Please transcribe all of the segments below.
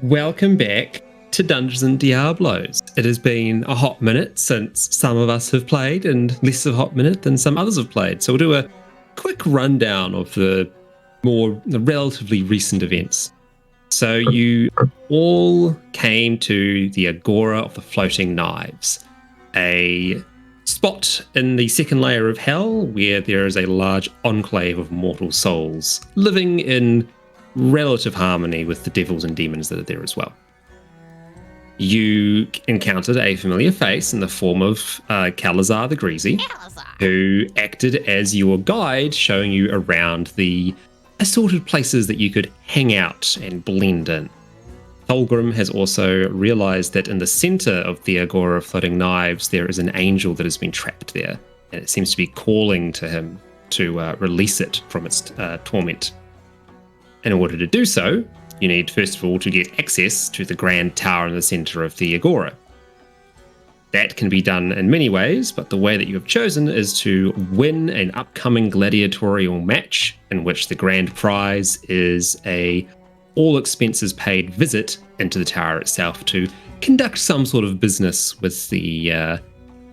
Welcome back to Dungeons and Diablos. It has been a hot minute since some of us have played, and less of a hot minute than some others have played. So we'll do a quick rundown of the relatively recent events. So you all came to the Agora of the Floating Knives, a spot in the second layer of hell where there is a large enclave of mortal souls living in relative harmony with the devils and demons that are there as well. You encountered a familiar face in the form of Calazar the Greasy, who acted as your guide, showing you around the assorted places that you could hang out and blend in. Thulgrim has also realized that in the center of the Agora of Floating Knives, there is an angel that has been trapped there, and it seems to be calling to him to release it from its torment. In order to do so, you need first of all to get access to the grand tower in the center of the Agora. That can be done in many ways, but the way that you have chosen is to win an upcoming gladiatorial match in which the grand prize is a all expenses paid visit into the tower itself to conduct some sort of business with the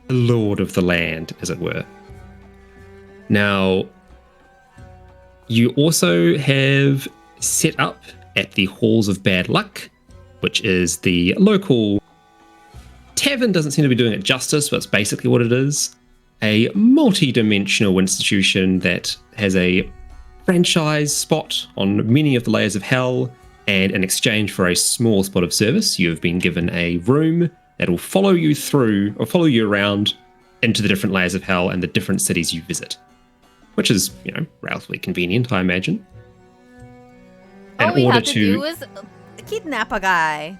lord of the land, as it were. Now, you also have set up at the Halls of Bad Luck, which is the local tavern. Doesn't seem to be doing it justice, but it's basically what it is. A multi-dimensional institution that has a franchise spot on many of the layers of hell, and in exchange for a small spot of service, you have been given a room that will follow you through, or follow you around into the different layers of hell and the different cities you visit, which is, relatively convenient, I imagine. All we had to do was kidnap a guy.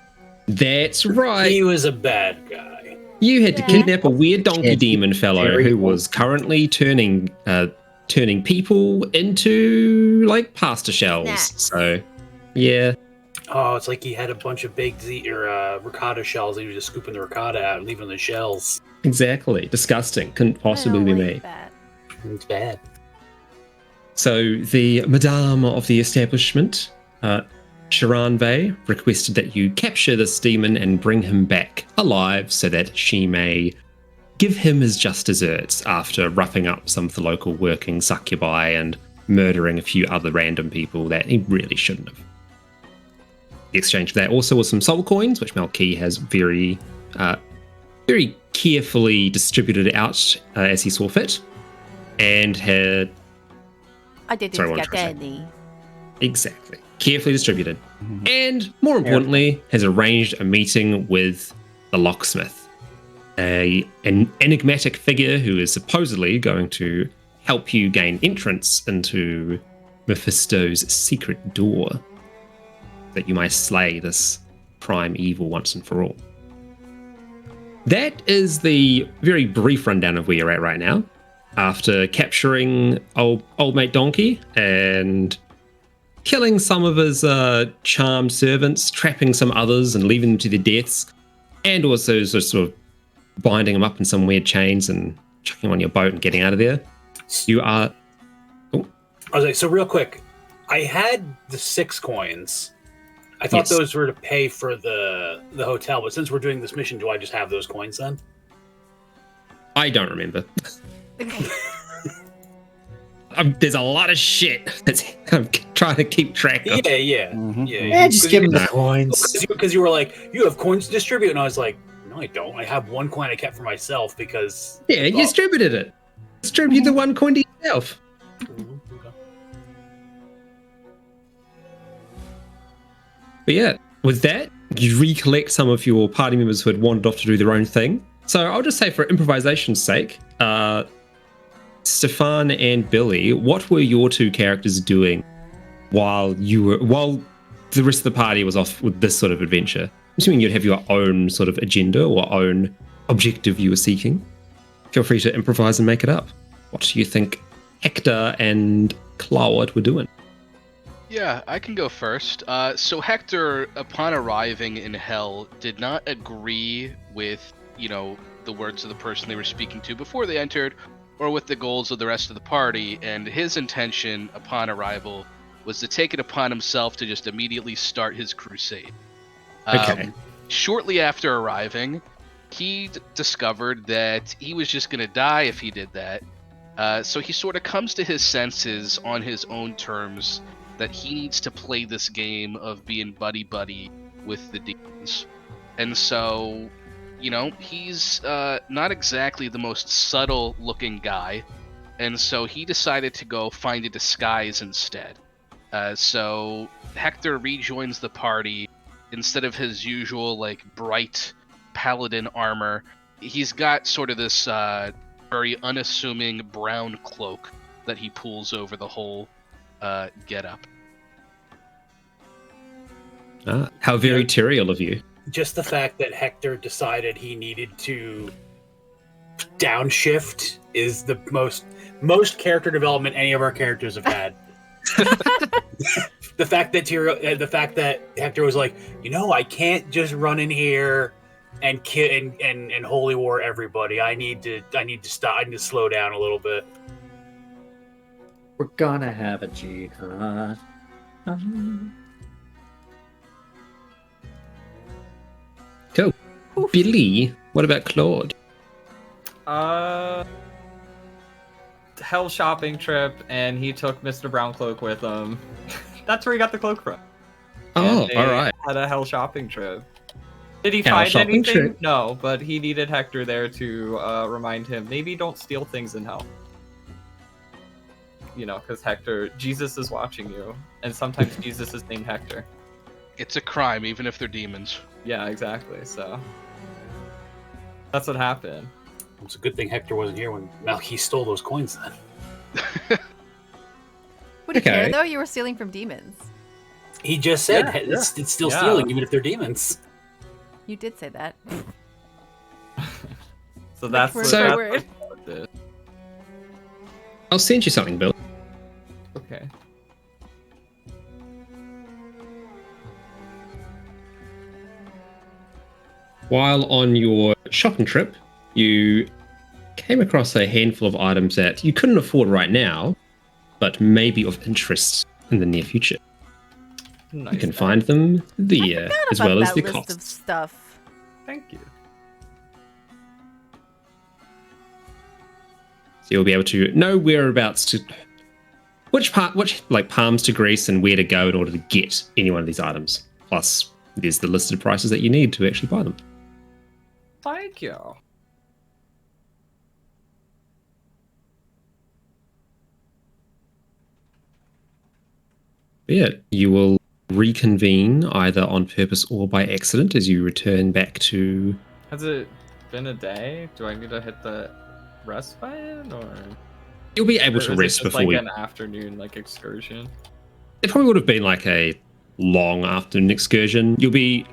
That's right. He was a bad guy. You had to kidnap a weird donkey demon fellow who was currently turning people into like pasta shells. Snacks. So, yeah. Oh, it's like he had a bunch of baked ricotta shells. He was just scooping the ricotta out and leaving the shells. Exactly. Disgusting. Couldn't possibly be me. It's bad. So the Madame of the establishment, Sharanve, requested that you capture this demon and bring him back alive so that she may give him his just desserts after roughing up some of the local working succubi and murdering a few other random people that he really shouldn't have. The exchange for that also was some soul coins, which Malky has very carefully distributed out as he saw fit, and had... I didn't get any. Exactly. Carefully distributed. Mm-hmm. And, more importantly, has arranged a meeting with the locksmith, an enigmatic figure who is supposedly going to help you gain entrance into Mephisto's secret door, that you may slay this prime evil once and for all. That is the very brief rundown of where you're at right now. After capturing old mate Donkey and killing some of his charmed servants, trapping some others and leaving them to their deaths, and also just sort of binding them up in some weird chains and chucking them on your boat and getting out of there, you are... Oh. I was like, so real quick, I had the 6 coins. I thought those were to pay for the hotel, but since we're doing this mission, do I just have those coins then? I don't remember. There's a lot of shit that's I'm trying to keep track of. Yeah. Mm-hmm. Yeah, just give him the coins. Because you were like, you have coins to distribute, and I was like, no, I don't. I have 1 coin I kept for myself because... Yeah, you distributed it. Distribute the 1 coin to yourself. Mm-hmm. Okay. But yeah, with that, you recollect some of your party members who had wandered off to do their own thing. So I'll just say, for improvisation's sake, Stefan and Billy, what were your 2 characters doing while the rest of the party was off with this sort of adventure? I'm assuming you'd have your own sort of agenda or own objective you were seeking. Feel free to improvise and make it up. What do you think Hector and Claude were doing? Yeah, I can go first. So Hector, upon arriving in Hell, did not agree with, the words of the person they were speaking to before they entered, or with the goals of the rest of the party, and his intention upon arrival was to take it upon himself to just immediately start his crusade. Okay. Shortly after arriving, he discovered that he was just going to die if he did that. So he sort of comes to his senses on his own terms that he needs to play this game of being buddy-buddy with the demons. And so, he's not exactly the most subtle-looking guy. And so he decided to go find a disguise instead. So Hector rejoins the party. Instead of his usual, bright paladin armor, he's got sort of this very unassuming brown cloak that he pulls over the whole getup. How very Tyrael of you. Just the fact that Hector decided he needed to downshift is the most character development any of our characters have had. The fact that Hector was like, I can't just run in here and kill and holy war everybody. I need to stop. I need to slow down a little bit. We're gonna have a jihad. Cool. Billy, what about Claude? Hell shopping trip, and he took Mr. Brown Cloak with him. That's where he got the cloak from. Oh, all right. Had a hell shopping trip. Did he Hell find shopping anything? trip? No, but he needed Hector there to remind him, maybe don't steal things in hell. Because Hector, Jesus is watching you, and sometimes Jesus is named Hector. It's a crime, even if they're demons. Yeah, exactly. So that's what happened. It's a good thing Hector wasn't here when Malky stole those coins then. Would you care though? You were stealing from demons. He just said it's still stealing, even if they're demons. You did say that. So that's word for word. I'll send you something, Bill. Okay. While on your shopping trip, you came across a handful of items that you couldn't afford right now, but may be of interest in the near future. Nice. You can find them there, as well as the list costs. of stuff. Thank you. So you'll be able to know whereabouts to, which palms to grease and where to go in order to get any one of these items. Plus, there's the listed prices that you need to actually buy them. Thank you. But yeah, you will reconvene either on purpose or by accident as you return back to... Has it been a day? Do I need to hit the rest button, or You'll be able to rest before an afternoon excursion? It probably would have been like a long afternoon excursion. You'll be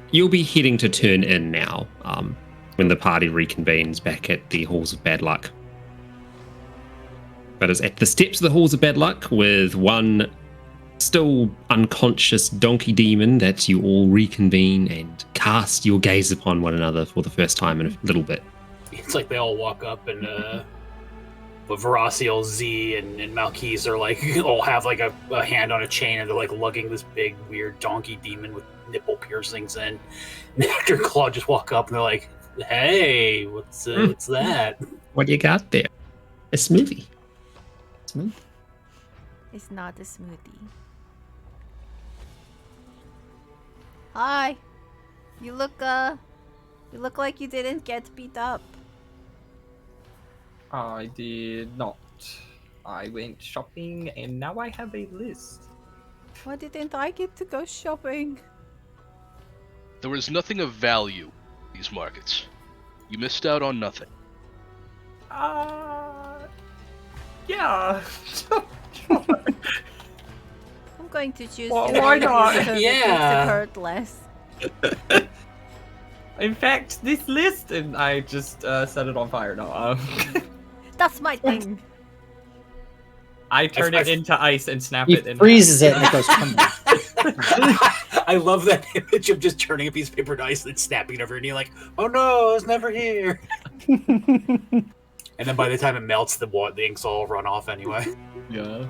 heading to turn in now, when the party reconvenes back at the Halls of Bad Luck. But it's at the steps of the Halls of Bad Luck with one still unconscious donkey demon that you all reconvene and cast your gaze upon one another for the first time in a little bit. It's like they all walk up and Veraciel, Z, and Malkese are all have a hand on a chain and they're lugging this big weird donkey demon with nipple piercings in. And after Claude just walk up and they're like, "Hey, what's that? What do you got there? A smoothie." Smooth. It's not a smoothie. Hi. You look like you didn't get beat up. I did not. I went shopping and now I have a list. Why didn't I get to go shopping? There was nothing of value in these markets. You missed out on nothing. Yeah. I'm going to choose Why not? because it makes it hurt less. In fact, this list, and I just set it on fire. No, That's my thing. I turn it into ice and snap He it. In freezes it and it goes, come on. I love that image of just turning a piece of paper to ice and snapping it over, and you're like, "Oh no, it's never here." And then by the time it melts, the ink's all run off anyway. Yeah.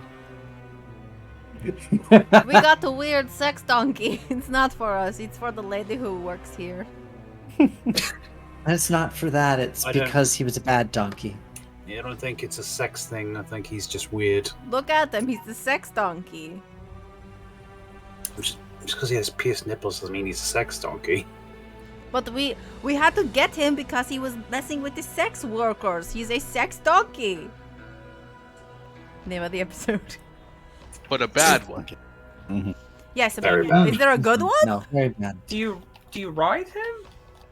We got a weird sex donkey. It's not for us. It's for the lady who works here. It's not for that. It's I don't- because he was a bad donkey. Yeah, I don't think it's a sex thing. I think he's just weird. Look at him. He's the sex donkey. Just because he has pierced nipples doesn't mean he's a sex donkey. But we had to get him because he was messing with the sex workers. He's a sex donkey. Name of the episode. But a bad one. Yes, a Very bad. bad. Is there a good one? No, very bad. Do you ride him?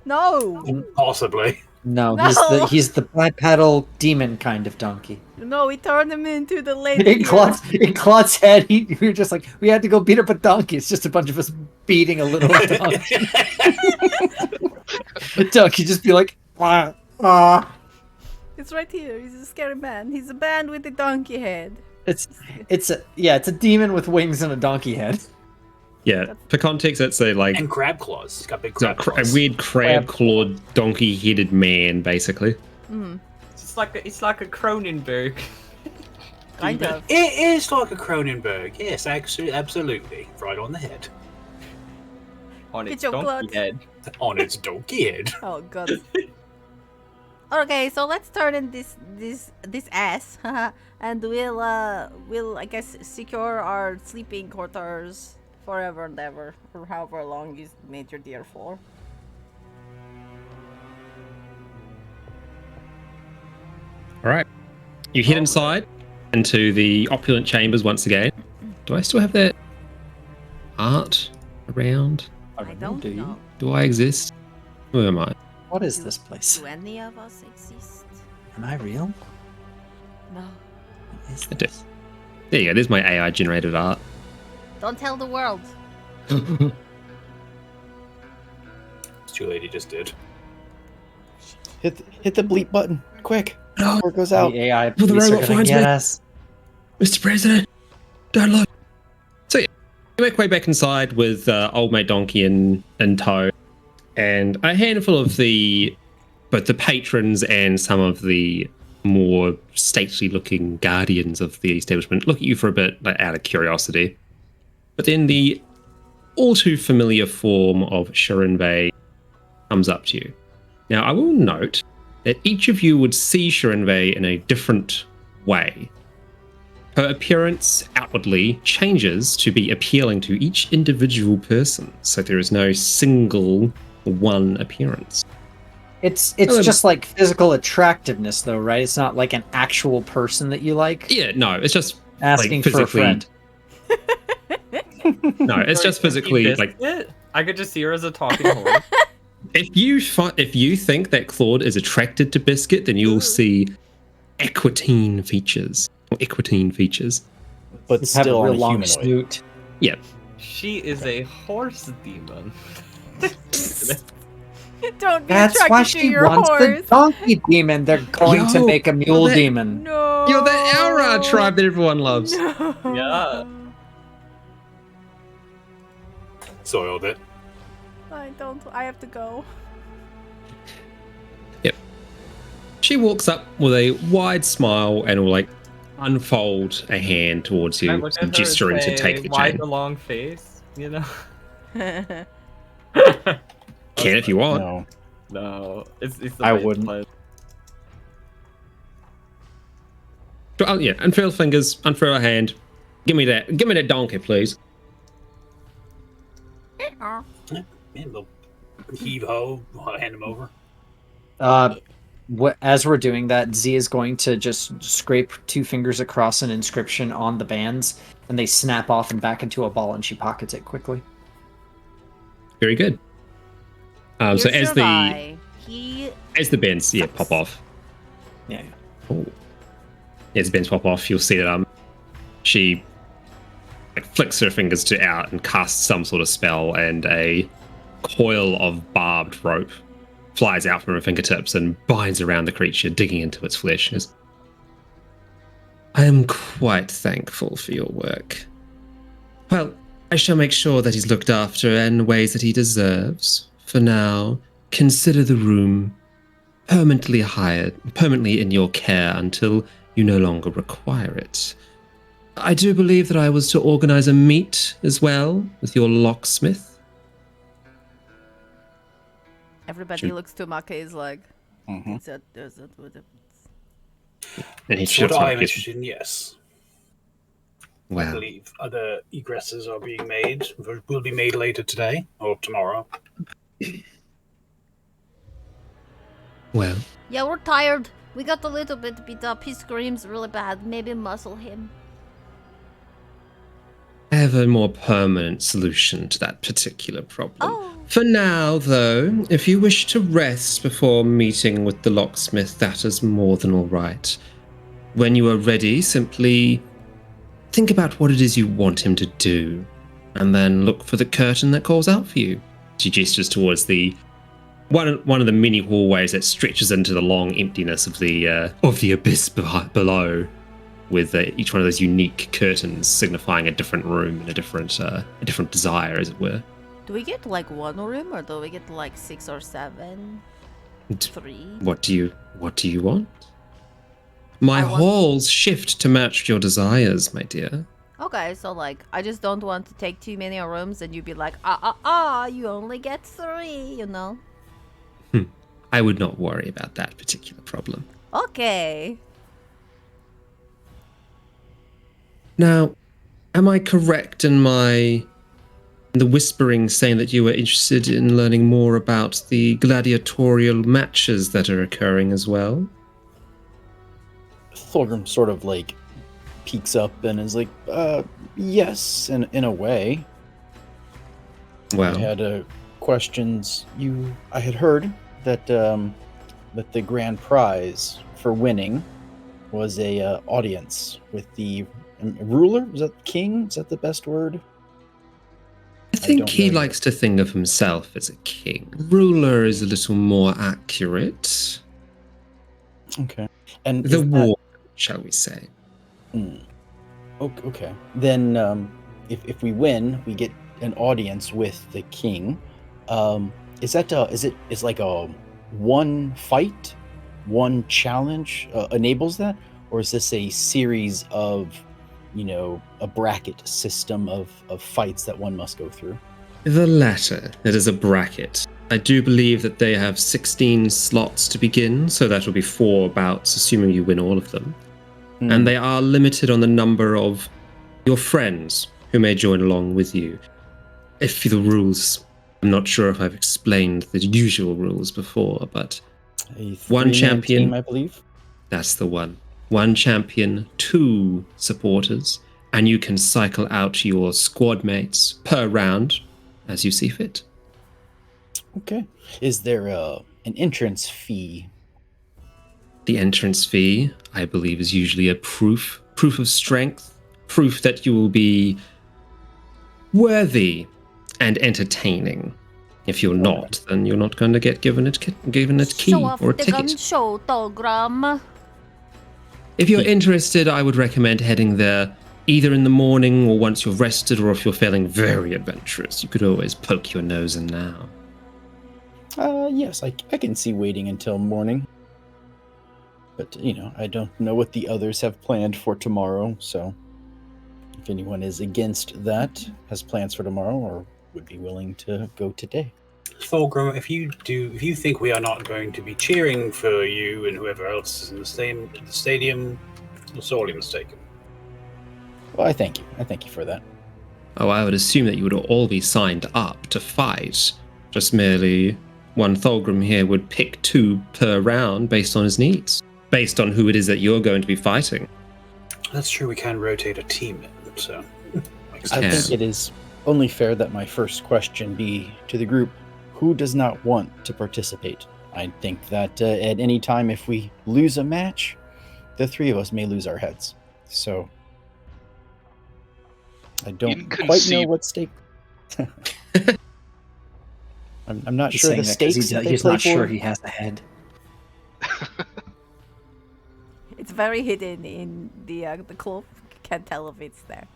No. Possibly. No, No. he's the bipedal demon kind of donkey. No, we turned him into the lady. In Claude's head, we were just like, we had to go beat up a donkey. It's just a bunch of us beating a little donkey. The donkey just be like, ah, ah. It's right here. He's a scary man. He's a man with a donkey head. It's a demon with wings and a donkey head. Yeah, for context, it's a like And crab claws. He's got big it's a, crab claws. a weird crab-clawed, donkey-headed man, basically. Mm, It's like a Cronenberg. kind of. It is like a Cronenberg. Yes, actually, absolutely. Right on the head. On Get its your donkey blood. head. On its donkey head. Oh god. Okay, so let's turn in this ass, and we'll I guess secure our sleeping quarters forever and ever, or however long you made your deer for. All right. You head inside into the opulent chambers once again. Do I still have that art around? I don't do you? know. Do I exist? Where am I? What is this place? Do any of us exist? Am I real? No. What is I do. this? There you go. There's my AI generated art. Don't tell the world. It's too late. He just did. Hit the bleep button, quick! No. Before it goes out. The AI Well, the police are robot gonna finds get me. us. Mr. President, don't look. So yeah, you make way back inside with old mate Donkey in tow, and a handful of both the patrons and some of the more stately-looking guardians of the establishment look at you for a bit, like, out of curiosity. But then the all too familiar form of Shirinbei comes up to you. Now, I will note that each of you would see Shirinbei in a different way. Her appearance outwardly changes to be appealing to each individual person, so there is no single one appearance. It's Um, just like physical attractiveness, though, right? It's not like an actual person that you like. Yeah, no, it's just Asking for a physically- friend. no, it's just physically like Biscuit? I could just see her as a talking horse. if you think that Claude is attracted to Biscuit, then you'll see equine features. But Just have a still on real a long humanoid. snoot. Yeah. She is a horse demon. Don't be That's why attracted to she your wants horse. the donkey demon. They're going to Yo, make a mule that- demon. No. You're the Aura tribe that everyone loves. No. Yeah. Soiled it. I don't. I have to go. She walks up with a wide smile and will like unfold a hand towards I you, look at her and gesturing to say, take the why chain. the long face? You know? Can if you want. No. No, it's the I face wouldn't. play. Oh, yeah, unfurl fingers, unfurl a hand. Give me that donkey, please. Yeah, they'll heave ho. Hand him over. As we're doing that, Z is going to just scrape 2 fingers across an inscription on the bands, and they snap off and back into a ball, and she pockets it quickly. Very good. So Here's as your the guy. He bands pop off. Yeah. Oh. As the bands pop off, you'll see that she like, flicks her fingers out and casts some sort of spell, and a coil of barbed rope flies out from her fingertips and binds around the creature, digging into its flesh. Goes, I am quite thankful for your work. Well, I shall make sure that he's looked after in ways that he deserves. For now, consider the room permanently in your care until you no longer require it. I do believe that I was to organize a meet as well with your locksmith. Everybody looks to Mackay's like, Mhm. is that what it... And he That's what shoots I'm his- interested in, yes. I Wow. believe other egresses are being made, will be made later today or tomorrow. Well, Yeah, we're tired. We got a little bit beat up. He screams really bad. Maybe muscle him. I have a more permanent solution to that particular problem. Oh. For now, though, if you wish to rest before meeting with the locksmith, that is more than all right. When you are ready, simply think about what it is you want him to do, and then look for the curtain that calls out for you. She gestures towards the one of the many hallways that stretches into the long emptiness of the abyss below, with each one of those unique curtains signifying a different room and a different desire, as it were. Do we get like one room or do we get like 6 or 7? 3? What do you want? My I want- halls shift to match your desires, my dear. Okay, so like, I just don't want to take too many rooms and you be like, you only get 3, you know? I would not worry about that particular problem. Okay. Now, am I correct in the whispering saying that you were interested in learning more about the gladiatorial matches that are occurring as well? Thorgrim sort of like peeks up and is like, yes, in a way. Well, I had questions. I had heard that that the grand prize for winning was a audience with the ruler. Was that king? Is that the best word? I think don't he know likes to think of himself as a king. Ruler is a little more accurate. Okay. And The is that- war, shall we say. Okay. Then, if we win, we get an audience with the king. Is like a one fight, one challenge enables that, or is this a series of, a bracket system of fights that one must go through? The latter. It is a bracket. I do believe that they have 16 slots to begin, so that will be 4 bouts, assuming you win all of them. And they are limited on the number of your friends who may join along with you. If the rules, I'm not sure if I've explained the usual rules before, but A one 3-man champion. team, I believe. That's the one. 1 champion, 2 supporters, and you can cycle out your squad mates per round as you see fit. Okay. Is there an entrance fee? The entrance fee, I believe, is usually a proof of strength, proof that you will be worthy and entertaining. If you're not, then you're not going to get given a key Show off or a the gun ticket. show, Togram. If you're interested, I would recommend heading there either in the morning or once you're rested, or if you're feeling very adventurous, you could always poke your nose in now. Yes, I can see waiting until morning. But, I don't know what the others have planned for tomorrow, so if anyone is against that, has plans for tomorrow, or would be willing to go today. Thorgrim, if you think we are not going to be cheering for you and whoever else is in the stadium, you're sorely mistaken. Well, I thank you. I thank you for that. Oh, I would assume that you would all be signed up to fight. Just merely one Thorgrim here would pick 2 per round based on his needs, based on who it is that you're going to be fighting. That's true, we can rotate a team in, so makes I sense. think it is only fair that my first question be to the group, who does not want to participate? I think that at any time, if we lose a match, the 3 of us may lose our heads. So I don't quite know what stake. I'm not He's sure saying the that 'cause stakes that they he's play not sure for. he has a head. It's very hidden in the cloth. Can't tell if it's there.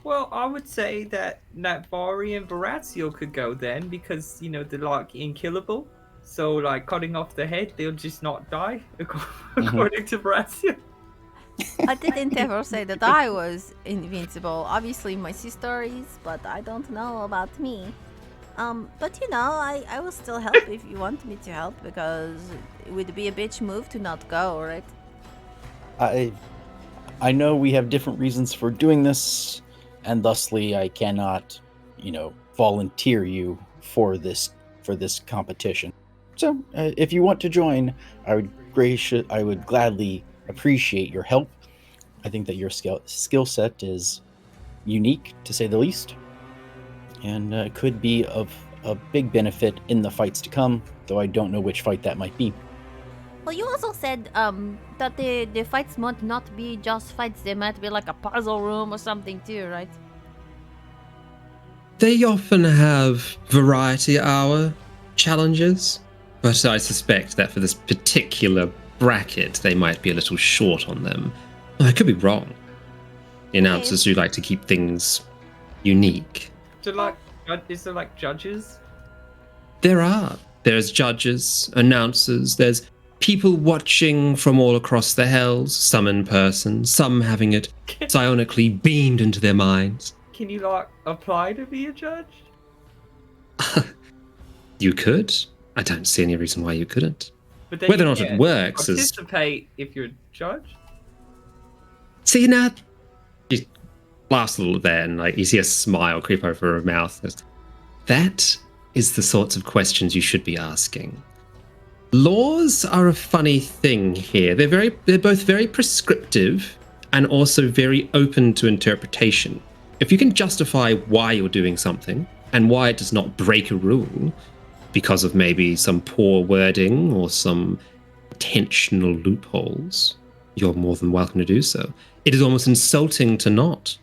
Well, I would say that Natvari and Barazio could go then, because, they're like unkillable. So, like, cutting off the head, they'll just not die, according to Barazio. I didn't ever say that I was invincible. Obviously, my sister is, but I don't know about me. But I will still help if you want me to help, because it would be a bitch move to not go, right? I know we have different reasons for doing this, and thusly I cannot, volunteer you for this competition. So, if you want to join, I would gladly appreciate your help. I think that your skill set is unique, to say the least, and could be of a big benefit in the fights to come, though I don't know which fight that might be. Well, you also said that the fights might not be just fights. They might be like a puzzle room or something too, right? They often have variety hour challenges, but I suspect that for this particular bracket, they might be a little short on them. I could be wrong. The announcers do like to keep things unique. Is there like judges? There are. There's judges, announcers, there's people watching from all across the hells, some in person, some having it psionically beamed into their minds. Can you apply to be a judge? You could. I don't see any reason why you couldn't. But then Whether or you not it can't works is... participate if you're a judge? See, now... She laughs a little there, and you see a smile creep over her mouth. That is the sorts of questions you should be asking. Laws are a funny thing here. They're both very prescriptive and also very open to interpretation. If you can justify why you're doing something and why it does not break a rule because of maybe some poor wording or some intentional loopholes, you're more than welcome to do so. It is almost insulting to not.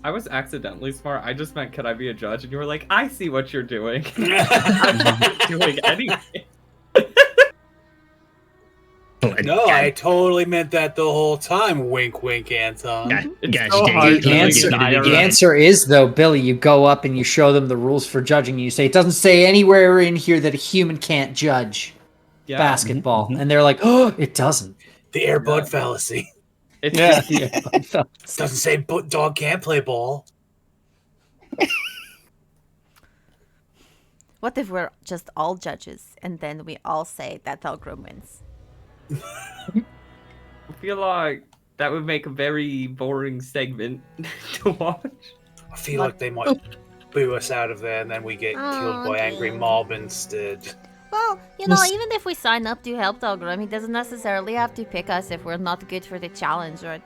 I was accidentally smart. I just meant, could I be a judge? And you were like, I see what you're doing. I'm not doing anything. No, I totally meant that the whole time. Wink, wink, Anton. The answer is, though, Billy, you go up and you show them the rules for judging. You say, it doesn't say anywhere in here that a human can't judge basketball. Mm-hmm. And they're like, oh, it doesn't. The airbud fallacy. It Doesn't say dog can't play ball. What if we're just all judges and then we all say that Algrim wins? I feel like that would make a very boring segment to watch. I feel like they might boo us out of there and then we get killed by angry mob instead. Well, even if we sign up to help Algrim, he doesn't necessarily have to pick us if we're not good for the challenge, right?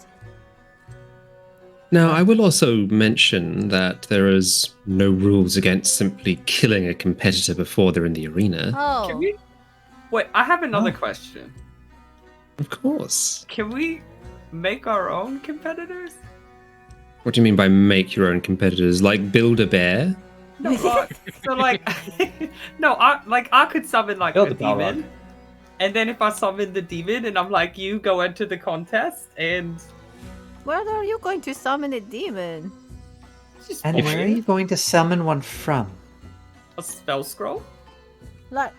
Now, I will also mention that there is no rules against simply killing a competitor before they're in the arena. Oh. Can we... Wait, I have another question. Of course. Can we make our own competitors? What do you mean by make your own competitors? Like build a bear? No, I could summon a demon, and then if I summon the demon and I'm like, you go into the contest, and where are you going to summon a demon? And where are you going to summon one from? A spell scroll? But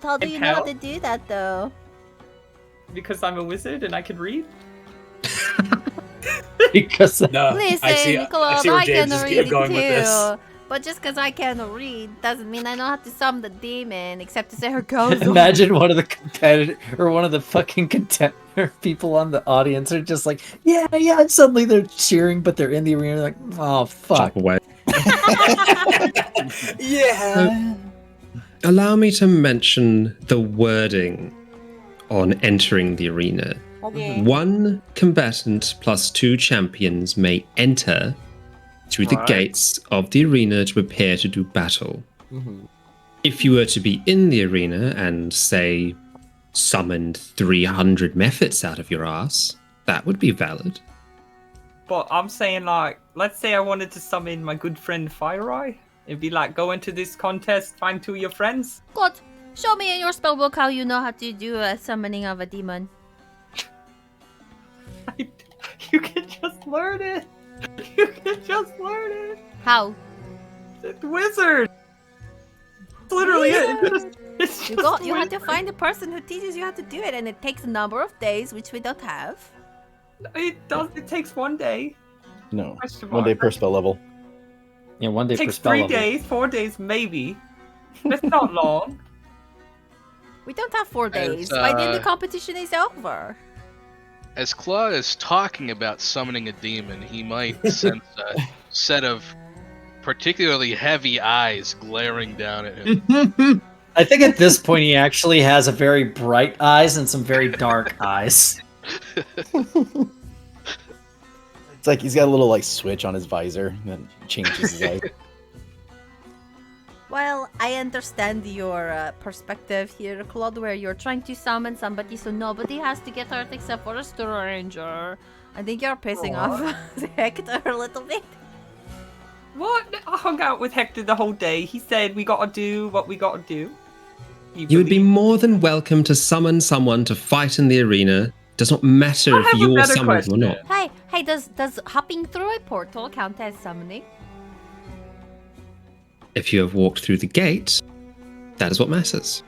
how do you know how to do that, though? Because I'm a wizard and I can read. Because listen, I see where can James read is going with this. But just because I can read doesn't mean I know how to summon the demon, except to say her goes. Imagine one of the competitor or one of the fucking contender people on the audience are just like, yeah, and suddenly they're cheering, but they're in the arena like, oh fuck. Away. Yeah. Allow me to mention the wording on entering the arena. Okay. 1 combatant plus 2 champions may enter through the gates of the arena to prepare to do battle. Mm-hmm. If you were to be in the arena and, say, summoned 300 mephits out of your ass, that would be valid. But I'm saying, let's say I wanted to summon my good friend FireEye. It'd be like, go into this contest, find 2 of your friends. God, show me in your spellbook how you know how to do a summoning of a demon. You can just learn it. You can just learn it. How? Wizard. literally it. You have to find the person who teaches you how to do it, and it takes a number of days, which we don't have. It does. It takes 1 day. No, Question 1 day mark. per spell level. Yeah, 1 day It per takes spell 3 level. days, 4 days, maybe. That's not long. We don't have 4 As, days. By then the competition is over. As Claw is talking about summoning a demon, he might sense a set of particularly heavy eyes glaring down at him. I think at this point he actually has a very bright eyes and some very dark eyes. It's like he's got a little like switch on his visor that changes his eyes. Well, I understand your perspective here, Claude, where you're trying to summon somebody so nobody has to get hurt except for a stranger. I think you're pissing off Hector a little bit. What? I hung out with Hector the whole day. He said we gotta do what we gotta do. You would be more than welcome to summon someone to fight in the arena. Does not matter if you're summoned or not. Hey, does hopping through a portal count as summoning? If you have walked through the gate, that is what matters.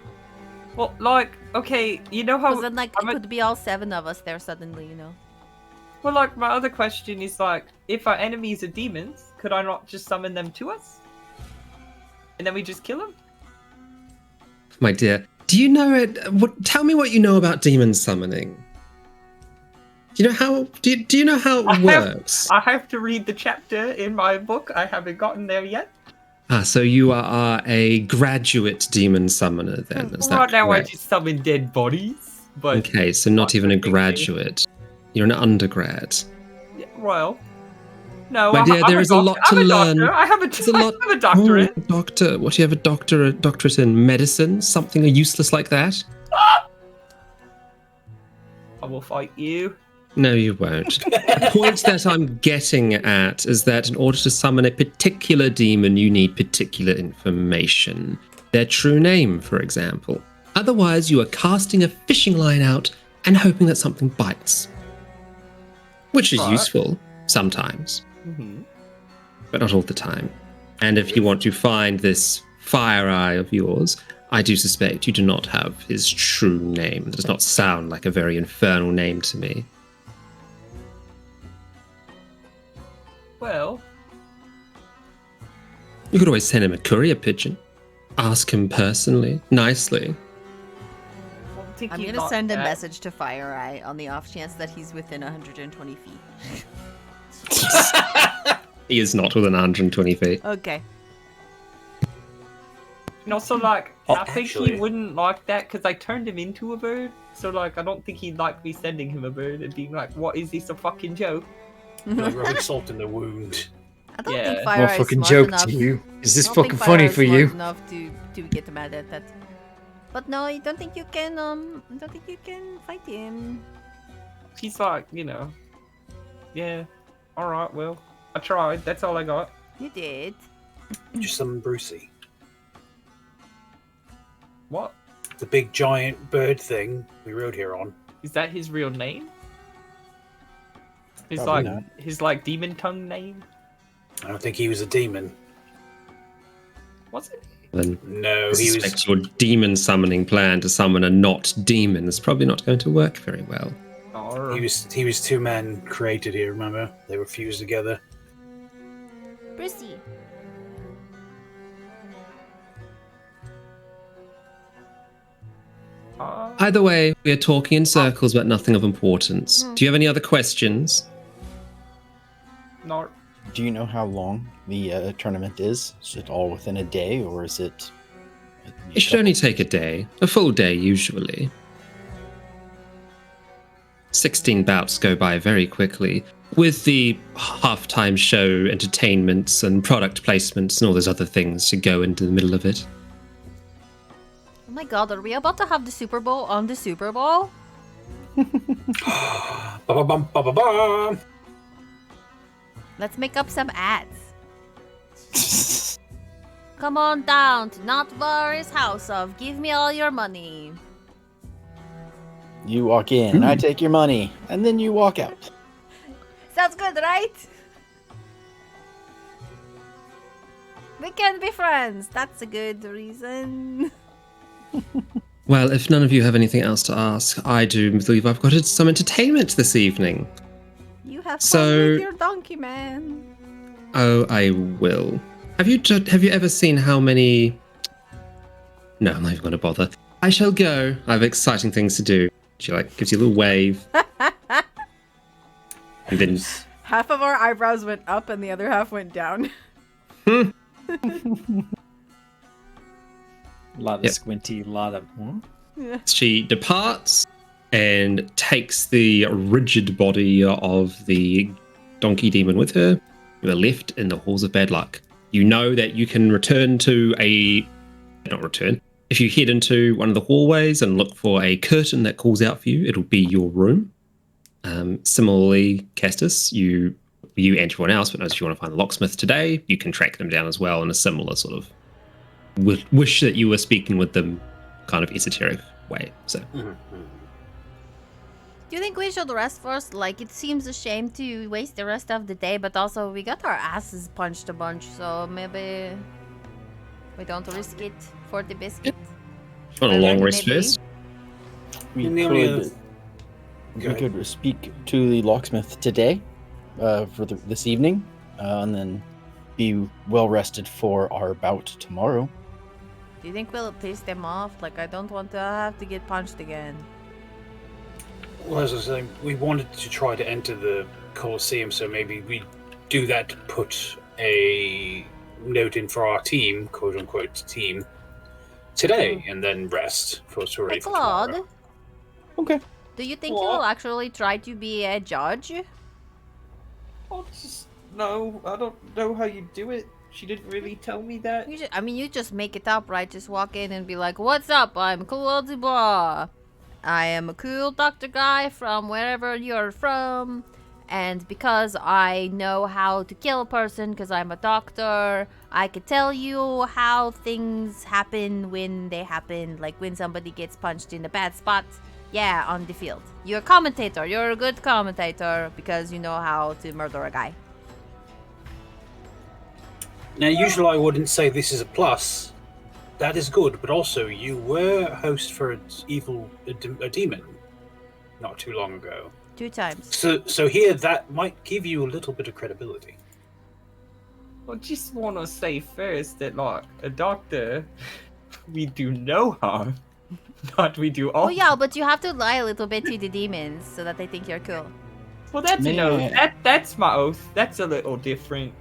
Well, like, okay, you know how... Because then, like, it could be all 7 of us there suddenly, you know? Well, like, my other question is, like, if our enemies are demons, could I not just summon them to us? And then we just kill them? My dear, do you know it? Tell me what you know about demon summoning. Do you know how? Do you know how it works? I have to read the chapter in my book. I haven't gotten there yet. So you are a graduate demon summoner then, is that Right now I correct? just summon dead bodies, but... Okay, so not even a graduate. You're an undergrad. Yeah, well... No, My dear, I'm there a is a lot to I'm a learn. doctor. I have a doctorate. Oh, doctor. What, do you have a doctorate in medicine? Something useless like that? I will fight you. No, you won't. The point that I'm getting at is that in order to summon a particular demon, you need particular information. Their true name, for example. Otherwise, you are casting a fishing line out and hoping that something bites. Which is useful, sometimes. Mm-hmm. But not all the time. And if you want to find this Fire Eye of yours, I do suspect you do not have his true name. That does not sound like a very infernal name to me. Well... You could always send him a courier pigeon. Ask him personally, nicely. I'm gonna send a message to Fire Eye on the off chance that he's within 120 feet. He is not within 120 feet. Okay. And also, like, I think actually- he wouldn't like that because I turned him into a bird. So, like, I don't think he'd like me sending him a bird and being like, what, is this a fucking joke? Like rubbing salt in the wound. I don't Yeah. think Fire What Eye is fucking smart joke enough. to you? Is this I don't think fucking Fire funny Eye is for smart you? enough to get mad at that. But no, I don't think you can. I don't think you can fight him. He's like, you know, yeah, alright, well, I tried, that's all I got. You did. Just summon Brucey. What? The big giant bird thing we rode here on. Is that his real name? His Probably like, not. his like demon tongue name? I don't think he was a demon. Was it? Then No, I he suspect was. your demon summoning plan to summon a not demon is probably not going to work very well. Or... He was 2 men created here. Remember, they were fused together. Brucey. Either way, we are talking in circles about nothing of importance. Do you have any other questions? No. Do you know how long the tournament is? Is it all within a day, or is it? It should only take a day. A full day, usually. 16 bouts go by very quickly, with the halftime show, entertainments, and product placements, and all those other things to go into the middle of it. Oh my god, are we about to have the Super Bowl on the Super Bowl? Ba-ba-bum, ba-ba-bum. Let's make up some ads. Come on down to Notvar's house of give me all your money. You walk in, I take your money, and then you walk out. Sounds good, right? We can be friends. That's a good reason. Well, if none of you have anything else to ask, I do believe I've got some entertainment this evening. You have fun So- with your donkey, man. Oh, I will. Have you ever seen how many... No, I'm not even going to bother. I shall go. I have exciting things to do. She gives you a little wave. And then... Half of our eyebrows went up and the other half went down. A lot of squinty, a lot of... She departs and takes the rigid body of the donkey demon with her. You are left in the halls of bad luck. You know that you can return to not return. If you head into one of the hallways and look for a curtain that calls out for you, it'll be your room. Similarly, Castus, you and everyone else, but if you want to find the locksmith today, you can track them down as well in a similar sort of wish that you were speaking with them kind of esoteric way. So Do you think we should rest first? It seems a shame to waste the rest of the day, but also we got our asses punched a bunch, so maybe we don't risk it for the biscuit. on a long rest Maybe. first. We And the only could, other- we Go ahead. could speak to the locksmith today, for this evening, and then be well rested for our bout tomorrow. Do you think we'll piss them off? I don't want to have to get punched again. Well, as I was saying, we wanted to try to enter the Colosseum, so maybe we do that to put a note in for our team, quote unquote team, today, and then rest for Hey, ready for Claude, tomorrow. Okay. do you think you will actually try to be a judge? No, I don't know how you do it. She didn't really tell me that. You just make it up, right? Just walk in and be like, "What's up? I'm Claude Dubois. I am a cool doctor guy from wherever you're from, and because I know how to kill a person because I'm a doctor, I could tell you how things happen when they happen, like when somebody gets punched in a bad spot. Yeah, on the field. You're a commentator. You're a good commentator because you know how to murder a guy." Now, usually I wouldn't say this is a plus. That is good, but also you were a host for a demon not too long ago. 2 times. So here that might give you a little bit of credibility. I just want to say first that, a doctor, we do no harm. Not we do all. Oh yeah, but you have to lie a little bit to the demons so that they think you're cool. Well, that's an oath. Man. That's my oath. That's a little different.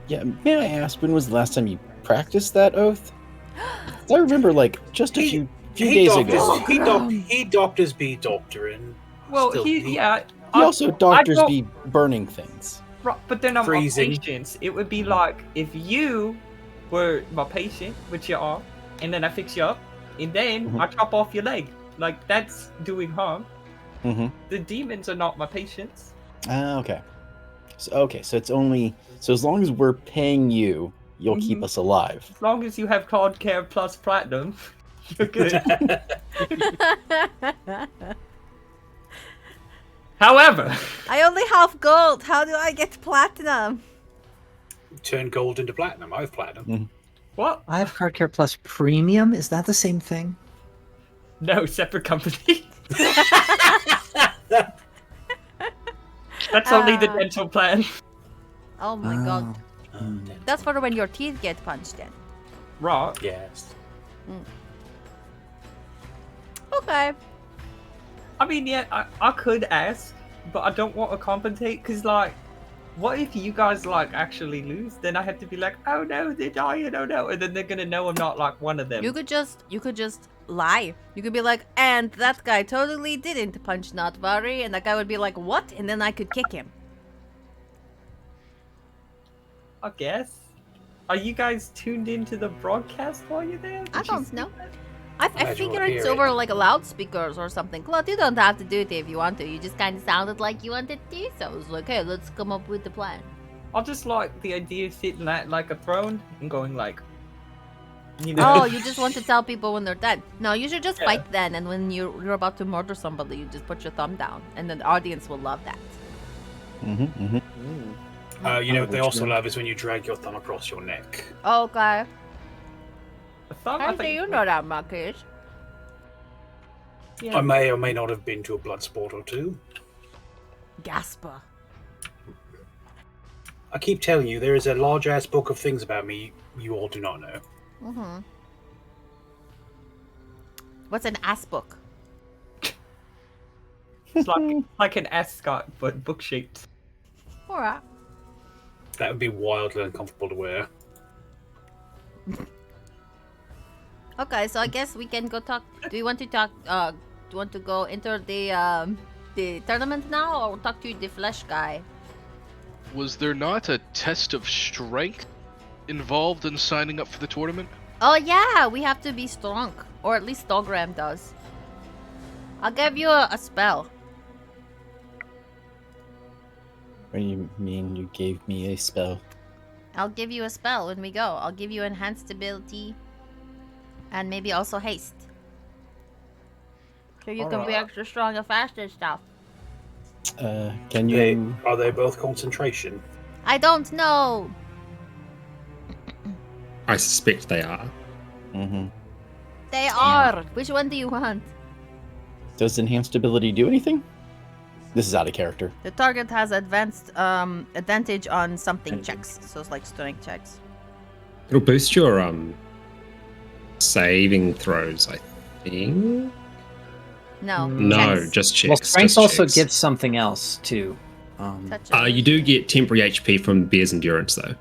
Yeah, may I ask, when was the last time you practiced that oath? I remember, just a few days ago. He doctors be doctoring. Well, Still, he Also, doctors don't- be burning things. Right, but then I'm Freezing. my patients. It would be like if you were my patient, which you are, and then I fix you up, and then Mhm. I chop off your leg. That's doing harm. Mm-hmm. The demons are not my patients. Okay. So it's only... So as long as we're paying you, you'll keep Mhm. us alive. As long as you have Cloud Care plus Platinum, you're good. However, I only have gold. How do I get platinum? Turn gold into platinum. I have platinum. what? I have Card Care Plus Premium. Is that the same thing? No, separate company. That's only the dental plan. Oh my god. That's for when your teeth get punched in. Right. Yes. Okay. I mean, yeah, I could ask, but I don't want to compensate because, what if you guys actually lose? Then I have to be like, oh no, they're dying, oh no, and then they're gonna know I'm not one of them. You could just lie. You could be like, and that guy totally didn't punch Notvari, and that guy would be like, what? And then I could kick him. I guess. Are you guys tuned into the broadcast while you're there? I Did you don't see know. that? I Imagine figure we'll it's hear over it. a loudspeakers or something. Claude, you don't have to do it if you want to. You just kind of sounded like you wanted to. So I was like, hey, let's come up with the plan. I just like the idea of sitting at a throne and going you know. Oh, you just want to tell people when they're dead. No, you should just Yeah. fight then. And when you're about to murder somebody, you just put your thumb down. And then the audience will love that. Mm-hmm. You know what they which also one? love is when you drag your thumb across your neck. Okay. I How do think- you know that, Marcus? I may or may not have been to a blood sport or two. Gasper. I keep telling you, there is a large-ass book of things about me you all do not know. Mm-hmm. What's an ass book? It's like an ascot, but book shaped. Alright. That would be wildly uncomfortable to wear. Okay, so I guess we can go talk. Do you want to talk? Do you want to go enter the tournament now, or talk to the flesh guy? Was there not a test of strength involved in signing up for the tournament? Oh yeah, we have to be strong, or at least Dogram does. I'll give you a spell. What do you mean you gave me a spell? I'll give you a spell when we go. I'll give you enhanced ability, and maybe also haste. So you can be extra strong and fast and stuff. Can you? Are they both concentration? I don't know. I suspect they are. Mm-hmm. They are. Which one do you want? Does enhanced ability do anything? This is out of character. The target has advanced advantage on something checks, so it's like strength checks. It'll boost your saving throws, I think. No. No, checks. just checks. Well, strength just also checks. gives something else too. Touch You do get temporary HP from Bear's Endurance, though.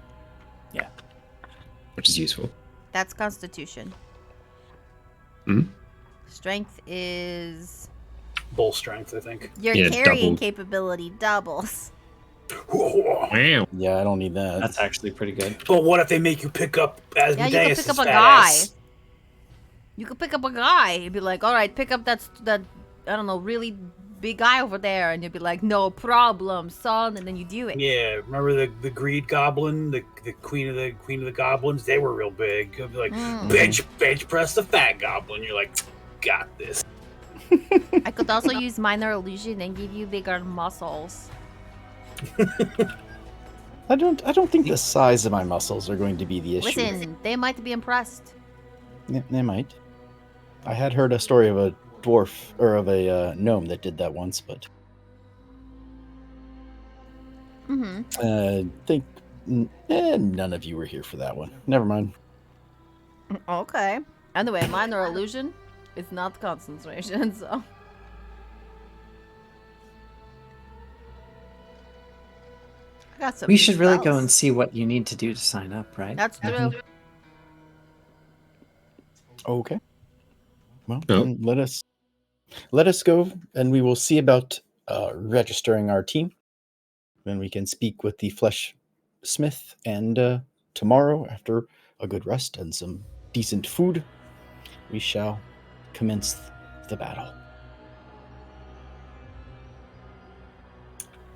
Yeah. Which is useful. That's Constitution. Hmm? Strength is Bull strength, I think. your Yeah, carrying double. capability doubles. Wow. Yeah, I don't need that. That's actually pretty good. But what if they make you pick up Yeah, you can Asmodeus' pick up a fat guy. ass? You could pick up a guy. You'd be like, all right, pick up that I don't know, really big guy over there, and you'd be like, no problem, son, and then you do it. Yeah, remember the greed goblin, the queen of the goblins? They were real big. I'd be like, bench press the fat goblin. You're like, got this. I could also use minor illusion and give you bigger muscles. I don't think the size of my muscles are going to be the issue. Listen, they might be impressed. Yeah, they might. I had heard a story of a dwarf or of a gnome that did that once, but think none of you were here for that one. Never mind. Okay. Anyway, minor illusion is not concentration, so. I got some We should really go spells. and see what you need to do to sign up, right? That's true. Okay. Well, Oh. then let us go, and we will see about registering our team. Then we can speak with the flesh smith, and tomorrow, after a good rest and some decent food, we shall commence the battle.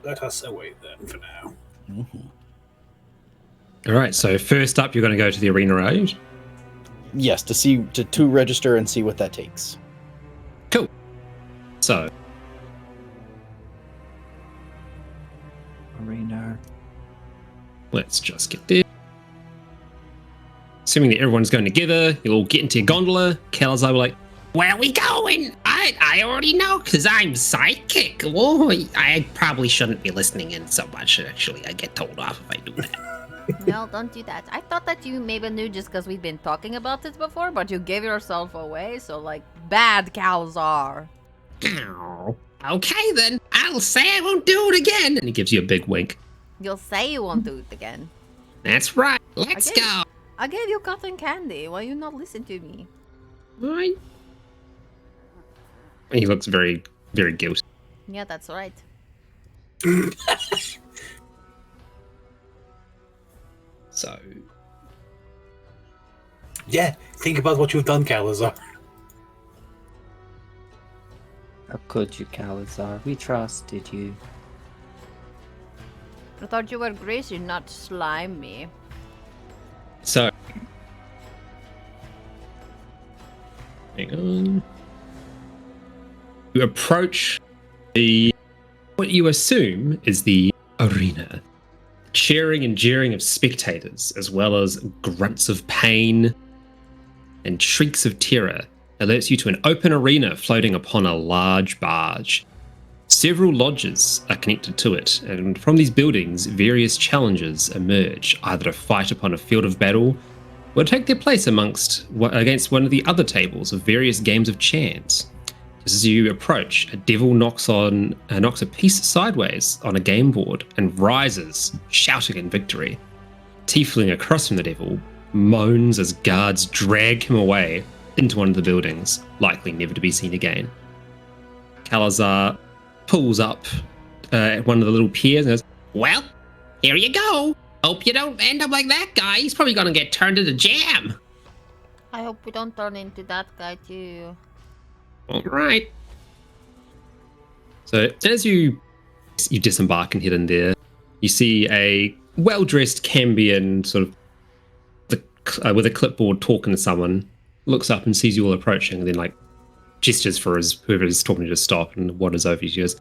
Let us await then for now. Mm-hmm. All right, so first up, you're going to go to the arena road. Yes, to register and see what that takes. Cool. So, Arena. let's just get there. Assuming that everyone's going together, you'll all get into your gondola. Calazar will like, where are we going? I already know, because I'm psychic. Whoa, I probably shouldn't be listening in so much, actually. I get told off if I do that. No, don't do that. I thought that you maybe knew just because we've been talking about it before, but you gave yourself away, so like, bad Calazar. Ow. Okay, then. I'll say I won't do it again. And he gives you a big wink. You'll say you won't do it again. That's right. Let's Okay. go. I gave you cotton candy. Why you not listen to me? Right. He looks very, very guilty. Yeah, that's right. So, Yeah, think about what you've done, Calazar. How could you, Calazar? We trusted you. I thought you were greasy, not slimy. So, hang on. You approach what you assume is the arena. cheering and jeering of spectators, as well as grunts of pain and shrieks of terror, alerts you to an open arena floating upon a large barge. Several lodges are connected to it, and from these buildings, various challenges emerge, either to fight upon a field of battle or to take their place against one of the other tables of various games of chance. Just as you approach, a devil knocks a piece sideways on a game board and rises, shouting in victory. Tiefling across from the devil moans as guards drag him away into one of the buildings, likely never to be seen again. Kalazar pulls up at one of the little piers and goes, "Well, here you go. Hope you don't end up like that guy. He's probably going to get turned into jam." I hope we don't turn into that guy too. All right. So as you disembark and head in there, you see a well-dressed Cambion sort of with a clipboard talking to someone, looks up and sees you all approaching, and then like gestures for whoever is talking to stop and wanders over. She goes,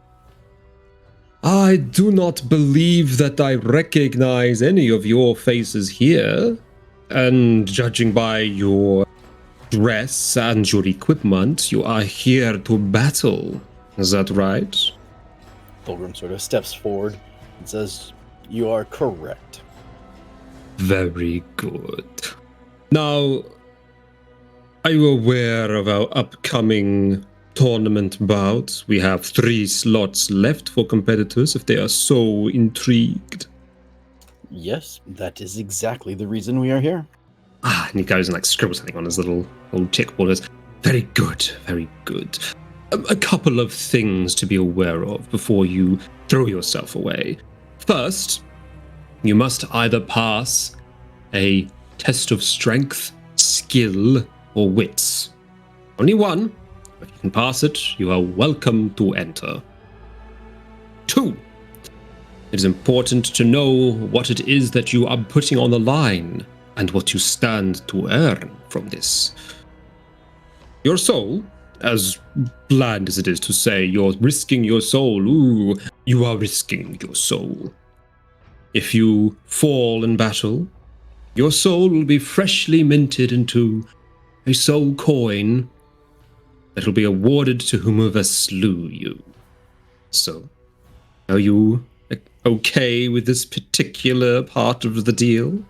"I do not believe that I recognize any of your faces here, and judging by your dress and your equipment, you are here to battle. Is that right?" Thulgrim sort of steps forward and says, "You are correct." Very good. Now, are you aware of our upcoming tournament bout? We have 3 slots left for competitors if they are so intrigued. Yes, that is exactly the reason we are here. And he goes and like scribbles something on his little checkboard. Goes, "Very good, very good. A couple of things to be aware of before you throw yourself away. First, you must either pass a test of strength, skill, or wits. Only one. If you can pass it, you are welcome to enter. 2, it is important to know what it is that you are putting on the line and what you stand to earn from this. Your soul, as bland as it is to say, you're risking your soul. Ooh, you are risking your soul. If you fall in battle, your soul will be freshly minted into a soul coin that will be awarded to whomever slew you. So, are you okay with this particular part of the deal?"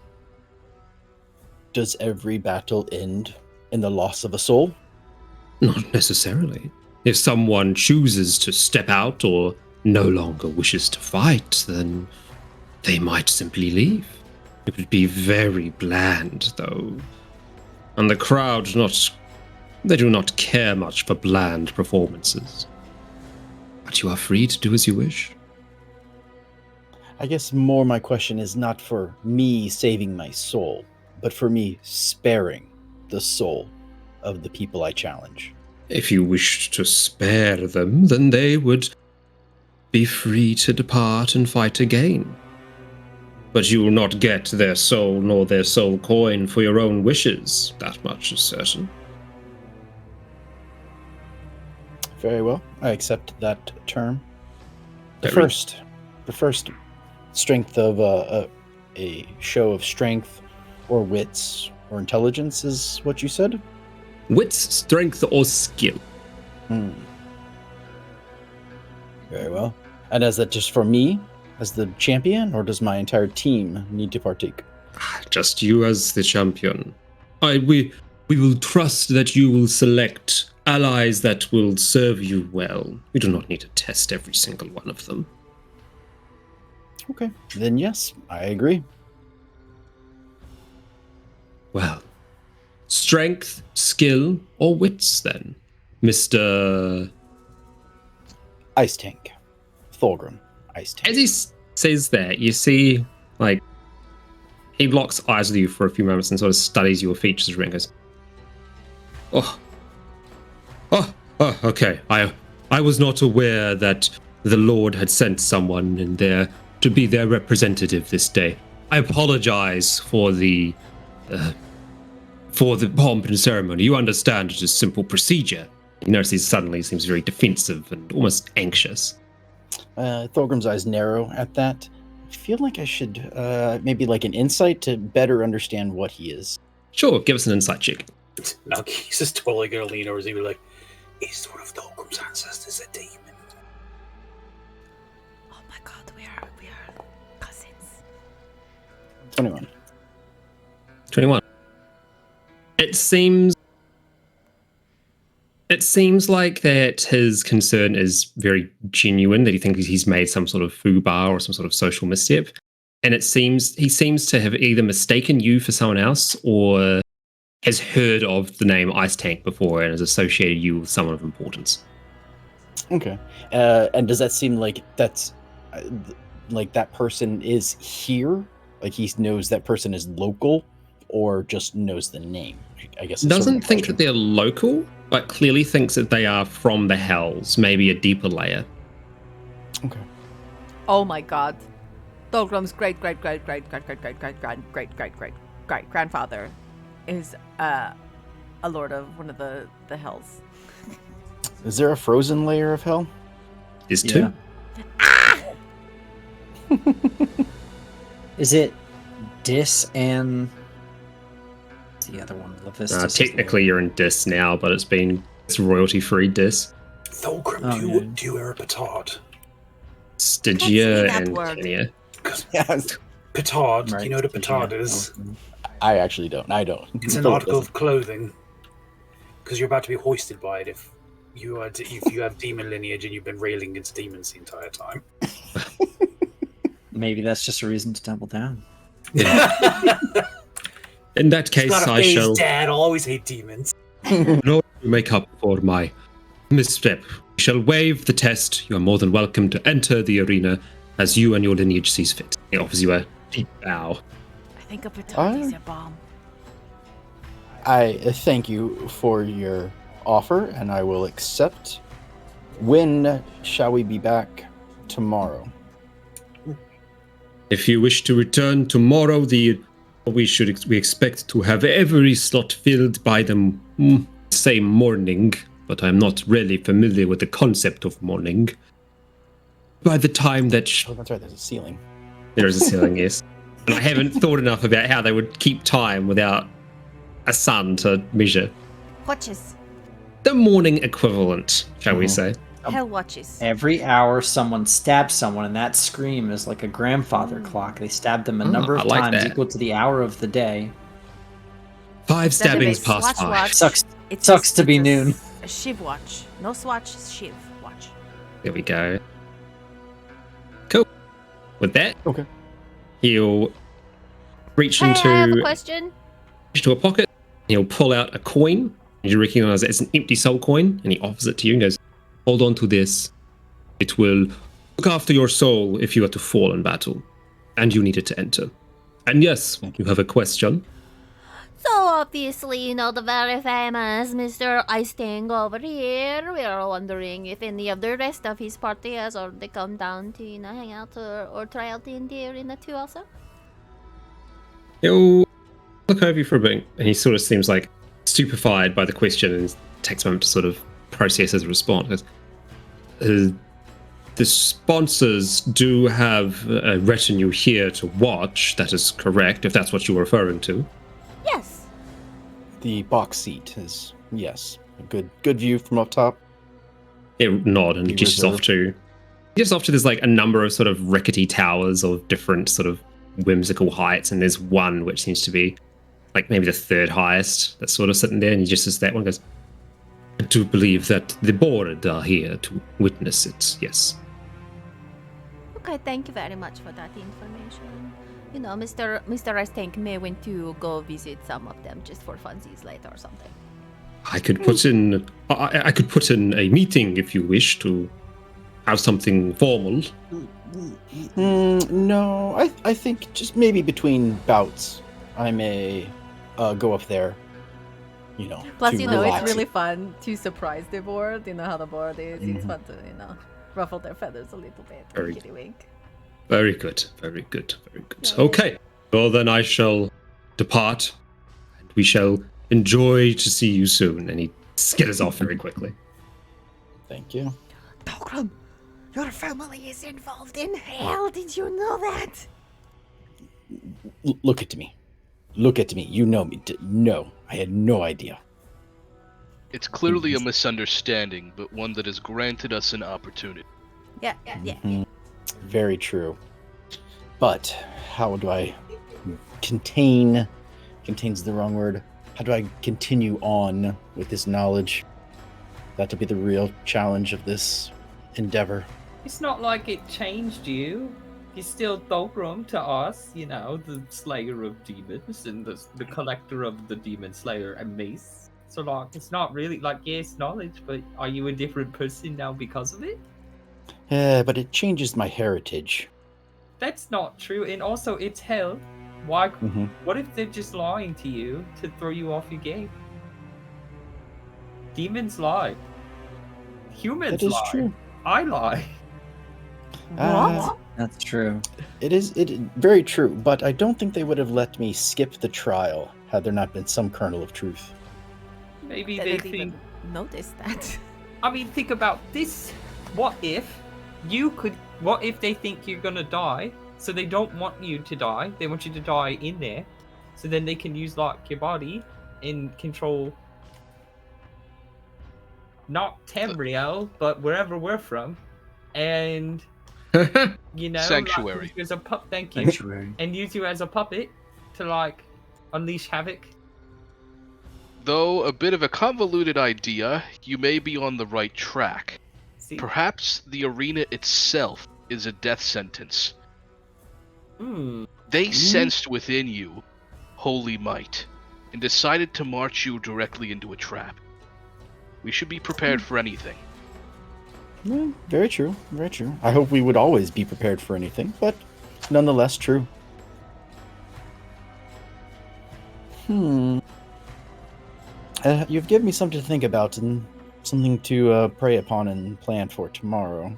Does every battle end in the loss of a soul? Not necessarily. If someone chooses to step out or no longer wishes to fight, then they might simply leave. It would be very bland, though. And the crowd they do not care much for bland performances. But you are free to do as you wish. I guess more my question is not for me saving my soul, but for me sparing the soul of the people I challenge. If you wish to spare them, then they would be free to depart and fight again. But you will not get their soul nor their soul coin for your own wishes. That much is certain. Very well. I accept that term. The Very- first strength of a show of strength or wits or intelligence is what you said? Wits, strength, or skill. Very well. And is that just for me as the champion, or does my entire team need to partake? Just you as the champion. We will trust that you will select allies that will serve you well. We do not need to test every single one of them. Okay, then yes, I agree. Well, strength, skill, or wits then, Mr. Icetank. Thulgrim. Icetank. As he says that, you see, like, he locks eyes with you for a few moments and sort of studies your features and goes, okay. I was not aware that the Lord had sent someone in there to be their representative this day. I apologize for the pomp and ceremony. You understand it is simple procedure. You notice he suddenly seems very defensive and almost anxious. Thulgrim's eyes narrow at that. feel like I should maybe like an insight to better understand what he is. Sure, give us an insight check. Malkeith is totally gonna lean over and be like, "Is one of Dolgrim's ancestors a demon?" Oh my god, we are cousins. 21. 21. It seems like that his concern is very genuine, that he thinks he's made some sort of foobar or some sort of social misstep. And he seems to have either mistaken you for someone else or has heard of the name Icetank before and has associated you with someone of importance. Okay. And does that seem like that's like that person is here? Like he knows that person is local or just knows the name? I guess. Doesn't think that they're local, but clearly thinks that they are from the Hells, maybe a deeper layer. Okay. Oh my god. Dolgrim's great grandfather is a lord of one of the hells. Is there a frozen layer of hell? Is two. Is it Dis and the other one? Technically, you're in Dis now, but it's royalty-free Dis. Thulgrim, do you wear a petard? Stygia and Kenya. Yes. Petard, Right. do you know what a petard is? I actually don't. I don't. It's an article of clothing. Because you're about to be hoisted by it if you have demon lineage and you've been railing against demons the entire time. Maybe that's just a reason to double down. In that case, I shall. Dad, I'll always hate demons. In order to make up for my misstep, we shall waive the test. You are more than welcome to enter the arena as you and your lineage sees fit. He offers you a deep bow. I think a petard is a bomb. I thank you for your offer, and I will accept. When shall we be back? Tomorrow. If you wish to return tomorrow, we expect to have every slot filled by the same morning, but I'm not really familiar with the concept of morning. By the time that Oh, that's right. There's a ceiling. there is a ceiling, yes, and I haven't thought enough about how they would keep time without a sun to measure. Watches. The morning equivalent, shall we say? Hell watches. Every hour someone stabs someone, and that scream is like a grandfather clock. They stab them a number of I like times that. equal to the hour of the day. 5 stabbings Database, past Swatch 5. watch. Sucks to be noon. A Shiv watch. No swatch, Shiv watch. There we go. Cool. With that, Okay. he'll reach Hey, I have a into question. a pocket. He'll pull out a coin. You recognize it as an empty soul coin, and he offers it to you and goes, "Hold on to this. It will look after your soul if you are to fall in battle, and you need it to enter. And yes, you have a question." So obviously, the very famous Mr. Icetank over here. We are wondering if any of the rest of his party has already come down to, hang out or try out D&D Arena 2 also. He'll look over you for a bit, and he sort of seems like stupefied by the question and takes a moment to sort of process his response. The sponsors do have a retinue here to watch. That is correct, if that's what you're referring to. Yes. The box seat is a good view from up top. He'll nod and Be gestures off reserved. to there's like a number of sort of rickety towers of different sort of whimsical heights, and there's one which seems to be like maybe the third highest that's sort of sitting there, and he just says that one, goes, "I do believe that the board are here to witness it, yes." Okay, thank you very much for that information. Mr. Icetank may want to go visit some of them just for funsies later or something. I could put in a meeting if you wish to have something formal. No, I think just maybe between bouts, I may go up there. Plus, to it's relax. really fun to surprise the board. You know how the board is. It's Mhm. fun to, ruffle their feathers a little bit. Very Winkety wink. Very good, very good, very good. Yeah. Okay, well then I shall depart, and we shall enjoy to see you soon. And he skitters off very quickly. Thank you. Dolgrim, Your family is involved in hell. Did you know that? Look at me. Look at me. You know me. No, I had no idea. It's clearly a misunderstanding, but one that has granted us an opportunity. Yeah. Very true. But how do I contains the wrong word. How do I continue on with this knowledge? That'll be the real challenge of this endeavor. It's not like it changed you. You're still Thogrum to us, you know, the slayer of demons and the collector of the demon slayer and mace. So, like, it's not really, like, yes, knowledge, but are you a different person now because of it? Yeah, but it changes my heritage. That's not true, and also, it's hell. Why? Mm-hmm. What if they're just lying to you to throw you off your game? Demons lie. Humans That is lie. true. I lie. What? That's true. It is very true, but I don't think they would have let me skip the trial had there not been some kernel of truth. Maybe I they didn't think. even notice that. I mean, think about this. What if What if they think you're gonna die, so they don't want you to die? They want you to die in there, so then they can use like your body and control. Not Tamriel, but wherever we're from, and you know, Sanctuary. Like, use you as a thank you, Sanctuary. and use you as a puppet to like unleash havoc. Though a bit of a convoluted idea, you may be on the right track. See, Perhaps the arena itself is a death sentence. They sensed within you holy might and decided to march you directly into a trap. We should be prepared for anything. Yeah, very true. Very true. I hope we would always be prepared for anything, but nonetheless true. You've given me something to think about and something to pray upon and plan for tomorrow.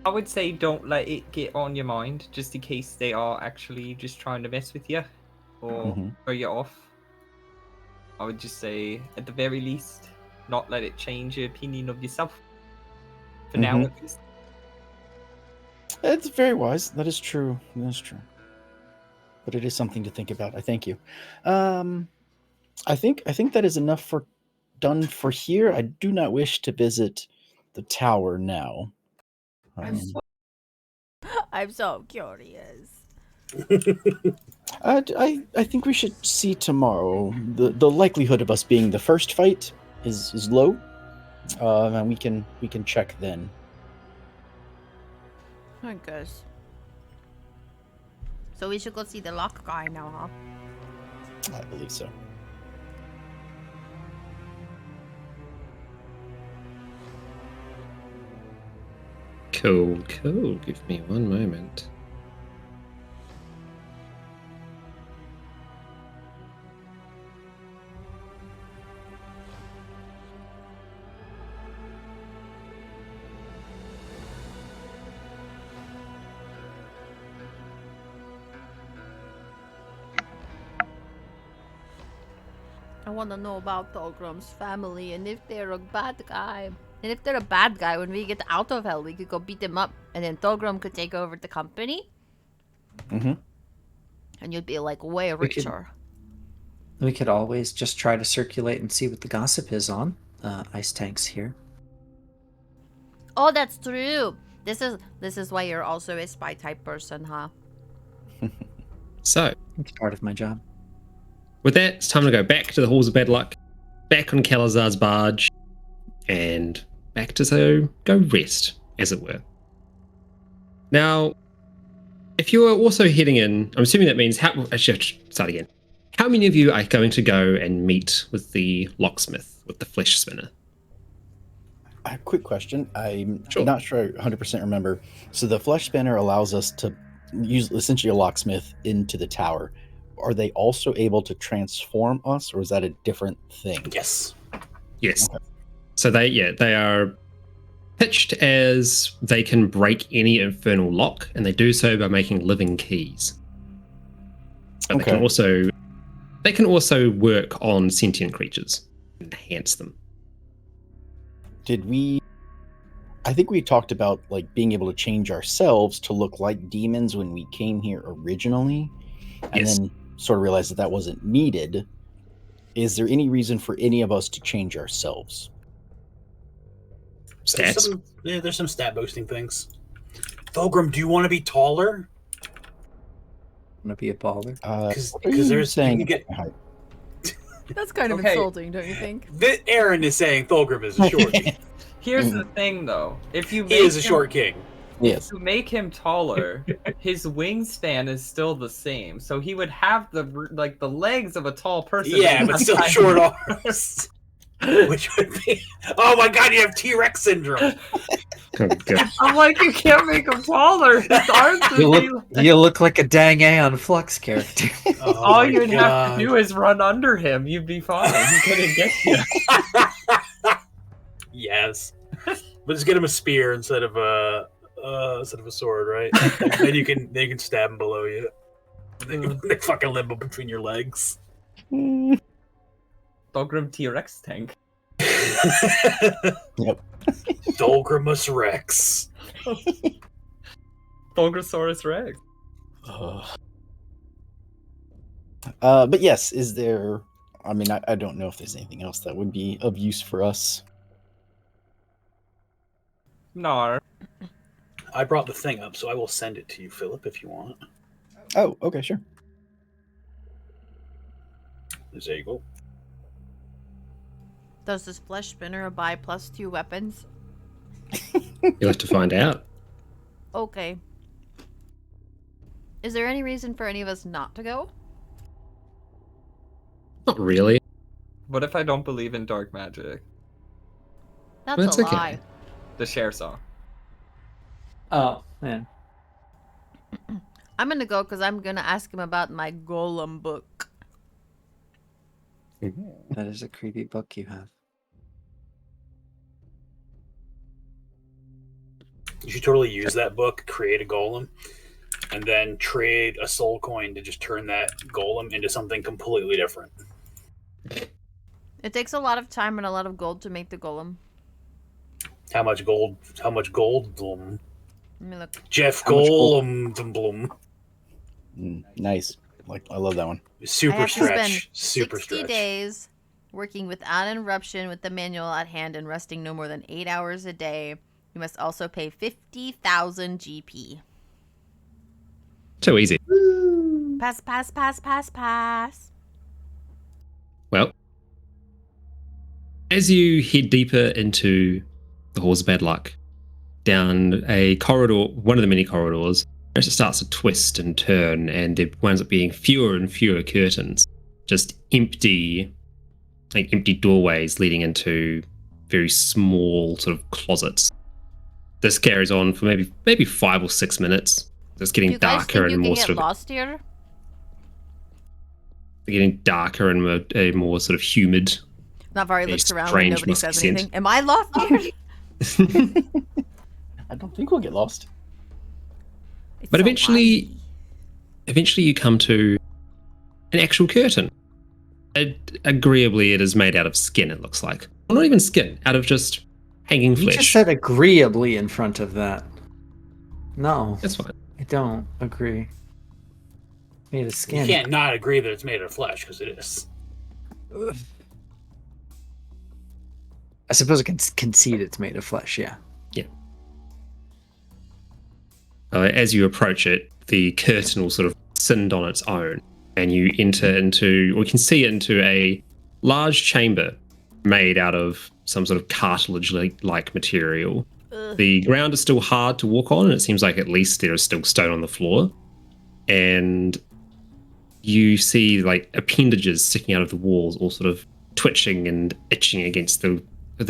I would say don't let it get on your mind, just in case they are actually just trying to mess with you or throw you off. I would just say, at the very least, not let it change your opinion of yourself. For now, at least. It's very wise. That is true. That is true. But it is something to think about. I thank you. I think that is enough done for here. I do not wish to visit the tower now. I'm so curious. I think we should see tomorrow. The likelihood of us being the first fight is low, and we can check then. I guess. So we should go see the lock guy now, huh? I believe so. Cool. Give me one moment. I want to know about Thogrum's family and if they're a bad guy. And if they're a bad guy, when we get out of hell, we could go beat them up. And then Thogrum could take over the company. And you'd be like way richer. We could always just try to circulate and see what the gossip is on. Icetank's here. Oh, that's true. This is why you're also a spy type person, huh? So, It's part of my job. with that, it's time to go back to the Halls of Bad Luck, back on Calazar's barge, and back to go rest, as it were. Now, if you are also heading in, I'm assuming that means, I should start again. How many of you are going to go and meet with the locksmith, with the flesh spinner? A quick question. I'm Sure. not sure I 100% remember. So the flesh spinner allows us to use essentially a locksmith into the tower. Are they also able to transform us, or is that a different thing? Yes. Yes. Okay. So they are pitched as they can break any infernal lock, and they do so by making living keys. But they can Okay. also They can also work on sentient creatures, enhance them. I think we talked about like being able to change ourselves to look like demons when we came here originally, and Yes. then sort of realized that wasn't needed. Is there any reason for any of us to change ourselves? Stats. There's some stat boosting things. Fulgrim, do you want to be taller? Want to be a baller? Because there's saying. you can get. That's kind of Okay. insulting, don't you think? Aaron is saying Fulgrim is a short king. Here's the thing, though. If you He make is a him- short king. Yes. to make him taller, his wingspan is still the same. So he would have the legs of a tall person. Yeah, but still short arms. Which would be, oh my god, you have T-Rex syndrome. Oh, God. I'm like, you can't make him taller. His arms would be You look like a dang Aeon Flux character. Oh all my you'd have God. to do is run under him. You'd be fine. He couldn't get you. Yes, but just get him a spear instead of a sword, right? And then you can stab him below you. And they fucking limbo between your legs. Fulgrim T-Rex tank. Yep. Dolgrimus Rex. Fulgrosaurus Rex. But yes, is there? I mean, I don't know if there's anything else that would be of use for us. No. I brought the thing up, so I will send it to you, Philip, if you want. Oh, okay, sure. There you go. Does this flesh spinner buy +2 weapons? You'll have to find out. Okay. Is there any reason for any of us not to go? Not really. What if I don't believe in dark magic? That's That's a okay. lie. The share saw. Oh, man. I'm gonna go because I'm gonna ask him about my golem book. That is a creepy book you have. You should totally use that book, create a golem, and then trade a soul coin to just turn that golem into something completely different. It takes a lot of time and a lot of gold to make the golem. How much gold? How much gold? Blum. Let me look. Jeff How much gold? Golem. Blum. Nice. I love that one. I Super have to spend stretch. Super 60 stretch. days working without interruption with the manual at hand and resting no more than 8 hours a day. You must also pay 50,000 GP. Too easy. Pass, pass, pass, pass, pass. Well, as you head deeper into the Halls of Bad Luck, down a corridor, one of the many corridors, it starts to twist and turn, and there winds up being fewer and fewer curtains. Just empty doorways leading into very small sort of closets. This carries on for maybe 5 or 6 minutes. It's Do getting you guys darker think you and can more get sort of lost here? getting darker and a more sort of humid. Navari A looks around when strange nobody musky says scent. anything. Am I lost here? I don't think we'll get lost. It's But so eventually windy. you come to an actual curtain. Agreeably, it is made out of skin, it looks like. Well, not even skin, out of just hanging You flesh. just said agreeably in front of that. No, That's fine. I don't agree. Made of You skin. can't not agree that it's made of flesh, because it is. I suppose I can concede it's made of flesh, yeah. As you approach it, the curtain will sort of descend on its own, and you enter into, or you can see into a large chamber made out of some sort of cartilage-like material. Ugh. The ground is still hard to walk on, and it seems like at least there is still stone on the floor. And you see like appendages sticking out of the walls, all sort of twitching and itching against the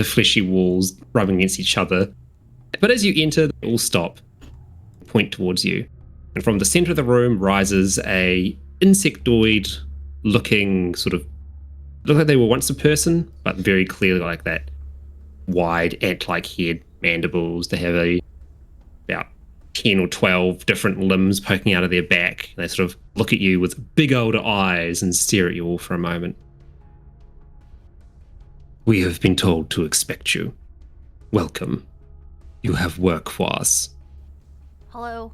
fleshy walls, rubbing against each other. But as you enter, they all stop, point towards you. And from the center of the room rises a insectoid-looking sort of, look like they were once a person, but very clearly like that wide ant-like head, mandibles. They have about 10 or 12 different limbs poking out of their back. They sort of look at you with big old eyes and stare at you all for a moment. We have been told to expect you. Welcome. You have work for us. Hello.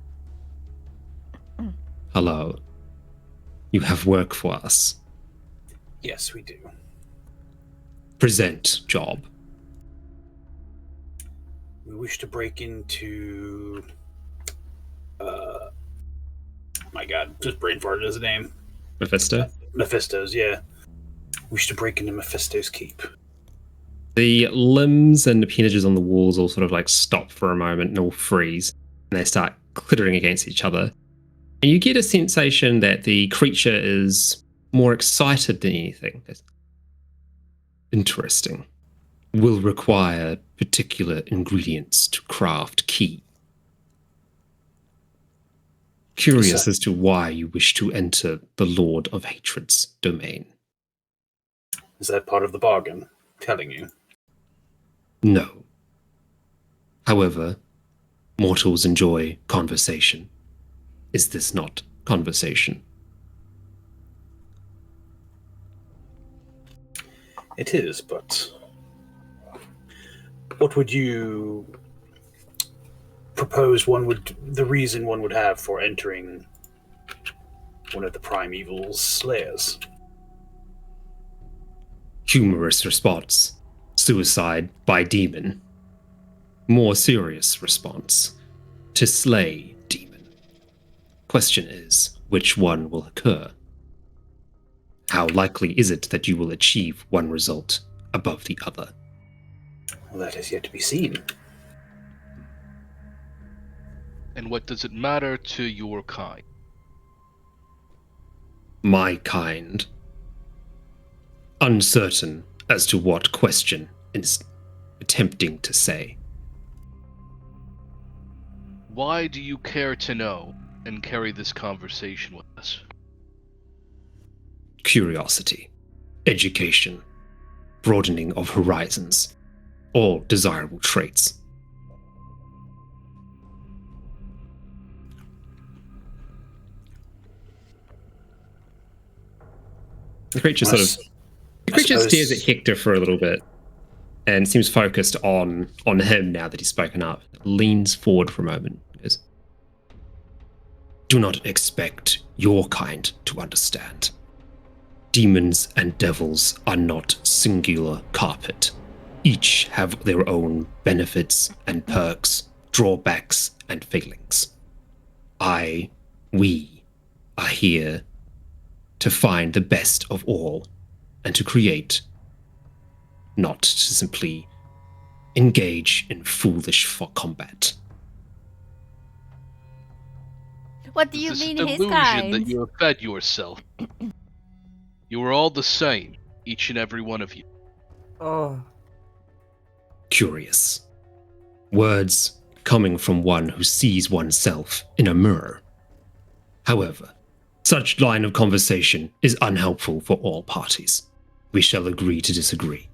Hello. You have work for us. Yes, we do. Present job. We wish to break into... my god, just brain farted his name. Mephisto? Mephisto's, yeah. We wish to break into Mephisto's keep. The limbs and appendages on the walls all sort of like stop for a moment and all freeze. And they start clittering against each other. And you get a sensation that the creature is more excited than anything. Interesting. Will require particular ingredients to craft key. Curious as to why you wish to enter the Lord of Hatred's domain. Is that part of the bargain? Telling you. No. However, mortals enjoy conversation. Is this not conversation? It is, but what would you propose the reason one would have for entering one of the primeval's slayers? Humorous response. Suicide by demon. More serious response. To slay demon. Question is, which one will occur? How likely is it that you will achieve one result above the other? Well, that is yet to be seen. And what does it matter to your kind? My kind. Uncertain as to what question is attempting to say. Why do you care to know and carry this conversation with us? Curiosity, education, broadening of horizons, all desirable traits. The creature stares at Hector for a little bit and seems focused on him now that he's spoken up. Leans forward for a moment. Goes, do not expect your kind to understand. Demons and devils are not singular carpet. Each have their own benefits and perks, drawbacks and failings. We are here to find the best of all and to create, not to simply engage in foolish combat. What do you This mean is his delusion kind? that you have fed yourself. You are all the same, each and every one of you. Oh. Curious. Words coming from one who sees oneself in a mirror. However, such line of conversation is unhelpful for all parties. We shall agree to disagree.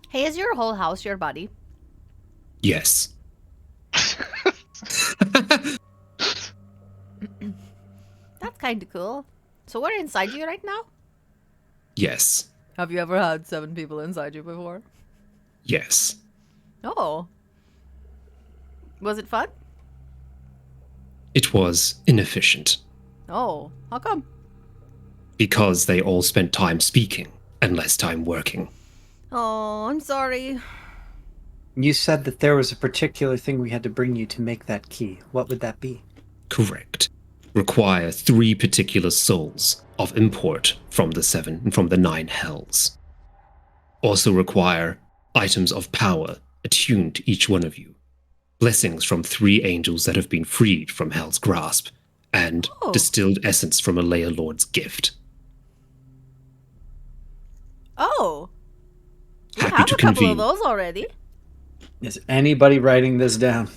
Hey, is your whole house your body? Yes. That's kind of cool. So we're inside you right now? Yes. Have you ever had 7 people inside you before? Yes. Oh. Was it fun? It was inefficient. Oh, how come? Because they all spent time speaking and less time working. Oh, I'm sorry. You said that there was a particular thing we had to bring you to make that key. What would that be? Correct. Require 3 particular souls of import from the 9 hells. Also require items of power attuned to each one of you. Blessings from 3 angels that have been freed from hell's grasp, and distilled essence from a layer lord's gift. Oh. We Happy have to a couple convene. of those already. Is anybody writing this down?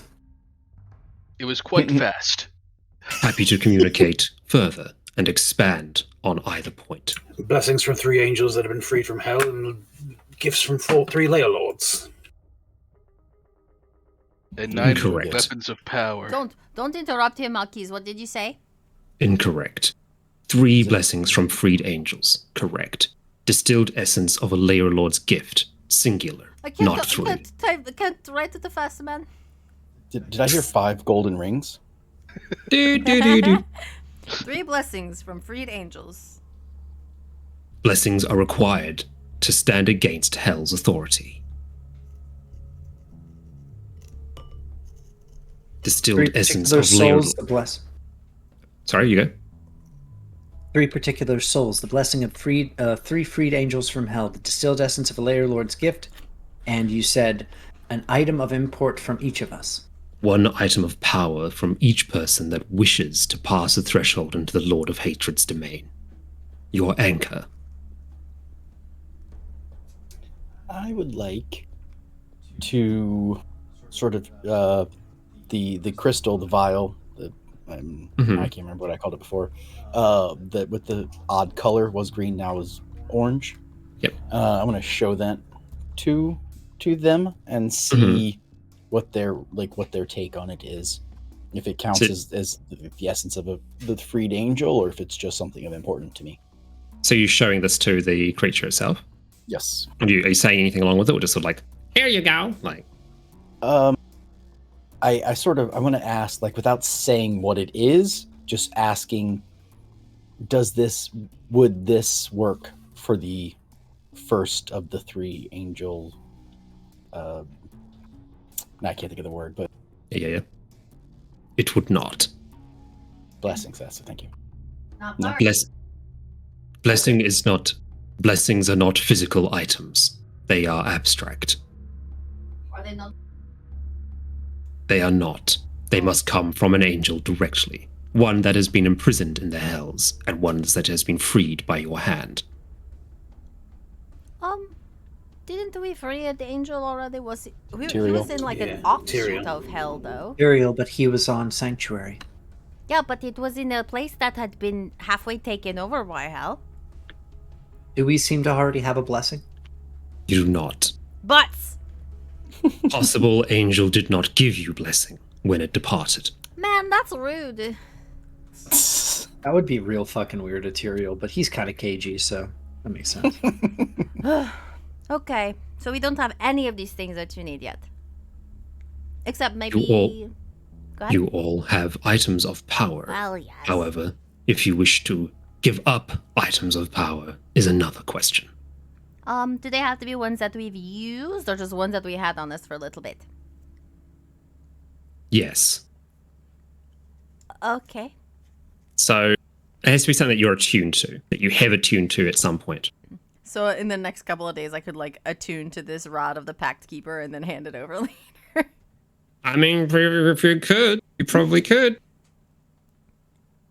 It was quite fast. Happy to communicate further and expand on either point. Blessings from 3 angels that have been freed from hell, and gifts from 3 layer lords. And 9 Incorrect. weapons of power. Don't interrupt him, Malkis. What did you say? Incorrect. 3 blessings from freed angels. Correct. Distilled essence of a layer lord's gift. Singular. Not 3. I can't write it fast, man. Did I hear 5 golden rings? Do, do, do, do. 3 blessings from freed angels. Blessings are required to stand against hell's authority. Distilled 3 essence particular of layer souls, the bless. Sorry, you go. 3 particular souls, the blessing of 3 freed angels from hell, the distilled essence of a layer lord's gift, and you said an item of import from each of us. 1 item of power from each person that wishes to pass a threshold into the Lord of Hatred's domain. Your anchor. I would like to sort of the crystal, the vial. I can't remember what I called it before. That with the odd color was green, now is orange. Yep. I'm going to show that to them and see what their take on it is. If it counts as the essence of the freed angel, or if it's just something of importance to me. So you're showing this to the creature itself? Yes. Are you saying anything along with it, or just sort of like, here you go? Like, I want to ask, like, without saying what it is, just asking, would this work for the first of the 3 angel? I can't think of the word, but yeah. It would not. blessings. That's it. Thank you. Not Blessings are not physical items. They are abstract. Are they not? They are not. They must come from an angel directly. One that has been imprisoned in the hells, and one that has been freed by your hand. Didn't we free the angel already? He was Tyrael. in like an offshoot of hell, though. Ariel, but he was on Sanctuary. Yeah, but it was in a place that had been halfway taken over by hell. Do we seem to already have a blessing? You do not. Butts! Possible angel did not give you blessing when it departed. Man, that's rude. That would be real fucking weird at Tyrael, but he's kind of cagey, so that makes sense. Okay, so we don't have any of these things that you need yet. Except maybe... Go ahead. You all have items of power. Well, yes. However, if you wish to give up items of power is another question. Do they have to be ones that we've used, or just ones that we had on us for a little bit? Yes. Okay. So it has to be something that you're attuned to, that you have attuned to at some point. So in the next couple of days, I could like attune to this rod of the Pact Keeper and then hand it over later. I mean, if you could, you probably could.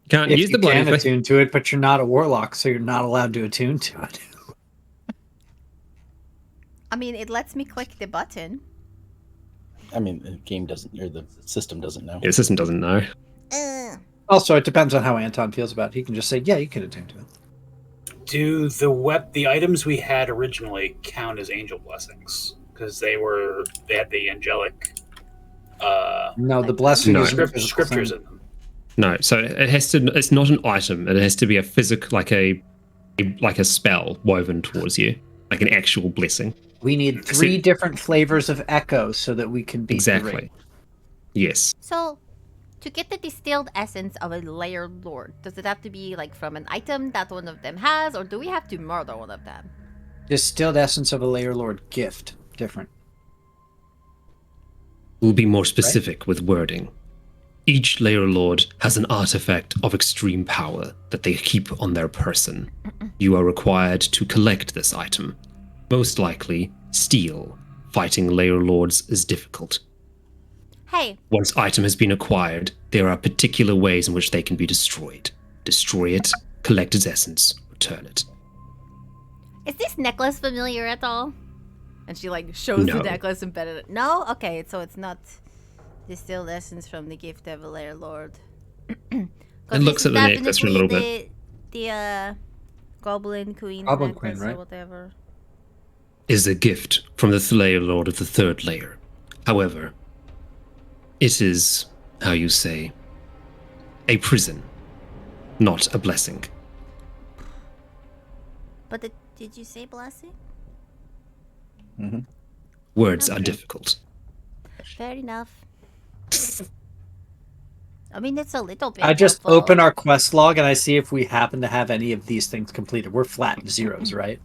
You can't If use the you bloody can thing. attune to it, but you're not a warlock, so you're not allowed to attune to it. I mean, it lets me click the button. I mean, the game doesn't, or the system doesn't know. Yeah, the system doesn't know. Also, it depends on how Anton feels about it. He can just say, yeah, you can attune to it. Do the items we had originally count as angel blessings? Because they had the angelic No, the blessing No. is a physical scriptures thing. in them. No, so it has to. It's not an item. It has to be a physical, like a spell woven towards you, like an actual blessing. We need 3 different flavors of echo so that we can beat the Exactly. rate. Yes. So, to get the distilled essence of a layer lord, does it have to be like from an item that one of them has, or do we have to murder one of them? Distilled essence of a layer lord gift. Different. We'll be more specific with wording. Each layer lord has an artifact of extreme power that they keep on their person. You are required to collect this item. Most likely, steal. Fighting layer lords is difficult. Hey, Once item has been acquired, there are particular ways in which they can be destroyed. Destroy it, collect its essence, return it. is this necklace familiar at all? And she like shows No. the necklace embedded. It. No, okay, so it's not distilled essence from the gift of a layer lord. It looks at the necklace for a little bit. The Goblin Queen Goblin necklace Queen, right? or whatever. Is a gift from the layer lord of the third layer. However, It is, how you say, a prison, not a blessing. But did you say blessing? Mm-hmm. Words are Okay. difficult. Fair enough. I mean, it's a little bit. I just helpful. open our quest log and I see if we happen to have any of these things completed. We're flat zeros, right?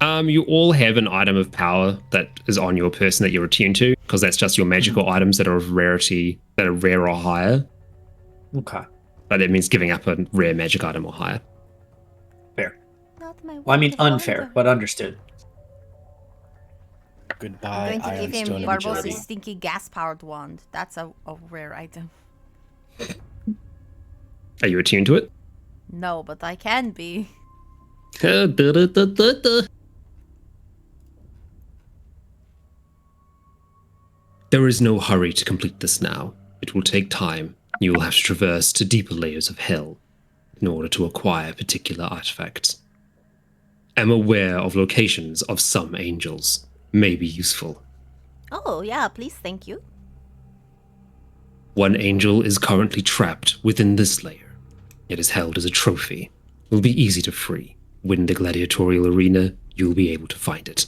You all have an item of power that is on your person that you're attuned to, because that's just your magical items that are of rarity, that are rare or higher. Okay. But that means giving up a rare magic item or higher. Fair. Not my Well, I mean, wonderful unfair, wonder. but understood. Goodbye, I'm going to Iron give Stone him of Barbo's Agility. stinky gas-powered wand. That's a rare item. Are you attuned to it? No, but I can be. There is no hurry to complete this now. It will take time. You will have to traverse to deeper layers of hell in order to acquire particular artifacts. I'm aware of locations of some angels. May be useful. Oh, yeah, please, thank you. One angel is currently trapped within this layer. It is held as a trophy. It will be easy to free. Win the gladiatorial arena, you will be able to find it.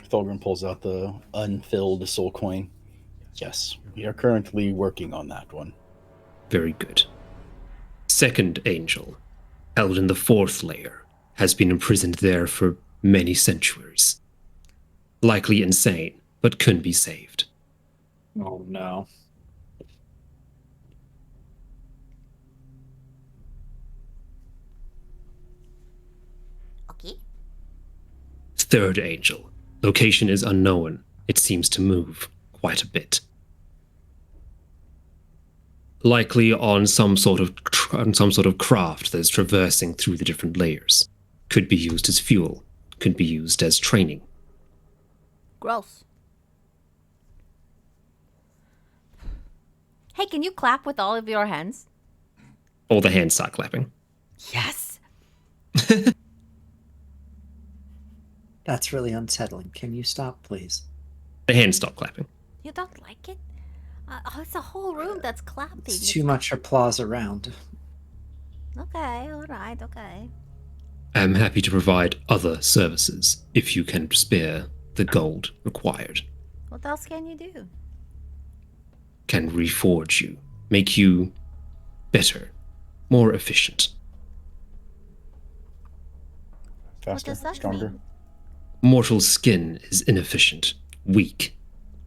Thulgrim pulls out the unfilled soul coin. Yes, we are currently working on that one. Very good. Second angel, held in the fourth layer, has been imprisoned there for many centuries. Likely insane, but can be saved. Oh, no. Okay. Third angel, location is unknown. It seems to move quite a bit. Likely on some sort of craft that is traversing through the different layers. Could be used as fuel. Could be used as training. Gross. Hey, can you clap with all of your hands? All the hands start clapping. Yes. That's really unsettling. Can you stop, please? The hands stop clapping. You don't like it? It's a whole room that's clapping. It's too much applause around. Okay, alright, okay. I'm happy to provide other services if you can spare the gold required. What else can you do? Can reforge you, make you better, more efficient. Faster, does that stronger. mean? Mortal skin is inefficient, weak,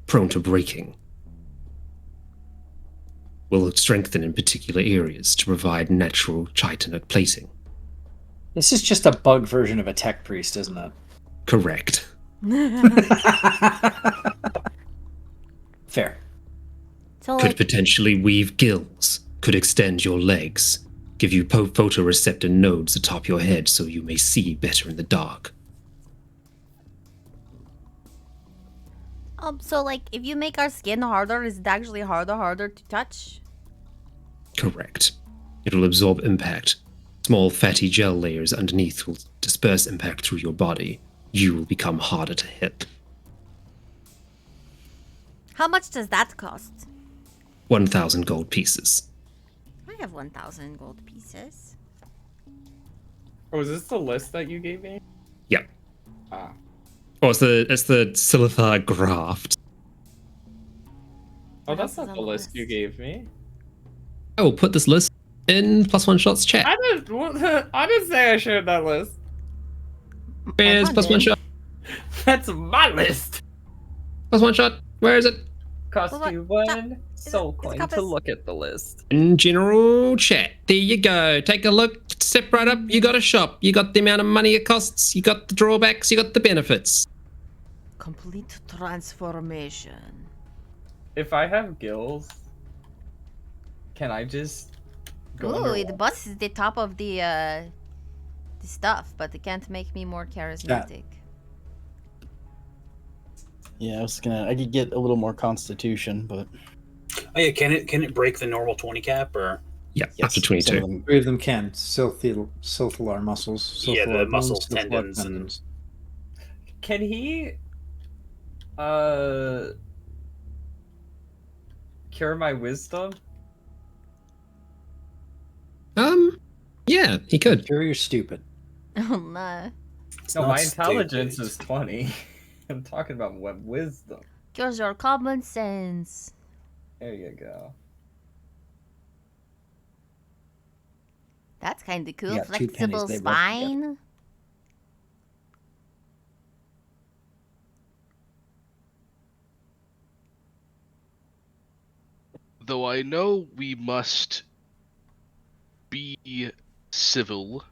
prone to breaking. Will strengthen in particular areas to provide natural chitinate plating. This is just a bug version of a tech priest, isn't it? Correct. Fair. So, Could like, potentially weave gills, could extend your legs, give you photoreceptor nodes atop your head so you may see better in the dark. so like, if you make our skin harder, is it actually harder to touch? Correct. It will absorb impact. Small fatty gel layers underneath will disperse impact through your body. You will become harder to hit. How much does that cost? 1,000 gold pieces. I have 1,000 gold pieces. Oh, is this the list that you gave me? Yep. Ah. Oh, it's the Silithar graft. Oh, What that's else is not on the the list you list? gave me. I will put this list in +1 shots chat. I didn't say I shared that list. Where's Anton +1 did. shot? That's my list. +1 shot. Where is it? Cost Well, you what- one soul it's coin compass. to look at the list. In general chat. There you go. Take a look. Step right up. You got a shop. You got the amount of money it costs. You got the drawbacks. You got the benefits. Complete transformation. If I have gills, can I just go Ooh, underwater? it busts the top of the stuff, but it can't make me more charismatic. Yeah, I could get a little more constitution, but Oh yeah, can it break the normal 20 cap or? Yeah, yes, up to some of 22. them- 3 of them can. Silthilar muscles. Yeah, the Silthilar muscles, bones, Silthilar tendons, and- Can he cure my wisdom? Yeah, he could. Sure, you're stupid. Oh no. No, not my intelligence stupid. is 20. I'm talking about wisdom. Cures your common sense. There you go. That's kind of cool. You got 2 pennies, Flexible they rub together. spine. Though I know we must be civil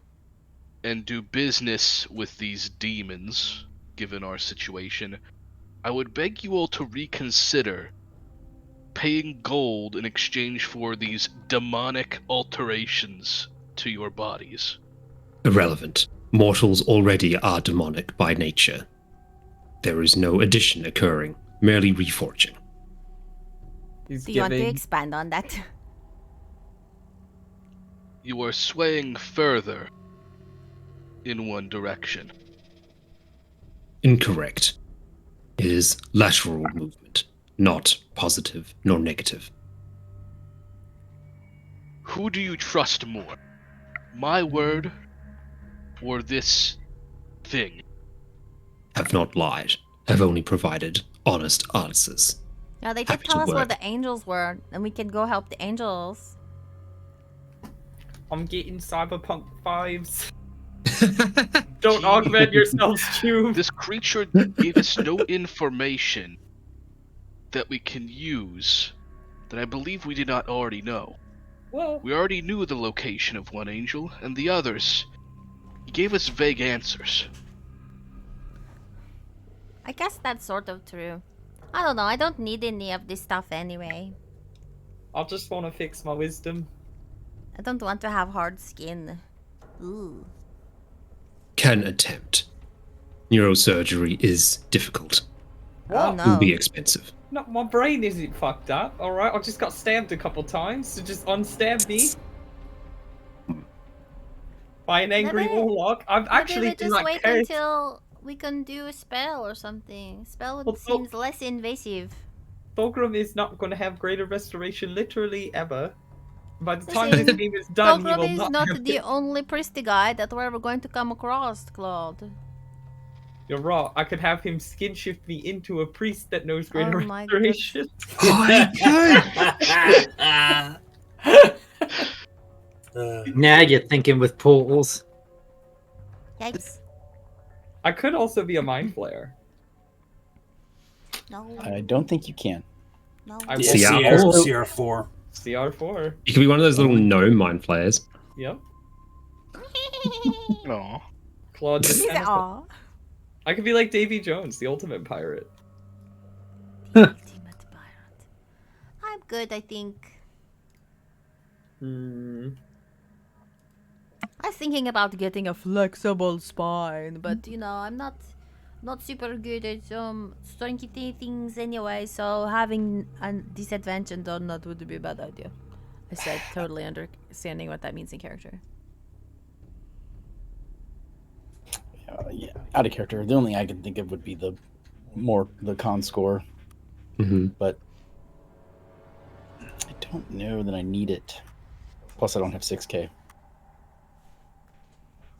and do business with these demons, given our situation, I would beg you all to reconsider paying gold in exchange for these demonic alterations to your bodies. Irrelevant. Mortals already are demonic by nature. There is no addition occurring, merely reforging. He's Do you want to giving. expand on that? You are swaying further in one direction. Incorrect. It is lateral movement, not positive nor negative. Who do you trust more? My word or this thing? Have not lied. Have only provided honest answers. No, they did Happy tell to us where work. the angels were, and we can go help the angels. I'm getting cyberpunk vibes. Don't augment yourselves, Cube. This creature gave us no information that we can use that I believe we did not already know. Well, We already knew the location of one angel, and the others, he gave us vague answers. I guess that's sort of true. I don't know, I don't need any of this stuff anyway. I just want to fix my wisdom. I don't want to have hard skin. Ooh. Can attempt. Neurosurgery is difficult. Oh What? Will no. be expensive. No, my brain isn't fucked up, alright? I just got stabbed a couple times, so just unstab me. By an angry Maybe- warlock. I've Maybe actually we been just like wait cursed. until we can do a spell or something. Spell Well, seems less invasive. Thulgrim is not going to have greater restoration literally ever. By the time Listen, this game is done, he will Fulgrim is not not have the it. only priesty guy that we're ever going to come across, Claude. You're right. I could have him skin shift me into a priest that knows greater Oh my restoration. Now you're thinking with pools. Yikes. I could also be a mind flayer. No. I don't think you can. No. I Yeah, will- CR4. CR4. You could be one of those little gnome mind flayers. Yep. Aw. Claude. He's just kind of- aw. I could be like Davy Jones, the ultimate pirate. Ultimate pirate. I'm good, I think. Hmm. I was thinking about getting a flexible spine, but you know, I'm not super good at strengthy things anyway, so having a disadvantage on that would be a bad idea. I said totally understanding what that means in character. Yeah, out of character. The only thing I can think of would be the con score, Mm-hmm. but I don't know that I need it. Plus, I don't have 6K.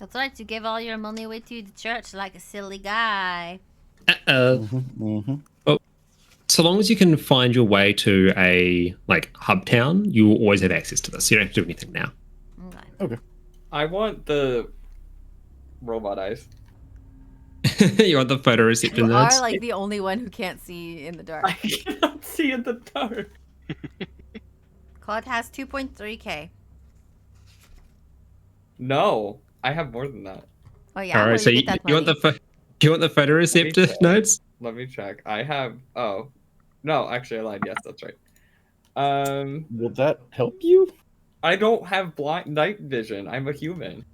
That's right, you gave all your money away to the church like a silly guy. So long as you can find your way to a hub town, you will always have access to this. You don't have to do anything now. Okay. I want the robot eyes. You want the photoreceptor You nerds? are like the only one who can't see in the dark. I cannot see in the dark. Claude has 2.3k. No, I have more than that. Oh yeah, All where right, so you you, get that you want money? you want the photoreceptor check. nodes? Let me check. I have. Oh, no, actually, I lied. Yes, that's right. Will that help you? I don't have blind night vision. I'm a human.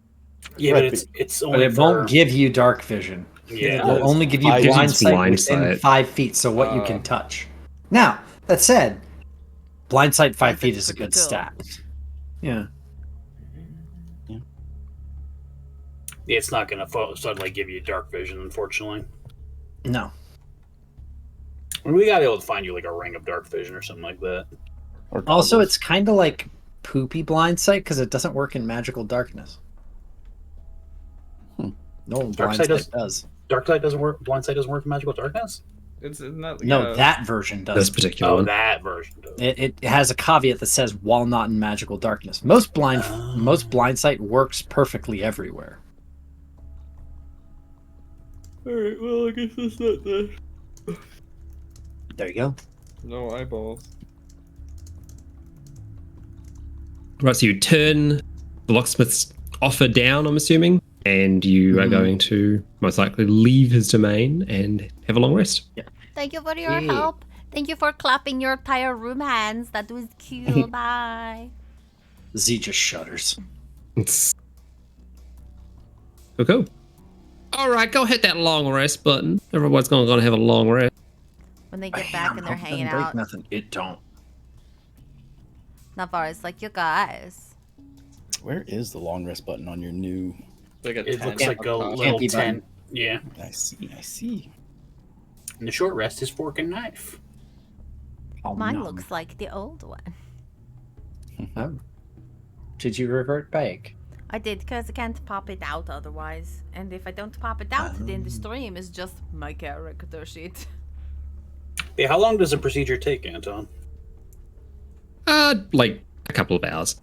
Yeah, Right, but it's But only it won't give you dark vision. Yeah, It will only give you Five blind feet. sight Blind within sight. 5 feet, so what you can touch. Now, that said, blind sight 5 Blind feet sight's is a pretty good cool. stat. Yeah. it's not going to suddenly give you dark vision, unfortunately. No. I mean, we got to be able to find you like a ring of dark vision or something like that. Or Also, goggles. it's kind of like poopy blind sight because it doesn't work in magical darkness. No blind sight does. Dark sight doesn't work. Blind sight doesn't work in magical darkness. It's not. No, Yeah. that version does. This particular Oh, one. that version does. It has a caveat that says while not in magical darkness. Most blind sight works perfectly everywhere. Alright, well, I guess that's not that. There you go. No eyeballs. Right, so you turn the locksmith's offer down, I'm assuming, and you are going to most likely leave his domain and have a long rest. Thank you for your help. Thank you for clapping your entire room hands. That was cool. Bye. Z just shudders. It's... Cool. All right, go hit that long rest button. Everyone's going to have a long rest. When they get back and they're hanging break out. Nothing. It don't. Navarre's like, you guys. Where is the long rest button on your new? Like a It 10 looks like a on top. little be 10. button. Yeah. I see. And the short rest is fork and knife. Oh, Mine no. looks like the old one. Oh. Did you revert back? I did, because I can't pop it out otherwise. And if I don't pop it out, then the stream is just my character sheet. Hey, how long does a procedure take, Anton? Like a couple of hours.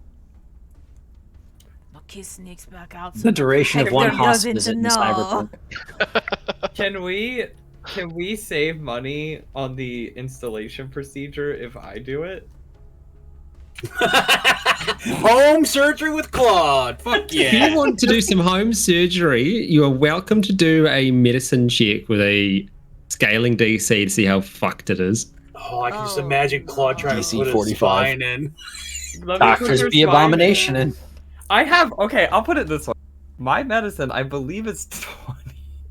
Lucky sneaks back out. The duration of one Hector hospital doesn't visit in know. Cyberpunk. Can we save money on the installation procedure if I do it? Home surgery with Claude. Fuck If yeah. you want to do some home surgery, you are welcome to do a medicine check with a scaling DC to see how fucked it is. Oh, I can just Oh, imagine Claude trying DC to put a 45. spine in. Let me put Doctors your be spine abomination in. and I have okay. I'll put it this way: my medicine, I believe, is 20.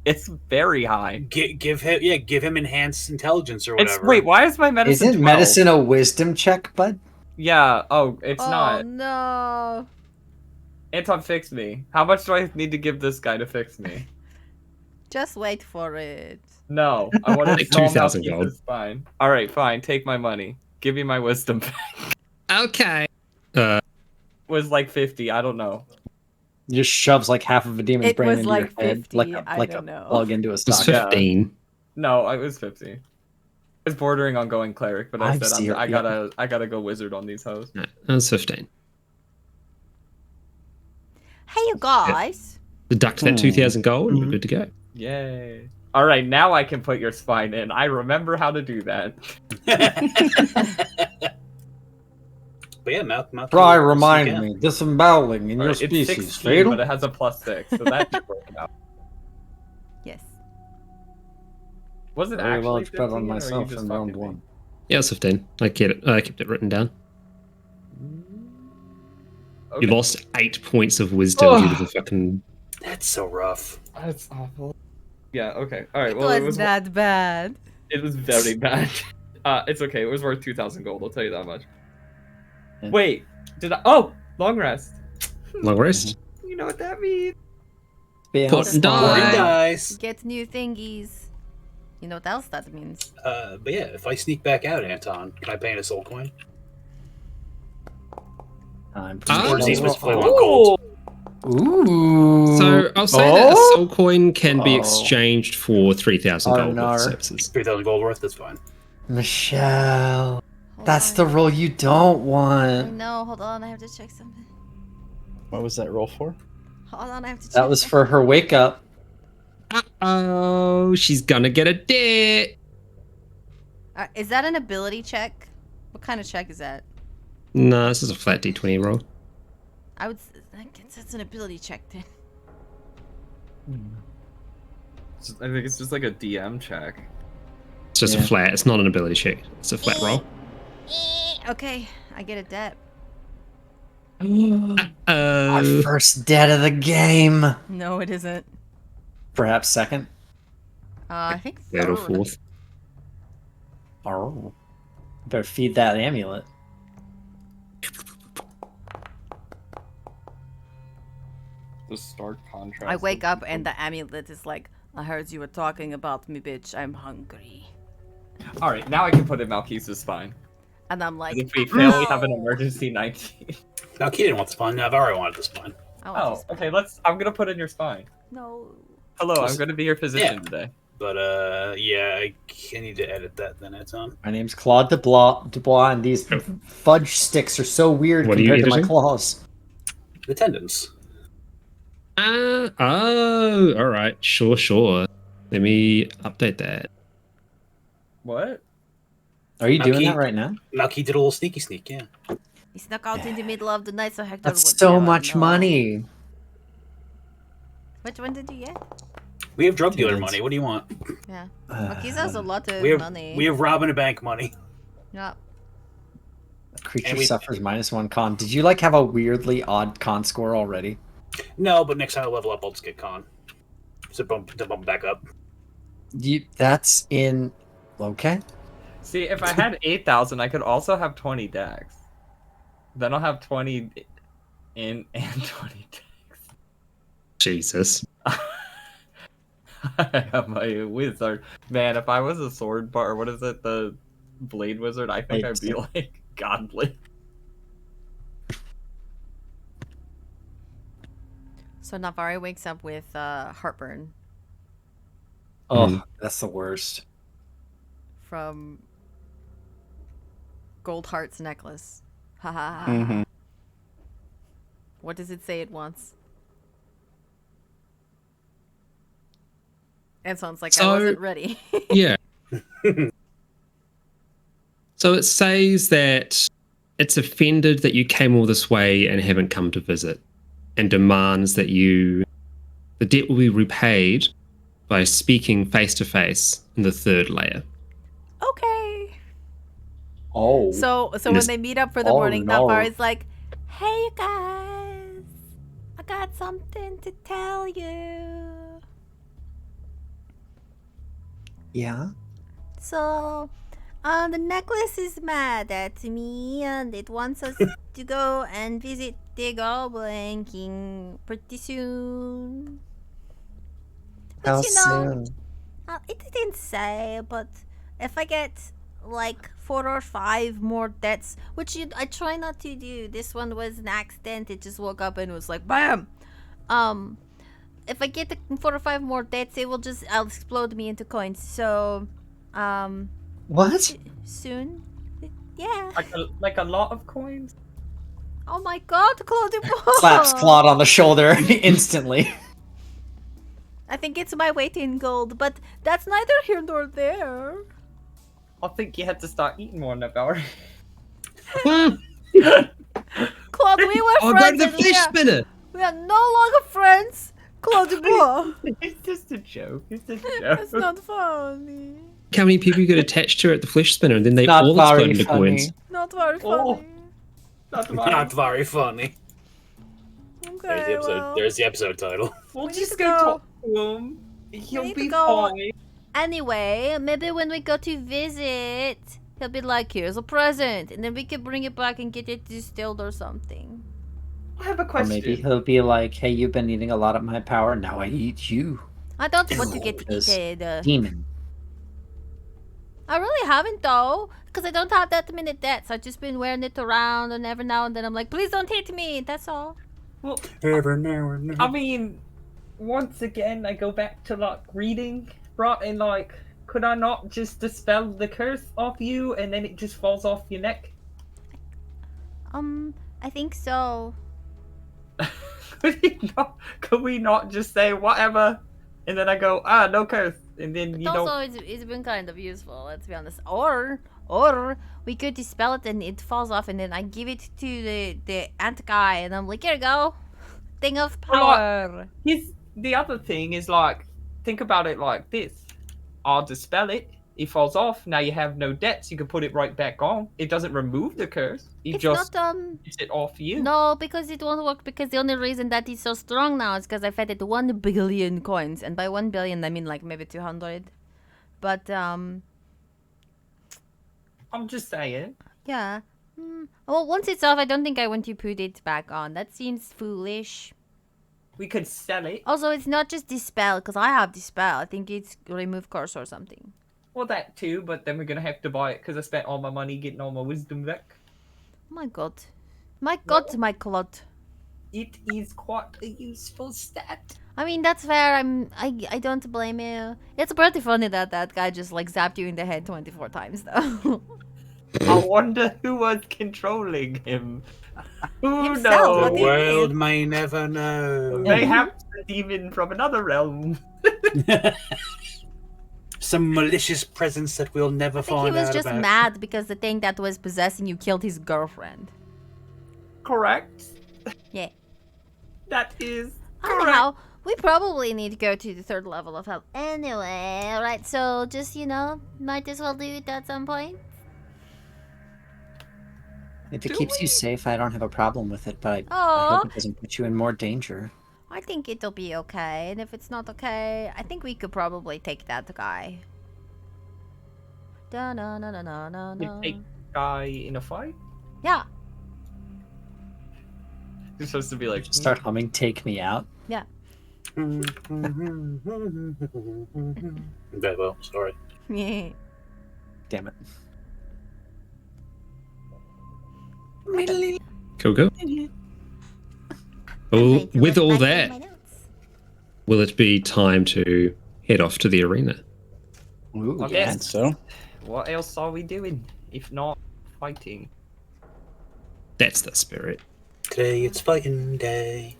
It's very high. Give him enhanced intelligence or whatever. Wait, why is my medicine? Isn't 12? medicine a wisdom check, bud? Yeah. Oh, it's Oh not. no. Anton, fix me. How much do I need to give this guy to fix me? Just wait for it. No, I want to Like 2,000 gold. It's fine. All right, fine. Take my money. Give me my wisdom back. Okay. Was like 50. I don't know. Just shoves like half of a demon's It brain was into like your head, 50, I like a don't know. plug into a It's socket. Yeah. 15. No, it was 50. I was bordering on going cleric, but I I've said seen- I gotta go wizard on these hoes. No, it was 15. Hey, you guys. Deduct that 2,000 gold and we're good to go. Yay! All right, now I can put your spine in. I remember how to do that. But yeah, mouth. Try remind me, disemboweling in All your right, it's species, 16, fatal? but it has a +6, so that should work out. Yes. Was it Very actually well, it's better 15, on or are you myself just than fucking round me? one. Yeah, it's 15. I kept it written down. Okay. You lost 8 points of wisdom due to the fucking... That's so rough. That's awful. Yeah. Okay. All right. It Well, was that bad. It was very bad. It's okay. It was worth 2,000 gold. I'll tell you that much. Yeah. Wait. Did I? Oh, long rest. Long rest. You know what that means? Put and Morning die. dice. Get new thingies. You know what else that means? But yeah, if I sneak back out, Anton, can I pay in a soul coin? I'm Ah. Or does he Oh. specifically want gold? Ooh. So I'll say that a Oh. soul coin can be Oh. exchanged for 3,000 Oh, gold no. worth of services. 3,000 gold worth, that's fine. Michelle, Hold that's on. the roll you don't I want. know. Hold on. I have to check something. What was that roll for? Hold on. I have to check. That was for her wake up. Uh-oh, she's gonna get a debt. Is that an ability check? What kind of check is that? No, this is a flat D20 roll. I guess that's an ability check then. I think it's just like a DM check. It's just Yeah. a flat. It's not an ability check. It's a flat roll. Okay, I get a debt. Our first dead of the game. No, it isn't. Perhaps second. I think Third or third. fourth. Oh. Better feed that amulet. The stark contrast. I wake up and the amulet is like, I heard you were talking about me, bitch. I'm hungry. All right, now I can put in Malkisa's spine. And I'm like, If we fail, we have an "Ow." emergency 19. Now, Key didn't want the spine. Now, I've already wanted the spine. I want Oh, to okay. I'm gonna put in your spine. No. Hello, I'm gonna be your physician Yeah. today. But, yeah, I need to edit that then, Anton. My name's Claude Dubois, and these fudge sticks are so weird What are you compared to my editing? claws. The tendons. Oh, all right. Sure. Let me update that. What? Are you doing Key- that right now? Now, Key did a little sneaky sneak, yeah. He snuck out in the middle of the night, so Hector That's would so never much know. money. Which one did you get? We have drug dealer Tendons. money. What do you want? Yeah. Marquise has a lot of We have money. we have robbing a bank money. Yeah. Creature And we- suffers -1 con. Did you like have a weirdly odd con score already? No, but next time I level up, I'll just get con. So bump back up. That's in. Okay. See, if I had 8,000, I could also have 20 decks. Then I'll have 20 in and 20 decks. Jesus. I have my wizard. Man, if I was a sword bar, what is it? The blade wizard? I think I'd be like godly. So Navari wakes up with heartburn Oh, that's the worst. from Gold Heart's necklace. Ha ha ha. Mhm. What does it say it wants? Anton's like, I So- wasn't ready. Yeah. So it says that it's offended that you came all this way and haven't come to visit, and demands that the debt will be repaid by speaking face to face in the 3rd layer. Okay. Oh. So when Yes. they meet up for the Oh, morning, no. Navari's like, hey you guys, I got something to tell you. Yeah. So, the necklace is mad at me and it wants us to go and visit the Goblin King pretty soon. But How you know, soon? it didn't say, but if I get like 4 or 5 more deaths, which I try not to do. This one was an accident. It just woke up and was like, BAM! If I get 4 or 5 more deaths, it will just explode me into coins. So, What? soon. Yeah. Like a lot of coins? Oh my god, Claude. Slaps Claude on the shoulder instantly. I think it's my weight in gold, but that's neither here nor there. I think you had to start eating more, Navarre. Claude, we were Oh, go to friends. the and fish spinner. we are no longer friends. Claude Dubois. It's just a joke. It's a That's joke. not funny. How many people you get attached to at the flesh spinner, and then they Not all very explode into funny. coins? Not very Oh. funny. Not very funny. Okay, well. There's the episode title. We'll We need just to go go. talk to him. He'll need be to go. fine. Anyway, maybe when we go to visit, he'll be like, here's a present. And then we can bring it back and get it distilled or something. I have a Or question. maybe he'll be like, hey, you've been eating a lot of my power, now I eat you. I don't want to get Yes. eaten. Demon. I really haven't though, because I don't have that many debts. I've just been wearing it around, and every now and then I'm like, please don't hit me. That's all. Well, Ever now and I mean, once again, I go back to like reading, right? And like, could I not just dispel the curse off you, and then it just falls off your neck? I think so. Could we not just say whatever, and then I go, no curse, and then But you also, don't. it's been kind of useful. Let's be honest. Or we could dispel it and it falls off, and then I give it to the ant guy, and I'm like, here you go, thing of Well, like- power. The other thing is like, think about it like this: I'll dispel it. It falls off. Now you have no debts. You can put it right back on. It doesn't remove the curse. It It's just not gets it off you. No, because it won't work. Because the only reason that it's so strong now is because I fed it 1 billion coins, and by 1 billion I mean like maybe 200. But I'm just saying. yeah. Well, once it's off, I don't think I want to put it back on. That seems foolish. We could sell it. Also, it's not just dispel, because I have dispel. I think it's remove curse or something. Well, that too, but then we're gonna have to buy it because I spent all my money getting all my wisdom back. My god. My god, my clot. It is quite a useful stat. I mean, that's fair. I don't blame you. It's pretty funny that that guy just like zapped you in the head 24 times though. I wonder who was controlling him. Who Himself, knows? what The do you world mean? may never know. Mayhaps a demon from another realm. Some malicious presence that we'll never I think find he was out just about. mad because the thing that was possessing you killed his girlfriend. Correct. Yeah. That is Anyhow, we probably need to go to the 3rd level of hell anyway, right? So just, might as well do it at some point. If it Do keeps we? you safe, I don't have a problem with it, but I Aw. hope it doesn't put you in more danger. I think it'll be okay, and if it's not okay, I think we could probably take that guy. Da na na na na na You na. take guy in a fight. Yeah, You're supposed to be like, Just start humming "Take Me Out." yeah. Okay, well, sorry. Damn it. Cool, cool. Well, with all that, will it be time to head off to the arena? Ooh, Okay. yeah. So, what else are we doing if not fighting? That's the spirit. Today it's fighting day.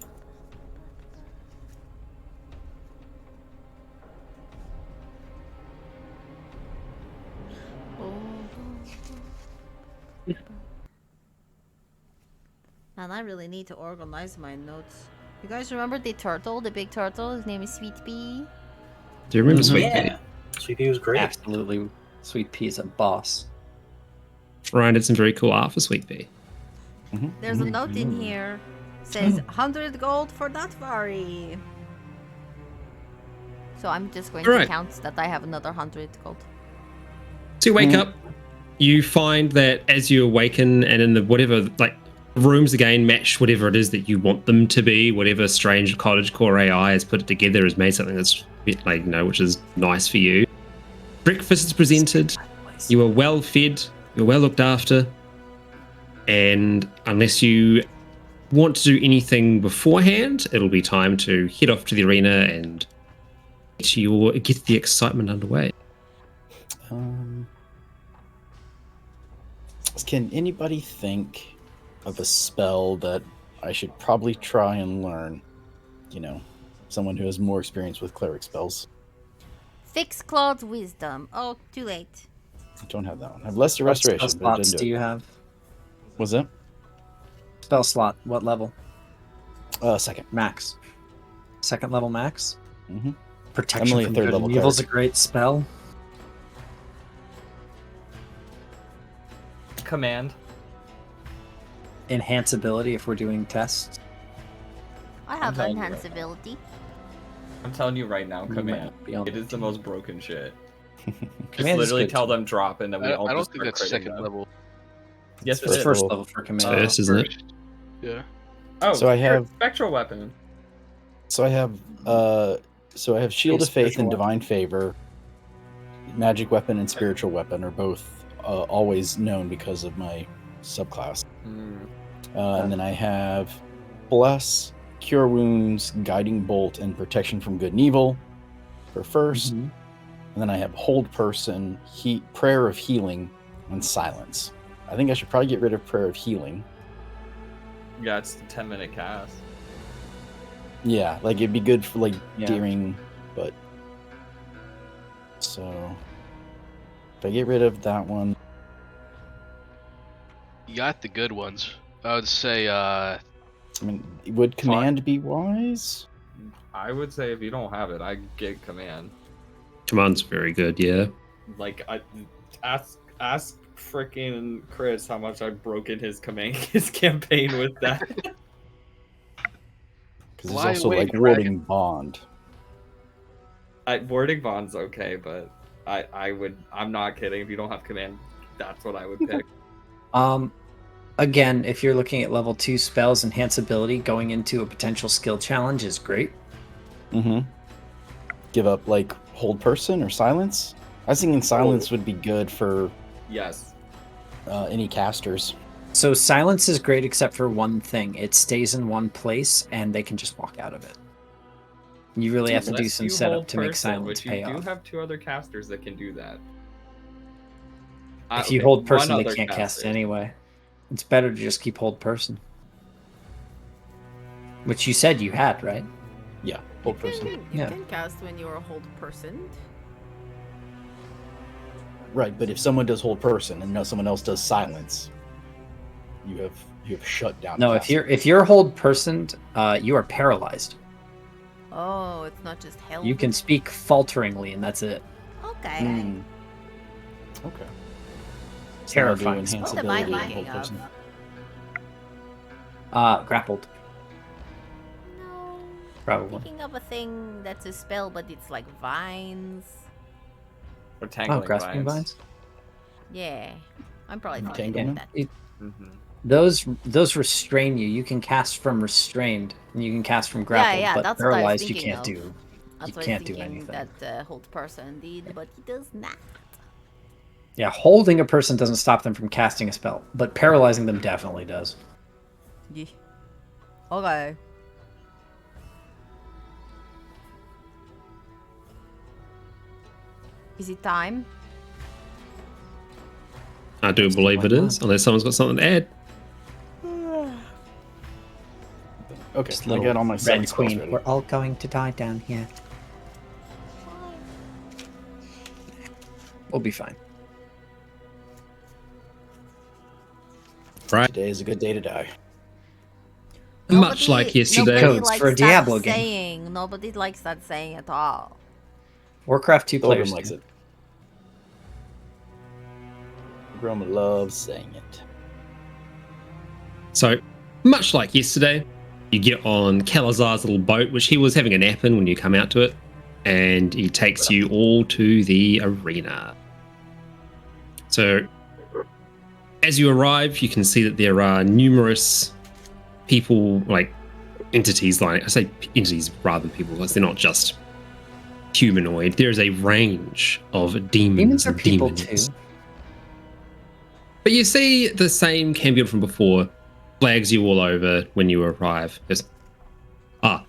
And I really need to organize my notes. You guys remember the turtle, the big turtle? His name is Sweet Pea. Do you remember Sweet Yeah. Sweet Pea was great. Absolutely, Sweet Pea's a boss. Pea? Ryan did some very cool art for Sweet Pea. There's a note in here. Says 100 gold for that fairy. So I'm just going to Alright. count that I have another 100 gold. So you wake up, you find that as you awaken and in the whatever, like, rooms again match whatever it is that you want them to be, whatever strange cottage core AI has put it together has made something that's, like, which is nice for you. Breakfast is presented, you are well fed, you're well looked after, and unless you want to do anything beforehand, it'll be time to head off to the arena and get the excitement underway. Can anybody think of a spell that I should probably try and learn? Someone who has more experience with cleric spells. Fix Claude's wisdom. Oh, too late. I don't have that one. I have Lesser What Restoration. spell but it slots didn't do do you it. have? Was that? Spell slot, what level? Second. Max. 2nd level max? Mhm. Protection I'm only a from 3rd good level and evil's a cleric. great spell. Command. Enhance ability if we're doing tests. I have telling you right enhanceability. I'm telling you right now, You command. might be on It is the most broken shit. Just Command is literally good tell too. them drop, and then we all I don't just think start that's critting 2nd them. level. Yes, It's it is. First level. level for command. First, isn't it? First. Yeah. Oh, So I have- spectral weapon. So I have Shield Okay, of Faith spiritual and weapon. Divine Favor. Magic Weapon and Spiritual Weapon are both always known because of my subclass. And then I have Bless, Cure Wounds, Guiding Bolt, and Protection from Good and Evil for first. Mhm. And then I have Hold Person, Prayer of Healing, and Silence. I think I should probably get rid of Prayer of Healing. Yeah, it's a 10-minute cast. Yeah, like it'd be good for Yeah. during, but so if I get rid of that one, You got the good ones. I would say, I mean, would command be wise? I would say if you don't have it, I get command. Command's very good, yeah. Like, I ask freaking Chris how much I've broken his campaign with that. Because there's Lie also awake, like warding bond. Wording bond's okay, but I'm not kidding. If you don't have command, that's what I would pick. Again, if you're looking at level 2 spells, enhance ability going into a potential skill challenge is great. Mm-hmm. Give up like Hold Person or Silence. I was thinking silence would be good for Yes. any casters. So silence is great except for one thing. It stays in one place and they can just walk out of it. You really have to do Unless some you setup hold to make person, silence which pay you do off. have 2 other casters that can do that. If you Okay, hold person, one they other can't cast caster. anyway. It's better to just keep hold person. Which you said you had, right? Yeah, hold person. You Yeah. can cast when you're a hold person. Right, but if someone does hold person and someone else does silence, you have shut down. No, if you're hold personed, you are paralyzed. Oh, it's not just held. You can speak falteringly, and that's it. Okay. Mm. Okay. Terrifying. Enhance What am I ability on thinking hold of? person. Grappled, No. probably. Thinking of a thing that's a spell, but it's like vines. Or tangling grasping vines. Yeah. I'm probably thinking of Entanglement? that. Mm-hmm. Those restrain you. You can cast from restrained, and you can cast from grappled. yeah, but that's what I was paralyzed, you thinking can't of. do. That's You what can't I do was thinking anything. that hold person did, but he does not. Yeah, holding a person doesn't stop them from casting a spell, but paralyzing them definitely does. Yeah. Okay. Is it time? I do believe it is, unless someone's got something to add. Okay, Just I little got all my red seven spells queen. ready. We're all going to die down here. We'll be fine. Right. Today is a good day to die. Much like yesterday. Nobody Codes likes for a that Diablo game. saying. Nobody likes that saying at all. Warcraft 2 Pilgrim players. likes it. Pilgrim loves saying it. So, much like yesterday, you get on Calazar's little boat, which he was having a nap in when you come out to it, and he takes you all to the arena. So, as you arrive, you can see that there are numerous people, like entities, like I say entities rather than people, because they're not just humanoid. There is a range of demons. Demons are and people demons. too. But you see the same cambion from before flags you all over when you arrive. Yes. Ah,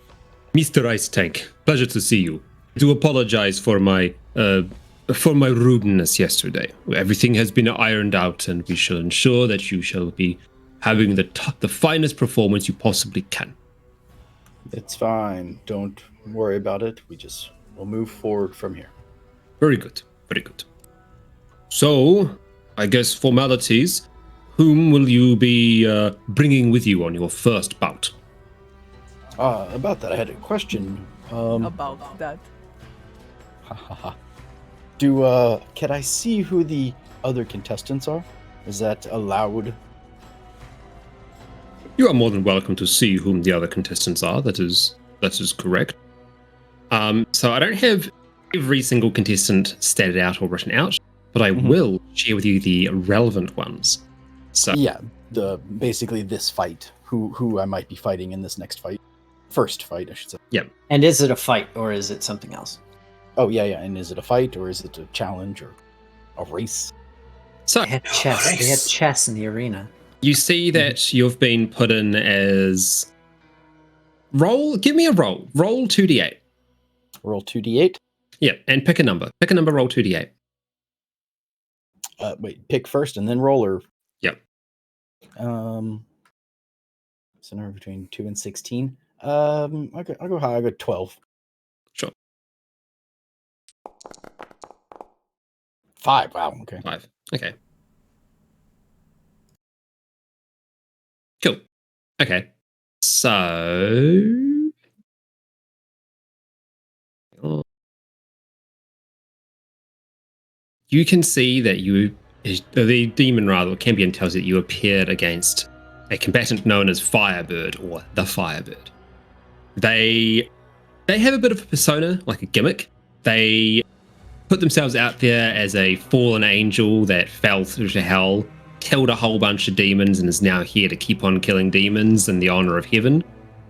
Mr. Icetank, pleasure to see you. I do apologize for my rudeness yesterday. Everything has been ironed out, and we shall ensure that you shall be having the finest performance you possibly can. It's fine. Don't worry about it. We'll move forward from here. Very good. Very good. So, I guess formalities. Whom will you be bringing with you on your first bout? About that, I had a question. About that. Can I see who the other contestants are? Is that allowed? You are more than welcome to see whom the other contestants are. That is correct. So I don't have every single contestant stated out or written out, but I will share with you the relevant ones. So Yeah, basically this fight. Who I might be fighting in this next fight. First fight, I should say. And is it a fight or is it something else? Oh, yeah. And is it a fight or is it a challenge or a race? So They had chess. They had chess in the arena. you see that you've been put in as roll. Give me a roll. Roll 2d8. Roll 2d8. Yeah, and pick a number. Pick a number. Roll 2d8. Wait, pick first and then roll, or Yep. Somewhere between 2 and 16. I'll go high. I'll go 12. Sure. 5. Wow. Okay. 5. Okay. Cool. Okay. So you can see that the demon rather, or Cambion tells you that you appeared against a combatant known as Firebird, or the Firebird. They have a bit of a persona, like a gimmick. They put themselves out there as a fallen angel that fell through to hell, killed a whole bunch of demons, and is now here to keep on killing demons in the honor of heaven.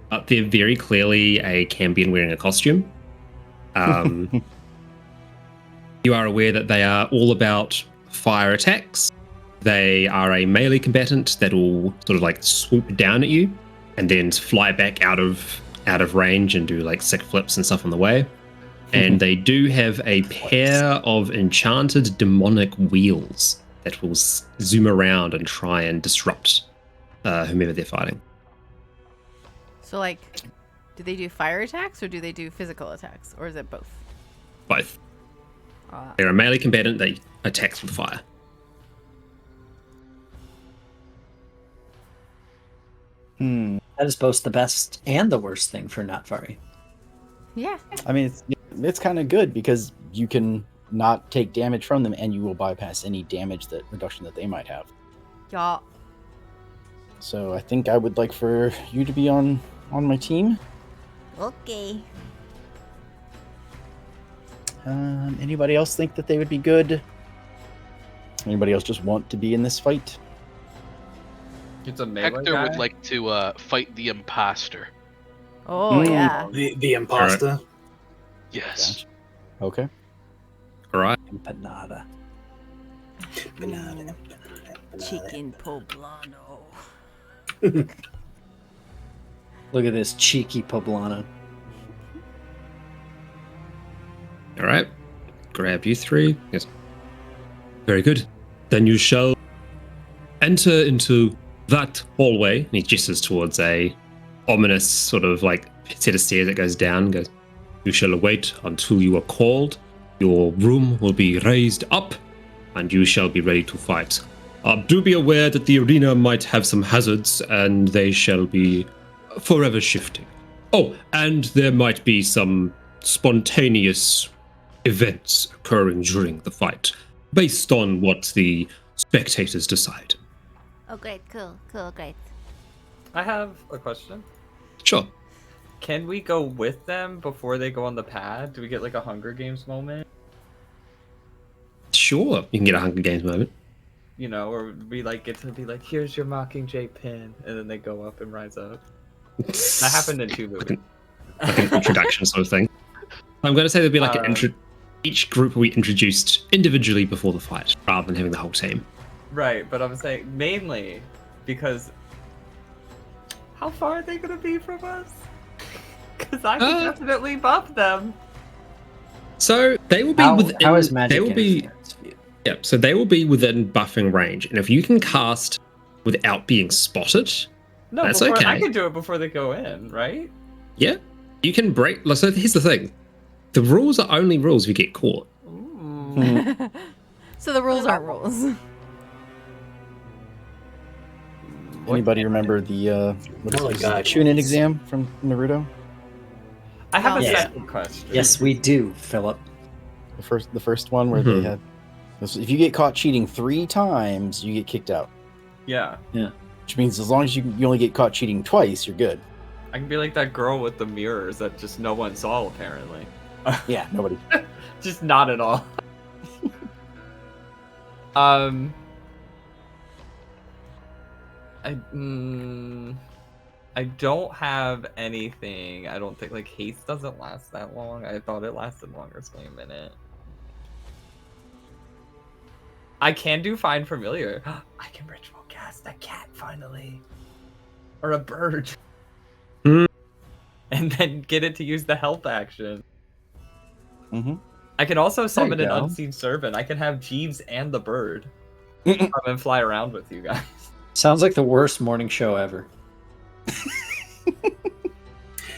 But they're very clearly a Cambion wearing a costume. You are aware that they are all about fire attacks. They are a melee combatant that will sort of like swoop down at you and then fly back out of range and do like sick flips and stuff on the way. And they do have a pair of enchanted demonic wheels that will zoom around and try and disrupt whomever they're fighting. So, like, do they do fire attacks or do they do physical attacks? Or is it both? Both. They're a melee combatant that attacks with fire. That is both the best and the worst thing for Natvari. Yeah. I mean, it's kind of good because you can not take damage from them, and you will bypass any damage reduction that they might have. Yeah. So I think I would like for you to be on my team. Okay. Anybody else think that they would be good? Anybody else just want to be in this fight? It's a melee Hector guy? would like to fight the imposter. Oh, yeah. The imposter. Yes. Okay. All right. Empanada. Chicken poblano. Look at this cheeky poblano. All right. Grab you three. Yes. Very good. Then you shall enter into that hallway. And he gestures towards a ominous sort of like set of stairs that goes down. And goes, you shall await until you are called. Your room will be raised up, and you shall be ready to fight. Do be aware that the arena might have some hazards, and they shall be forever shifting. Oh, and there might be some spontaneous events occurring during the fight, based on what the spectators decide. Oh, great. Cool. Great. I have a question. Sure. Can we go with them before they go on the pad? Do we get like a Hunger Games moment? Sure. You can get a Hunger Games moment. You know, or we like get to be like, here's your Mockingjay pin, and then they go up and rise up. That happened in 2 movies. Like an introduction sort of thing. I'm going to say there'll be like each group will be introduced individually before the fight, rather than having the whole team. Right, but I'm saying mainly because how far are they gonna be from us? Because I can definitely buff them. So they will be within. How is magic? They will be. Yeah, so they will be within buffing range, and if you can cast without being spotted, No, that's before, okay. I can do it before they go in, right? Yeah, you can break. So here's the thing: the rules are only rules if you get caught. Ooh. So the rules aren't rules. Anybody remember the what is it, the Chunin exam from Naruto? I have a Yeah. second question. Yes, we do, Philip. The first one where they had. If you get caught cheating 3 times, you get kicked out. Yeah. Which means as long as you only get caught cheating twice, you're good. I can be like that girl with the mirrors that just no one saw, apparently. Yeah, nobody. Just not at all. I don't have anything. I don't think like haste doesn't last that long. I thought it lasted longer. So wait a minute. I can do find familiar. I can ritual cast a cat finally, or a bird, Hmm. and then get it to use the help action. Mm-hmm. I can also summon you an go. unseen servant. I can have Jeeves and the bird come and fly around with you guys. Sounds like the worst morning show ever.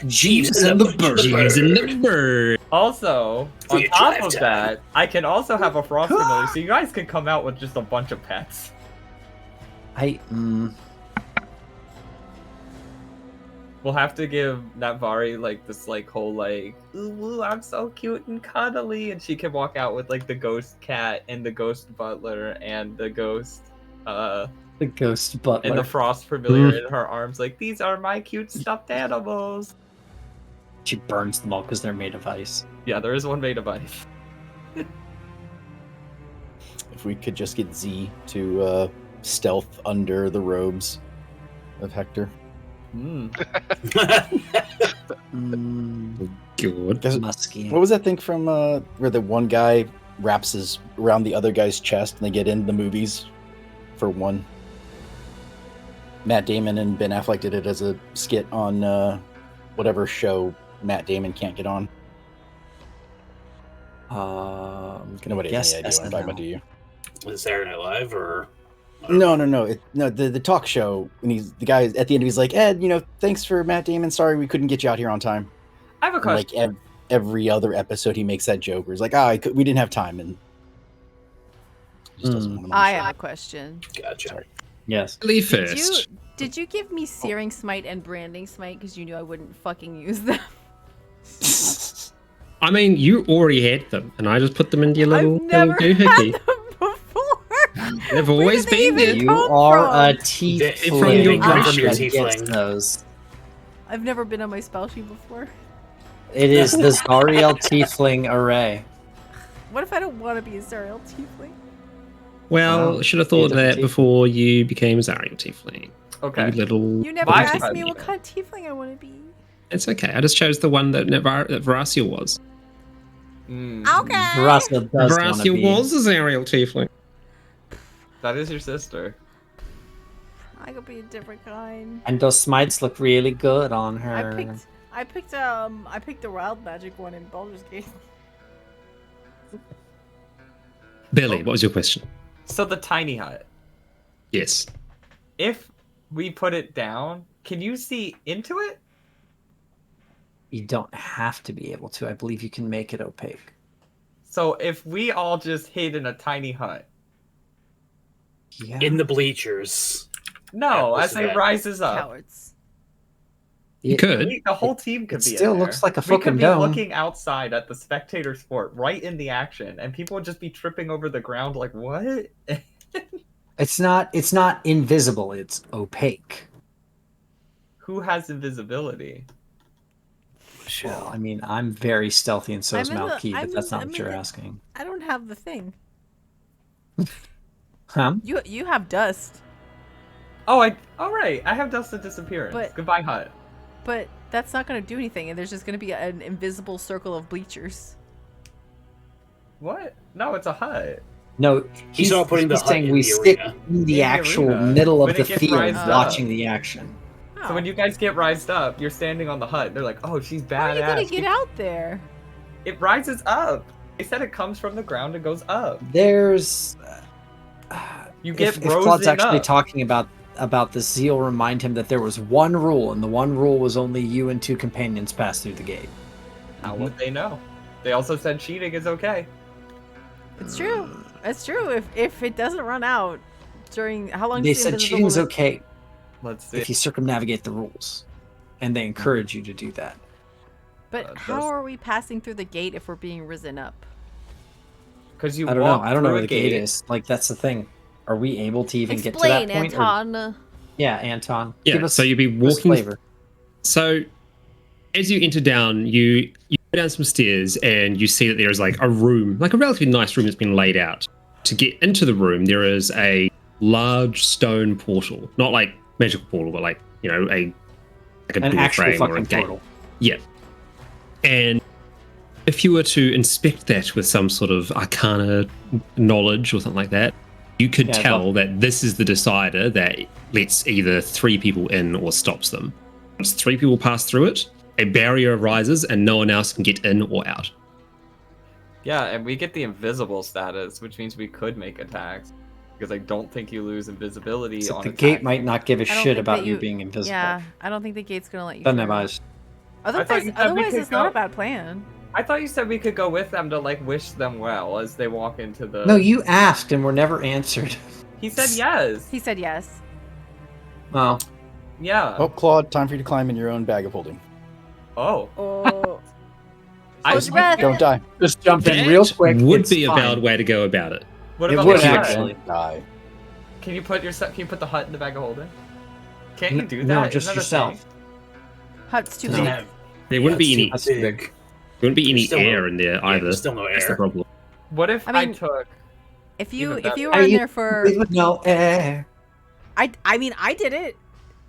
Jeeves and the bird. Jeeves and the bird. Also, For on your top drive of time. that, I can also have a frost familiar, so you guys can come out with just a bunch of pets. We'll have to give Natvari like this like whole like, ooh, I'm so cute and cuddly, and she can walk out with like the ghost cat and the ghost butler and the ghost the ghost butler. and the frost familiar in her arms, like these are my cute stuffed animals. She burns them all because they're made of ice. Yeah, there is one made of ice. If we could just get Z to stealth under the robes of Hector. Good. Does- Musky. What was that thing from where the one guy wraps his around the other guy's chest, and they get into the movies for one. Matt Damon and Ben Affleck did it as a skit on whatever show Matt Damon can't get on. Nobody has any idea what I'm talking about, do you? Was it Saturday Night Live or? No. The talk show. And the guy at the end, he's like, Ed, thanks for Matt Damon. Sorry we couldn't get you out here on time. I have a question. And, like every other episode, he makes that joke where he's like, we didn't have time, and he just doesn't want to I have a question. Gotcha. Sorry. Yes. First. Did you give me Searing Smite and Branding Smite because you knew I wouldn't fucking use them? I mean, you already had them, and I just put them into your little I've never had doohickey. them before. They've always been there. You are a tiefling. From your that tiefling. gets those. I've never been on my spell sheet before. It is the Zariel Tiefling array. What if I don't want to be a Zariel Tiefling? Well, should have thought of that Tiefling. before you became Zariel Tiefling. Okay. You little. You never Why- asked me what kind of Tiefling I want to be. It's okay. I just chose the one that Varasia was. Okay. Varasia does want to Varasia be. was a Zariel Tiefling. That is your sister. I could be a different kind. And those smites look really good on her. I picked the wild magic one in Baldur's Gate. Billy, what was your question? So the tiny hut. Yes. If we put it down, can you see into it? You don't have to be able to. I believe you can make it opaque. So if we all just hid in a tiny hut. Yeah. In the bleachers. No, That as was it bad. rises up. Cowards. You could. The whole team could It be in still there. looks like a We fucking could be dome. looking outside at the spectator sport right in the action, and people would just be tripping over the ground like, what? It's not invisible, it's opaque. Who has invisibility? Well, I mean, I'm very stealthy and so is I'm in the- Malky, but I'm that's in- not I'm what in you're the- asking. I don't have the thing. Huh? You have dust, All right. I have dust of disappearance. But- Goodbye, hut. but that's not going to do anything, and there's just going to be an invisible circle of bleachers. What? No, it's a hut. No, He's not putting the he's hut saying in we the sit arena. in the the actual arena. middle When of it the gets field rised up. watching the action. Oh. So when you guys get rised up, you're standing on the hut. They're like, oh, she's How are you badass. going to get out there? It rises up. They said it comes from the ground and goes up. There's You get if Claude's risen actually up. talking about this, he'll remind him that there was one rule, and the one rule was only you and two companions pass through the gate. How would they know? They also said cheating is okay. It's true. It's true. If it doesn't run out during how long? They is the said invisible cheating's limit? okay Let's see. if you circumnavigate the rules, and they encourage you to do that. But how does- are we passing through the gate if we're being risen up? Because you I don't know. walk I don't know through where a the gate is. Like that's the thing. Are we able to even get to that Explain, point? or- Anton. Yeah, Anton. Yeah, Give us, so you'd be give us walking. flavor. So, as you enter down, you go down some stairs and you see that there is like a room, like a relatively nice room that's been laid out. To get into the room, there is a large stone portal, not like magical portal, but like a like a An door actual frame or a fucking gate. portal. Yeah, and if you were to inspect that with some sort of arcana knowledge or something like that, you could Yeah, tell that this is the decider that lets either 3 people in or stops them. Once 3 people pass through it, a barrier arises and no one else can get in or out. Yeah, and we get the invisible status, which means we could make attacks. Because I don't think you lose invisibility So on the attacks. gate might not give a I don't shit think about that you being invisible. Yeah, I don't think the gate's gonna let you. Doesn't through. have eyes. I thought Otherwise, you said we otherwise could it's not go- a bad plan. I thought you said we could go with them to like wish them well as they walk into the. No, you asked and were never answered. He said yes. He said yes. Oh, Yeah. Oh, Claude, time for you to climb in your own bag of holding. Oh. Oh, I Hold your breath. Don't die. just jump in That real quick. would it's be a fine. valid way to go about it. What It about would the hut? actually. Don't die. Can you put the hut in the bag of holding? Can't you do that? No, Isn't just that a yourself. thing? hut's too Doesn't big. have- There wouldn't be any. That's big. big. There wouldn't be any There's still no- air in there Yeah, either. there's still no That's the air. problem. What if I I, mean- took? If you Even if you better. were in there for, With no air. I mean I did it.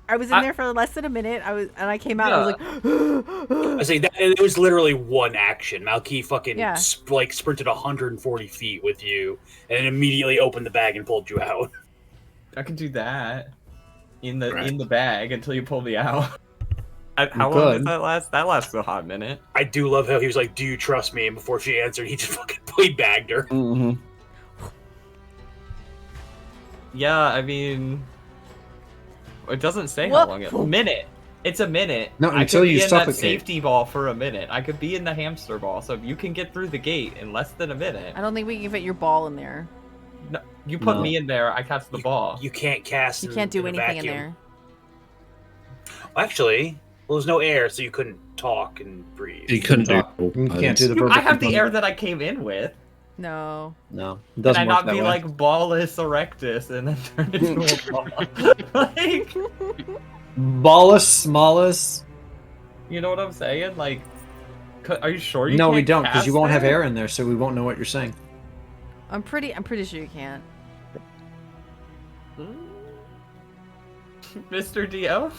I was in there for less than a minute. I came out. I was like, I say that it was literally one action. Malky fucking Yeah. sprinted 140 feet with you, and then immediately opened the bag and pulled you out. I can do that in the bag until you pull me out. How long does that last? That lasts a hot minute. I do love how he was like, "Do you trust me?" And before she answered, he just fucking bagged her. Mm-hmm. Yeah, I mean, it doesn't say how long. A minute. It's a minute. No, I until could you be in stop that the gate. safety ball for a minute. I could be in the hamster ball. So if you can get through the gate in less than a minute, I don't think we can fit your ball in there. no, you put No. me in there. I catch the ball. You can't cast. You can't do in a anything in vacuum. there. Actually, well, there's no air, so you couldn't talk and breathe. You couldn't do. You can't do the verbal I have the component. air that I came in with. No. No, it Can doesn't I work not that be way. like Ballus Erectus and then turn into a ball? Like, Ballus, smallus. you know what I'm saying? Like, are you sure you No, can't we don't, because you cast won't have that? air in there, so we won't know what you're saying. I'm pretty sure you can't. Mr. Dio?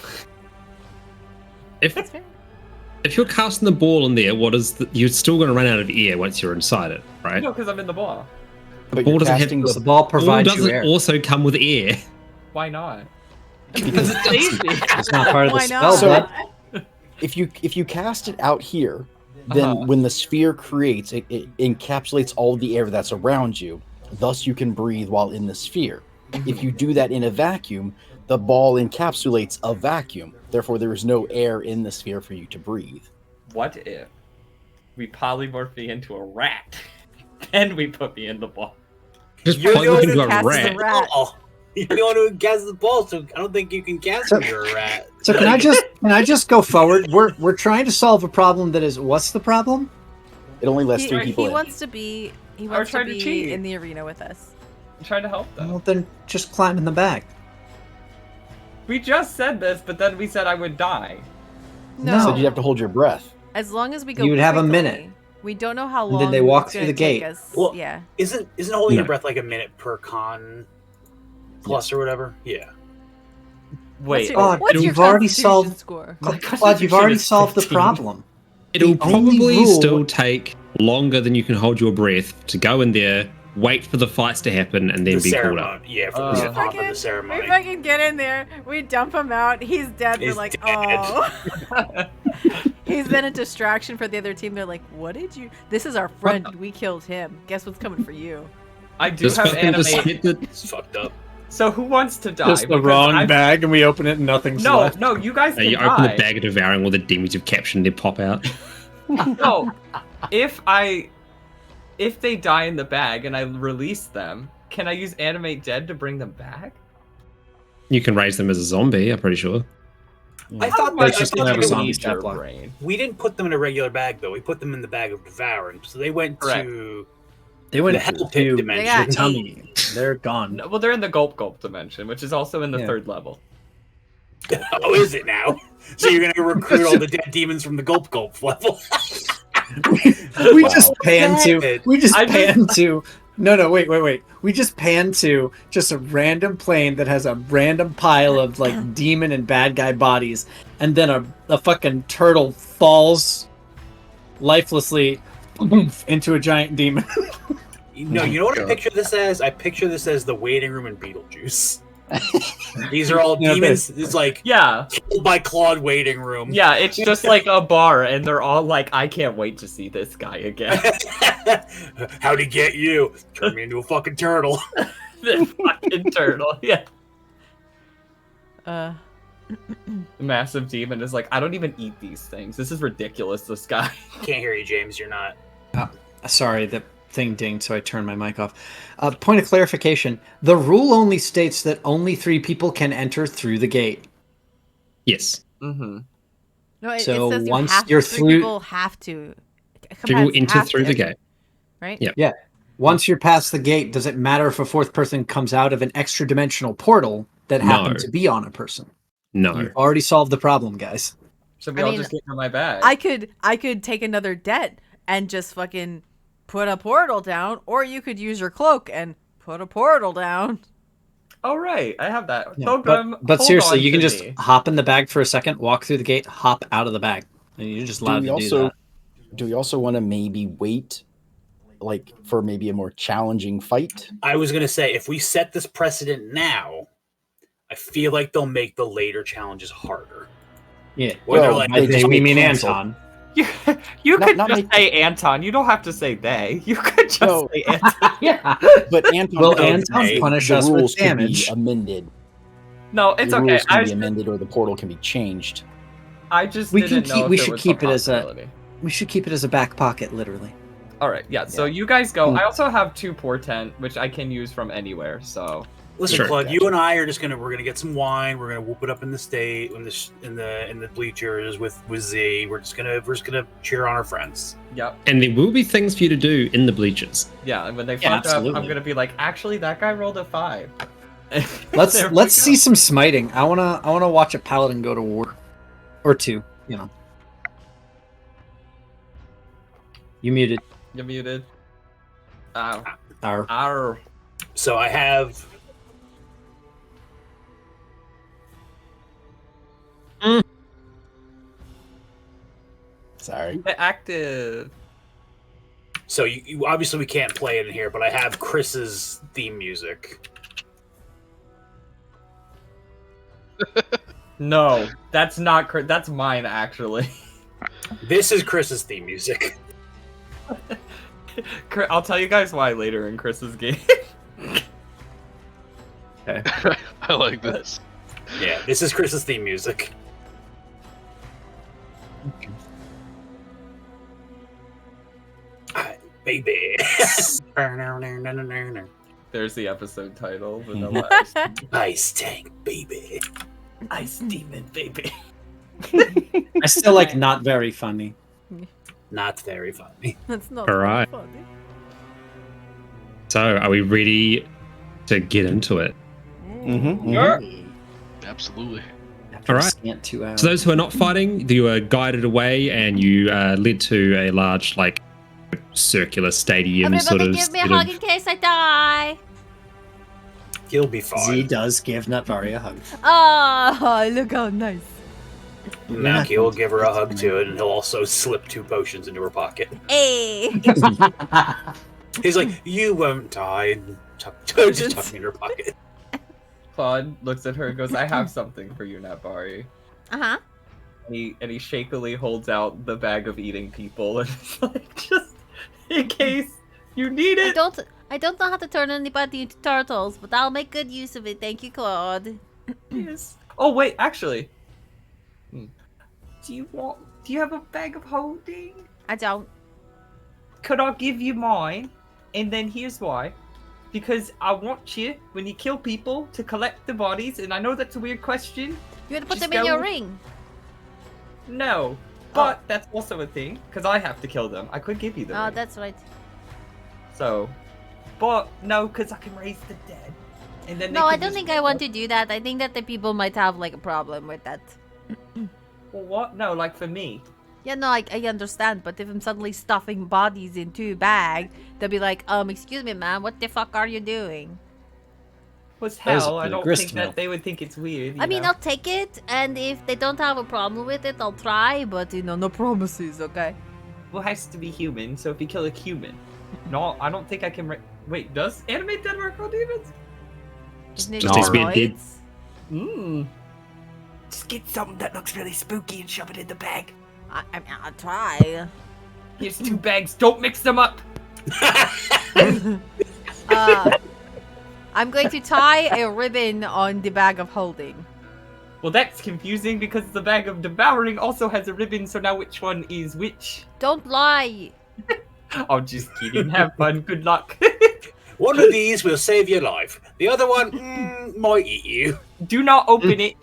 If That's fair. if you're casting the ball in there, you're still going to run out of air once you're inside it, right? No, because I'm in the ball. But Ball you're doesn't have casting The the ball Ball provides you doesn't air. also come with air. Why not? because It's safety. It's not part of the Why spell, not? bud. if you cast it out here, then Uh-huh. when the sphere creates, it encapsulates all the air that's around you. Thus, you can breathe while in the sphere. If you do that in a vacuum, the ball encapsulates a vacuum. Therefore, there is no air in the sphere for you to breathe. What if we polymorph me into a rat? Then we put me in the ball. Just You're plug the it one into who a casts rat. the rat. Oh, you're the one who casts the ball, so I don't think you can cast So- when you're a rat. So can I just go forward? We're trying to solve a problem that is, what's the problem? It only lets He, three people he in. wants to be. He Or wants to trying to be cheat. in the arena with us. I'm trying to help them. Well, then just climb in the bag. We just said this, but then we said I would die. No. So you have to hold your breath. As long as we go. You would have a quickly. minute. We don't know how And long. then they walk it's through gonna the take gate. us. Well, Yeah. Isn't holding your No. breath like a minute per con plus or whatever? Yeah. Wait. Oh, What's your you've already constitution solved- score? My But you've constitution already is solved the 15. problem. It'll The only probably rule- still take longer than you can hold your breath to go in there, wait for the fights to happen, and then The be called ceremony. up. Yeah, for Uh, the pomp of Fucking- the ceremony. We fucking get in there. We dump him out. He's dead. We're He's like, dead. oh. He's been a distraction for the other team. They're like, what did you? This is our friend. We killed him. Guess what's coming for you? I do Just have fucking just animate. hit the It's fucked up. So who wants to die? Just the Because wrong I've- bag, and we open it, and nothing's No, left. no, you guys can you die. open the bag of devouring all the demons you've captured and they pop out. No, if they die in the bag and I release them, can I use animate dead to bring them back? You can raise them as a zombie, I'm pretty sure. I thought much That's just I gonna have a thought zombie need stat your block. brain? we didn't put them in a regular bag though. We put them in the bag of devouring. So they went Correct. to They went the hell pit to dimension. They got the tummy. They're gone. No, well, they're in the gulp dimension, which is also in the Yeah. third level. Oh, is it now? So you're gonna recruit all the dead demons from the gulp level? We Wow. just pan to. Damn We just I pan to. No, wait. We just pan to just a random plane that has a random pile of like demon and bad guy bodies, and then a fucking turtle falls lifelessly into a giant demon. No, you know what I picture this as? I picture this as the waiting room in Beetlejuice. These are all Yeah, demons. It's like Yeah, killed by Claude waiting room. yeah, it's just like a bar, and they're all like, I can't wait to see this guy again. How'd he get you? Turn me into a fucking turtle. The fucking turtle, yeah. Uh, The massive demon is like, I don't even eat these things. This is ridiculous, this guy. Can't hear you, James. You're not. Sorry, the thing dinged, so I turned my mic off. Point of clarification: the rule only states that only 3 people can enter through the gate. Yes. Mm-hmm. no, it So says once you have you're three through- people have to. People combatants enter have through to the enter, gate. right? Yeah. Once you're past the gate, does it matter if a 4th person comes out of an extra dimensional portal that happened No. to be on a person? No. You've already solved the problem, guys. So we I all mean, just get in my bag. I could take another debt and just fucking put a portal down, or you could use your cloak and put a portal down. Oh right, I have that. Yeah, Pilgrim, but hold seriously, on you can to just me. hop in the bag for a second, walk through the gate, hop out of the bag, and you're just allowed to do that. Do we also want to maybe wait, like for maybe a more challenging fight? I was gonna say, if we set this precedent now, I feel like they'll make the later challenges harder. Yeah. Where they're Well, like, By they they, just we get mean canceled. Anton. You could not just make- say Anton. You don't have to say they. You could just No. say Anton. Yeah. But Anton, Will No, Anton they- punish the us with rules could be damage? amended. No, it's The okay. rules can be amended, or the portal can be changed. I just We didn't can know keep- if we there should was keep a it as a- possibility. We should keep it as a back pocket, literally. All right, yeah. So you guys go. I also have 2 portent, which I can use from anywhere. So listen, Sure. Claude, you and I are just we're gonna get some wine. We're gonna whoop it up in the state, in the bleachers with Z. We're just gonna cheer on our friends. yep, And there will be things for you to do in the bleachers. yeah. And when they Yeah, fuck up, I'm absolutely. gonna be like, actually, that guy rolled a 5. Let's There we let's go. see some smiting. I wanna watch a paladin go to war, or 2. You know. You muted. You're muted. Ow. Our Arr. So I have. Sorry. Active. So you obviously we can't play it in here, but I have Chris's theme music. No, that's not. That's mine actually. This is Chris's theme music. I'll tell you guys why later in Chris's game. I like this. Yeah, this is Chris's theme music. Baby. There's the episode title. Mm-hmm. Vanilla Icetank, baby. Ice Demon, baby. I still like not very funny. Not very funny. That's not All right. funny. So, are we ready to get into it? Mhm, Absolutely. After All a right. scant 2 hours. So, those who are not fighting, you are guided away, and you led to a large, like, circular stadium Everybody sort of. give me a set of- hug in case I die. He'll be Z fine. does give Nutvari a hug. Oh, look how nice. Malky will give her a hug to it, and he'll also slip 2 potions into her pocket. Hey. He's like, "You won't die." And just tuck me in her pocket. Claude looks at her and goes, "I have something for you, Natbari." Uh-huh. And he shakily holds out the bag of eating people, and it's like, just in case you need it. I don't know how to turn anybody into turtles, but I'll make good use of it. Thank you, Claude. Yes. Oh wait, actually, do you have a bag of holding? I don't. Could I give you mine? And then here's why. Because I want you, when you kill people, to collect the bodies, and I know that's a weird question. You want to put Just them in go- your ring? No. But that's also a thing, because I have to kill them. I could give you them. Oh, that's right. So, but no, because I can raise the dead. And then they No, I can don't just- think I want to do that. I think that the people might have like a problem with that. Well, what? No, like for me. Yeah, no, I understand, but if I'm suddenly stuffing bodies into a bag, they'll be like, excuse me, man, what the fuck are you doing? Was That was hell, a I don't grist think mill. that they would think it's weird. I mean, know? I'll take it, and if they don't have a problem with it, I'll try, but, no promises, okay? Well, it has to be human, so if you kill a human. No, I don't think I can. Wait, does animate dead work on demons? Isn't it Just needs to be a dead- droids? Mmm. Just get something that looks really spooky and shove it in the bag. I mean, I'll try. Here's 2 bags, don't mix them up! I'm going to tie a ribbon on the bag of holding. Well, that's confusing because the bag of devouring also has a ribbon, so now which one is which? Don't lie. I'm just kidding, have fun, good luck. One of these will save your life. The other one might eat you. Do not open it.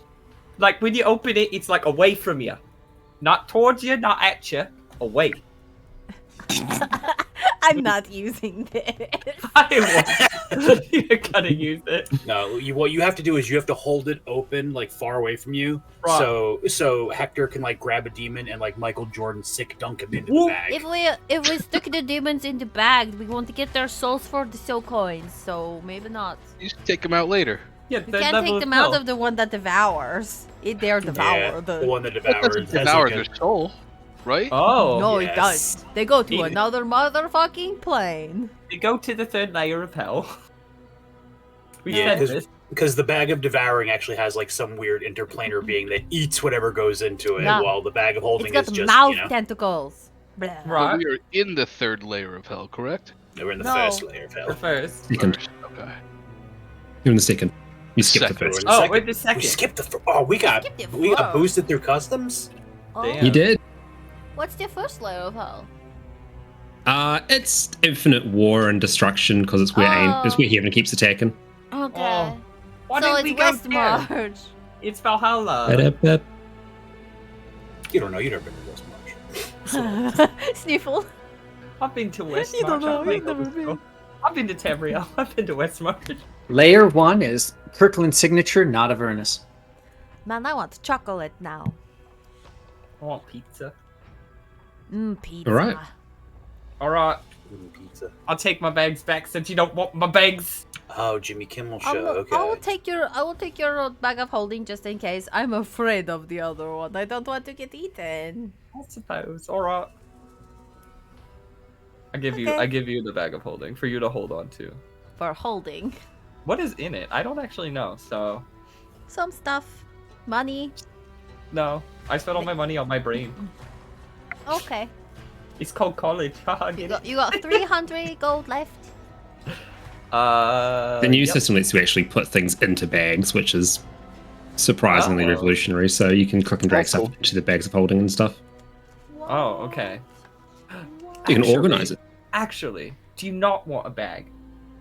Like, when you open it, it's like away from you. Not towards you, not at you. Away. I'm not using this. I won't. You're gonna use it. No, what you have to do is you have to hold it open, like far away from you, Right. so Hector can like grab a demon and like Michael Jordan sick dunk him into Whoop. the bag. If we stick the demons in the bag, we want to get their souls for the soul coins, so maybe not. You should take him out later. Yeah, You third can't level take them out hell. of the one that devours. They're Yeah, devoured. the one that That devours. doesn't has devour like their a, soul, right? Oh, No, yes. it does. They go to Eat it. another motherfucking plane. they go to the third layer of hell. We Yeah, said this. because the bag of devouring actually has like some weird interplanar being that eats whatever goes into it, Yeah. while the bag of holding It's got is just mouth you know tentacles. Blah. But Right. we are in the third layer of hell, correct? we're in the No. first layer of hell. The first. Second. First, okay. You're in the second. You skipped the Second. first. Oh, Second. we're the We second. skipped the. We got Skipped it we got first. boosted through customs. Oh, Damn. You did. what's the first layer of hell? It's infinite war and destruction because it's where it's where heaven keeps attacking. Okay. Oh. Why so did we it's go West there? March. It's Valhalla. Ba-da-ba. You don't know. You've never been to West March. Sniffle. I've been to West You don't March. know, I've been you've never to- been. I've been to Tamriel. I've been to West March. Layer 1 is Kirkland signature, not Avernus. Man, I want chocolate now. I want pizza. Pizza. All right. Alright, Pizza. I'll take my bags back since you don't want my bags. Oh, Jimmy Kimmel I show. will, Okay. I will take your bag of holding just in case. I'm afraid of the other one. I don't want to get eaten. I suppose. Alright. I give Okay. you the bag of holding for you to hold on to. For holding What is in it? I don't actually know, so some stuff, money. no. I spent all my money on my brain. Okay. It's called college. Haha, You get got 300 gold left. it? The new yep. system lets you actually put things into bags, which is surprisingly Oh. revolutionary. So you can click and drag That's stuff cool. into the bags of holding and stuff. Oh, okay. You can Actually- organize it. Actually, do you not want a bag?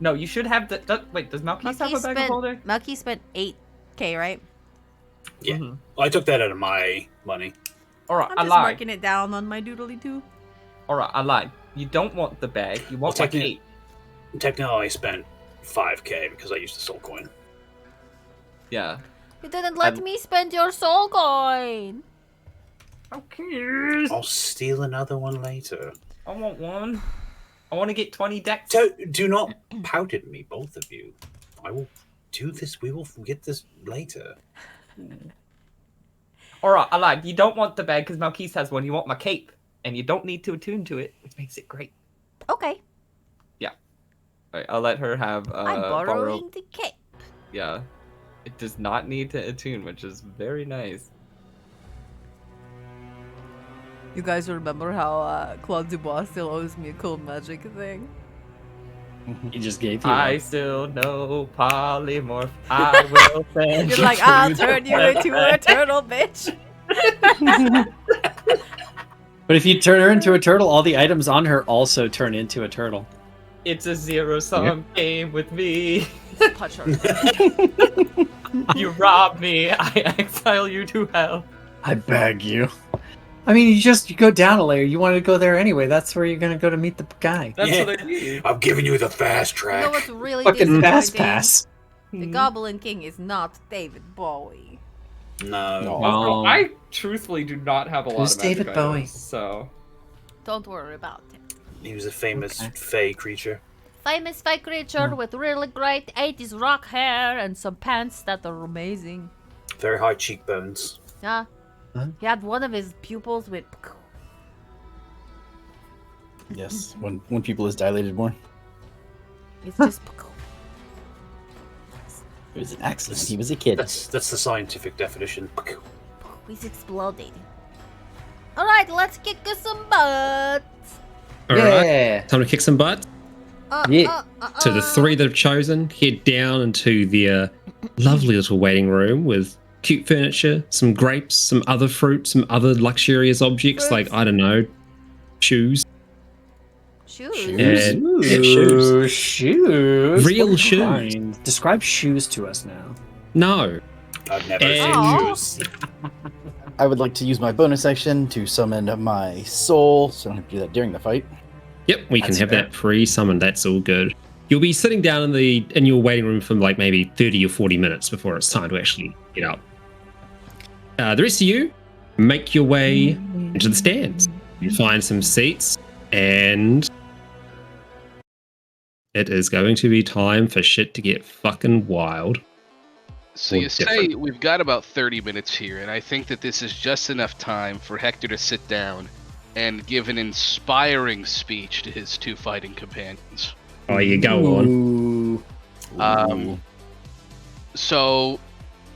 No, you should have the. Wait, does Malkis have a bag of holding? Melky spent 8k, right? Yeah. Mhm. I took that out of my money. Alright, I'm I just lied. marking it down on my doodly too. Alright, I lied. You don't want the bag. You want Well, like 8. Technically, I spent 5k because I used a soul coin. Yeah. You didn't let me spend your soul coin. Okay. I'll steal another one later. I want one. I want to get 20 decks. Do not pout at me, both of you. I will do this. We will get this later. Alright, I lied. You don't want the bag because Malkis has one. You want my cape. And you don't need to attune to it, which makes it great. Okay. Alright, I'll let her have I'm borrowing the cape. Yeah. It does not need to attune, which is very nice. You guys remember how Claude Dubois still owes me a cold magic thing? He just gave you I one. still know polymorph. I will send You're like, to I'll the turn you into a turtle, bitch. But if you turn her into a turtle, all the items on her also turn into a turtle. It's a zero-sum game with me. Punch her. You rob me. I exile you to hell. I beg you. I mean, you go down a layer. You wanted to go there anyway. That's where you're going to go to meet the guy. That's Yeah. what I need. I'm giving you the fast You track. know what's really Fucking fast disappointing? pass. The Goblin King is not David Bowie. No. No. Also, I truthfully do not have a lot Who's of magic David Bowie? items, so Don't worry about it. He was a famous Okay. fey creature. Famous fake creature with really great 80s rock hair and some pants that are amazing. Very high cheekbones. Yeah. Huh? He had one of his pupils with. Yes, when people is dilated more. It's just. It was an accident. He was a kid. That's the scientific definition. He's exploding. Alright, let's kick us some butt. All right, Yeah. time to kick some butt. Yeah. So the three that have chosen head down into their lovely little waiting room with cute furniture, some grapes, some other fruit, some other luxurious objects like, Fruits. I don't know, shoes. Shoes. And Shoes. Shoes. Real What shoes. kind? Describe shoes to us now. no. I've never Aw. seen shoes. I would like to use my bonus action to summon my soul, so I don't have to do that during the fight. Yep, we can That's have fair. that pre-summoned. That's all good. You'll be sitting down in your waiting room for like maybe 30 or 40 minutes before it's time to actually get up. The rest of you make your way into the stands. You find some seats, and it is going to be time for shit to get fucking wild. So Or you say different. we've got about 30 minutes here, and I think that this is just enough time for Hector to sit down and give an inspiring speech to his two fighting companions. Oh, you go on. Ooh. Um, So,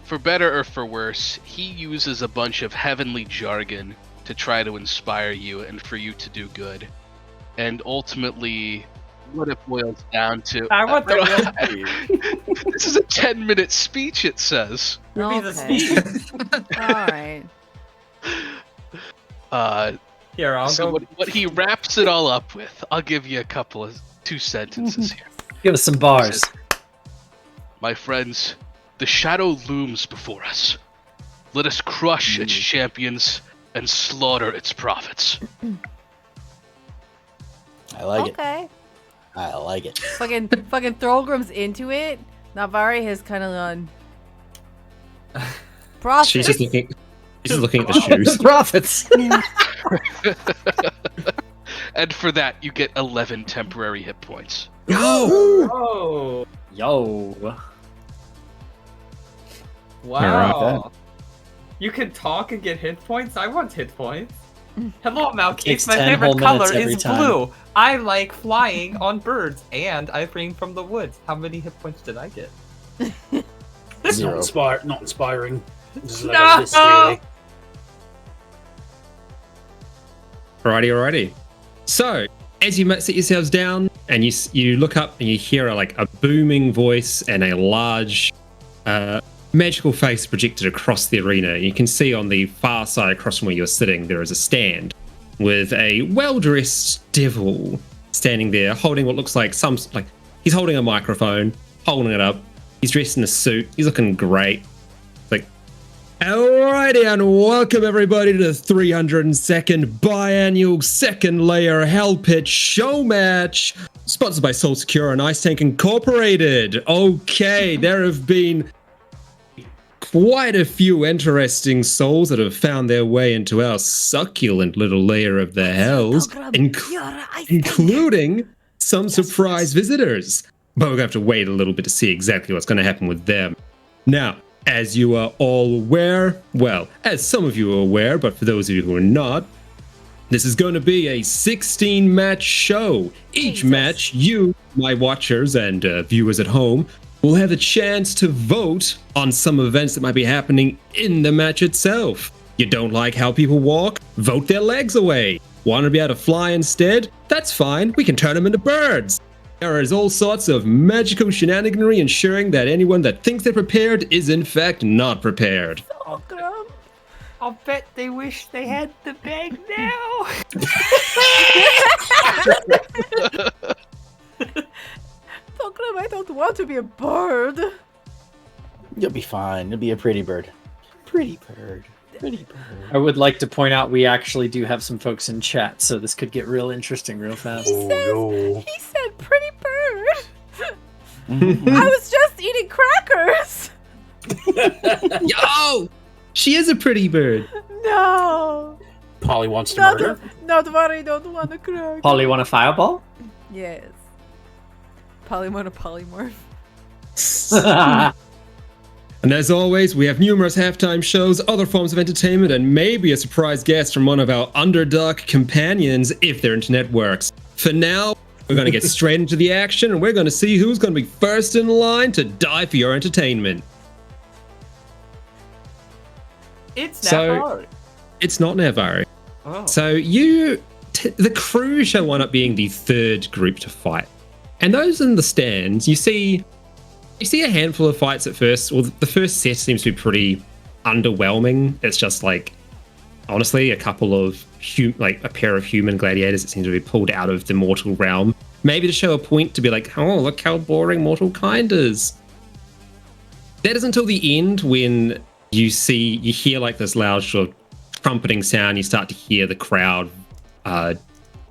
for better or for worse, he uses a bunch of heavenly jargon to try to inspire you and for you to do good. And ultimately, what it boils down to... I want the real speech. This is a 10-minute speech, it says. Give me the Okay. speech. All right. Here, I'll So go. what he wraps it all up with, I'll give you two sentences here. Give us some bars. My friends, the shadow looms before us. Let us crush its champions and slaughter its prophets. I like it. Okay. I like it. Fucking Throlgrim's into it. Navari has kind of gone. Profit. She's just looking at the shoes. Profits. And for that, you get 11 temporary hit points. Oh, Yo. wow. You can talk and get hit points? I want hit points. Hello, Malkeith. Takes My 10 whole favorite color minutes every is time. blue. I like flying on birds, and I bring from the woods. How many hit points did I get? It's Zero. not inspiring. This is like No! a list, really. Alrighty. So, as you sit yourselves down and you look up and you hear a booming voice and a large magical face projected across the arena. You can see on the far side across from where you're sitting, there is a stand with a well-dressed devil standing there holding what looks like he's holding a microphone, holding it up. He's dressed in a suit. He's looking great. Alrighty, and welcome everybody to the 302nd biannual second layer Hell Pit show match, sponsored by Soul Secure and Icetank Incorporated. Okay, there have been quite a few interesting souls that have found their way into our succulent little layer of the hells, including some surprise visitors. But we're going to have to wait a little bit to see exactly what's going to happen with them. Now, as you are all aware, well, as some of you are aware, but for those of you who are not, this is going to be a 16-match show. Each match, you, my watchers and viewers at home, will have a chance to vote on some events that might be happening in the match itself. You don't like how people walk? Vote their legs away. Want to be able to fly instead? That's fine. We can turn them into birds. There is all sorts of magical shenaniganry ensuring that anyone that thinks they're prepared is in fact not prepared. I'll bet they wish they had the bag now. Tokram, I don't want to be a bird. You'll be fine. You'll be a pretty bird. Pretty bird. Pretty bird. I would like to point out we actually do have some folks in chat, so this could get real interesting real fast. Oh no. He said pretty bird. Mhm. I was just eating crackers. Yo! She is a pretty bird. No. Polly wants to Not, murder. not worry, don't want a cracker. Polly, want a fireball? Yes. Polymorph, polymorph. And as always, we have numerous halftime shows, other forms of entertainment, and maybe a surprise guest from one of our Underdark companions if their internet works. For now, we're going to get straight into the action, and we're going to see who's going to be first in line to die for your entertainment. It's So- not hard. It's not Navari. Oh. So the crew shall wind up being the third group to fight. And those in the stands, you see a handful of fights at first. Well, the first set seems to be pretty underwhelming. It's just honestly, a couple of a pair of human gladiators that seem to be pulled out of the mortal realm. Maybe to show a point to be like, oh, look how boring mortal kind is. That is until the end when you hear this loud sort of trumpeting sound. You start to hear the crowd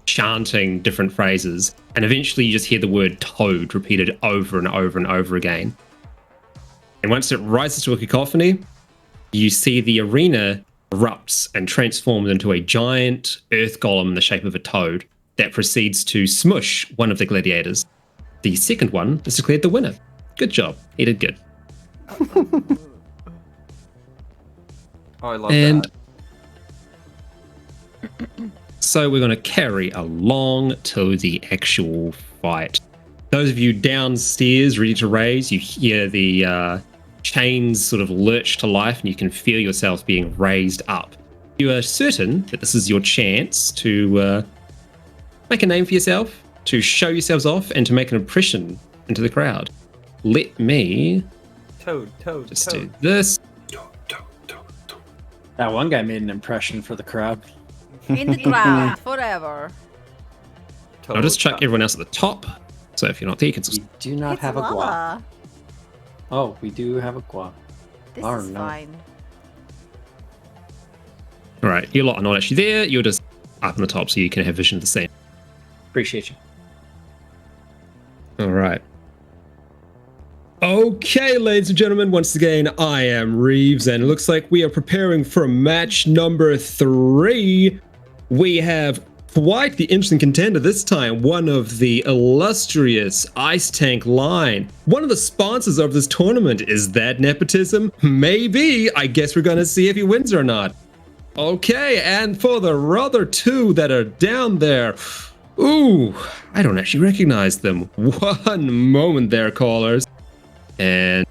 chanting different phrases, and eventually you just hear the word toad repeated over and over and over again. And once it rises to a cacophony, you see the arena erupts and transforms into a giant earth golem in the shape of a toad that proceeds to smush one of the gladiators. The second one is declared the winner. Good job. He did good. Oh, I love And that. so we're going to carry along to the actual fight. Those of you downstairs ready to raise, you hear the chains sort of lurch to life and you can feel yourself being raised up. You are certain that this is your chance to make a name for yourself, to show yourselves off, and to make an impression into the crowd. Let me Toad. just do this. That one guy made an impression for the crowd. In the crowd forever. I'll just chuck everyone else at the top. So if you're not there, you can We do not It's have a gua. lava. Oh, we do have a gua. This Oh, is no. fine. All right, you lot are not actually there. You're just up on the top so you can have vision of the scene. Appreciate you. All right. Okay, ladies and gentlemen, once again, I am Reeves, and it looks like we are preparing for match number 3. We have quite the interesting contender this time, one of the illustrious Icetank line. One of the sponsors of this tournament. Is that nepotism? Maybe. I guess we're going to see if he wins or not. Okay, and for the other two that are down there, ooh, I don't actually recognize them. One moment there, callers. And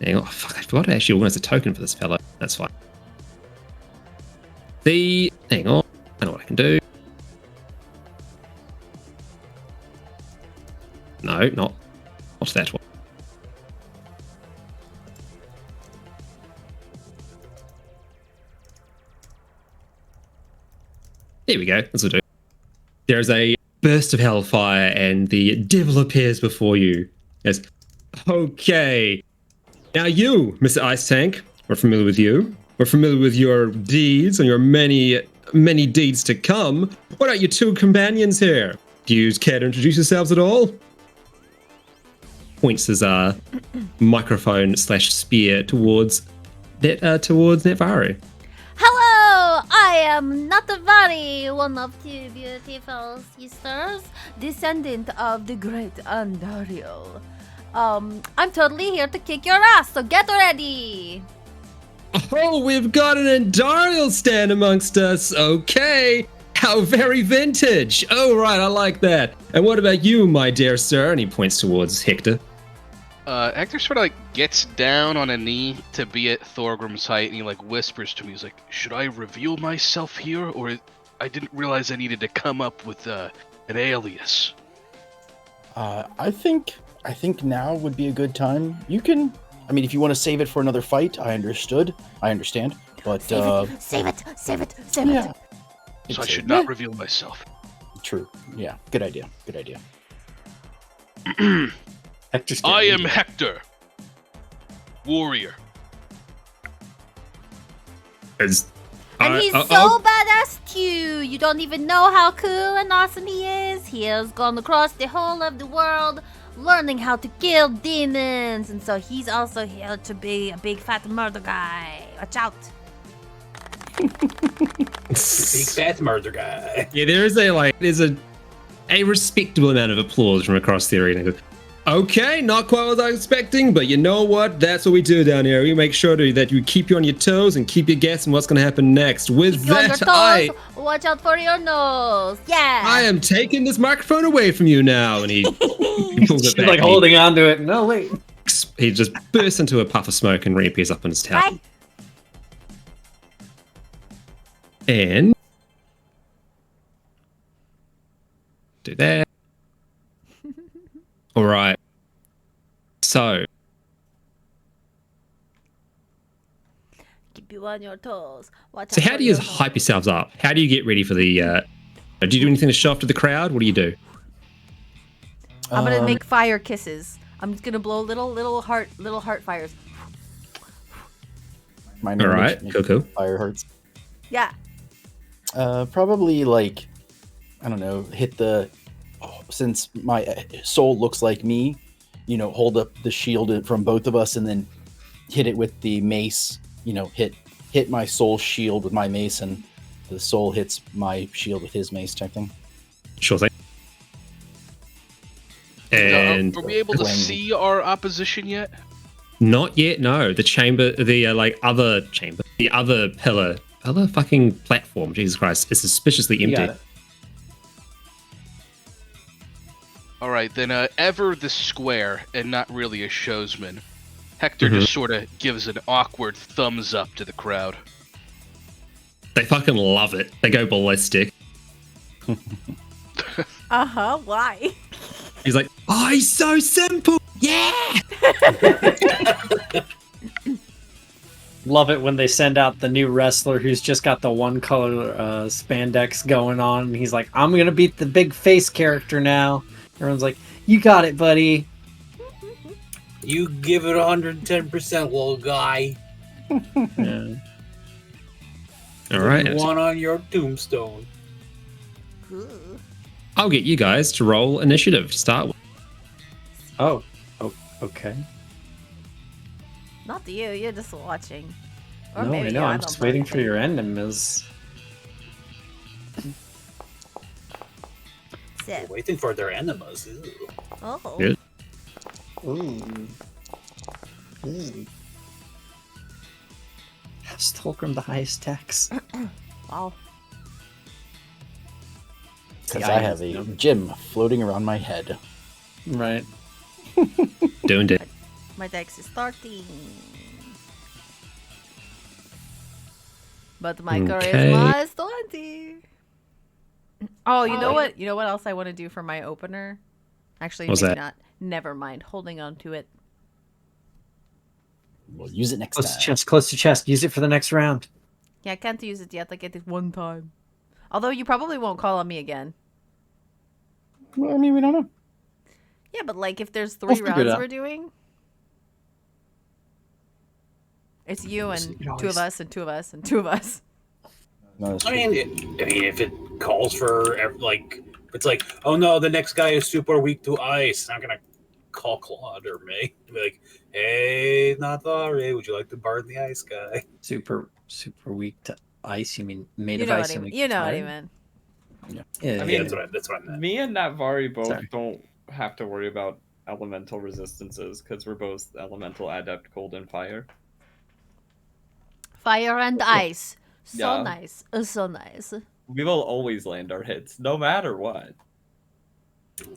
hang on, fuck, I forgot to actually organize a token for this fella. That's fine. Hang on, I know what I can do. No, not that one. There we go, this will do. There's a burst of hellfire and the devil appears before you. Yes. Okay. Now you, Mr. Icetank, we're familiar with you. We're familiar with your deeds and your many, many deeds to come. What are your two companions here? Do you care to introduce yourselves at all? Points his microphone / spear towards Netvaru. Hello, I am Natavari, one of two beautiful sisters, descendant of the great Andario. I'm totally here to kick your ass, so get ready! Oh, we've got an Andariel stand amongst us. Okay. How very vintage. Oh, right, I like that. And what about you, my dear sir? And he points towards Hector. Hector sort of like gets down on a knee to be at Thorgrim's height, and he like whispers to me, he's like, "Should I reveal myself here, or I didn't realize I needed to come up with an alias?" I think now would be a good time. You can, I mean, if you want to save it for another fight, I understand. But Save it! yeah, So I should not reveal myself. true. Yeah, good idea. Hector's I getting am Hector, warrior. And he's so badass too. You don't even know how cool and awesome he is. He has gone across the whole of the world learning how to kill demons. And so he's also here to be a big fat murder guy. Watch out. Big fat murder guy. Yeah, there's a respectable amount of applause from across the arena. Okay, not quite what I was expecting, but you know what? That's what we do down here. We make sure that you keep you on your toes and keep you guessing what's going to happen next. With Keep you on your that, toes. Watch out for your nose. Yeah. I am taking this microphone away from you now. And he pulls it She's back. like holding on to it. No, wait. He just bursts into a puff of smoke and reappears up in his tower. Bye. And do that. All right. So, Keep you on your toes. Watch so out how for do you your hype nose. yourselves up? How do you get ready for the? Do you do anything to show off to the crowd? What do you do? I'm gonna make fire kisses. I'm just gonna blow little heart fires. Mine All are right, making cool. Fire hearts. Yeah. Probably like, I don't know, hit the. Since my soul looks like me, hold up the shield from both of us and then hit it with the mace. Hit my soul shield with my mace, and the soul hits my shield with his mace type thing. Sure thing. And Are we able to see our opposition yet? Not yet. No, the chamber, the the other pillar, other fucking platform. Jesus Christ, is suspiciously You got empty. it. All right, then. Ever the square and not really a showsman, Hector just sort of gives an awkward thumbs up to the crowd. They fucking love it. They go ballistic. Why? He's like, oh, he's so simple. Yeah. Love it when they send out the new wrestler who's just got the one color spandex going on. And he's like, I'm going to beat the big face character now. Everyone's like, you got it, buddy. You give it 110%, little guy. Yeah. All right. One on your tombstone. I'll get you guys to roll initiative to start with. Oh, okay. Not you. You're just watching. Or No, maybe I know. you, I'm don't just know waiting for anything. your enemies. Sip. Waiting for their enemas. Ew. Oh. Good. Ooh. Has Tolkien the highest tax? Wow. Because Yeah, I have a gem floating around my head. Right. Doing it. My dex is 13. But my Okay. charisma is 20. Oh, you know what? You know what else I want to do for my opener? Actually, What's maybe that? not. Never mind. Holding on to it. We'll use it next Close to time. chest, close to chest. Use it for the next round. Yeah, I can't use it yet. I get it one time. Although you probably won't call on me again. Well, I mean, we don't know. Yeah, but like if there's We'll 3 figure it rounds out. we're doing, it's you and You can 2 of always- us and 2 of us and 2 of us. No, that's I true. mean, if it calls for like, it's like, oh no, the next guy is super weak to ice. I'm gonna call Claude or May. Be like, hey, Nathari, would you like to burn the ice guy? Super weak to ice. You mean made You of know ice? what I and mean. weak You to know what I fire? meant. Yeah, I Yeah, mean, that's what I meant. Me and Natvari both Sorry. don't have to worry about elemental resistances because we're both elemental adept, cold and fire. Fire and ice. So Yeah. nice. So nice. We will always land our hits, no matter what.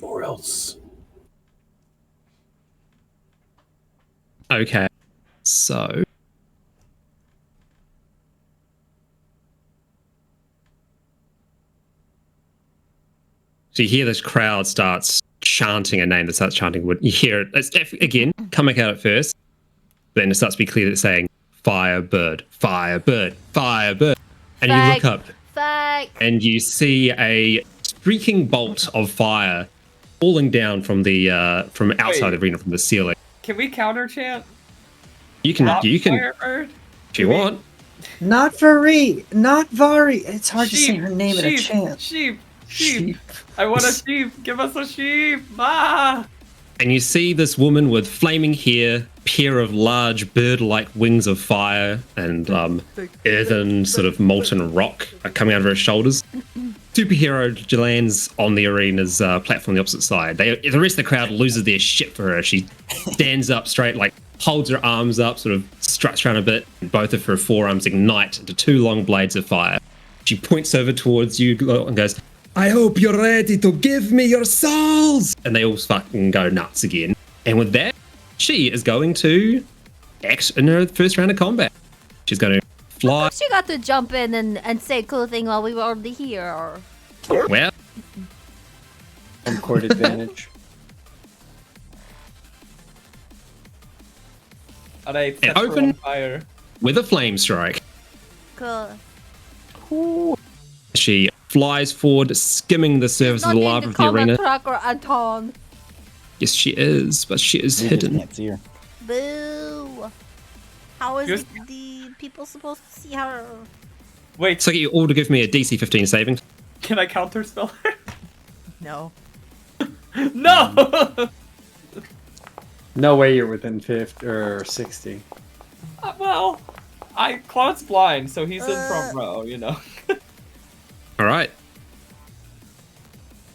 Or else. Okay. So. So you hear this crowd starts chanting a name that starts chanting wood. You hear it. It's again coming out at first. Then it starts to be clear that it's saying Firebird, Firebird, Firebird. And you look up Fuck. and you see a streaking bolt of fire falling down from the from outside the arena from the ceiling. Can we counter chant? You can Firebird? if you want. Not Vari, not Vari. It's hard to say her name in a chant. Sheep. I want a sheep. Give us a sheep. Ah! And you see this woman with flaming hair, pair of large bird-like wings of fire, and earthen sort of molten rock coming out of her shoulders. Superhero lands on the arena's platform on the opposite side. The rest of the crowd loses their shit for her. She stands up straight, like holds her arms up, sort of struts around a bit, and both of her forearms ignite into 2 long blades of fire. She points over towards you and goes, I hope you're ready to give me your souls! And they all fucking go nuts again. And with that, she is going to act in her first round of combat. She's going to fly. She got to jump in and say cool thing while we were already here. Well, Home court advantage. Alright, And set her open- on fire. with a flame strike, Cool. she flies forward, skimming the surface of the lava of the arena. Cracker Anton. Yes, she is, but she is We just hidden. can't see her. Boo. How is Just- the people supposed to see her? Wait, So get you all to give me a DC 15 saving. can I counter spell her? No. No! No way you're within 50 or 60. Well, Claude's blind, so he's in front row, you know. All right.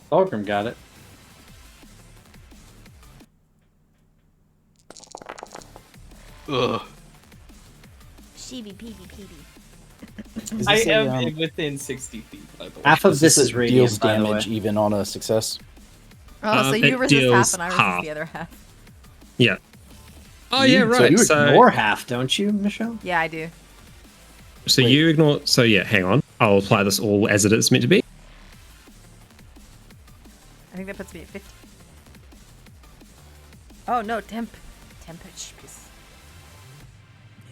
Fulcrum got it. Ugh. Sheeby peeby peeby. Is I this a, am within 60 feet, by the way. Half of this this is radiant, deals by the way. damage even on a success. Oh, so you it resist half deals and I resist half. the other half. Yeah. Oh yeah, So right. you So ignore half, don't you, Michelle? Yeah, I do. so Wait. you ignore. So yeah, hang on. I'll apply this all as it is meant to be. I think that puts me at 50. Oh no, temperature.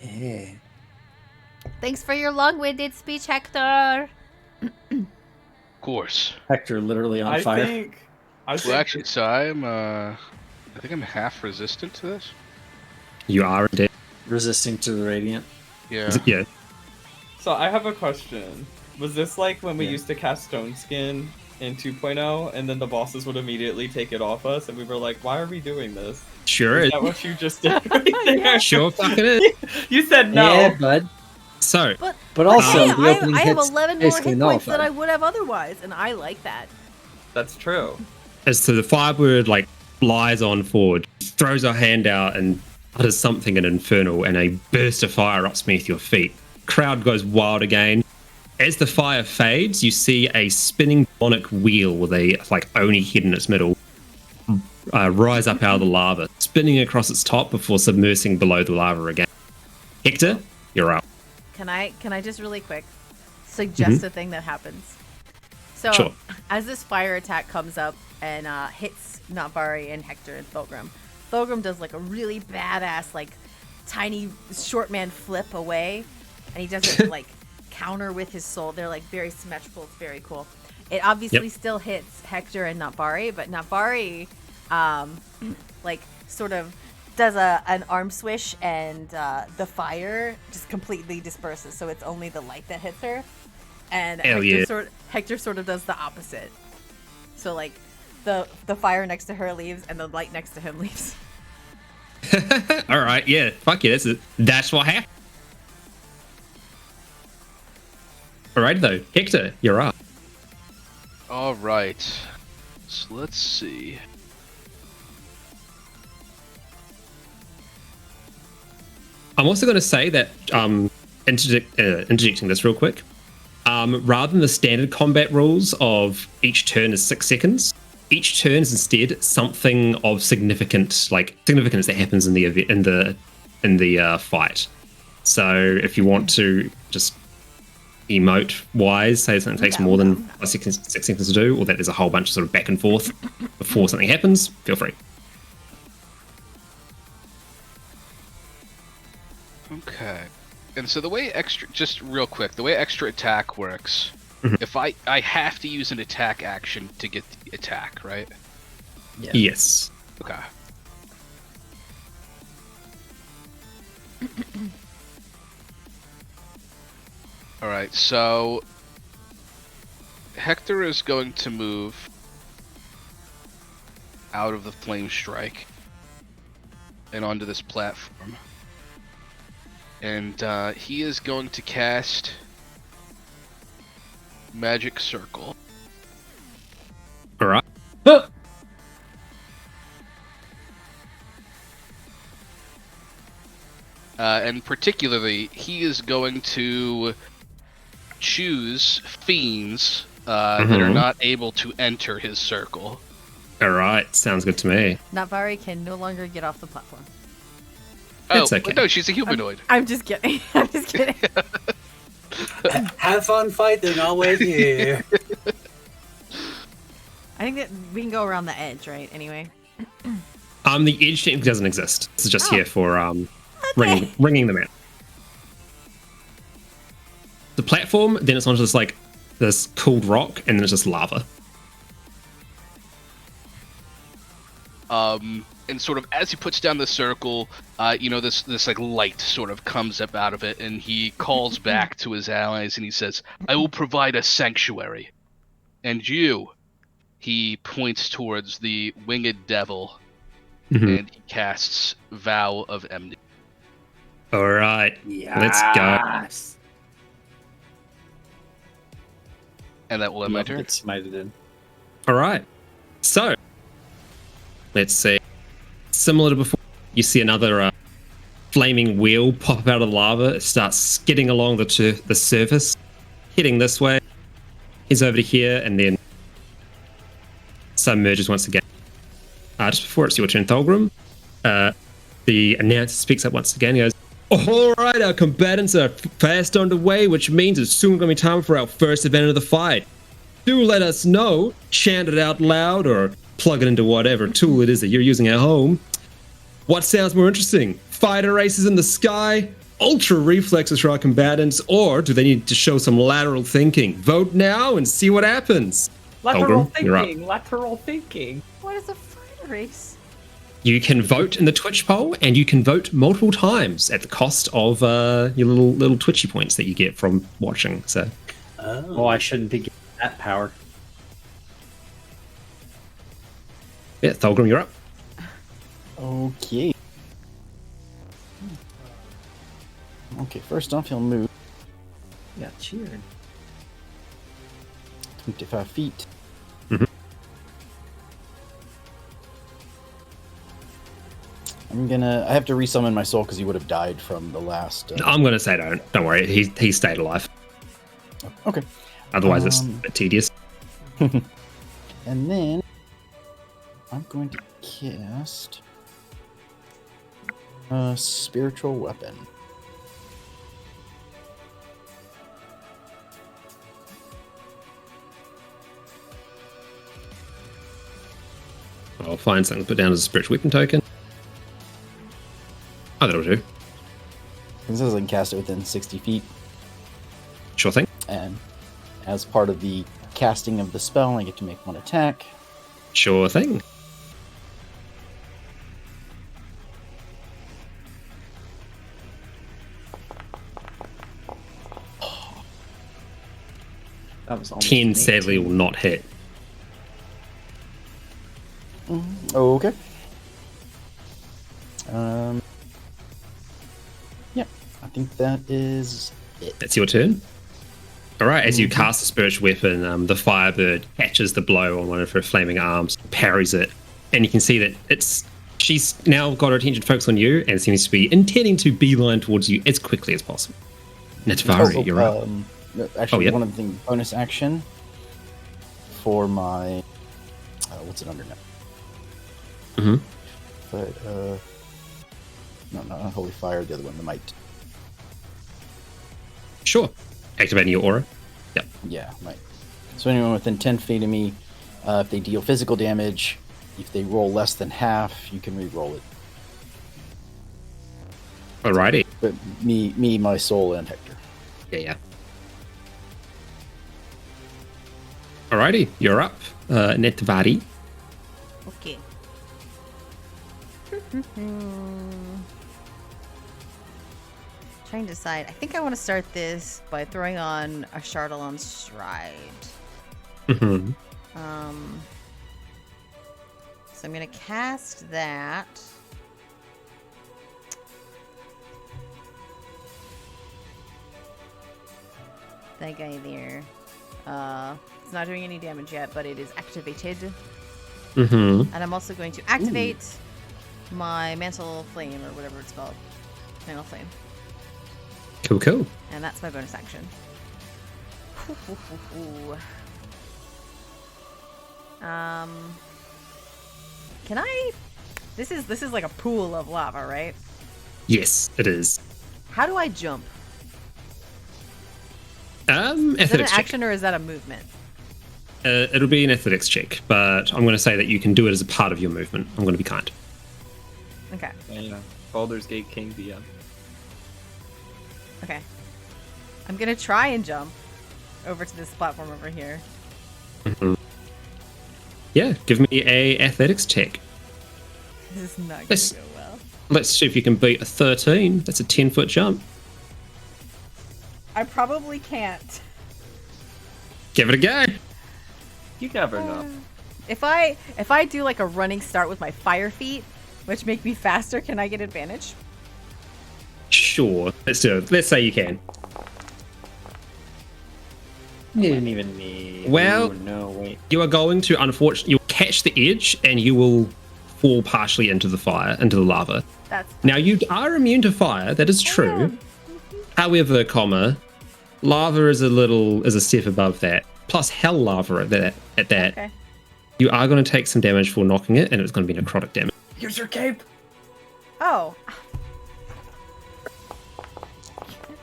Yeah. Thanks for your long-winded speech, Hector. Of course. Hector literally on I fire. think. Well, actually, so I think I'm half resistant to this. You are indeed. Resisting to the radiant. Yeah. Yeah. So I have a question. Was this like when we Yeah. used to cast Stone Skin in 2.0, and then the bosses would immediately take it off us, and we were like, "Why are we doing this?" Sure Is is. that what you just did right there? Sure fucking is. You said no. Yeah, bud. So But also, Hey, the opening I have hits 11 more basically hit points than I nullified. would have otherwise, and I like that. That's true. as to the Firebird like flies on forward, throws her hand out and utters something in infernal, and a burst of fire erupts beneath your feet. Crowd goes wild again. As the fire fades, you see a spinning demonic wheel with a like Oni head in its middle rise up out of the lava, spinning across its top before submersing below the lava again. Hector, you're up. Can I just really quick suggest a thing that happens? So Sure. as this fire attack comes up and hits Natvari and Hector and Thulgrim does like a really badass like tiny short man flip away, and he does it like counter with his soul. They're like very symmetrical. It's very cool. It obviously still hits Hector and Natvari, but Natvari like sort of does an arm swish, and the fire just completely disperses, so it's only the light that hits her. And Hell yeah. Hector sort of does the opposite. So like the fire next to her leaves and the light next to him leaves. All right, yeah, fuck yeah, that's what happened. All right, though, Hector, you're up. All right. So let's see. I'm also going to say that, interjecting this real quick, rather than the standard combat rules of each turn is 6 seconds, each turn is instead something of significance that happens in the fight. So if you want to just emote wise, say something takes more than 6 seconds to do, or that there's a whole bunch of sort of back and forth before something happens, feel free. Okay. And so the way just real quick, the way extra attack works, if I have to use an attack action to get the attack, right? Yeah. Yes. Okay. All right, so Hector is going to move out of the flame strike and onto this platform. And he is going to cast Magic Circle. All right. And particularly, he is going to choose fiends that are not able to enter his circle. All right, sounds good to me. Natvari can no longer get off the platform. It's Oh, okay. no, she's a humanoid. I'm just kidding. I'm just kidding. Have fun fighting, I'll wait here. I think that we can go around the edge, right? Anyway. The edge technically doesn't exist. It's just Oh. here for ringing them out. The platform, then it's onto this cooled rock, and then it's just lava. And sort of as he puts down the circle, this like light sort of comes up out of it, and he calls back to his allies, and he says, "I will provide a sanctuary, and you." He points towards the winged devil, and he casts Vow of Enmity. All right, let's go. And that will end my turn. It's smited in. All right, so let's see. Similar to before, you see another flaming wheel pop up out of the lava. It starts skidding along the surface, heading this way. Heads over to here, and then submerges once again. Just before it's your turn, Thulgrim, the announcer speaks up once again. He goes, "All right, our combatants are fast underway, which means it's soon going to be time for our first event of the fight. Do let us know, chant it out loud, or plug it into whatever tool it is that you're using at home. What sounds more interesting? Fighter races in the sky? Ultra reflexes for our combatants? Or do they need to show some lateral thinking? Vote now and see what happens." Lateral Thulgrim, you're up. thinking. Lateral thinking. What is a fighter race? You can vote in the Twitch poll, and you can vote multiple times at the cost of your little Twitchy points that you get from watching. So, Oh, I shouldn't be getting that power. yeah, Thulgrim, you're up. Okay. Okay, first off, he'll move Yeah, cheered. 25 feet. Mhm. I have to resummon my soul because he would have died from the last. I'm going to say don't worry. He stayed alive. Okay. Otherwise, it's a bit tedious. And then I'm going to cast a spiritual weapon. I'll find something to put down as a spiritual weapon token. Oh, that'll do. It says I can cast it within 60 feet. Sure thing. And as part of the casting of the spell, I get to make one attack. Sure thing. That was almost 10 an sadly 18. will not hit. Okay. Yeah, I think that is it. That's your turn. All right, as you cast the spiritual weapon, the Firebird catches the blow on one of her flaming arms, parries it, and you can see that she's now got her attention focused on you and seems to be intending to beeline towards you as quickly as possible. Natvari, you're up. No, actually, yeah. one of the things, bonus action for my what's it under now? Mm-hmm. But no, not Holy Fire. The other one, the Might. Sure. Activating your aura. Yep. Yeah, Might. So anyone within 10 feet of me, if they deal physical damage, if they roll less than half, you can re-roll it. Alrighty. But me, my soul, and Hector. Yeah. Alrighty, you're up. Netvari. Okay. Trying to decide. I think I want to start this by throwing on a Chardalon Stride. Mm-hmm. So I'm going to cast that. That guy there. It's not doing any damage yet, but it is activated. Mm-hmm. And I'm also going to activate my Mantle Flame, or whatever it's called. Mantle Flame. Cool. And that's my bonus action. Can I... This is like a pool of lava, right? Yes, it is. How do I jump? Is that an Athletics check. action or is that a movement? It'll be an athletics check, but I'm going to say that you can do it as a part of your movement. I'm going to be kind. Okay. Yeah. Baldur's Gate King DM. Okay. I'm gonna try and jump over to this platform over here. Mm-hmm. Yeah, give me a athletics check. This is not gonna Let's- go well. Let's see if you can beat a 13. That's a 10-foot jump. I probably can't. Give it a go. You never know. If I do like a running start with my fire feet, which make me faster, can I get advantage? Sure. Let's do it. Let's say you can. You didn't even need. Well- Ooh, no, wait. You are going to, unfortunately, you'll catch the edge and you will fall partially into the fire, into the lava. That's Now, you are immune to fire. That is true. However, lava is a step above that. Plus hell lava at that. okay. You are going to take some damage for knocking it, and it's going to be necrotic damage. Here's your cape. Oh.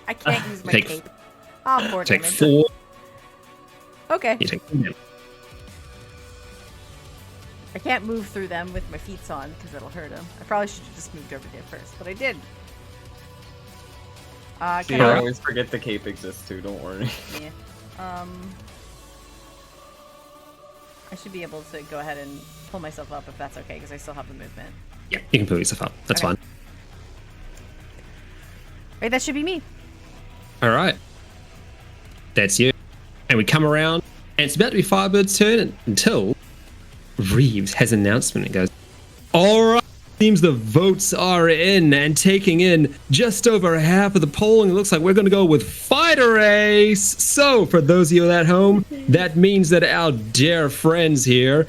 I can't use my Take- cape. Oh, poor Take damage. 4. Okay. You take 4 damage. I can't move through them with my feet on because it'll hurt them. I probably should have just moved over there first, but I did. See, Can I I? always forget the cape exists too, don't worry. Yeah. I should be able to go ahead and pull myself up if that's okay, because I still have the movement. Yeah, you can pull yourself up. That's Okay. fine. Right, that should be me. All right. That's you. And we come around, and it's about to be Firebird's turn until Reeves has an announcement and goes, all right, seems the votes are in and taking in just over half of the polling. It looks like we're going to go with Fighter Ace. So for those of you at home, that means that our dear friends here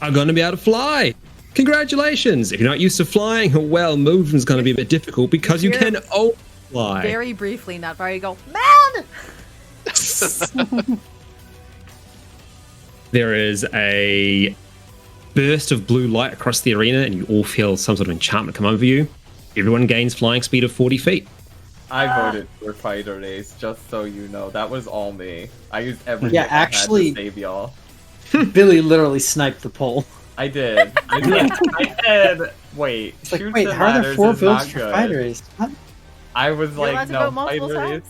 are going to be able to fly. Congratulations. If you're not used to flying, well, movement's going to be a bit difficult because you can only fly. Very briefly, not very go, man! There is a burst of blue light across the arena, and you all feel some sort of enchantment come over you. Everyone gains flying speed of 40 feet. I voted for Fighter Ace, just so you know. That was all me. I used everything Yeah, I had actually- to save y'all. Billy literally sniped the poll. I did. I did. I did. Wait. It's like, Chutes wait, and how are there ladders 4 is votes not for good. Fighter Ace? What? I was You're allowed like, to no, vote multiple Fighter Ace. times?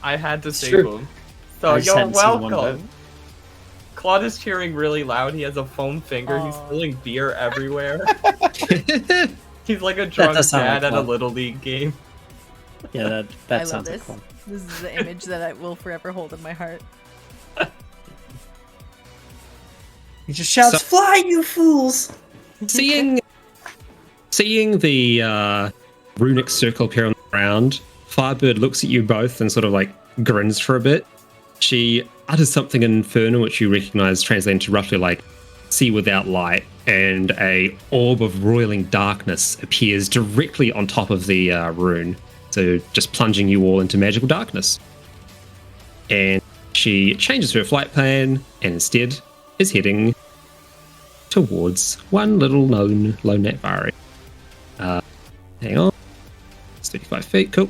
I had to It's save true. him. So I just you're hadn't seen one welcome. Claude is cheering really loud. He has a foam finger. He's Aw. spilling beer everywhere. He's like a drunk does sound dad like at a Claude. little league game. Yeah, I that love sounds this. like fun. This is the image that I will forever hold in my heart. He just shouts, So- "Fly, you fools!" seeing the runic circle appear on the ground, Firebird looks at you both and sort of like grins for a bit. She utters something in Infernal, which you recognize translated to roughly like "see without light," and a orb of roiling darkness appears directly on top of the rune, so just plunging you all into magical darkness. And she changes her flight plan and instead is heading towards one little lone Natvari. Hang on. It's 35 feet. Cool.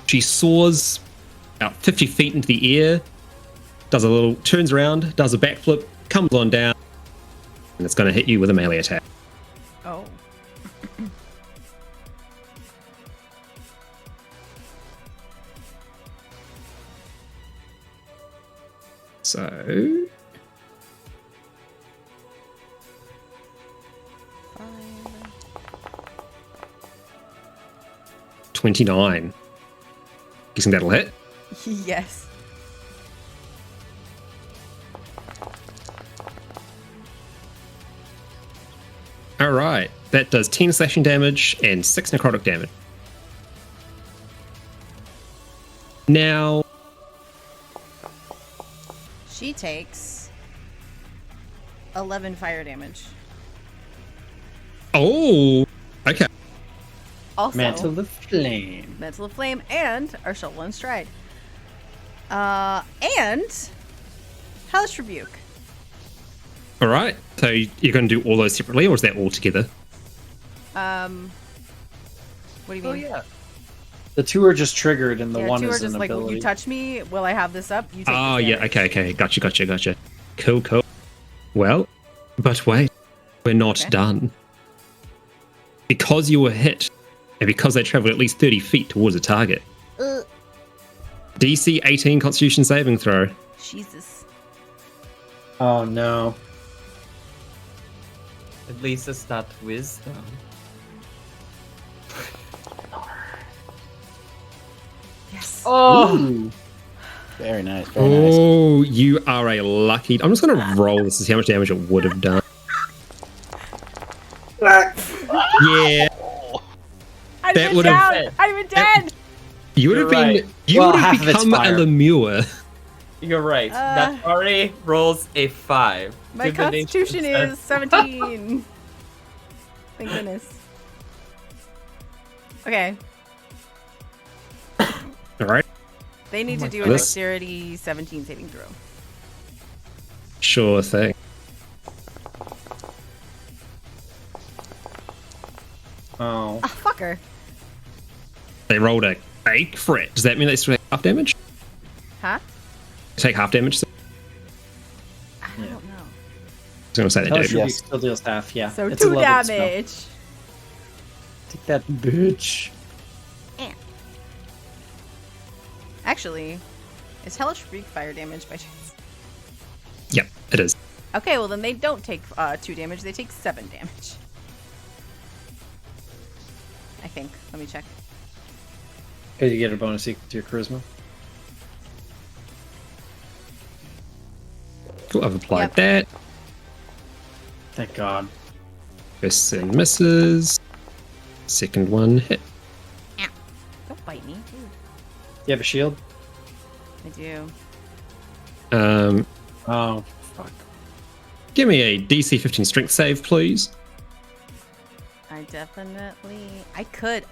She soars about 50 feet into the air, turns around, does a backflip, comes on down, and it's going to hit you with a melee attack. Oh. So, 29. Guessing that'll hit. Yes. All right. That does 10 slashing damage and 6 necrotic damage. Now, She takes 11 fire damage. oh, okay. Also, Mantle of Flame. Mantle of Flame and our Shovel and Stride. And Hellish Rebuke. All right. So you're going to do all those separately, or is that all together? What do you mean? Oh yeah. The 2 are just triggered, and the Yeah, 1 two are is just an like, ability. you touch me, will I have this up? You take Oh, this yeah. damage. Okay. Gotcha. Cool. Well, but wait. We're not Okay. done. Because you were hit, and because they traveled at least 30 feet towards a target, DC 18 Constitution saving throw. Jesus. Oh no. At least it's not wisdom. Yes. Oh. Ooh. Very nice. Very nice. Oh, you are a lucky. I'm just going to roll this to see how much damage it would have done. Yeah, I'm that even would've- down. I'm even dead. you would have You're been. right. You Well, would have half of it's become a fire. Lemure. You're right. Natari rolls a 5. My Divination constitution says- is 17. Thank goodness. Okay. All right. They need Oh to do a goodness. dexterity 17 saving throw. Sure thing. Oh. Ah, fucker. They rolled a 8 crit. Does that mean they still take half damage? Huh? Take half damage? I don't know. I was going to say they Hellish do. Rebuke Yes. still deals half, yeah. So It's a 2 leveled spell. damage. Take that, bitch. Actually, is Hellish Rebuke fire damage by chance? Yep, it is. Okay, well then they don't take 2 damage. They take 7 damage. I think. Let me check. Could you get a bonus equal to your charisma? Cool, I've applied Yep. that. Thank God. First and misses. Second one hit. Don't bite me. Dude. You have a shield? I do. Oh, fuck. Give me a DC 15 strength save, please. I definitely... I could.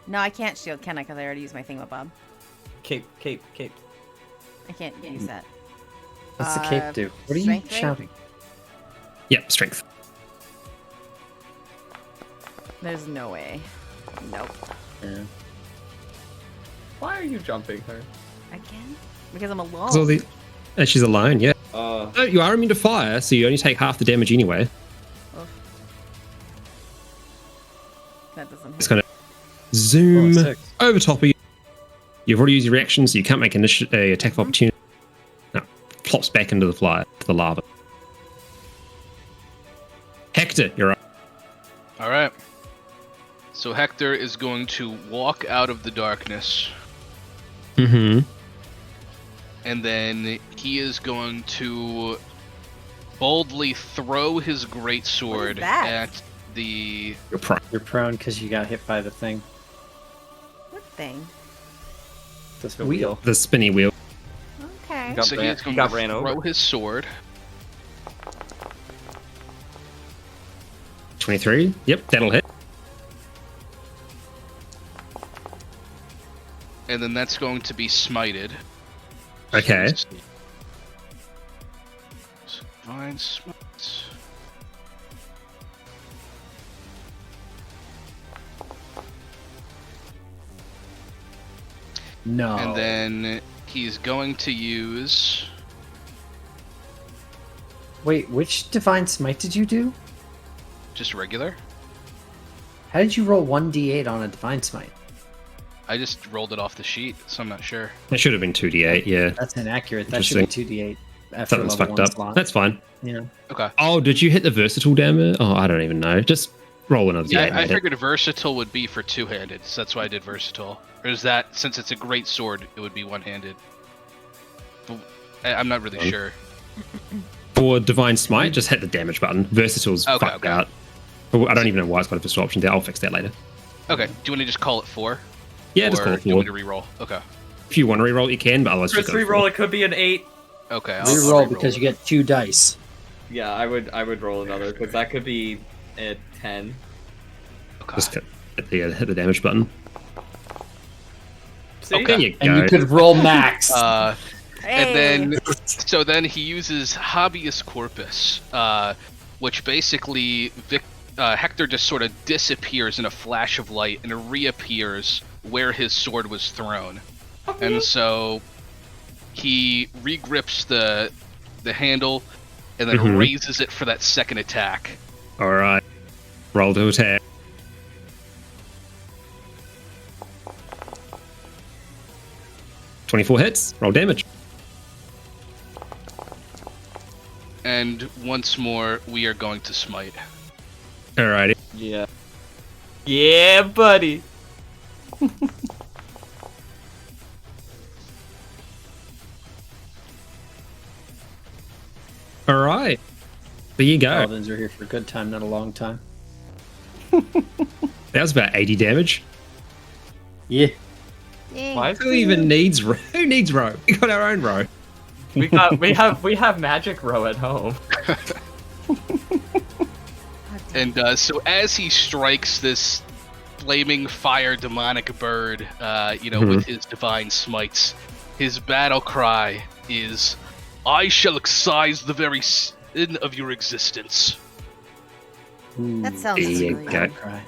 No, I can't shield, can I? Because I already used my thingamabob. Cape. I can't use that. What's the cape do? What are you strength rate? shouting? Yep, strength. There's no way. Nope. Yeah. Why are you jumping her? Again? Because I'm alone. So she's alone, yeah. Uh, Oh, you are immune to fire, so you only take half the damage anyway. Oof. That doesn't It's hurt. going to zoom Oh, 6. over top of you. You've already used your reaction, so you can't make a attack of opportunity. No, plops back into the lava. Hector, you're up. All right. So Hector is going to walk out of the darkness, Mm-hmm. and then he is going to boldly throw his greatsword that? at the. You're prone. You're prone because you got hit by the thing. What thing? This the wheel. wheel. The spinny wheel. Okay. Got So he ran- is going got to ran throw over. his sword. 23. Yep, that'll hit. And then that's going to be smited. Okay. Divine smite. No. And then he's going to use. Wait, which divine smite did you do? Just regular. How did you roll 1d8 on a divine smite? I just rolled it off the sheet, so I'm not sure. It should have been 2d8, yeah. That's inaccurate. That should be 2d8 after Something's level fucked 1 up. slot. That's fine. Yeah. Okay. Oh, did you hit the versatile damage? Oh, I don't even know. Just roll another Yeah, d8. I mate. figured versatile would be for two-handed, so that's why I did versatile. Or is that, since it's a great sword, it would be one-handed? I'm not really sure. For Divine Smite, just hit the damage button. Versatile's Okay, fucked okay. out. I don't even know why it's got a versatile option there. I'll fix that later. Okay, do you want to just call it 4? Yeah, just Or call it do you want 4. me to reroll? Okay. If you want to reroll, you can, but otherwise For just go 3 roll, it could be an 8. Okay, I'll Reroll reroll because it. you get 2 dice. Yeah, I would roll another because that could be at 10. Okay. Just hit the damage button. See? There you And go. you could roll max. Hey. And then, so then he uses Habeas Corpus, which basically Hector just sort of disappears in a flash of light and reappears where his sword was thrown. And so he regrips the handle and then Mhm. raises it for that second attack. All right. Roll to attack. .24 hits. Roll damage. And once more, we are going to smite. Alrighty. Yeah. Yeah, buddy. All right. There you go. Paladins are here for a good time, not a long time. That was about 80 damage. Yeah. Yay. Why is Who even needs row? Who needs row? We got our own row. we have magic row at home. And so as he strikes this flaming fire demonic bird, with his divine smites, his battle cry is, "I shall excise the very sin of your existence." That sounds There you really go. good. Cry.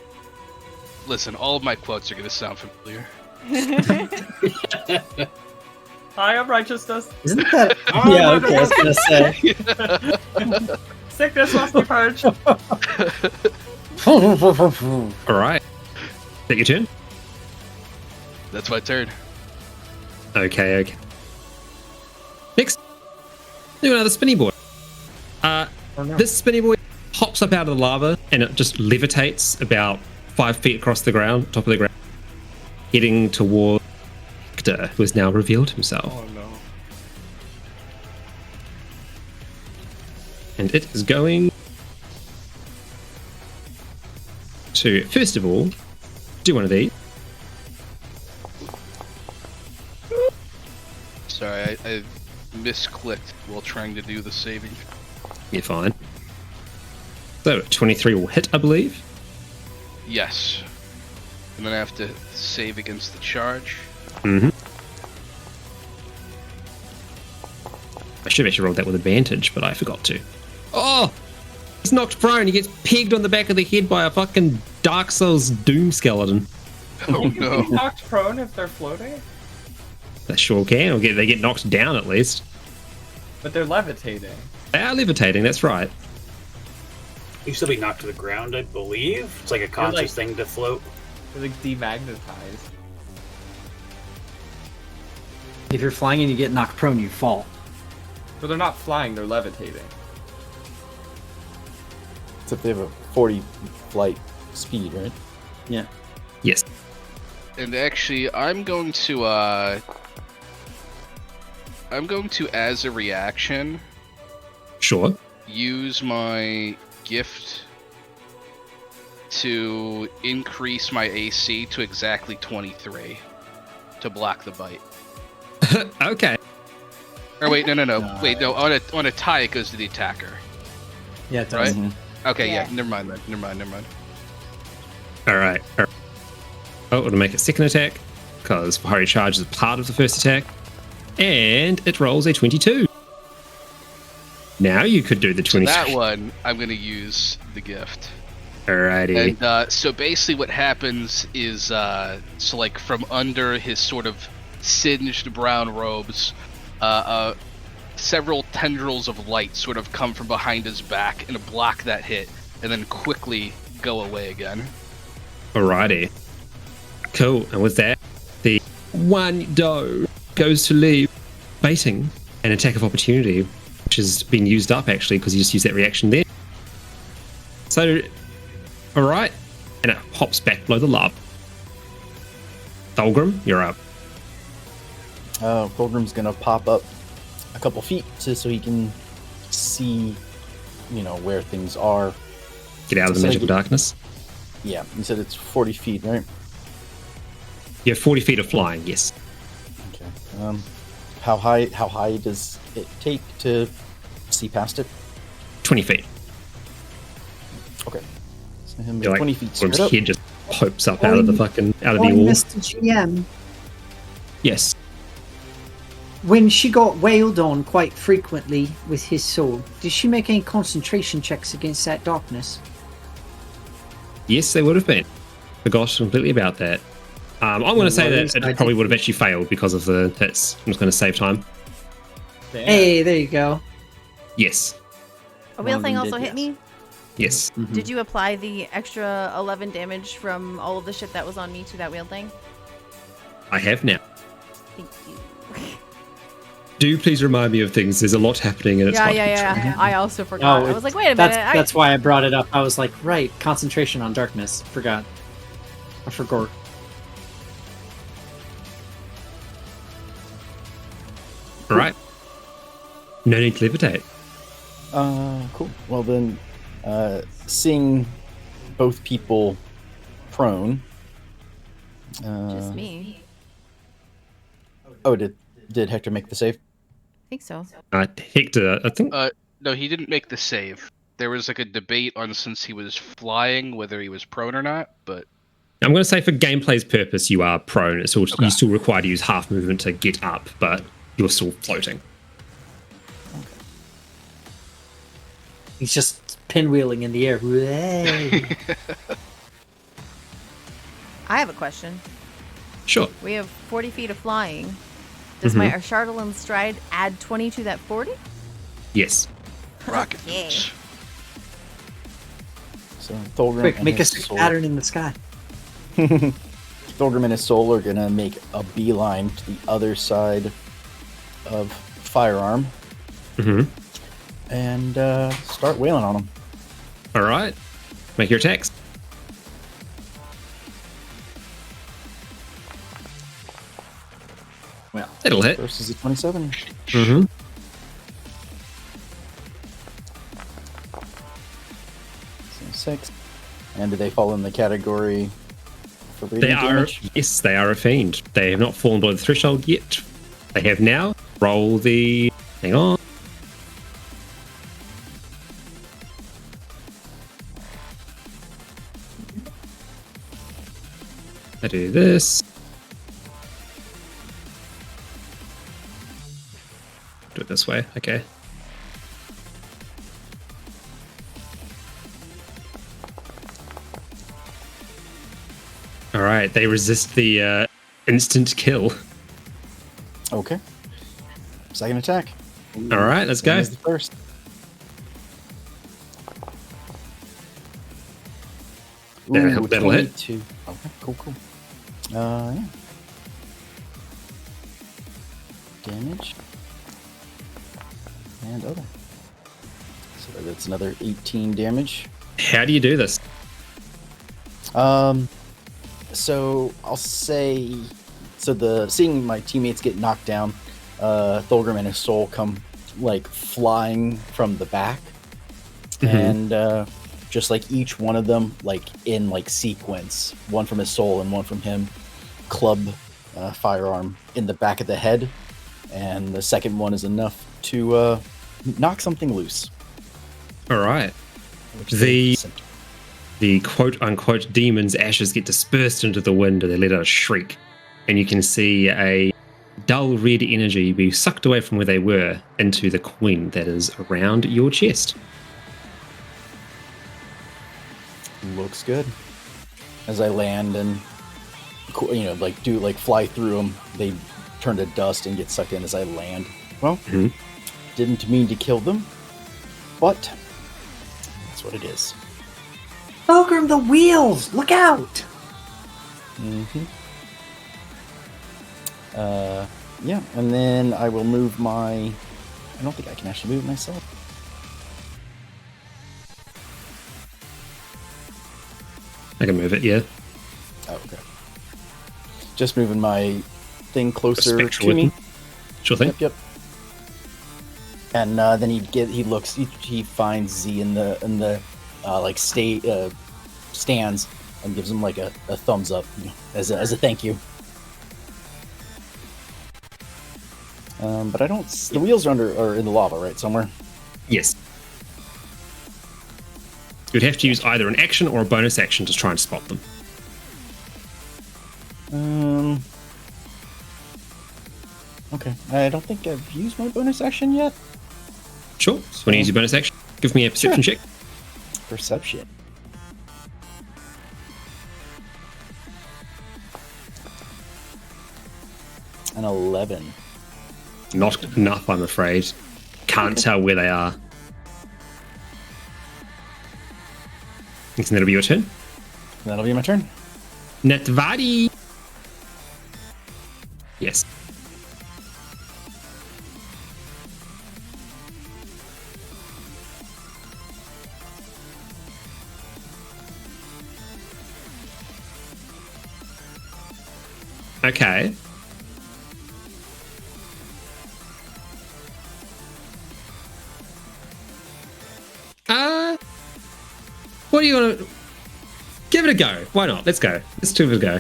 Listen, all of my quotes are going to sound familiar. I am righteousness. Isn't that? Oh, yeah, my okay. I was gonna say. Sickness must be purged. All right. Take your turn. That's my turn. Okay. Next, do another spinny boy. This spinny boy hops up out of the lava and it just levitates about 5 feet across the ground, top of the ground, heading toward Hector, who has now revealed himself. Oh no. And it is going to, first of all, do one of these. Sorry, I misclicked while trying to do the saving. You're fine. So 23 will hit, I believe. Yes. And then I have to save against the charge. Mm-hmm. I should have actually rolled that with advantage, but I forgot to. Oh! He's knocked prone. He gets pegged on the back of the head by a fucking Dark Souls Doom skeleton. Oh You can no. be knocked prone if they're floating, They sure can. Or they get knocked down at least. But they're levitating. They are levitating, that's right. You still be knocked to the ground, I believe. It's like a conscious thing to float. They're like demagnetized. If you're flying and you get knocked prone, you fall. But they're not flying, they're levitating. Except they have a 40 flight speed, right? Yeah. Yes. And actually, I'm going to, as a reaction, Sure. use my gift to increase my AC to exactly 23 to block the bite. Okay. Or wait, no. Wait, no. On a tie, it goes to the attacker. Yeah, it does. Right? Okay, yeah. Yeah. Never mind then. Never mind. All right. Oh, it'll make a second attack because fiery charge is part of the first attack, and it rolls a 22. Now you could do the 23. That one, I'm going to use the gift. Alrighty. And so basically what happens is, so like from under his sort of singed brown robes, several tendrils of light sort of come from behind his back and block that hit, and then quickly go away again. Alrighty. Cool. And with that, the one doe goes to leave, baiting an attack of opportunity, which has been used up actually because you just used that reaction there. So, alright. And it hops back below the lava. Thulgrim, you're up. Fulgrim's gonna pop up a couple feet so he can see, where things are. Get out of the So magical darkness. Yeah, you said it's 40 feet, right? You have 40 feet of flying, yes. Okay. How high does it take to see past it? 20 feet. Okay. So him You're 20 like, feet Thulgrim's straight up. head just pokes up out of the fucking, out of the Oi, wall. Mr. GM, Yes. when she got wailed on quite frequently with his sword, did she make any concentration checks against that darkness? Yes, they would have been. Forgot completely about that. I'm going to say that it probably would have actually failed because of the hits. I'm just going to save time. Damn. Hey, there you go. Yes. A wheel One of thing them also did, hit me. Yes. Did you apply the extra 11 damage from all of the shit that was on me to that wheel thing? I have now. Thank you. Do please remind me of things. There's a lot happening and it's Yeah. I also forgot. I was like, wait a minute. That's why I brought it up. I was like, right, concentration on darkness. Forgot. I forgot. All right. No need to levitate. Cool. Well then, seeing both people prone. Just me. Oh, did Hector make the save? I think so. Hector, I think. No, he didn't make the save. there was like a debate on since he was flying whether he was prone or not, but I'm going to say for gameplay's purpose, you are prone. It's also, Okay. You still require to use half movement to get up, but you're still floating. He's just pinwheeling in the air. Hooray. I have a question. Sure. We have 40 feet of flying. Does my Ashardalin stride add 20 to that 40? Yes. rocket Yeah. boots. So Thulgrim Quick, and make a his sick soul- pattern in the sky. Thulgrim and his soul are gonna make a beeline to the other side of Firearm Mm-hmm. and start wailing on him. All right. Make your attacks. Well, It'll hit. First is a 27. Mm-hmm. So 6. And do they fall in the category for They radiant are, damage? yes, they are a fiend. They have not fallen below the threshold yet. They have now. Roll the. Hang on. I do this. Do it this way. Okay. All right. They resist the instant kill. Okay. Second attack. All right. Let's go. Here's the first. That'll hit. 22. Okay, cool. Yeah. Damage. And other. So that's another 18 damage. How do you do this? So I'll say, seeing my teammates get knocked down, Thulgrim and his soul come like flying from the back, and just like each one of them, like in like sequence, one from his soul and one from him, club Firearm in the back of the head, and the second one is enough to knock something loose. All right. which is The- decent. The quote-unquote demon's ashes get dispersed into the wind and they let out a shriek. And you can see a dull red energy be sucked away from where they were into the queen that is around your chest. Looks good. As I land and fly through them, they turn to dust and get sucked in as I land. Well, didn't mean to kill them, but that's what it is. Fulgrim, the wheels! Look out! Yeah, and then I will move my... I don't think I can actually move it myself. I can move it, yeah. Oh, okay. Just moving my thing closer Spectral to me. weapon. Sure thing. Yep. And then he finds Z in the stands and gives him like a thumbs up, as a thank you. But I don't. The wheels are in the lava, right, somewhere. Yes. You'd have to use either an action or a bonus action to try and spot them. Okay. I don't think I've used my bonus action yet. Sure. So when you use your bonus action, give me a perception check. Perception. An 11. Not enough, I'm afraid. Can't tell where they are. And that'll be your turn. That'll be my turn. Netvari. Yes. Okay. What do you want to... Give it a go. Why not? Let's go. Let's give it a go.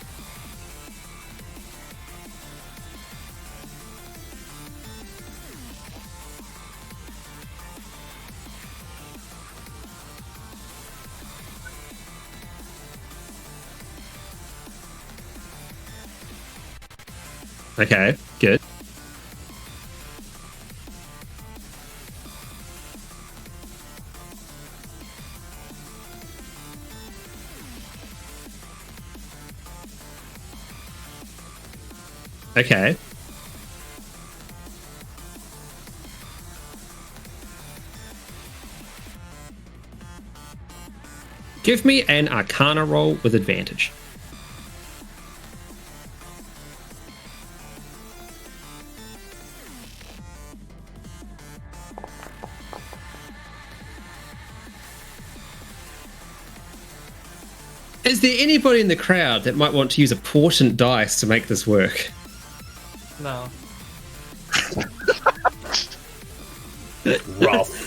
Okay, good. Okay. Give me an Arcana roll with advantage. Is there anybody in the crowd that might want to use a portent dice to make this work? No. Rough.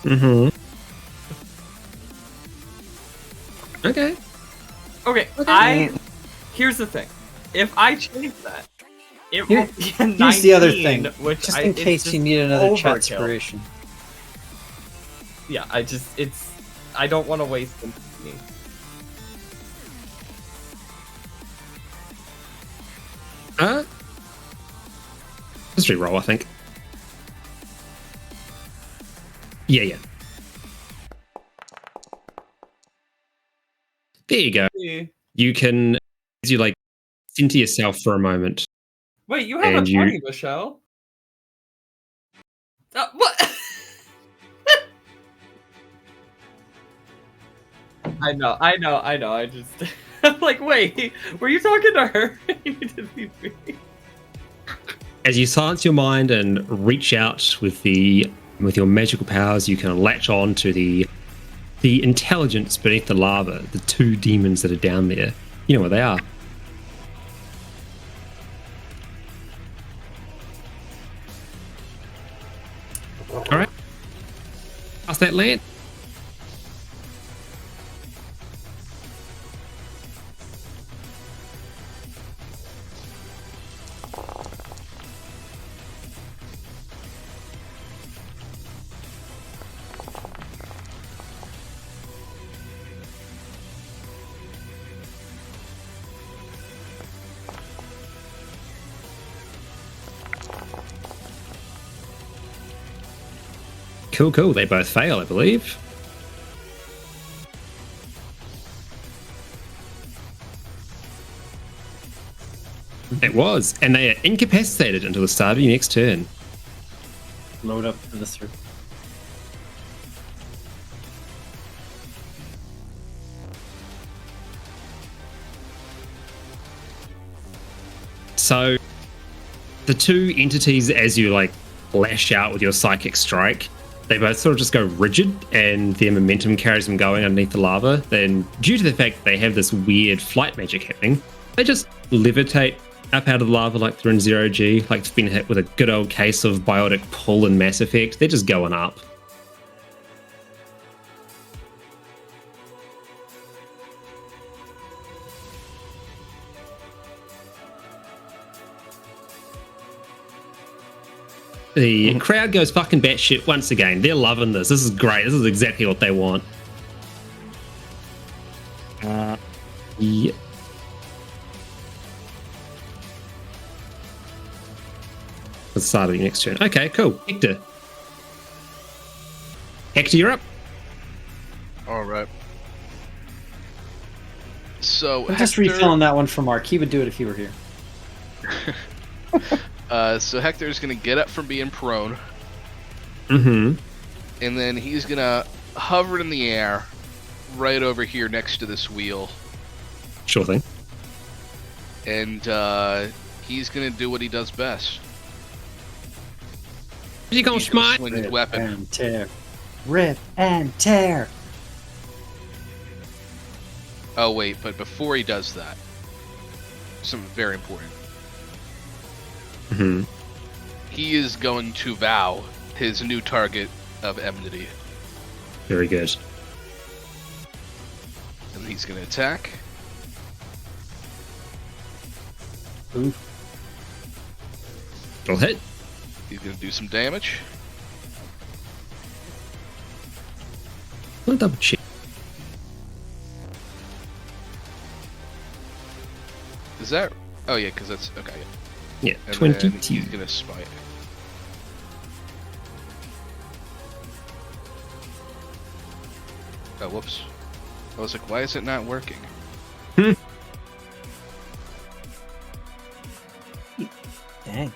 Mm-hmm. Okay. Okay, here's the thing. If I change that, it Here- will be a 19, Here's the other thing, which just I, in it's case just you need another overkill. inspiration. Yeah, I don't want to waste them. History roll, I think. Yeah. There you go. You can, as you like, center yourself for a moment. Wait, you have And a you- 20, Michelle. What? I know. I just, I'm like, wait, were you talking to her? You didn't leave me. As you silence your mind and reach out with your magical powers, you can latch on to the intelligence beneath the lava, the two demons that are down there. You know where they are. All right. How's that land? Cool. They both fail, I believe. It was, and they are incapacitated until the start of your next turn. Load up for the third. So, the two entities, as you like lash out with your psychic strike, they both sort of just go rigid, and their momentum carries them going underneath the lava. Then, due to the fact that they have this weird flight magic happening, they just levitate up out of the lava like they're in 0G, like they've been hit with a good old case of biotic pull in Mass Effect. They're just going up. The crowd goes fucking batshit once again. They're loving this. This is great. This is exactly what they want. Yeah. The start of your next turn. Okay, cool. Hector, you're up. All right. So I'm just refilling that one for Mark. He would do it if he were here. So Hector's gonna get up from being prone, Mm-hmm. and then he's gonna hover in the air, right over here next to this wheel, Sure thing. and he's gonna do what he does best. You gonna He's gonna smite? swing his weapon. And tear. Rip and tear. Oh wait, but before he does that, something very important. Mm-hmm. He is going to vow his new target of enmity, Very good. and he's going to attack. It'll hit. He's going to do some damage. I'll double check. Is that? Oh yeah, because that's okay. Yeah, And 22. then he's gonna smite. Oh, whoops. I was like, why is it not working? Dang.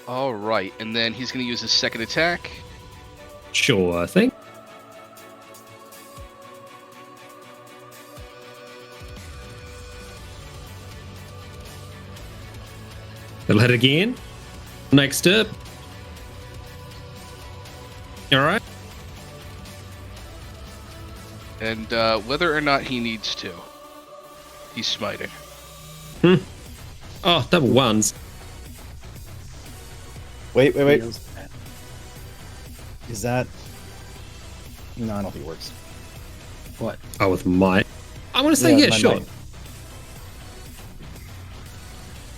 All right, and then he's gonna use his second attack. Sure thing. It'll hit again. Next up. Alright. And whether or not he needs to, he's smiting. Oh, double ones. Wait. Is that? No, I don't think it works. What? Oh, with might. I want to say, yeah, my sure. might.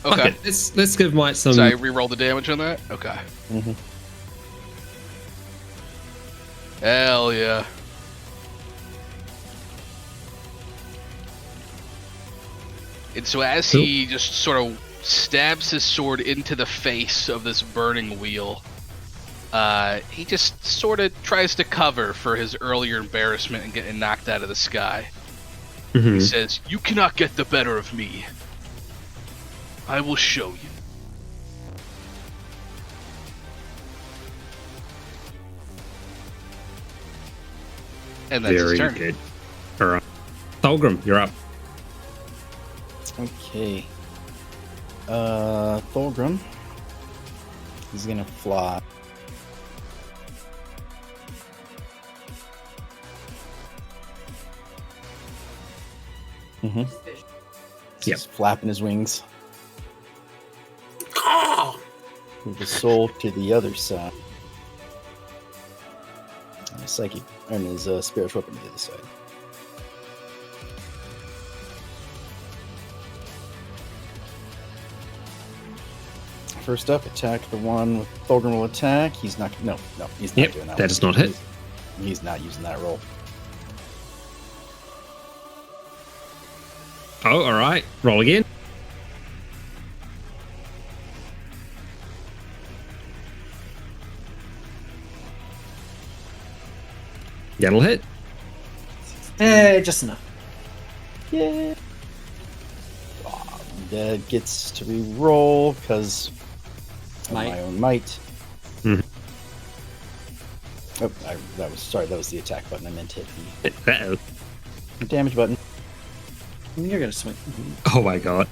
Okay. Let's give might some. So I re-roll the damage on that? Okay. Mhm. Hell yeah. And so as he just sort of stabs his sword into the face of this burning wheel, he just sort of tries to cover for his earlier embarrassment and getting knocked out of the sky. He Mhm. says, "You cannot get the better of me. I will show you." And that's Very his turn. good. Alright. Thulgrim, you're up. Okay. Thulgrim. He's gonna fly. Mm-hmm. Yep. He's flapping his wings. Ah! Move the soul to the other side. And his psychic and his spiritual weapon to the other side. First up, attack the one with Thulgrim will attack. He's not. No, he's not Yep, doing that. that one. does not hit. He's not using that roll. Oh, alright. Roll again. That'll hit. Just enough. Yeah. That gets to re-roll because of Might. my own might. Mhm. Oh, that was the attack button. I meant to hit Uh-oh. the damage button. You're gonna swing. Oh my god.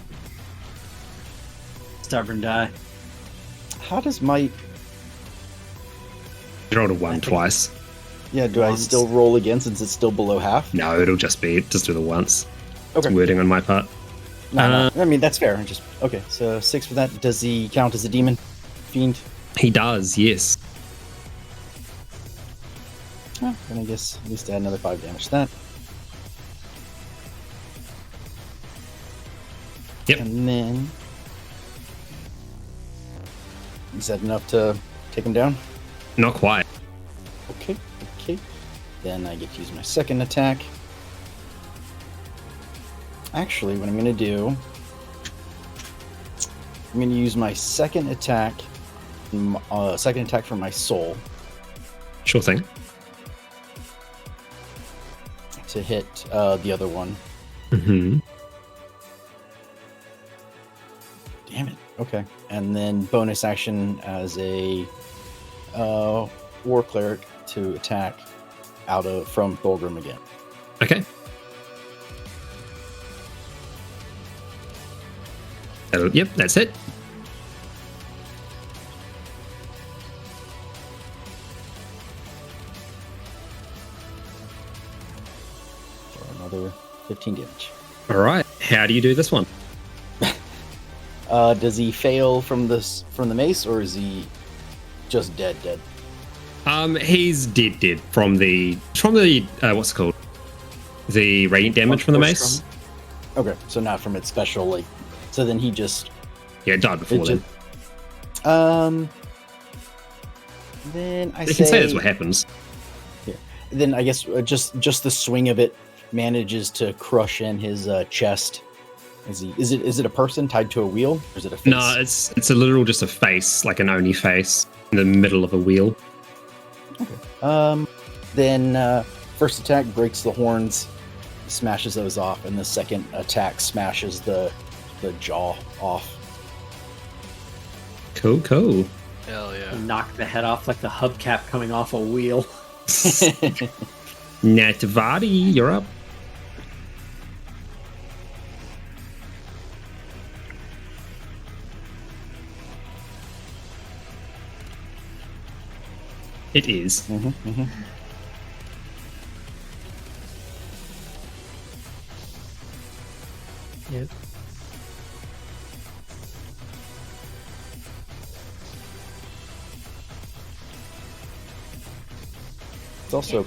Stubborn die. How does might? You rolled a I 1 think- twice. Yeah, do I Once. still roll again since it's still below half? No, it'll just do the once. Okay. It's wording on my part. No. I mean that's fair. Just okay. So 6 for that. Does he count as a demon fiend? He does, yes. Oh, then I guess at least add another 5 damage to that. Yep. And then is that enough to take him down? Not quite. Okay. Then I get to use my second attack. Actually, what I'm going to do, I'm going to use my second attack for my soul Sure thing. to hit the other one. Mm-hmm. Damn it. Okay. And then bonus action as a war cleric to attack from Thulgrim again. Okay. Yep, that's it. For another 15 damage. All right. How do you do this one? Does he fail from the mace, or is he just dead? He's dead from the what's it called? The radiant damage from the mace. Okay, so not from its special, like. So then he just. Yeah, it died before It then. Then I You can say that's what happens. Then I guess just the swing of it manages to crush in his chest. Is it a person tied to a wheel, or is it a face? No, it's a literal just a face, like an Oni face in the middle of a wheel. Then first attack breaks the horns, smashes those off, and the second attack smashes the jaw off. Cool. Hell yeah. Knock the head off like the hubcap coming off a wheel. Nativati, you're up. It is. Yep. It's also,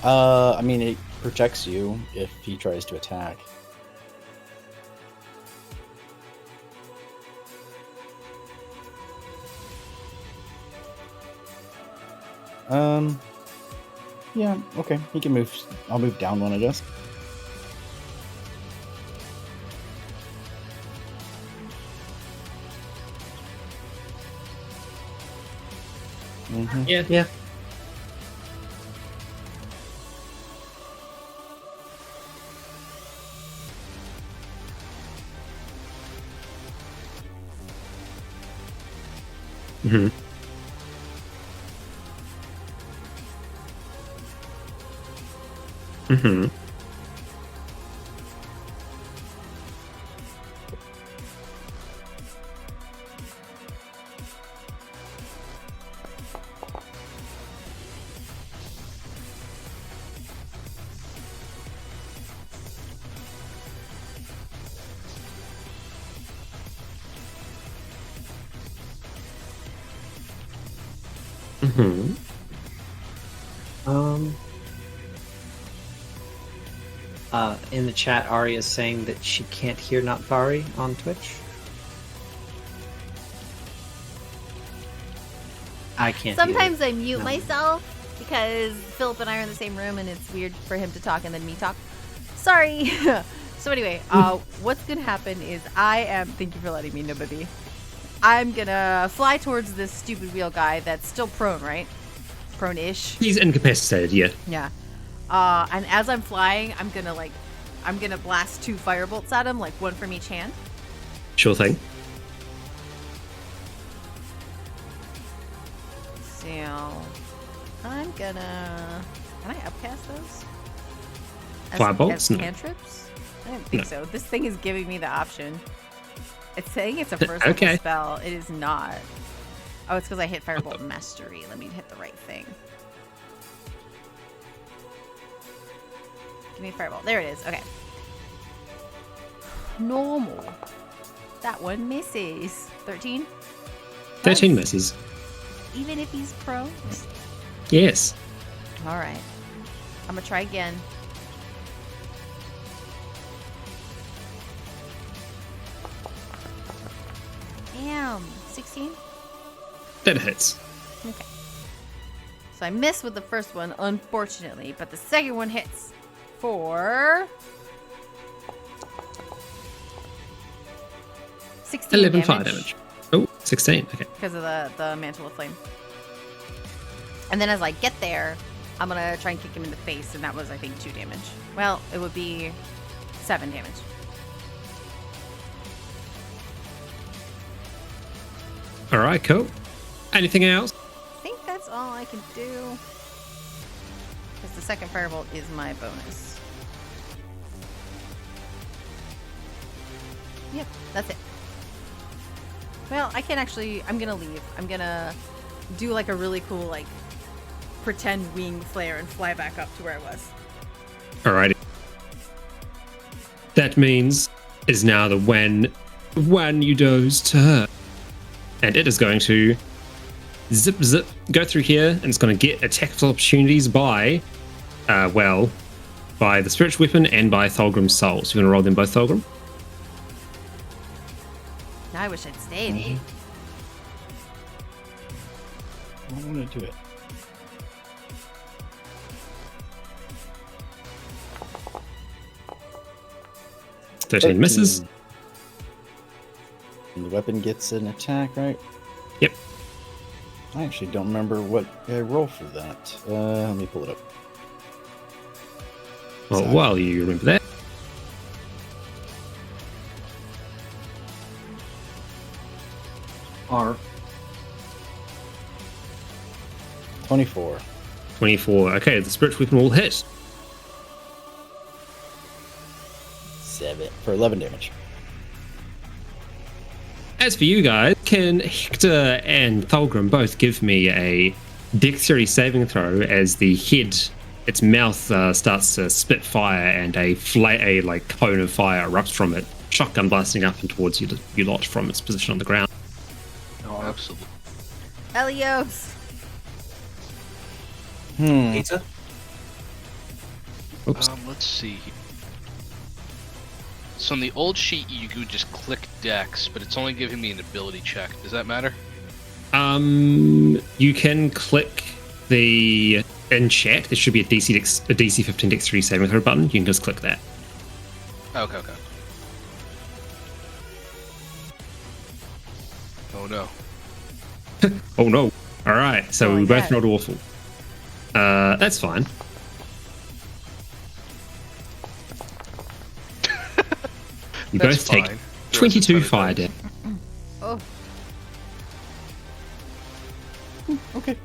I mean, it protects you if he tries to attack. Yeah, okay. He can move. I'll move down one, I guess. Yeah. Mm-hmm. Mm-hmm. Mm-hmm. In the chat, Ari is saying that she can't hear Natvari on Twitch. I can't. Sometimes either. I mute No. myself because Philip and I are in the same room and it's weird for him to talk and then me talk. Sorry. So anyway, what's gonna happen is thank you for letting me know, baby. I'm gonna fly towards this stupid wheel guy that's still prone, right? Prone-ish. He's incapacitated, yeah. Yeah. And as I'm flying, I'm gonna blast 2 firebolts at him, like one from each hand. Sure thing. So I'm gonna. Can I upcast those? Firebolts? As No. cantrips? I don't think No. so. This thing is giving me the option. It's saying it's a first Okay. level spell. It is not. Oh, it's because I hit Firebolt Mastery. Let me hit the right thing. Give me a Firebolt. There it is. Okay. Normal. That one misses. 13? 13 Nice. misses. Even if he's prone? Yes. Alright. I'm gonna try again. Damn. 16? That hits. Okay. So I missed with the first one, unfortunately, but the second one hits for 16 11 damage. fire damage. Oh, 16. Okay. Because of the Mantle of Flame. And then as I get there, I'm going to try and kick him in the face, and that was, I think, 2 damage. Well, it would be 7 damage. All right, cool. Anything else? I think that's all I can do. Because the second Firebolt is my bonus. Yep, that's it. Well, I can actually... I'm going to leave. I'm going to do like a really cool, like, pretend wing flare and fly back up to where I was. All right. That means is now the Wan Yudo's turn. And it is going to zip, go through here, and it's going to get attack opportunities by, by the Spiritual Weapon and by Thulgrim's Soul. So you're going to roll them both, Thulgrim? Now I wish I'd stayed. I want to do it. 13 misses. And the weapon gets an attack, right? Yep. I actually don't remember what I roll for that. Let me pull it up. Well, while you remember that, R. 24. 24. Okay, the spiritual weapon will hit. 7 for 11 damage. As for you guys, can Hector and Thulgrim both give me a dexterity saving throw as the head, its mouth starts to spit fire and a cone of fire erupts from it, shotgun blasting up and towards you lot from its position on the ground. Oh, absolutely. Elios. Pizza? Oops. Let's see here. So on the old sheet, you could just click Dex, but it's only giving me an ability check. Does that matter? You can click the in chat. There should be a DC 15 dexterity saving throw button. You can just click that. Okay. Oh no. Oh no! All right, so Oh, we both yeah. rolled awful. That's fine. You That's both take fine. 22 fire damage. Oh. Okay.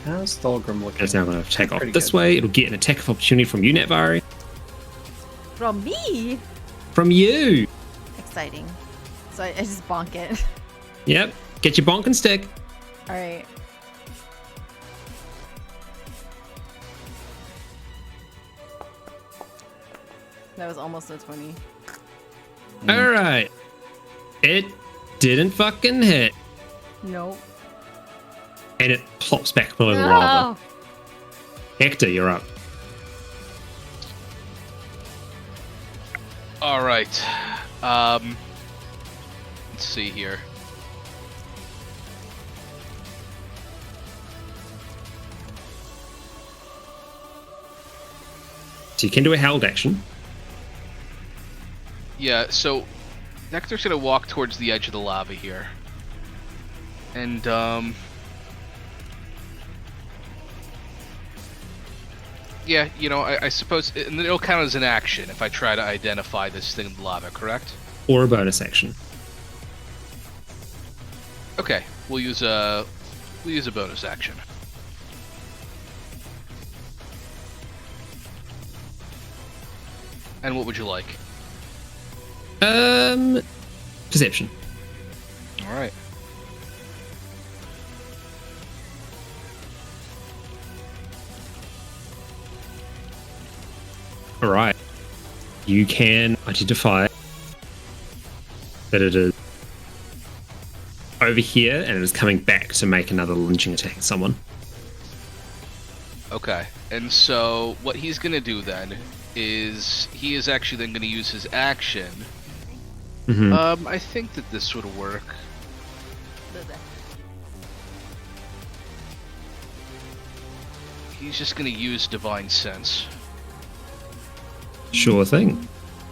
How's Thulgrim looking? It's now going to take off Pretty this good. way. It'll get an attack of opportunity from you, Natvari. From me? From you! Exciting. So I just bonk it. Yep. Get your bonk and stick. Alright. That was almost a 20. Alright. It didn't fucking hit. Nope. And it plops back below the lava. No! Hector, you're up. All right. Let's see here. So you can do a held action. Yeah, so Nectar's gonna walk towards the edge of the lava here. And, yeah, you know, I suppose and it'll count as an action if I try to identify this thing in the lava, correct? Or a bonus action. Okay, we'll use a bonus action. And what would you like? Perception. All right. Alright. You can identify that it is over here and it is coming back to make another lynching attack at someone. Okay, and so what he's gonna do then is he is actually then gonna use his action. Mm-hmm. I think that this would work. He's just gonna use Divine Sense. Sure thing.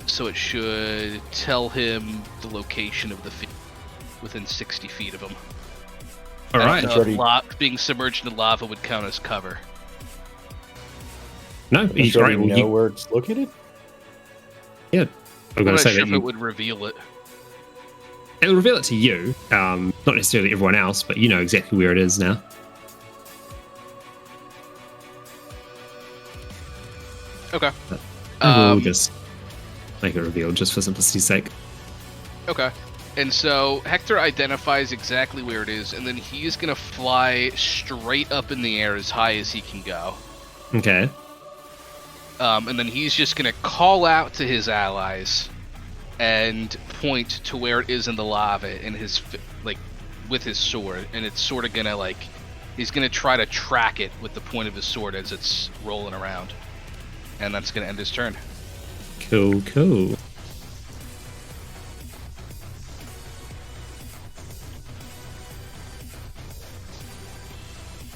So it should tell him the location of the feet within 60 feet of him. Alright. Being submerged in lava would count as cover. No, Does he's he right. already Well, know where it's located? yeah. I'm I'm going not to say sure that if it would reveal it. it'll reveal it to you, not necessarily everyone else, but you know exactly where it is now. Okay. We'll just make it revealed just for simplicity's sake. Okay. And so Hector identifies exactly where it is, and then he's gonna fly straight up in the air as high as he can go. Okay. And then he's just gonna call out to his allies and point to where it is in the lava in his with his sword, and it's sort of gonna he's gonna try to track it with the point of his sword as it's rolling around, and that's gonna end his turn. Cool.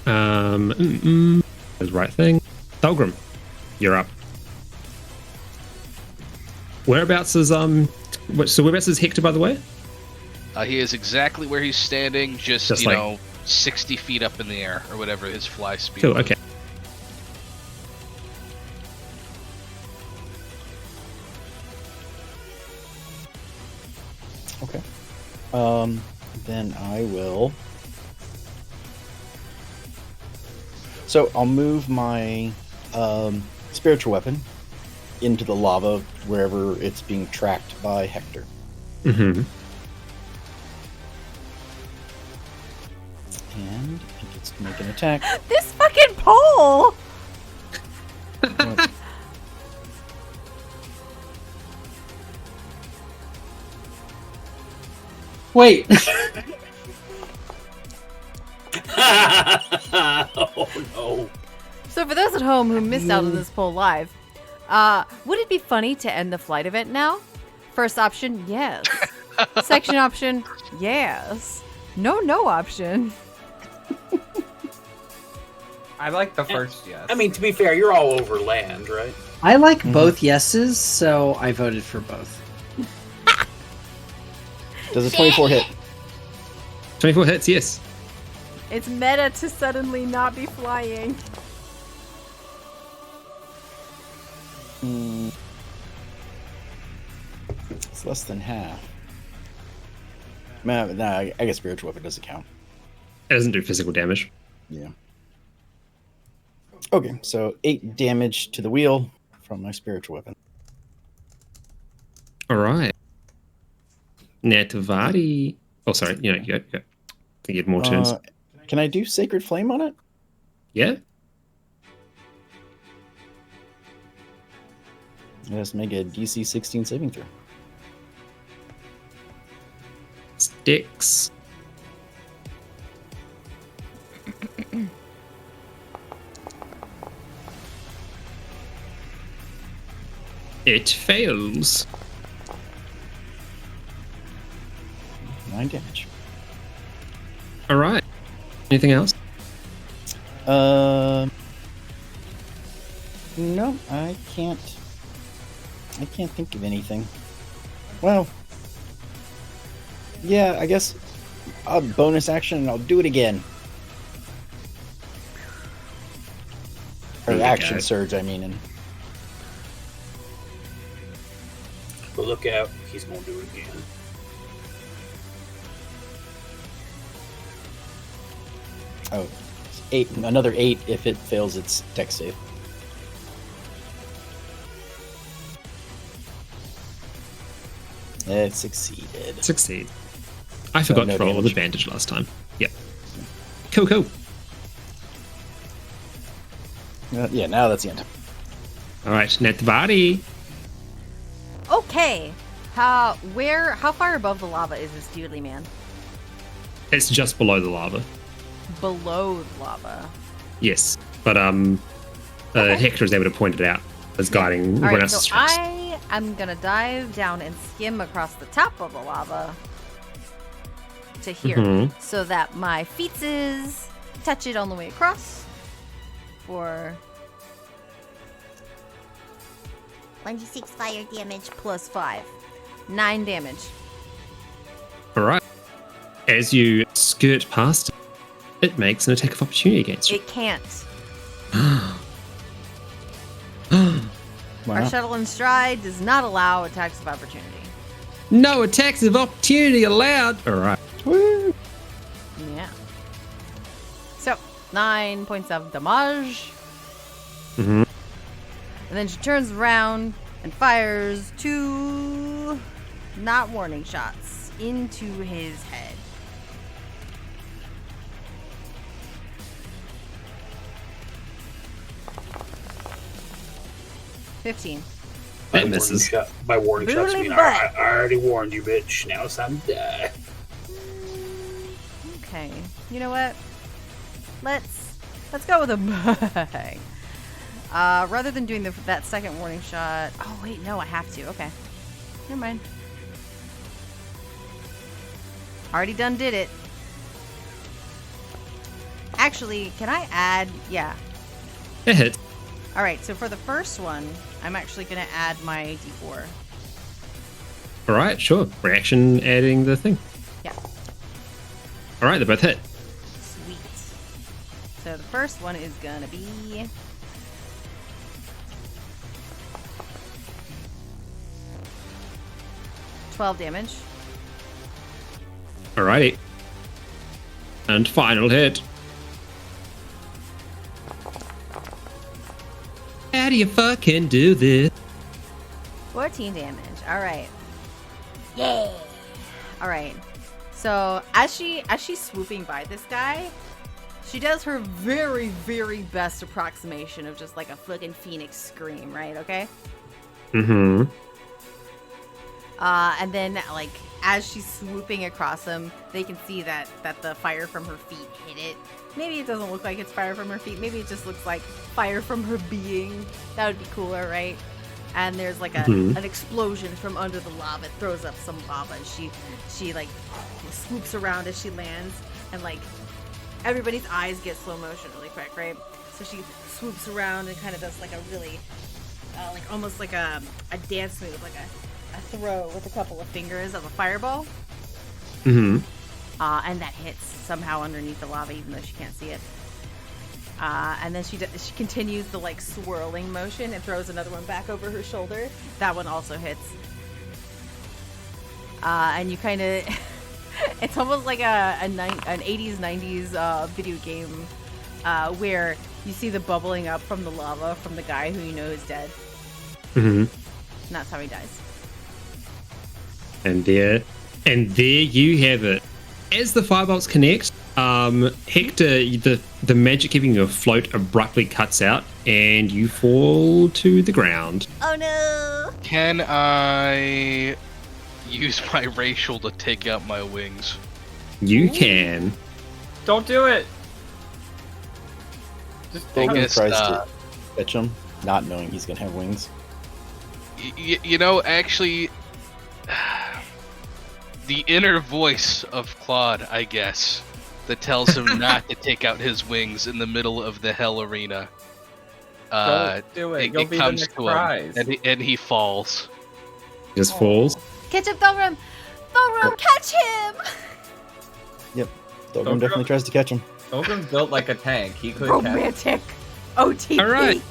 The right thing. Thulgrim, you're up. Whereabouts is whereabouts is Hector, by the way? He is exactly where he's standing, just Just you like- know, 60 feet up in the air, or whatever his fly speed. Cool. was. Okay. Okay. Then I will. So I'll move my spiritual weapon into the lava wherever it's being tracked by Hector. Mm-hmm. And it gets to make an attack. This fucking pole! What? Wait. Oh no. So for those at home who missed out on this poll live, would it be funny to end the flight event now? First option, yes. Second option, yes. No option. I like the first yes. I mean, to be fair, you're all over land, right? I like both yeses, so I voted for both. Does a 24 hit? 24 hits. Yes. It's meta to suddenly not be flying. It's less than half. Nah, I guess spiritual weapon doesn't count. It doesn't do physical damage. Yeah. Okay, so 8 damage to the wheel from my spiritual weapon. All right. Natavari. Oh, sorry. You go. I think you had more turns. Can I do Sacred Flame on it? Yeah. Let's make a DC 16 saving throw. Sticks. It fails. 9 damage. All right. Anything else? No, I can't think of anything. Well, yeah, I guess a bonus action and I'll do it again. Or There you action go. surge, I mean. And But look out, he's gonna do it again. oh, 8, another 8 if it fails its dex save. It succeeded. Succeed. I forgot no to roll with damage. advantage last time. Yep. Cool. Yeah, now that's the end. All right. Natavari. Okay. How far above the lava is this dearly man? It's just below the lava. Below the lava. Yes. But Hector is able to point it out as guiding All everyone right, else's so tracks. I am gonna dive down and skim across the top of the lava to here, Mhm. so that my feetses touch it on the way across. For 1d6 fire damage plus 5, 9 damage. All right. As you skirt past it makes an attack of opportunity against you. It can't. Wow. Our shuttle and stride does not allow attacks of opportunity. No attacks of opportunity allowed. All right. Woo! Yeah. So 9 points of damage. Mhm. And then she turns around and fires 2 not warning shots into his head. $15. By That warning misses. shot- by warning shots, I Really mean, bad. I already warned you, bitch. Now it's time to die. Okay. You know what? Let's go with a bang. Rather than doing that second warning shot. Oh wait, no, I have to. Okay. Never mind. Already done did it. Actually, can I add? Yeah. It hits. All right. So for the first one, I'm actually gonna add my D4. All right, sure. Reaction adding the thing. Yeah. All right, they both hit. Sweet. So the first one is gonna be 12 damage. Alrighty. And final hit. How do you fucking do this? 14 damage. All right. Yay. All right. So as she's swooping by this guy, she does her very, very best approximation of just like a fucking phoenix scream, right? Okay. Mm-hmm. And then like as she's swooping across him, they can see that the fire from her feet hit it. Maybe it doesn't look like it's fire from her feet. Maybe it just looks like fire from her being. That would be cooler, right? And there's like an explosion from under the lava. It throws up some lava. And she like swoops around as she lands, and like everybody's eyes get slow motion really quick, right? So she swoops around and kind of does like a really like almost like a dance move, like a throw with a couple of fingers of a fireball. Mm-hmm. And that hits somehow underneath the lava, even though she can't see it. And then she continues the like swirling motion and throws another one back over her shoulder. That one also hits. And you kind of, it's almost like an 80s, 90s video game where you see the bubbling up from the lava from the guy who you know is dead. Mm-hmm. And that's how he dies. And there you have it. As the firebolts connect, Hector, the magic keeping you afloat abruptly cuts out, and you fall to the ground. Oh no! Can I use my racial to take out my wings? You can. Don't do it. Just I Thorgrim guess, tries to catch him, not knowing he's gonna have wings. You know, actually, the inner voice of Claude, I guess, that tells him not to take out his wings in the middle of the hell arena. Don't do it. You'll be the comes next to prize. him, and he falls. Just falls. Catch him, Thorgrim! Thorgrim, catch him! Yep, Thorgrim Thorgrim- definitely tries to catch him. Thorgrim's built like a tank. He could catch. Romantic. OTP. All right.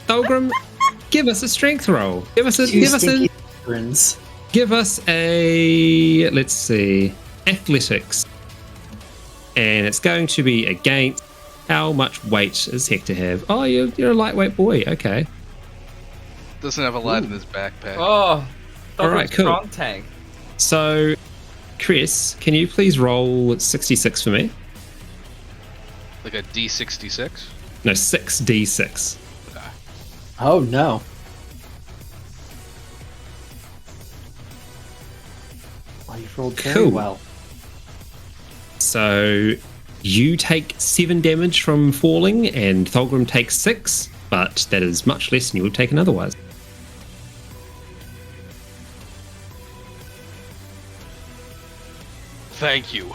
Thorgrim, give us a strength roll. Give us a let's see, athletics, and it's going to be against how much weight does Hector have? Oh, you're a lightweight boy. Okay. Doesn't have a lot in his backpack. Oh, All right, cool. Strong tank. So, Chris, can you please roll 66 for me? Like a D66? No, 6d6. Oh no. Well, you've rolled very Cool. well. So you take 7 damage from falling, and Thorgrim takes 6, but that is much less than you would have taken otherwise. Thank you.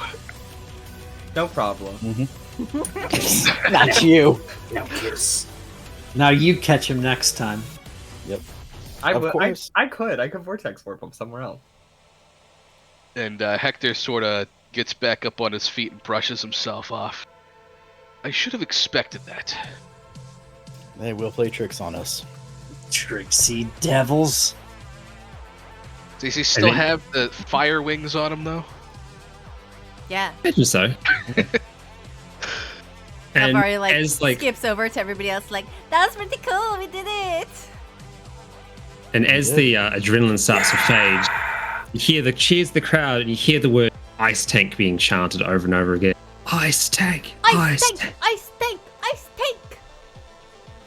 No problem. Not you. No kiss. Now you catch him next time. Yep. I Of would. course. I could vortex warp him somewhere else. And Hector sort of gets back up on his feet and brushes himself off. I should have expected that. They will play tricks on us. Tricksy devils. Does he still have the fire wings on him, though? Yeah. Imagine so. And Alvari like as like skips over to everybody else like, that was pretty cool, we did it! and as the adrenaline starts to fade, you hear the cheers of the crowd, and you hear the word Icetank being chanted over and over again. Icetank! Icetank! Icetank! Icetank!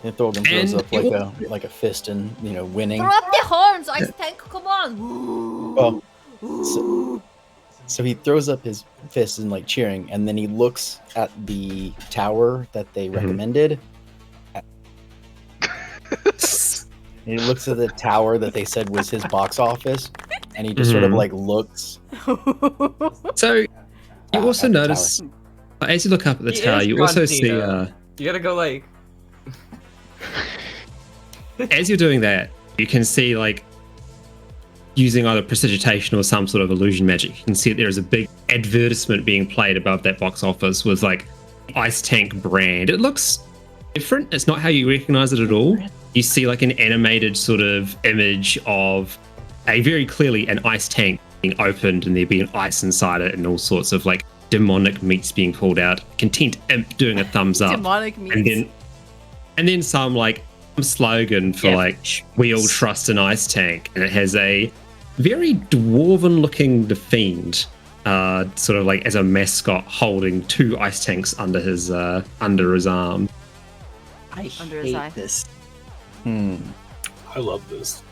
And Thorgrim throws And up like a fist and winning. Throw up the horns, Icetank, come on! Woo! Oh, so he throws up his fist and like cheering, and then he looks at the tower that they recommended. And he looks at the tower that they said was his box office, and he just sort of like looks. So you also at the notice As you look up at the He tower, is you also John see, Cena. You gotta go like. as you're doing that, you can see like using either prestidigitation or some sort of illusion magic. You can see that there is a big advertisement being played above that box office with like Icetank brand. It looks different. It's not how you recognize it at all. You see like an animated sort of image of a very clearly an ice tank being opened and there being ice inside it and all sorts of like demonic meats being pulled out. Content imp doing a thumbs up. Demonic meats. And then some like slogan for like we all trust an ice tank, and it has a very dwarven looking fiend sort of like as a mascot holding 2 ice tanks under his arm. I Under his eye. hate this. I love this.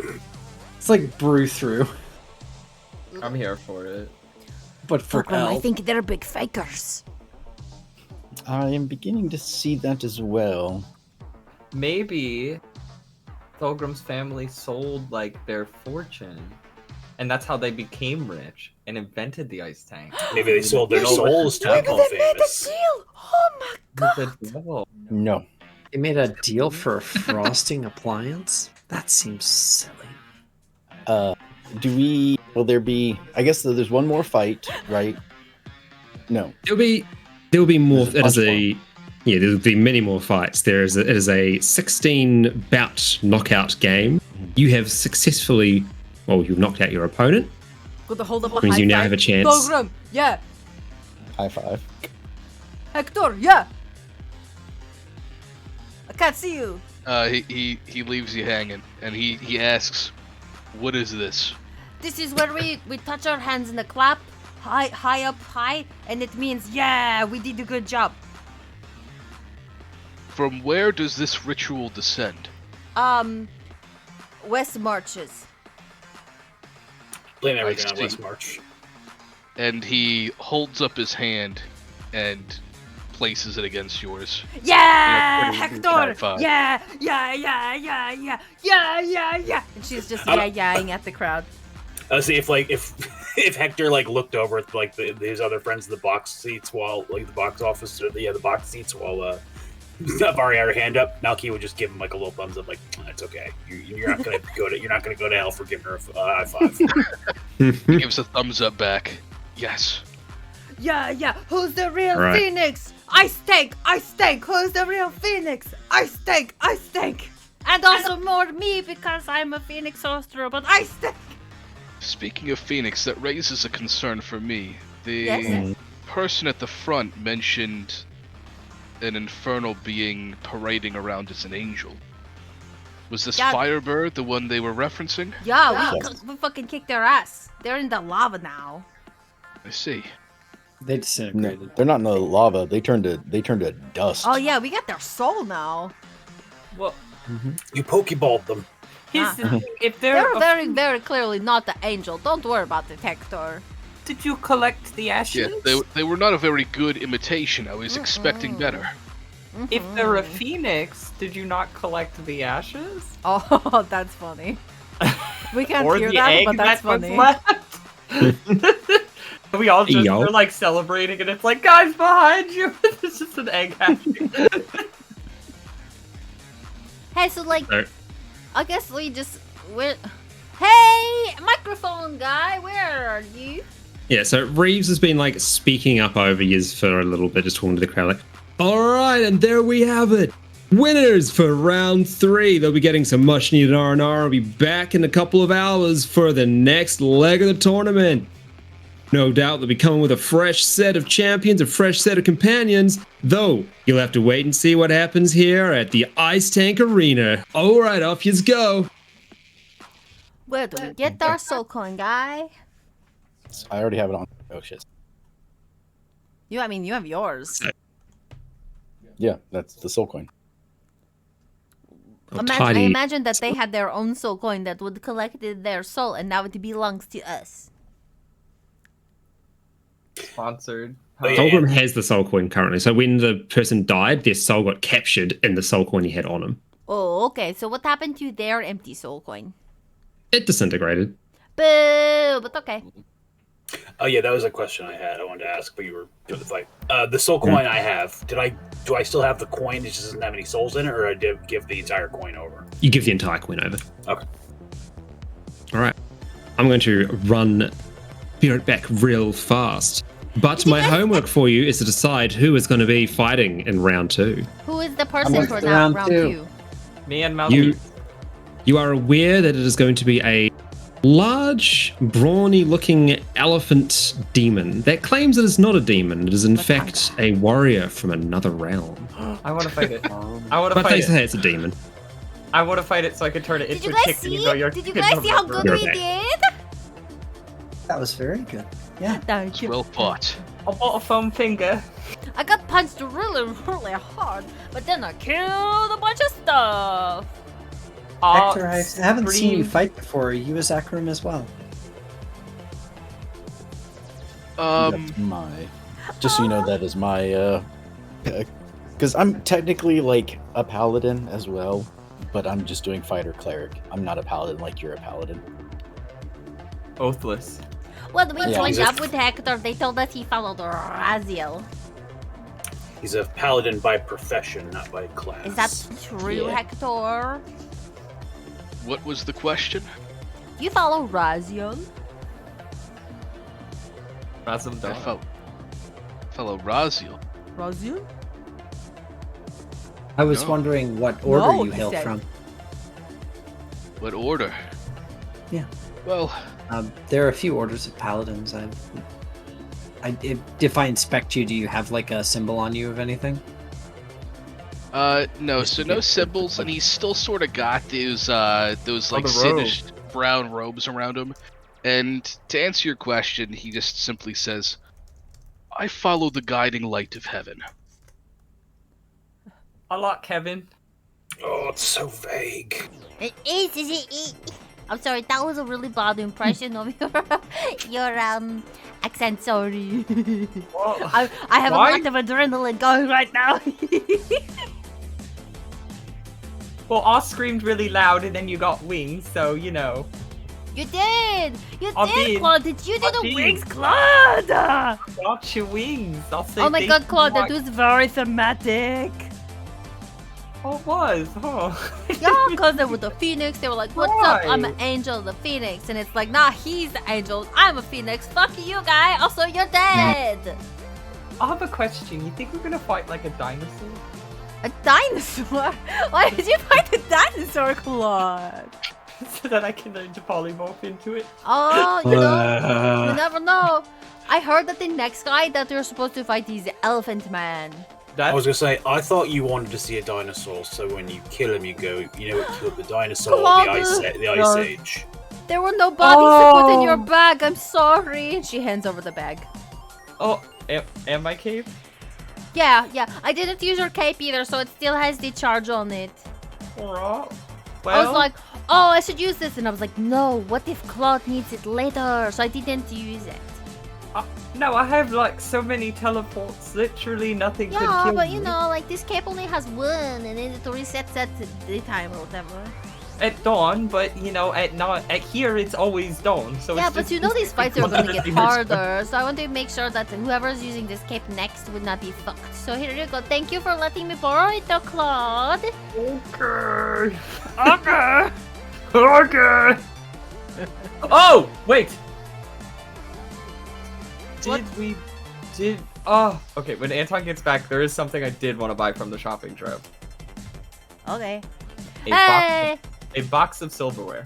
It's like brew through, I'm here for it. but for Fulcrum, I elf. think they're big fakers. I am beginning to see that as well. Maybe Thulgrim's family sold like their fortune, and that's how they became rich and invented the ice tank. Maybe they sold their No, souls to they become They made a famous. deal. Oh my god. With the devil. No. They made a deal for a frosting appliance? That seems silly. Will there be, I guess there's one more fight, right? No. There'll be more. There's a bunch There'll be many more fights. It is a 16 bout knockout game. You have successfully, you've knocked out your opponent. Got to hold up a Means high you now five. have a chance. Fulcrum, yeah. High five. Hector, yeah. I can't see you. He leaves you hanging, and he asks, "What is this?" This is where we touch our hands in the clap, high up, and it means yeah, we did a good job. From where does this ritual descend? West Marches. Blame I everything on see. West March. And he holds up his hand and places it against yours. Yeah, pretty Hector. high five. Yeah. And she's just yeah-yaing at the crowd. See if if Hector like looked over at like his other friends in the box seats while like the box office or the box seats while Vari had her hand up, Malky would just give him like a little thumbs up, like it's okay. You're not gonna go to hell for giving her a high five. He gives a thumbs up back. Yes. Yeah. Who's the real Right. Phoenix? Icetank. Who's the real Phoenix? Icetank. And also more me because I'm a Phoenix sorcerer, but Icetank. Speaking of Phoenix, that raises a concern for me. The Yes. person at the front mentioned an infernal being parading around as an angel. Was this Yeah. Firebird the one they were referencing? Yeah, Yes. we fucking kicked their ass. They're in the lava now. I see. They No, disintegrated. they're not in the lava. They turned to dust. Oh yeah, we got their soul now. Well, You pokeballed them. here's the thing. If They're they're, very, very clearly not the angel. Don't worry about it, Hector. did you collect the ashes? Yeah, they were not a very good imitation. I was expecting better. If they're a phoenix, did you not collect the ashes? Oh, that's funny. We can't Or hear the that, egg but that's that was funny. left? We all just Yo. are like celebrating, and it's like, guys behind you. It's just an egg hatching. Hey, so like, So- I guess we're. Hey, microphone guy, where are you? Yeah, so Reeves has been like speaking up over years for a little bit, just talking to the crowd like, all right, and there we have it. Winners for round 3. They'll be getting some much needed R&R. I'll be back in a couple of hours for the next leg of the tournament. No doubt they'll be coming with a fresh set of champions, a fresh set of companions, though you'll have to wait and see what happens here at the Icetank Arena. All right, off yous go. Where do we get our soul coin, guy? I already have it on. Oh shit. You have yours. Yeah, that's the soul coin. Oh, I tidy. imagine that they had their own soul coin that would collect their soul, and now it belongs to us. Sponsored. Oh, yeah. Fulgrim has the soul coin currently. So when the person died, their soul got captured in the soul coin he had on him. Oh, okay. So what happened to their empty soul coin? It disintegrated. Boo! But okay. Oh yeah, that was a question I had. I wanted to ask, but you were doing the fight. The soul coin I have. Do I still have the coin? It just doesn't have any souls in it, or I did give the entire coin over? You give the entire coin over. Okay. All right. I'm going to run Spirit back real fast. But my homework for you is to decide who is going to be fighting in round 2. Who is the person I'm for with that round round two. 2? Me and Malky. You are aware that it is going to be a large, brawny-looking elephant demon that claims it is not a demon. It is in fact a warrior from another realm. I want to fight it. I want to But fight they it. say it's a demon. I want to fight it so I can turn it Did into you a guys chicken. see? Even though you're Did you guys see how good You're we okay. did? That was very good. Yeah. Thank you. Well fought. I bought a foam finger. I got punched really, really hard, but then I killed a bunch of stuff. Hector, I haven't seen you Scream. fight before. Are you a Zachram as well? That's my. Just so you know, that is my. Because I'm technically like a paladin as well, but I'm just doing fighter cleric. I'm not a paladin like you're a paladin. Oathless. When we Yeah, joined he's a- up with Hector, they told us he followed Raziel. He's a paladin by profession, not by class. Is that true, Yeah. Hector? What was the question? You follow Raziel? Razum I dog. follow Raziel. Raziel? I was No. wondering what order No, you he hail said. from. What order? Yeah. Well, There are a few orders of paladins. If I inspect you, do you have like a symbol on you of anything? no, so no symbols, and he's still sort of got those like the robe. singed brown robes around him. And to answer your question, he just simply says, I follow the guiding light of heaven. I like Kevin. Oh, it's so vague. It is. I'm sorry, that was a really bad impression of your accent. Sorry. Well, I have why? a lot of adrenaline going right now. well, I screamed really loud and then you got wings, so you know. You did! You I did, did. Claude! Did you do I the did. wings, Claude? Got your wings. I'll say Oh my thank god, you, Claude, that Mike. was very thematic. Oh, it was, huh? Yeah, because they were the phoenix. They were like, what's up? I'm an Right. angel of the phoenix. And it's like, nah, he's the angel. I'm a phoenix. Fuck you, guy. Also, you're dead. I have a question. You think we're gonna fight like a dinosaur? A dinosaur? Why did you fight a dinosaur, Claude? so that I can learn to polymorph into it? Oh, you never know. I heard that the next guy that they're supposed to fight is Elephant Man. I was gonna say, I thought you wanted to see a dinosaur, so when you kill him, you go, you know what killed the dinosaur? Come The on, Ice Age. There were no bodies to put in your Oh. bag. I'm sorry. And she hands over the bag. Oh, am I cave? Yeah. I didn't use your cape either, so it still has the charge on it. Alright. I was like, oh, I should use this. And I was like, no, what if Claude needs it later? So I didn't use it. no, I have like so many teleports. Literally nothing could Yeah, kill but me. you know, like this cape only has one, and then it resets at daytime or whatever. At dawn, but you know, at night, at here it's always dawn. So Yeah, it's but just you know these fights are going to get 100 harder, so I want to make sure that whoever's using this cape next would not be fucked. So here you go. Thank you for letting me borrow it, though, Claude. Okay. Okay. Okay. Oh, wait. Oh, okay. When Anton gets back, there is something I did want to buy from the shopping trip. Okay. A Hey! box of silverware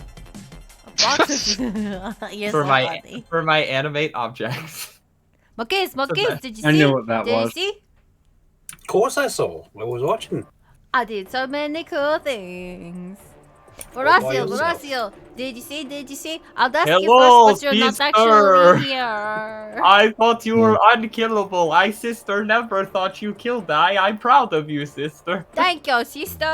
Boxes. You're for so my funny. animate objects. Marquise, did you see? I knew what that did was. you see? Of course I saw. I was watching. I did so many cool things. All by Horacio, yourself. Horacio, did you see? I'll ask you Hello, first, but you're not sister. actually here. I thought you were unkillable. I, sister, never thought you killed I. I'm proud of you, sister. Thank you, sister.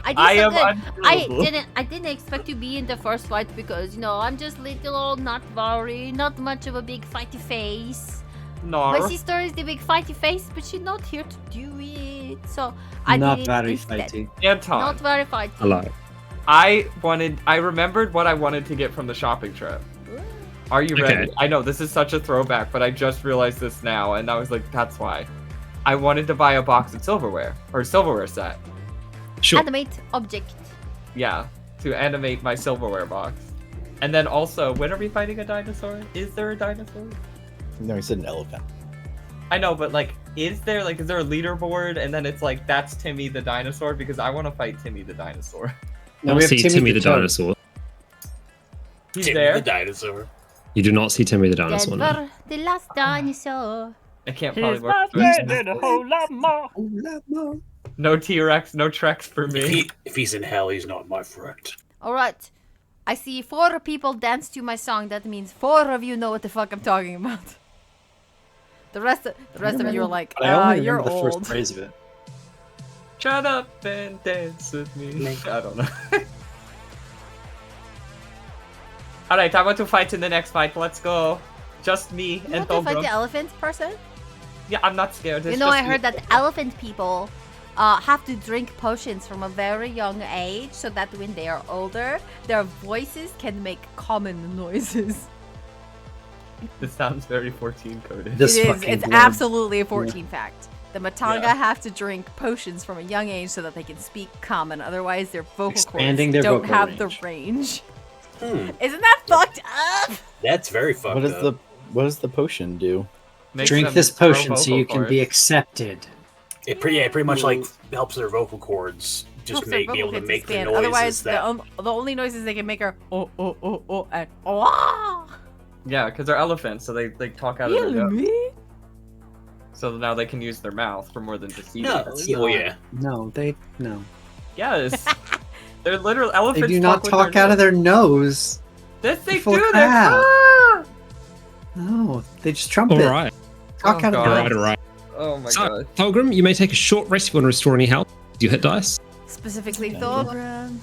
I did I so am good. I unkillable. didn't expect to be in the first fight because you know I'm just little old, not very, not much of a big fighty face. No. My sister is the big fighty face, but she's not here to do it. So I Not did it very instead. fighty. Anton, Not very fighty. Hello. I remembered what I wanted to get from the shopping trip. Are you Okay. ready? I know this is such a throwback, but I just realized this now, and I was like, that's why. I wanted to buy a box of silverware, or silverware set. Sure. Animate object. Yeah, to animate my silverware box. And then also, when are we fighting a dinosaur? Is there a dinosaur? No, he said an elephant. I know, but like, is there a leaderboard, and then it's like, that's Timmy the dinosaur? Because I want to fight Timmy the dinosaur. No, I we have see Timmy the Toad. dinosaur. He's Timmy there? the dinosaur. You do not see Timmy the dinosaur. No. Denver, the last dinosaur. I can't probably Here's work. my with it. friend and a whole lot more. No T-Rex, no Trex for me. If he's in hell, he's not my friend. All right. I see 4 people dance to my song. That means 4 of you know what the fuck I'm talking about. The rest of you are like, But I only you're remember the old. first phrase of it. Shut up and dance with me. I don't know. Alright, I want to fight in the next fight. Let's go. Just me You and want to fight Togro. the elephant person? Yeah, I'm not scared. You It's know, just I me. heard that elephant people have to drink potions from a very young age so that when they are older, their voices can make common noises. This sounds very 14 coded. This It is. fucking It's blurb. absolutely a 14 fact. The Matanga Yeah. have to drink potions from a young age so that they can speak common. Otherwise, their vocal Expanding cords their don't vocal have range. the range. Hmm. Isn't that fucked up? That's very fucked What up. what does the potion do? Makes Drink them this grow potion so vocal you can be cords. accepted. It pretty much like helps their vocal cords just Helps their be able vocal to cords make the expand. noises Otherwise, that. the only noises they can make are oh, oh, oh, oh, and oh. Yeah, because they're elephants, so they talk out of their nose. Me? So now they can use their mouth for more than just eating. No, oh yeah. No, no. Yes. They're literal They elephants. do not talk out of their nose. Yes, they full do. of They're crap. ah! No, they just trumpet. All right. Talk Oh, out of God. their All right. All right. Oh my So, god. Pilgrim, you may take a short rest if you want to restore any health. You hit dice. Specifically, Okay. Thorgrim.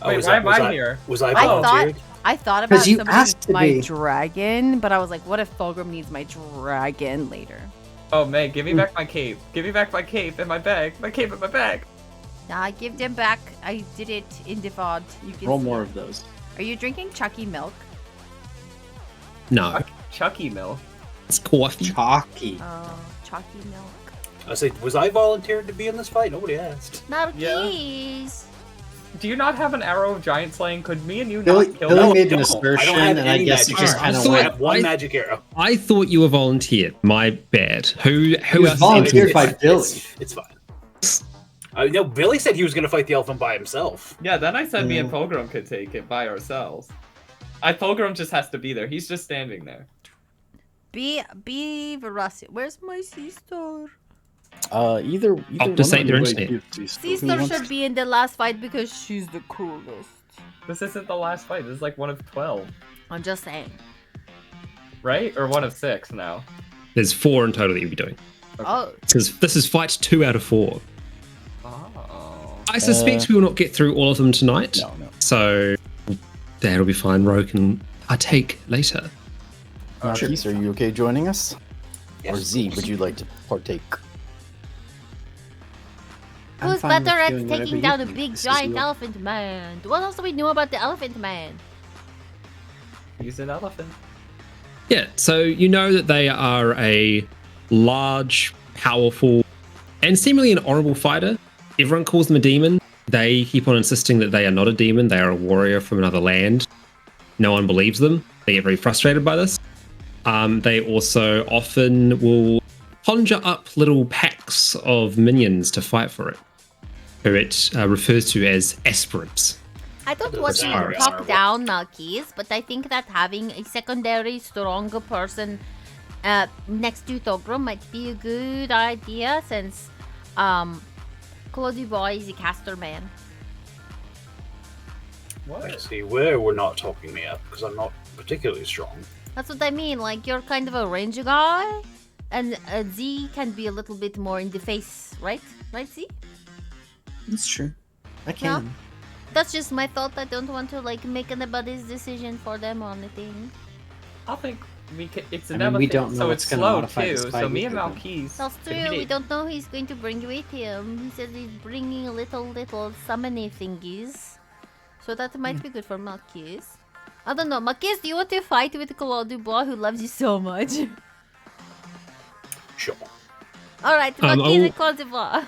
Wait, was why am was I here? Was I I thought volunteered? I thought 'Cause about you somebody asked to my be. dragon, but I was like, what if Thorgrim needs my dragon later? Oh, May, give me back my cape. Give me back my cape and my bag. My cape and my bag. Nah, I give them back. I did it in the VOD. You can Roll see more it. of those. Are you drinking Chucky milk? No, Chucky milk. it's coffee. Chalky. Oh, Chucky milk. I said, was I volunteered to be in this fight? Nobody asked. Narkies. Do you not have an arrow of giant slaying? Could me and you Billy, not kill Billy them? made an No, assertion, I don't have and I any guess it magic just arrows. kind I of thought- I went. have one I- magic arrow. I thought you were volunteered. My bad. Who He was else? volunteered did by this? Billy. It's fine. No, Billy said he was going to fight the elephant by himself. Yeah, then I said me and Mm. Pilgrim could take it by ourselves. Pilgrim just has to be there. He's just standing there. Be Veracity. Where's my sister? Either Up to Saint one of Internet. you- Sister wants should be in the last fight because she's the coolest. This isn't the last fight. This is like one of 12, I'm just saying. right? Or one of 6 now. There's 4 in total that you'll be doing. Oh, Because this is fight 2 out of 4. Oh. I suspect we will not get through all of them tonight. No, no. So that'll be fine. Ro can partake later. Marquise, are you okay joining us? Yes. Or Z, would you like to partake? I'm who's fine better with at doing whatever taking you down a think. big This is giant your- elephant man? What else do we know about the elephant man? He's an elephant. Yeah, so you know that they are a large, powerful, and seemingly an honorable fighter. Everyone calls them a demon. They keep on insisting that they are not a demon, they are a warrior from another land. No one believes them. They get very frustrated by this. They also often will conjure up little packs of minions to fight for it, who it refers to as aspirants. I don't That's want to very talk honorable. down Malkis, but I think that having a secondary stronger person next to Thogrum might be a good idea since Clody Boy is a caster man. I see where we're not talking me up because I'm not particularly strong. That's what I mean, like you're kind of a ranger guy, and Z can be a little bit more in the face, right? Right, Z? It's true. I can. That's just my thought. I don't want to like make anybody's decision for them or anything. I think we can. It's I an mean, we elephant, don't know so what's it's gonna slow modify too. this So fight me and either. Malquise. That's true. We don't know who he's going to bring with him. He says he's bringing little summoning thingies. So that might be good for Malkis. I don't know. Marquise, do you want to fight with Claude Dubois, who loves you so much? Sure. Alright, Marquise and Claude Dubois.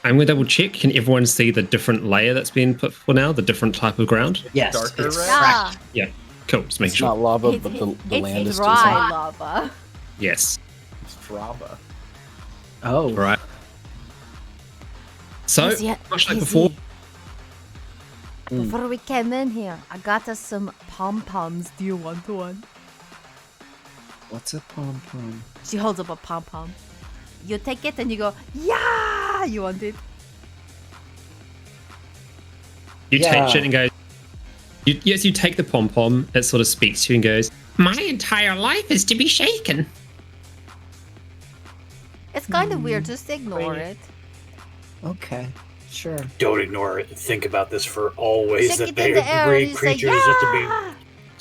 I'm going to double check. Can everyone see the different layer that's been put for now? The different type of ground? Yes. Darker it's red? cracked. Yeah. Yeah. Cool. Just making It's sure. not lava, It's, but the land it's is still dry lava. Yes. It's Strava. Oh. Right. So, Easy, much like easy. before, Before we came in here, I got us some pom-poms. Do you want one? What's a pom pom? She holds up a pom-pom. You take it and you go, yeah! You want it? you Yeah. touch it and go. Yes, you take the pom pom. It sort of speaks to you and goes, "My entire life is to be shaken." It's kind of weird. Just ignore Wait. it. Okay. Sure. Don't ignore it. Think about this for always. Stick That it they in the air and breed you say, creatures just to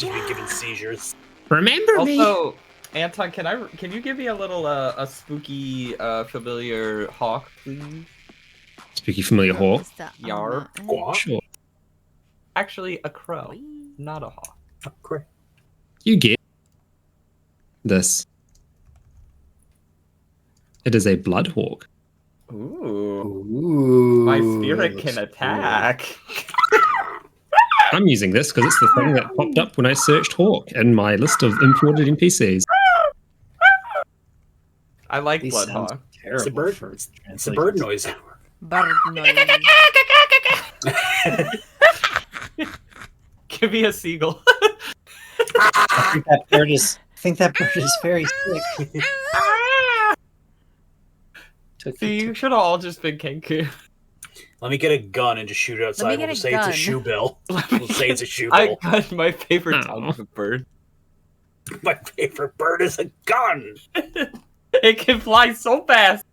yeah! be given seizures. Remember me. Also, Anton, can you give me a little a spooky familiar hawk, please? Spooky familiar hawk. Just a- Yar. Squawk. Sure. Actually, a crow, not a hawk. Oh, great. You get this. It is a blood hawk. Ooh. Ooh. My spirit can attack. I'm using this because it's the thing that popped up when I searched hawk in my list of imported NPCs. I like These blood sounds hawk. terrible. It's a bird. for It's a bird translations. noise. Bird noise. Give me a seagull. I think that bird is. I think that bird is very sick. See, you should have all just been Kenku. Let me get a gun and just shoot it outside. get We'll a say it's gun. a shoe bill. We'll say it's a shoe I bill. got my favorite Oh. type of bird. My favorite bird is a gun. It can fly so fast.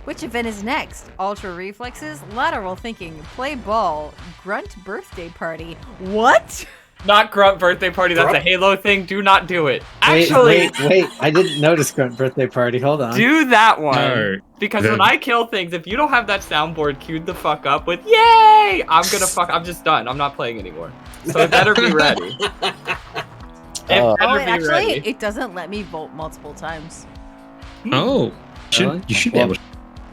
Which event is next? Ultra reflexes, lateral thinking, play ball, grunt birthday party. What? Not grunt birthday party. That's a Grunt? Halo thing. Do not do it. Wait, Actually, wait. I didn't notice Grunt birthday party. Hold on. do that one. No. Because The- when I kill things, if you don't have that soundboard queued the fuck up with "Yay!" I'm just done. I'm not playing anymore. So it better be ready. It Oh, better it be actually ready. it doesn't let me vote multiple times. Oh, Really? you should be able to.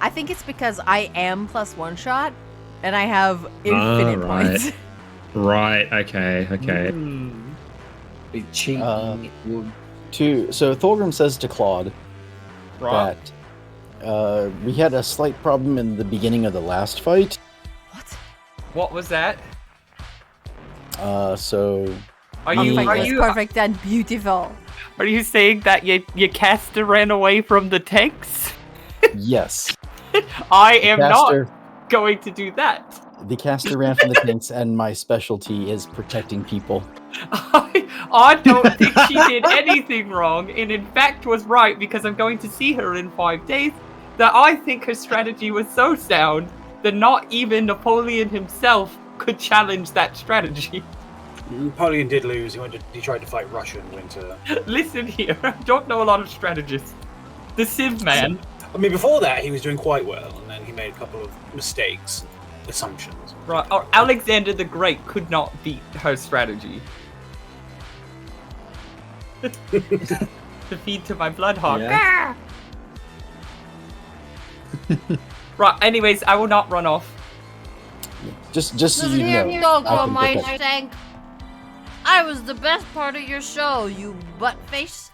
I think it's because I am plus one shot, and I have infinite right. points. Right. Okay. Okay. Hmm. Be cheating. So Thorgrim says to Claude Rock. that we had a slight problem in the beginning of the last fight. What? What was that? So Are My you fight are was you perfect and beautiful. are you saying that your caster ran away from the tanks? yes, I am caster, not going to do that. the caster ran from the tanks, and my specialty is protecting people. I don't think she did anything wrong, and in fact was right because I'm going to see her in 5 days. That I think her strategy was so sound that not even Napoleon himself could challenge that strategy. Napoleon did lose. He tried to fight Russia in winter. Listen here, I don't know a lot of strategists. The Civ man. I mean, before that, he was doing quite well, and then he made a couple of mistakes, assumptions. Right, or Alexander the Great could not beat her strategy. Defeat to my Bloodhawk. Yeah. Right, anyways, I will not run off. Just so Listen you here, know, I Doggo, can my protect- Icetank. I was the best part of your show, you butt face.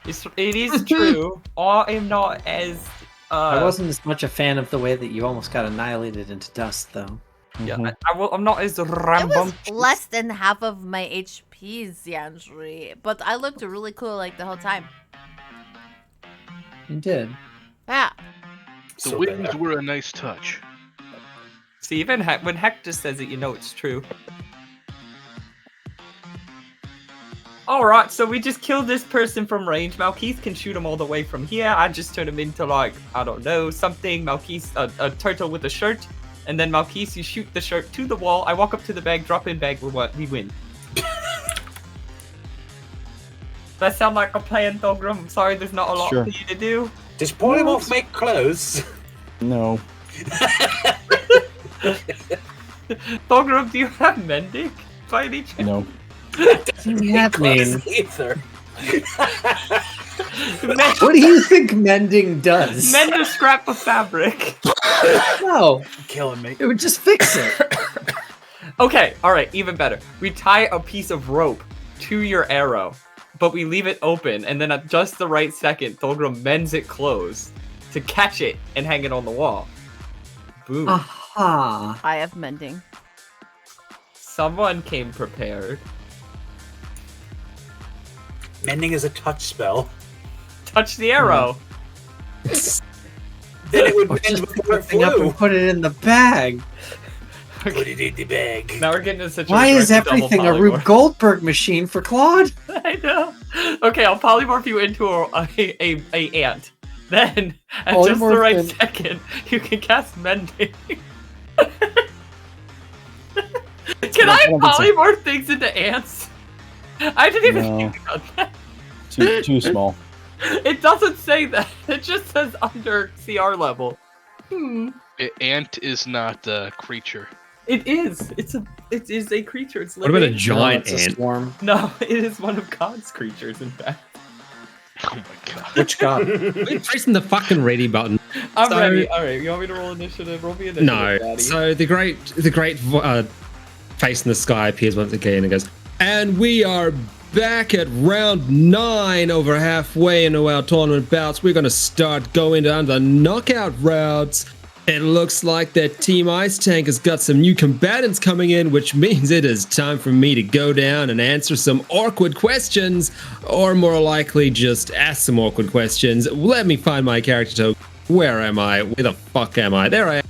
It is true. I am not as. I wasn't as much a fan of the way that you almost got annihilated into dust, though. Yeah, Mhm. I'm not as It was rambunctious. less than half of my HP, Zianjri, but I looked really cool like the whole time. You did. Yeah. The So wings bad. were a nice touch. See, even when Hector says it, you know it's true. Alright, so we just killed this person from range. Malkeith can shoot him all the way from here. I just turn him into, like, I don't know, something. Malkeith, a turtle with a shirt. And then Malkeith, you shoot the shirt to the wall. I walk up to the bag, drop in bag, we win. That sound like a plan, Thorgrim? I'm sorry, there's not a lot Sure. for you to do. Does polymorph make clothes? No. Thulgrim, do you have mending by any chance? No. That mean? Either. What do you think mending does? Mend a scrap of fabric. No, Killing me. it would just fix it. Okay, alright, even better. We tie a piece of rope to your arrow, but we leave it open, and then at just the right second, Thulgrim mends it closed to catch it and hang it on the wall. Boom. Aha. I have mending. Someone came prepared. Mending is a touch spell. Touch the arrow. Then it would Or mend just before it pick something up flew. and put it in the bag. Put it in the bag. Now we're getting in a situation Why where is it's double everything a polymorph. Rube Goldberg machine for Claude? I know. Okay, I'll polymorph you into a ant. Then, at just the Polymorph right in- second, you can cast mending. Can I don't think so. polymorph things into ants? I didn't even No. think about that. Too small. It doesn't say that. It just says under CR level. Ant is not a creature. It is. It is a creature. It's What about a living. giant No, it's a ant? swarm. No, it is one of God's creatures, in fact. Oh my god. Which god? We're pressing the fucking ready button. I'm So- ready. Alright, you want me to roll initiative? Roll me initiative, No. Daddy. So the great face in the sky appears once again and goes, and we are back at round 9, over halfway into our tournament bouts. We're going to start going down the knockout rounds. It looks like that Team Icetank has got some new combatants coming in, which means it is time for me to go down and answer some awkward questions, or more likely just ask some awkward questions. Let me find my character token. Where am I? Where the fuck am I? There I am.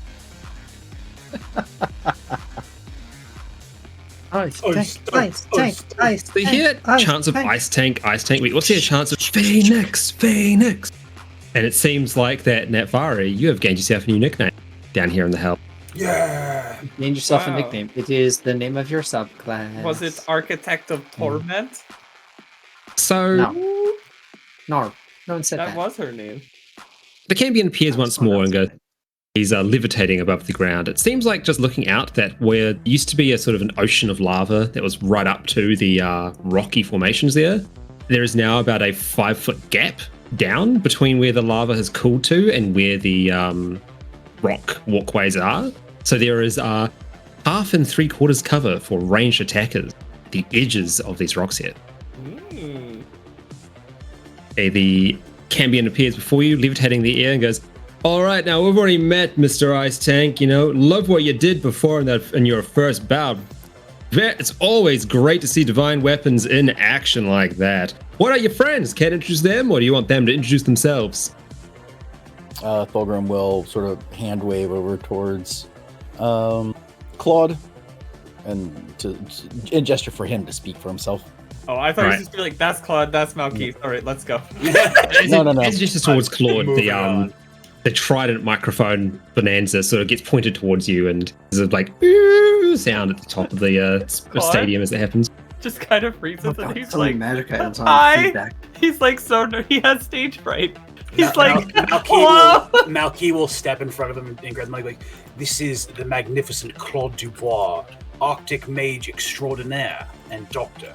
Ice Ice tank, ice tank, ice So you hear tank, chance of tank. ice tank. Wait, what's your chance of Phoenix? And it seems like that Netvari, you have gained yourself a new nickname down here in the hell. Yeah. Name yourself Wow. a nickname. It is the name of your subclass. Was it Architect of Torment? So No. No one said That that. was her name. the Cambion appears That's once what more I and goes, he's levitating above the ground. It seems like just looking out that where used to be a sort of an ocean of lava that was right up to the rocky formations there is now about a 5-foot gap down between where the lava has cooled to and where the rock walkways are. So there is 1/2 and 3/4 cover for ranged attackers at the edges of these rocks here. Okay, the Cambion appears before you, levitating the air, and goes, all right, now we've already met, Mr. Ice Tank. You know, love what you did before in your first bout. It's always great to see divine weapons in action like that. What are your friends? Can't introduce them, or do you want them to introduce themselves? Thulgrim will sort of hand wave over towards Claude and gesture for him to speak for himself. Oh, I thought it was Right. just be like, that's Claude, that's Malkeith. All right, let's go. No. As just towards Claude, Moving on. the trident microphone bonanza sort of gets pointed towards you, and there's a like "Ooh" sound at the top of the stadium as it happens. Just kind of freezes and he's So many like, magic items on hi. feedback. he's like he has stage fright. He's like, Malky hello. Malky will step in front of him and grab the mic like, this is the magnificent Claude Dubois, Arctic Mage Extraordinaire and Doctor.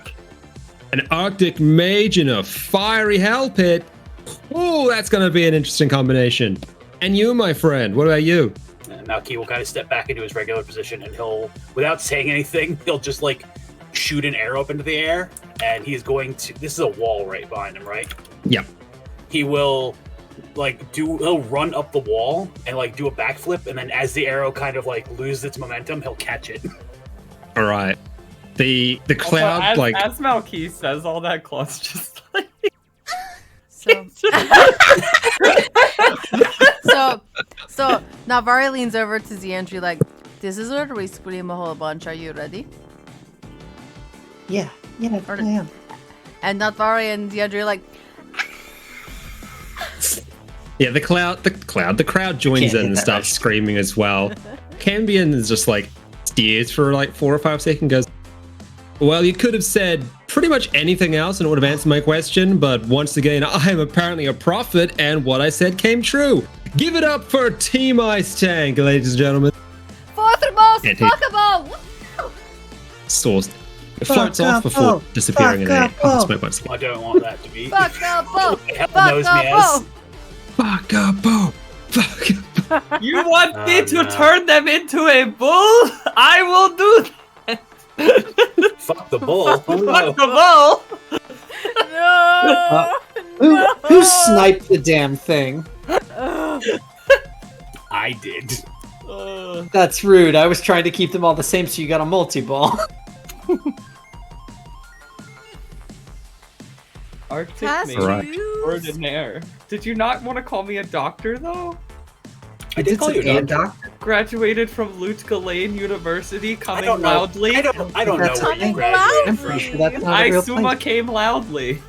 An Arctic mage in a fiery hell pit. Oh, that's going to be an interesting combination. And you, my friend, what about you? And Malky will kind of step back into his regular position and he'll, without saying anything, he'll just like shoot an arrow up into the air. And he's going to, this is a wall right behind him, right? Yep. He will he'll run up the wall and like do a backflip. And then as the arrow kind of like loses its momentum, he'll catch it. All right. The cloud, Also, like, as Malkeith says all that, Claude's just like, So, so Navari leans over to Ziandri like, this is a risk we a whole bunch. Are you ready? Yeah, Or- I am. And Navari and Ziandri are like, yeah, the crowd joins Can't in hit and that starts right. screaming as well. Cambion is just like stares for like 4 or 5 seconds, goes, well, you could have said pretty much anything else and it would have answered my question, but once again, I am apparently a prophet and what I said came true. Give it up for Team Icetank, ladies and gentlemen. Fourthmost And he Fuckable! soars. It floats off before Fuckable! disappearing in a puff of smoke once again. I don't want that to be. Fuckable! What the hell knows me as? Fuckable! Fuckable! You want me Oh, to no. turn them into a bull? I will do that. Fuck the bull. Oh, Fuck no. the bull. No! Who sniped the damn thing? I did. That's rude. I was trying to keep them all the same, so you got a multi-ball. Arctic Pass mage Right. extraordinaire. Did you not want to call me a doctor though? I did call you a doctor. Graduated from Lutka Lane University, I coming don't know. loudly. I don't know That's where you coming graduated I'm from. pretty sure that's not a real Aizuma thing. came loudly.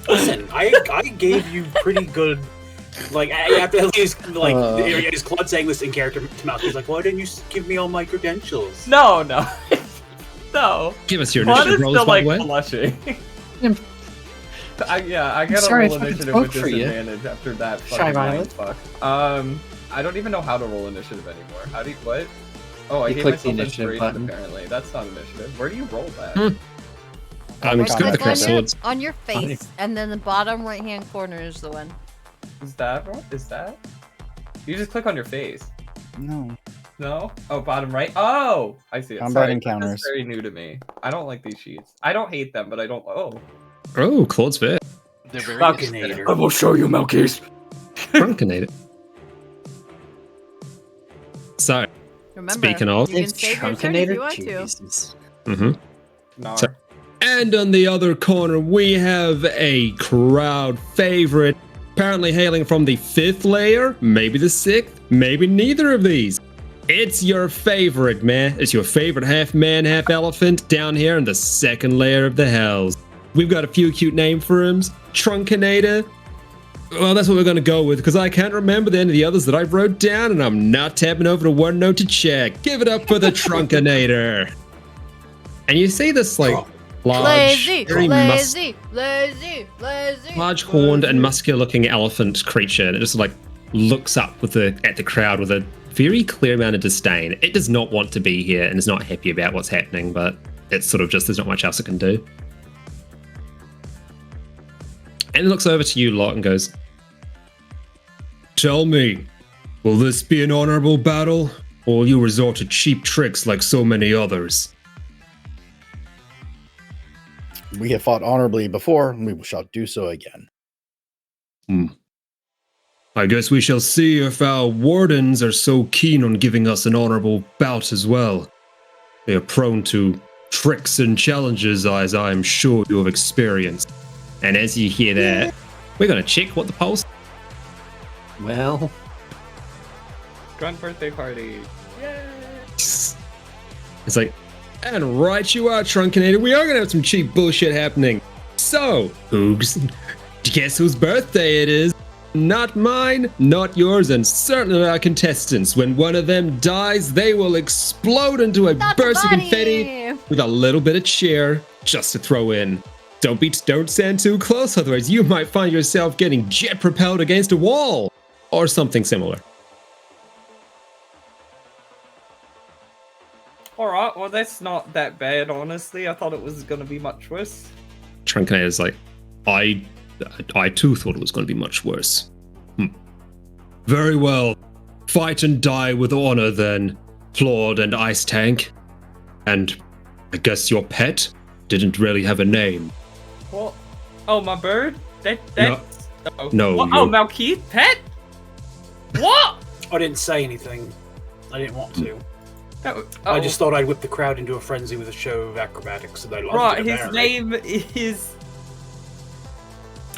Listen, I gave you pretty good. Like after his his Claude saying this in character to Mouse, he's like, "Why didn't you give me all my credentials?" No. No. Give us your Claude initiative is rolls, still by like the way. blushing. I gotta sorry, roll I fucking initiative spoke with for you. disadvantage after that Shy fucking Violet. fuck. I don't even know how to roll initiative anymore. How do you what? Oh, I You gave click the myself initiative inspiration button. apparently. That's not initiative. Where do you roll that? Just go with the Click cross on your, swords. on your face, and then the bottom right-hand corner is the one. Is that what? Is that? You just click on your face. No. No? Oh, bottom right. Oh, I see it. Combat Sorry, encounters. That's very new to me. I don't like these sheets. I don't hate them, but I don't. Oh, Oh, Claude's fair. They're very Falconator. will show you, Malkis. Drunkenate it. So, Remember, Speaking of- you can It's save your turn if you Trunkinator? want to. Jesus. No. So- and on the other corner, we have a crowd favorite, apparently hailing from the 5th layer, maybe the 6th, maybe neither of these. It's your favorite, man. It's your favorite half man, half elephant down here in the 2nd layer of the hells. We've got a few cute name for him. Trunkinator. Well, that's what we're going to go with, because I can't remember the end of the others that I wrote down, and I'm not tapping over to OneNote to check. Give it up for the Trunkinator. And you see this, like, large, Lazy, very lazy. large horned and muscular looking elephant creature that just like looks up at the crowd with a very clear amount of disdain. It does not want to be here and is not happy about what's happening, but it's sort of just there's not much else it can do. And it looks over to you lot and goes, "Tell me, will this be an honorable battle, or will you resort to cheap tricks like so many others?" We have fought honorably before, and we shall do so again. I guess we shall see if our wardens are so keen on giving us an honorable bout as well. They are prone to tricks and challenges, as I am sure you have experienced. And as you hear that, we're going to check what the pulse. Well, Grunt birthday party. It's like, and right you are, Trunkinator. We are going to have some cheap bullshit happening. So, guess whose birthday it is? Not mine, not yours, and certainly not our contestants. When one of them dies, they will explode into a Not burst of funny. confetti with a little bit of cheer just to throw in. Don't stand too close, otherwise you might find yourself getting jet propelled against a wall or something similar. Alright, well that's not that bad, honestly. I thought it was gonna be much worse. Trunkinator's like, I too thought it was going to be much worse. Very well. Fight and die with honor then, Claude and Icetank. And I guess your pet didn't really have a name. What? Oh, my bird? No. That's... Oh, No, What? you- Oh, Malkeith? Pet? What? I didn't say anything. I didn't want to. Oh, I just thought I'd whip the crowd into a frenzy with a show of acrobatics, and they loved Right, it. his apparently. name is...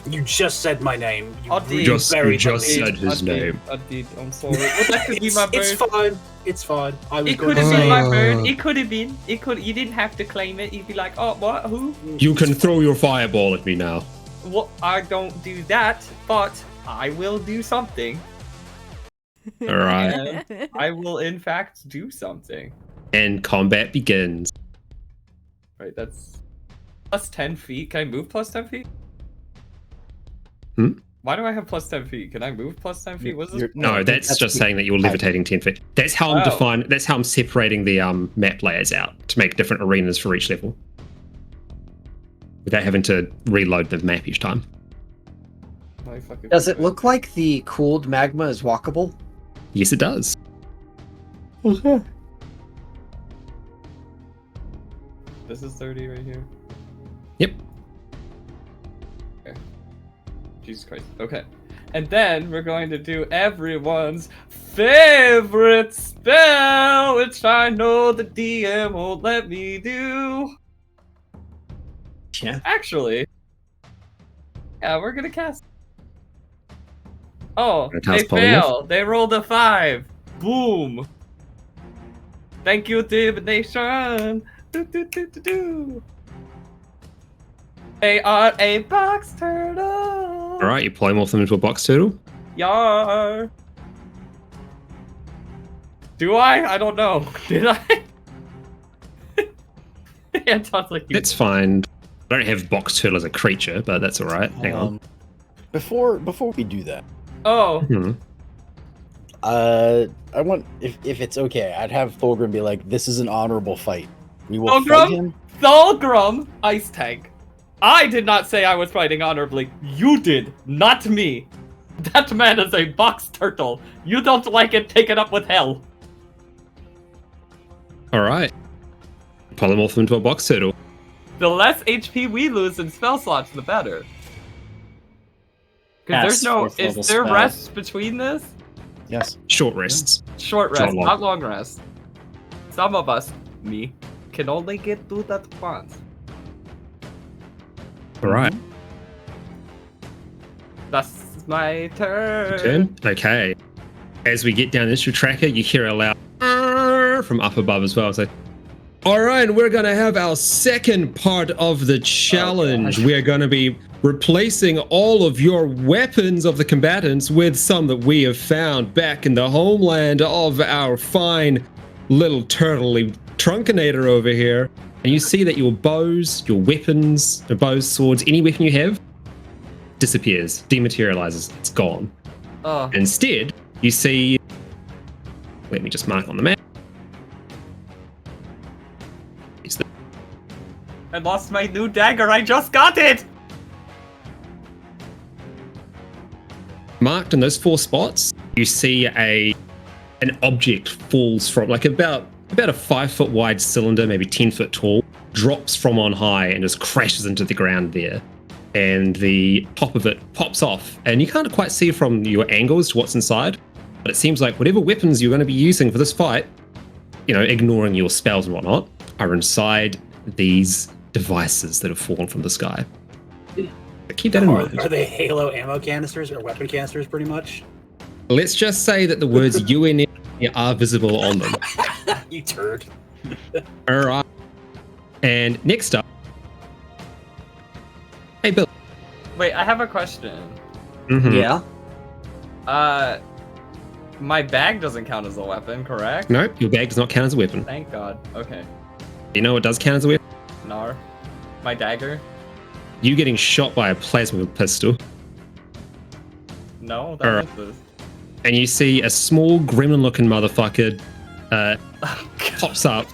You just said my name. You I did. really Just- buried you just my name. said his name. I did. I'm sorry. Well, that could be my It's bird. fine. It's fine. I was It going could to have been say. my bird. It could have been. It could. You didn't have to claim it. You'd be like, oh, what? Who? You can throw your fireball at me now. What? I don't do that, but I will do something. Alright. And I will, in fact, do something. And combat begins. Right, that's plus 10 feet. Can I move plus 10 feet? Why do I have plus 10 feet? Can I move plus 10 feet? What's this? No, that's just saying that you're levitating 10 feet. That's how I'm That's how I'm separating the map layers out to make different arenas for each level, without having to reload the map each time. Does it look like the cooled magma is walkable? Yes, it does. Okay. This is 30 right here. Yep. Okay. Jesus Christ. Okay. And then we're going to do everyone's favorite spell, which I know the DM won't let me do. Yeah. Actually, yeah, we're gonna cast. Oh, Gonna they cast Polymorph? fail. They rolled a 5. Boom. Thank you, divination. Do. They are a box turtle. All right, you polymorph them into a box turtle. Yar. Do I? I don't know. Did I? Anton's like, That's fine. I don't have box turtle as a creature, but that's all right. Hang on. Before we do that, oh, Hmm. I want if it's okay, I'd have Thorgrim be like, "This is an honorable fight. We will fight Thorgrim? him." Thorgrim, Icetank. I did not say I was fighting honorably. You did, not me. That man is a box turtle. You don't like it, take it up with hell. All right. Polymorph them into a box turtle. The less HP we lose in spell slots, the better. Because there's no. fourth level Is there spell. rest between this? Yes. Short rests. Short Not rest, long. not long rest. Some of us, me, can only get through that once. All right. That's my turn. Turn. Okay. As we get down this tracker, you hear a loud "Arr" from up above as well. So, all right, we're going to have our second part of the challenge. We're going to be replacing all of your weapons of the combatants with some that we have found back in the homeland of our fine little turtley trunkinator over here. And you see that your bows, your weapons, your bows, swords, any weapon you have, disappears, dematerializes, it's gone. Oh, Instead, you see, let me just mark on the map. It's the I lost my new dagger. I just got it. marked in those 4 spots. You see an object falls from like about a 5 foot wide cylinder, maybe 10 foot tall, drops from on high and just crashes into the ground there. And the top of it pops off, and you can't quite see from your angles what's inside, but it seems like whatever weapons you're going to be using for this fight, you know, ignoring your spells and whatnot, are inside these devices that have fallen from the sky. But keep that in mind. Are they Halo ammo canisters or weapon canisters, pretty much? Let's just say that the words UNM are visible on them. You turd. All right. And next up, hey Bill. Wait, I have a question. Mhm. Yeah. My bag doesn't count as a weapon, correct? Nope, your bag does not count as a weapon. Thank God. Okay. You know what does count as a weapon? Nar. My dagger? You getting shot by a plasma pistol. No, that Alright. misses. And you see a small gremlin-looking motherfucker pops up.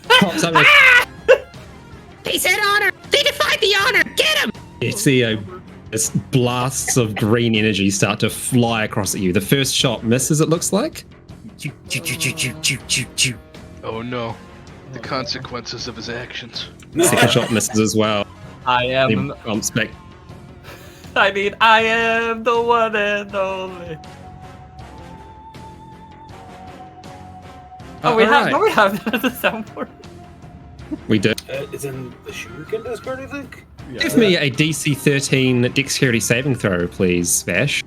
Pops up. He said honor! They defied the honor! Get him! You see this blasts of green energy start to fly across at you. The first shot misses, it looks like. Oh no. The consequences of his actions. Second shot misses as well. I He am. bumps back. I mean, I am the one and only. Oh, we have. Alright. No, we have that as a soundboard. We do. It's in the Shuriken Discord, I think? Give me a DC 13 dexterity saving throw, please, Vash.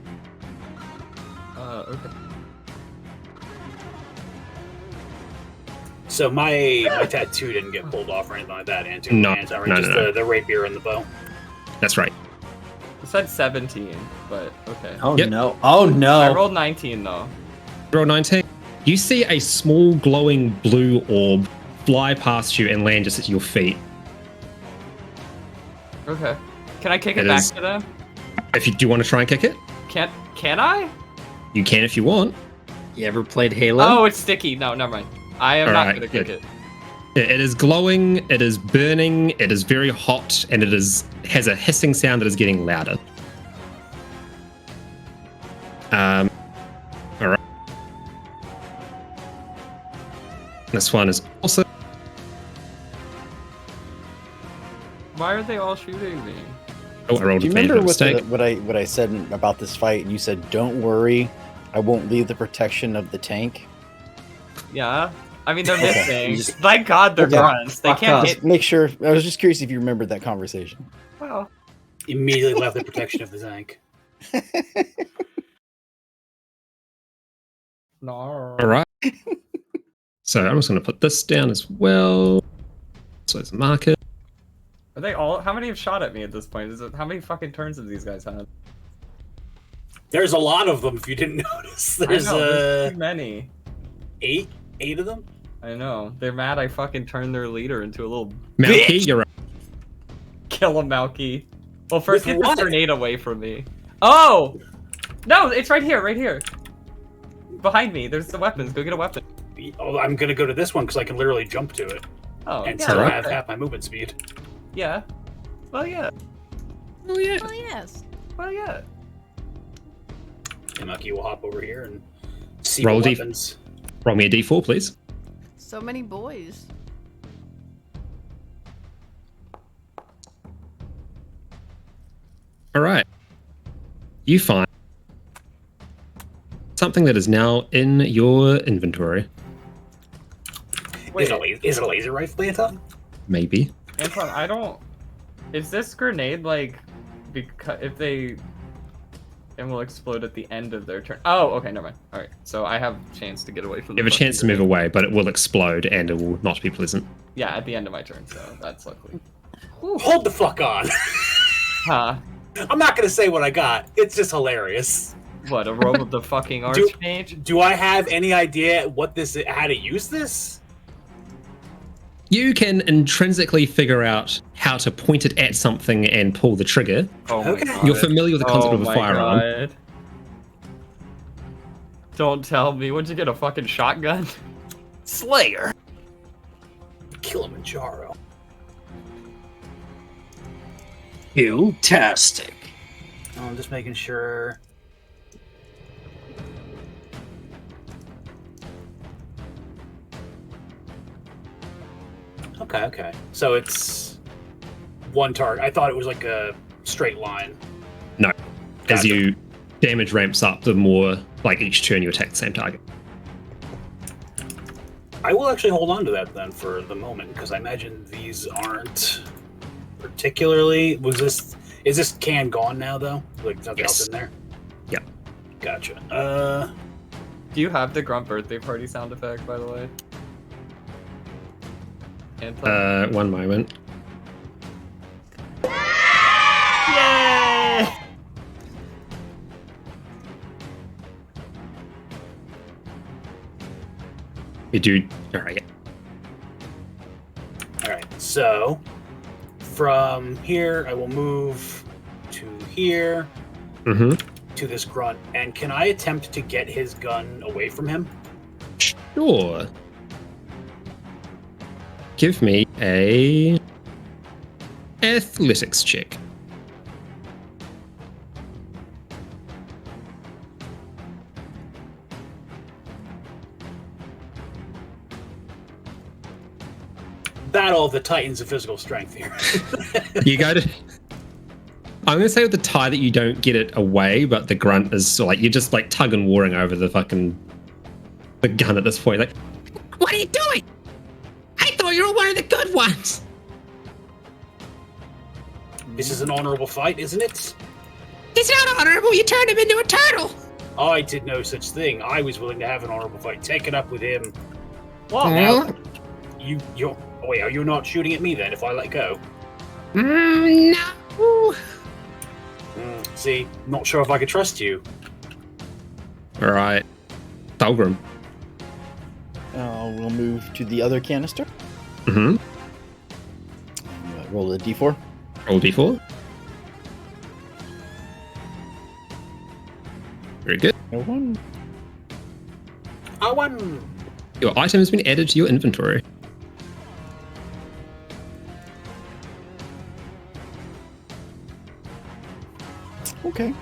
Okay. So my tattoo didn't get pulled off or anything like that, Anton. No, Right? no, Just no. the rapier and the bow. That's right. It said 17, but okay. Oh Yep. no. Oh no. I rolled 19 though. Roll 19. You see a small glowing blue orb fly past you and land just at your feet. Okay. Can I kick it It back is- to them? If you do want to try and kick it, Can I? you can if you want. You ever played Halo? Oh, it's sticky. No, never mind. I am not Alright, gonna kick it. It is glowing, it is burning, it is very hot, and it has a hissing sound that is getting louder. Alright. This one is also... Why are they all shooting me? Oh, I rolled Do you a remember mistake. what I said about this fight? And you said, "Don't worry, I won't leave the protection of the tank." Yeah. I mean, they're Okay, missing. you just- Thank God they're Okay. grunts. They Fuck can't off. hit. Just make sure. I was just curious if you remembered that conversation. Well, Immediately left the protection of the tank. no. Alright. So I'm just going to put this down as well. So it's a marker. Are they all? How many have shot at me at this point? How many fucking turns have these guys had? There's a lot of them. If you didn't notice, there's I know, there's too many. eight of them. I know. They're mad I fucking turned their leader into a little Malky, bitch. you're right. Kill him, Malky. Well, first With get what? this grenade away from me. Oh! No, it's right here, right here. Behind me. There's the weapons. Go get a weapon. Oh, I'm gonna go to this one because I can literally jump to it Oh, and yeah. still alright. have half my movement speed. Yeah. Well, yeah. Oh, yeah. Oh yes. Well, yeah. And Mucky will hop over here and see Roll the D- weapons. Roll me a d4, please. So many boys. Alright. You find something that is now in your inventory. Is it a laser rifle, Anton? Maybe. Anton, I don't. Is this grenade like because if they and will explode at the end of their turn? Oh, okay, never mind. All right, so I have a chance to get away from. You have a chance to move away, but it will explode and it will not be pleasant. Yeah, at the end of my turn, so that's luckily. Hold the fuck on. Huh? I'm not gonna say what I got. It's just hilarious. What, a robe of the fucking archmage? Do I have any idea what this? How to use this? You can intrinsically figure out how to point it at something and pull the trigger. Oh my Okay. god. You're familiar with the concept Oh of a my firearm. God. Don't tell me. When'd you get a fucking shotgun? Slayer. Kilimanjaro. Fantastic. Oh, I'm just making sure. Okay. So it's one target. I thought it was like a straight line. No. As Gotcha. you damage ramps up, the more like each turn you attack the same target. I will actually hold on to that then for the moment because I imagine these aren't particularly. Is this can gone now though? Like nothing else in there? Yeah. Gotcha. Do you have the grunt birthday party sound effect, by the way? Anton? One moment. Yay! You do. Alright. All right. So from here, I will move to here Mm-hmm. to this grunt. And can I attempt to get his gun away from him? Sure. Give me a athletics check. Battle of the Titans of physical strength here. You go to. I'm gonna say with the tie that you don't get it away, but the grunt is like you're just like tug and warring over the gun at this point. Like, what are you doing? I thought you were one of the good ones. This is an honorable fight, isn't it? It's not honorable. You turned him into a turtle. I did no such thing. I was willing to have an honorable fight. Take it up with him. Well, Now, you're. Oh wait, are you not shooting at me then? If I let go. No. See, not sure if I could trust you. All right, Thulgrim. We'll move to the other canister. Mm-hmm. Roll a d4. Roll d4. Very good. No one. I won. Your item has been added to your inventory. Okay.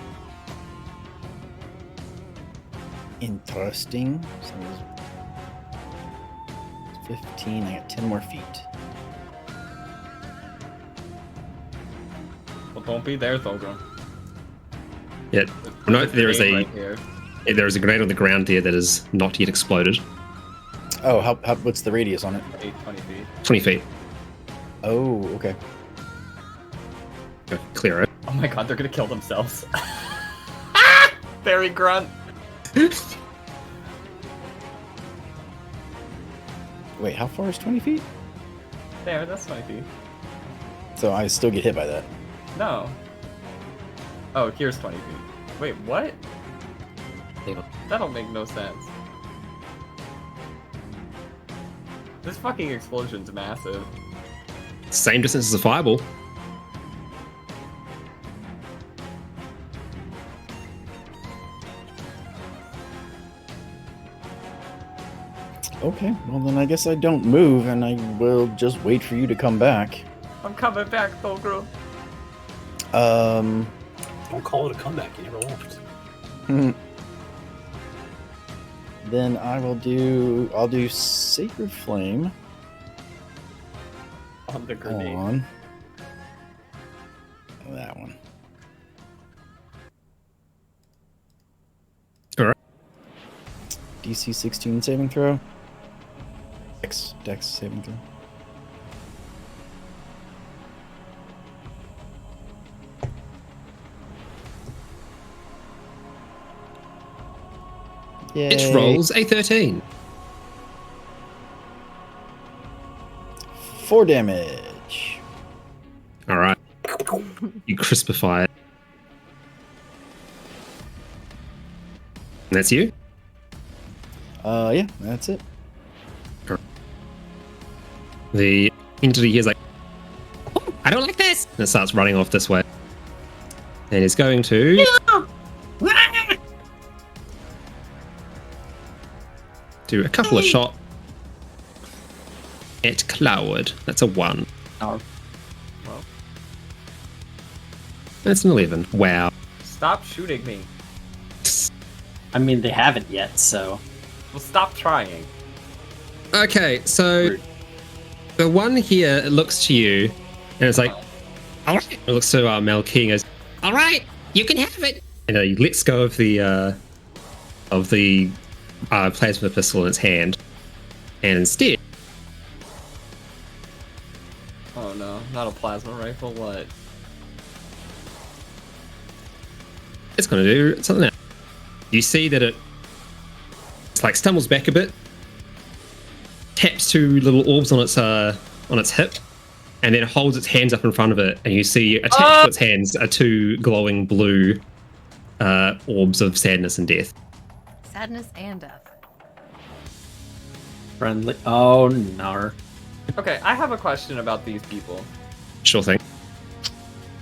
Interesting. So it's 15. I got 10 more feet. Well, don't be there, Thogrum. Yeah. No, there is a Right here. there is a grenade on the ground there that is not yet exploded. Oh, what's the radius on it? 20 feet. 20 feet. Oh, okay. Go clear it. Oh my god, they're gonna kill themselves. Fairy grunt. Wait, how far is 20 feet? There, that's 20 feet. So I still get hit by that. No. Oh, here's 20 feet. Wait, what? That'll make no sense. This fucking explosion's massive. Same distance as a fireball. Okay, well then I guess I don't move and I will just wait for you to come back. I'm coming back, Thogrum. Don't call it a comeback. You never lost. Then I'll do Sacred Flame On the grenade. on that one. Alright. DC 16 saving throw. Dex saving throw. It Yay. rolls a 13. 4 damage. All right. You crispify it. And that's you? Yeah, that's it. The entity here is like, "Oh, I don't like this." And it starts running off this way. And it's going to do a couple of shots at Cloud. That's a 1. Oh. Well, That's an 11. Wow. stop shooting me. I mean, they haven't yet, so. Well, stop trying. Okay, so the one here looks to you and it's like, all right. It looks to Mel King as, all right, you can have it. And he lets go of the plasma pistol in its hand, and instead, Oh no, not a plasma rifle, what? it's going to do something else. You see that it's like stumbles back a bit, taps 2 little orbs on its hip, and then holds its hands up in front of it, and you see attached to its hands are 2 glowing blue orbs of sadness and death. Sadness and death. Friendly. Oh, no. Okay, I have a question about these people. Sure thing.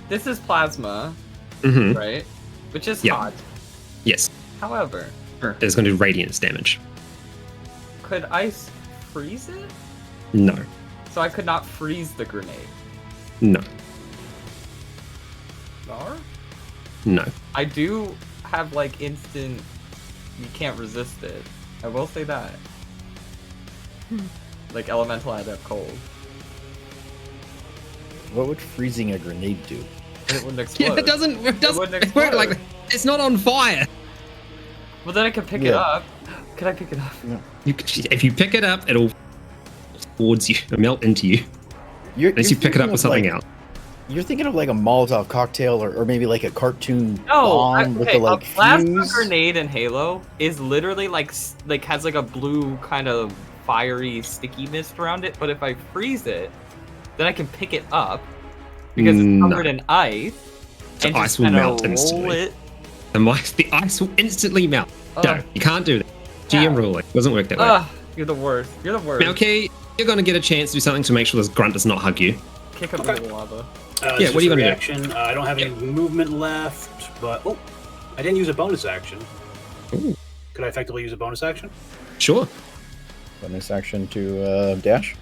This is plasma, Mm-hmm. right? Which is Yeah. hot. Yes, However, it's going to do radiance damage. could ice freeze it? No, So I could not freeze the grenade. no, Or? no. I do have like instant. You can't resist it. I will say that. Like elemental adept cold. What would freezing a grenade do? It wouldn't explode. Yeah, it doesn't wouldn't work like explode. it's not on fire. Well, then I can pick it Yeah. up. Can I pick it up? If you pick it up, it'll towards you, melt into you. Unless you pick it up with something else. You're thinking of like a Molotov cocktail or maybe like a cartoon No, bomb with the like a plasma fuse. grenade in Halo is literally like has like a blue kind of fiery sticky mist around it. But if I freeze it, then I can pick it up because it's No. covered in ice. The and ice just will kinda melt roll instantly. it. The ice will instantly melt. No, Ugh. you can't do that. GM Yeah. ruling doesn't work that way. Ugh, you're the worst. You're the worst. Malky, you're going to get a chance to do something to make sure this grunt does not hug you. Kick up the lava. Yeah, what are you gonna do? Action. I don't have any movement left, but I didn't use a bonus action. Could I effectively use a bonus action? Sure. Bonus action to dash.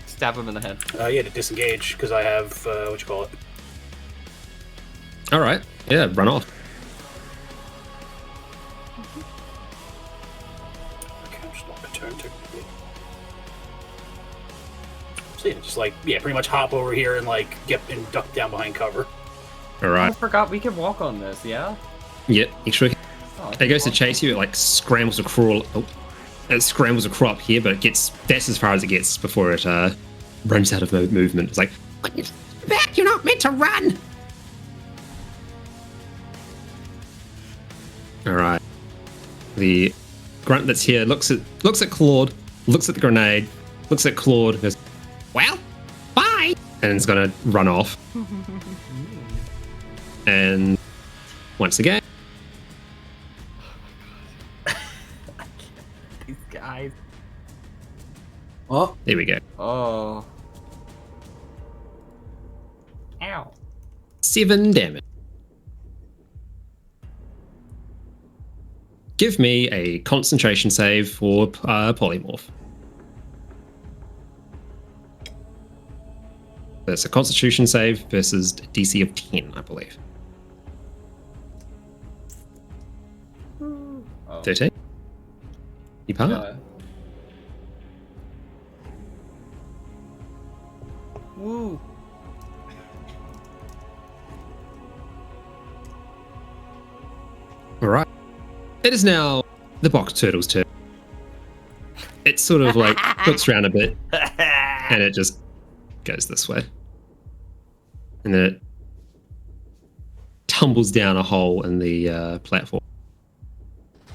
Stab him in the head. Yeah, to disengage, because I have, what you call it? All right. Yeah, run off. Okay, I'm just not a turn technically. So yeah, just like, yeah, pretty much hop over here and like get and duck down behind cover. All I right. forgot we can walk on this, yeah? Yeah, extra. Oh, It goes to chase you. It like scrambles to crawl. Oh, it scrambles to crawl up here, but that's as far as it gets before it runs out of movement. It's like, back! You're not meant to run. All right. The grunt that's here looks at Claude, looks at the grenade, looks at Claude, goes, "Well, bye," and it's gonna run off. And once again. These guys. Oh, There we go. Oh. Ow. 7 damage. Give me a concentration save for polymorph. That's a constitution save versus DC of 10, I believe. Oh. 13? You pass? Yeah. Woo. All right. It is now the box turtle's turn. It sort of like looks around a bit and it just goes this way. And then it tumbles down a hole in the platform.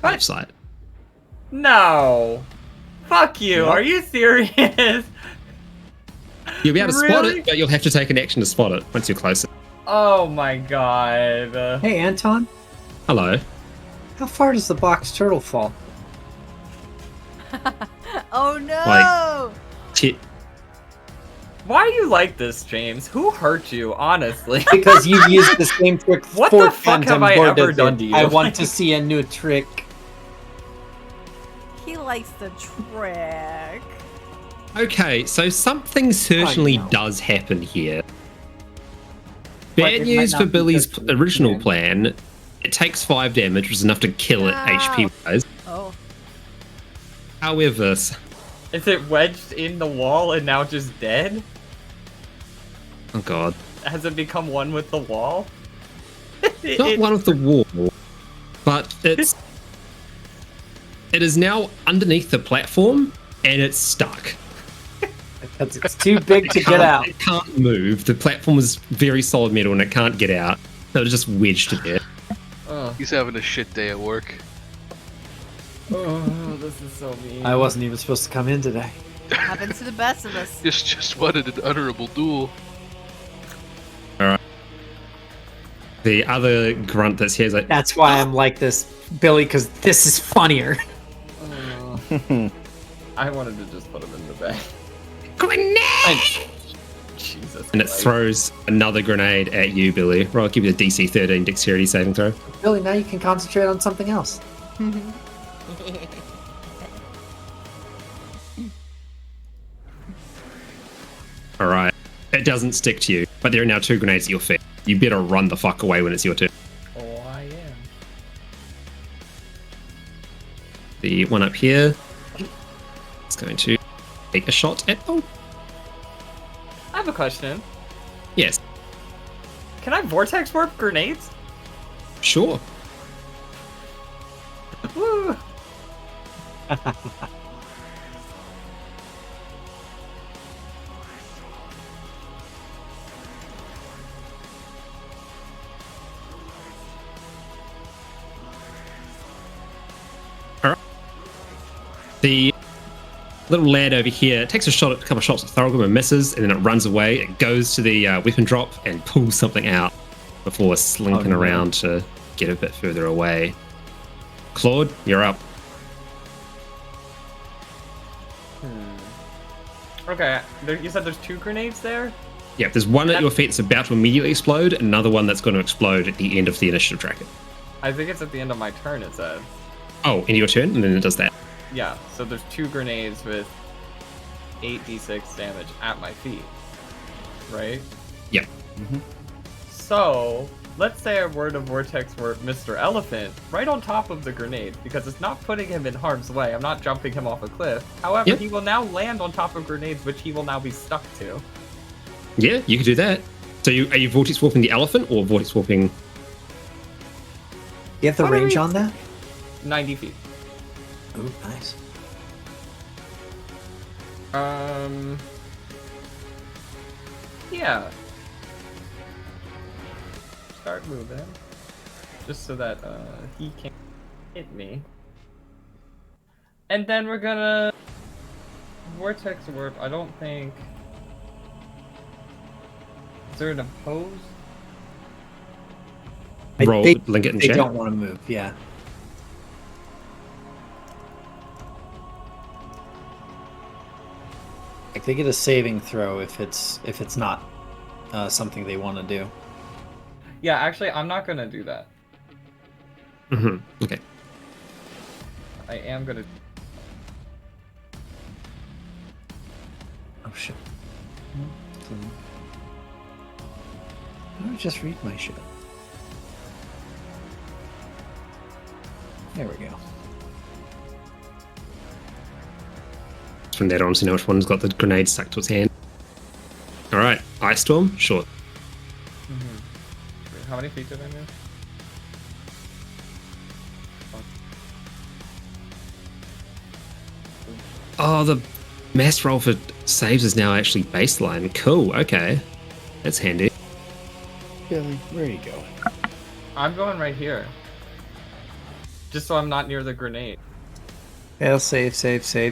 What? Left side. No. Fuck you. Yep. Are you serious? You'll be able to spot Really? it, but you'll have to take an action to spot it once you're closer. Oh my god. Hey, Anton, Hello. how far does the box turtle fall? Oh no! Why are you like this, James? Who hurt you, honestly? Because you've used the same trick What 4 the fuck times have and I bored ever of done it. to you? I want to see a new trick. He likes the trick. Okay, so something certainly know. does happen here. But Bad it might news not for be Billy's just for the original plan. plan. It takes 5 damage, which is enough to kill it No. HP wise. Oh. However, Is it wedged in the wall and now just dead? oh god, Has it become one with the wall? not one of the wall, but it is now underneath the platform and it's stuck. because it's too big to get out. It can't move. The platform is very solid metal and it can't get out. So it's just wedged there. He's having a shit day at work. Oh, this is so mean. I wasn't even supposed to come in today. Happens to the best of us. Just wanted an honorable duel. The other grunt that's here is like, That's why I'm like this, Billy, because this is funnier. I wanted to just put him in the bag. grenade! Jesus. And it Christ. throws another grenade at you, Billy. Well, I'll give you a DC 13 dexterity saving throw. Billy, now you can concentrate on something else. All right. It doesn't stick to you, but there are now 2 grenades at your feet. You better run the fuck away when it's your turn. Oh, I am. The one up here is going to take a shot at... Oh, I have a question. yes. Can I vortex warp grenades? Sure. Woo! The little lad over here takes a couple of shots at Thorogrim and misses, and then it runs away. It goes to the weapon drop and pulls something out before slinking Oh, no. around to get a bit further away. Claude, you're up. Okay, you said there's 2 grenades there? Yeah, there's one at your feet that's about to immediately explode, and another one that's going to explode at the end of the initiative tracker. I think it's at the end of my turn, it said. Oh, into your turn, and then it does that. Yeah, so there's 2 grenades with 8d6 damage at my feet, right? Yeah. Mhm. So, let's say I were to Vortex Mr. Elephant right on top of the grenade, because it's not putting him in harm's way. I'm not jumping him off a cliff. However, Yep. he will now land on top of grenades, which he will now be stuck to. Yeah, you could do that. So are you vortex warping the elephant or vortex warping? You have the What are range we- on that? 90 feet. Oh, nice. Yeah. Start moving. Just so that, he can't hit me. And then we're gonna... Vortex Warp, I don't think... Is there an oppose? Roll, They, link it in they chat. don't want to move, yeah. Like they get a saving throw if it's not something they want to do. Yeah, actually, I'm not gonna do that. Mm-hmm. Okay. I am gonna... Oh shit. Let me just read my shit. There we go. From there on, so now which one's got the grenade stuck to its hand. All right, Ice Storm, sure. Wait, how many feet did I move? Oh, the mass roll for saves is now actually baseline. Cool. Okay, that's handy. Billy, where are you going? I'm going right here. Just so I'm not near the grenade. Fail, save,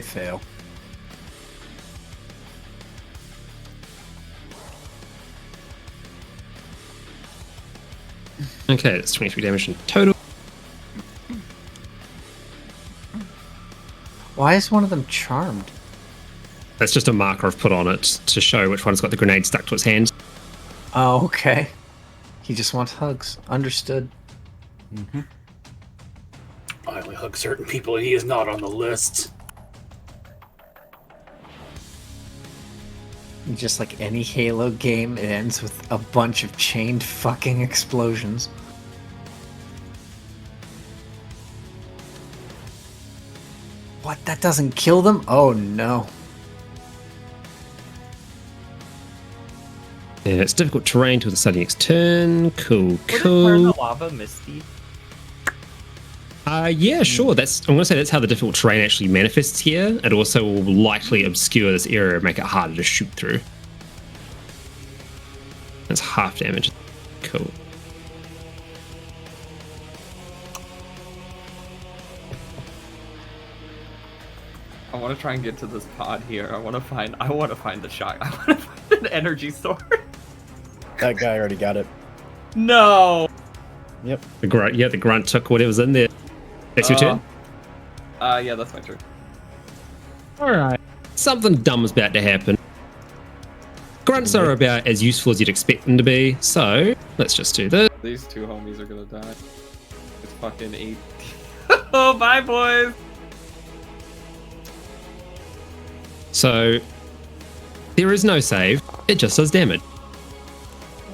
fail. Okay, that's 23 damage in total. Why is one of them charmed? That's just a marker I've put on it to show which one's got the grenade stuck to its hand. Oh, okay. He just wants hugs. Understood. I only hug certain people, and he is not on the list. Just like any Halo game, it ends with a bunch of chained fucking explosions. What? That doesn't kill them? Oh no. Yeah, it's difficult terrain till the starting next turn. Cool, Would it turn cool. the lava misty? Yeah, sure. I'm gonna say that's how the difficult terrain actually manifests here. It also will likely obscure this area and make it harder to shoot through. That's half damage. Cool. I want to try and get to this pod here. I want to find the shot. I want to find an energy sword. That guy already got it. No. Yep. The grunt took whatever's in there. That's your turn? Yeah, that's my turn. Alright. Something dumb is about to happen. Grunts are about as useful as you'd expect them to be, so let's just do this. These 2 homies are gonna die. It's fucking 8. Oh, bye, boys. So, there is no save, it just does damage.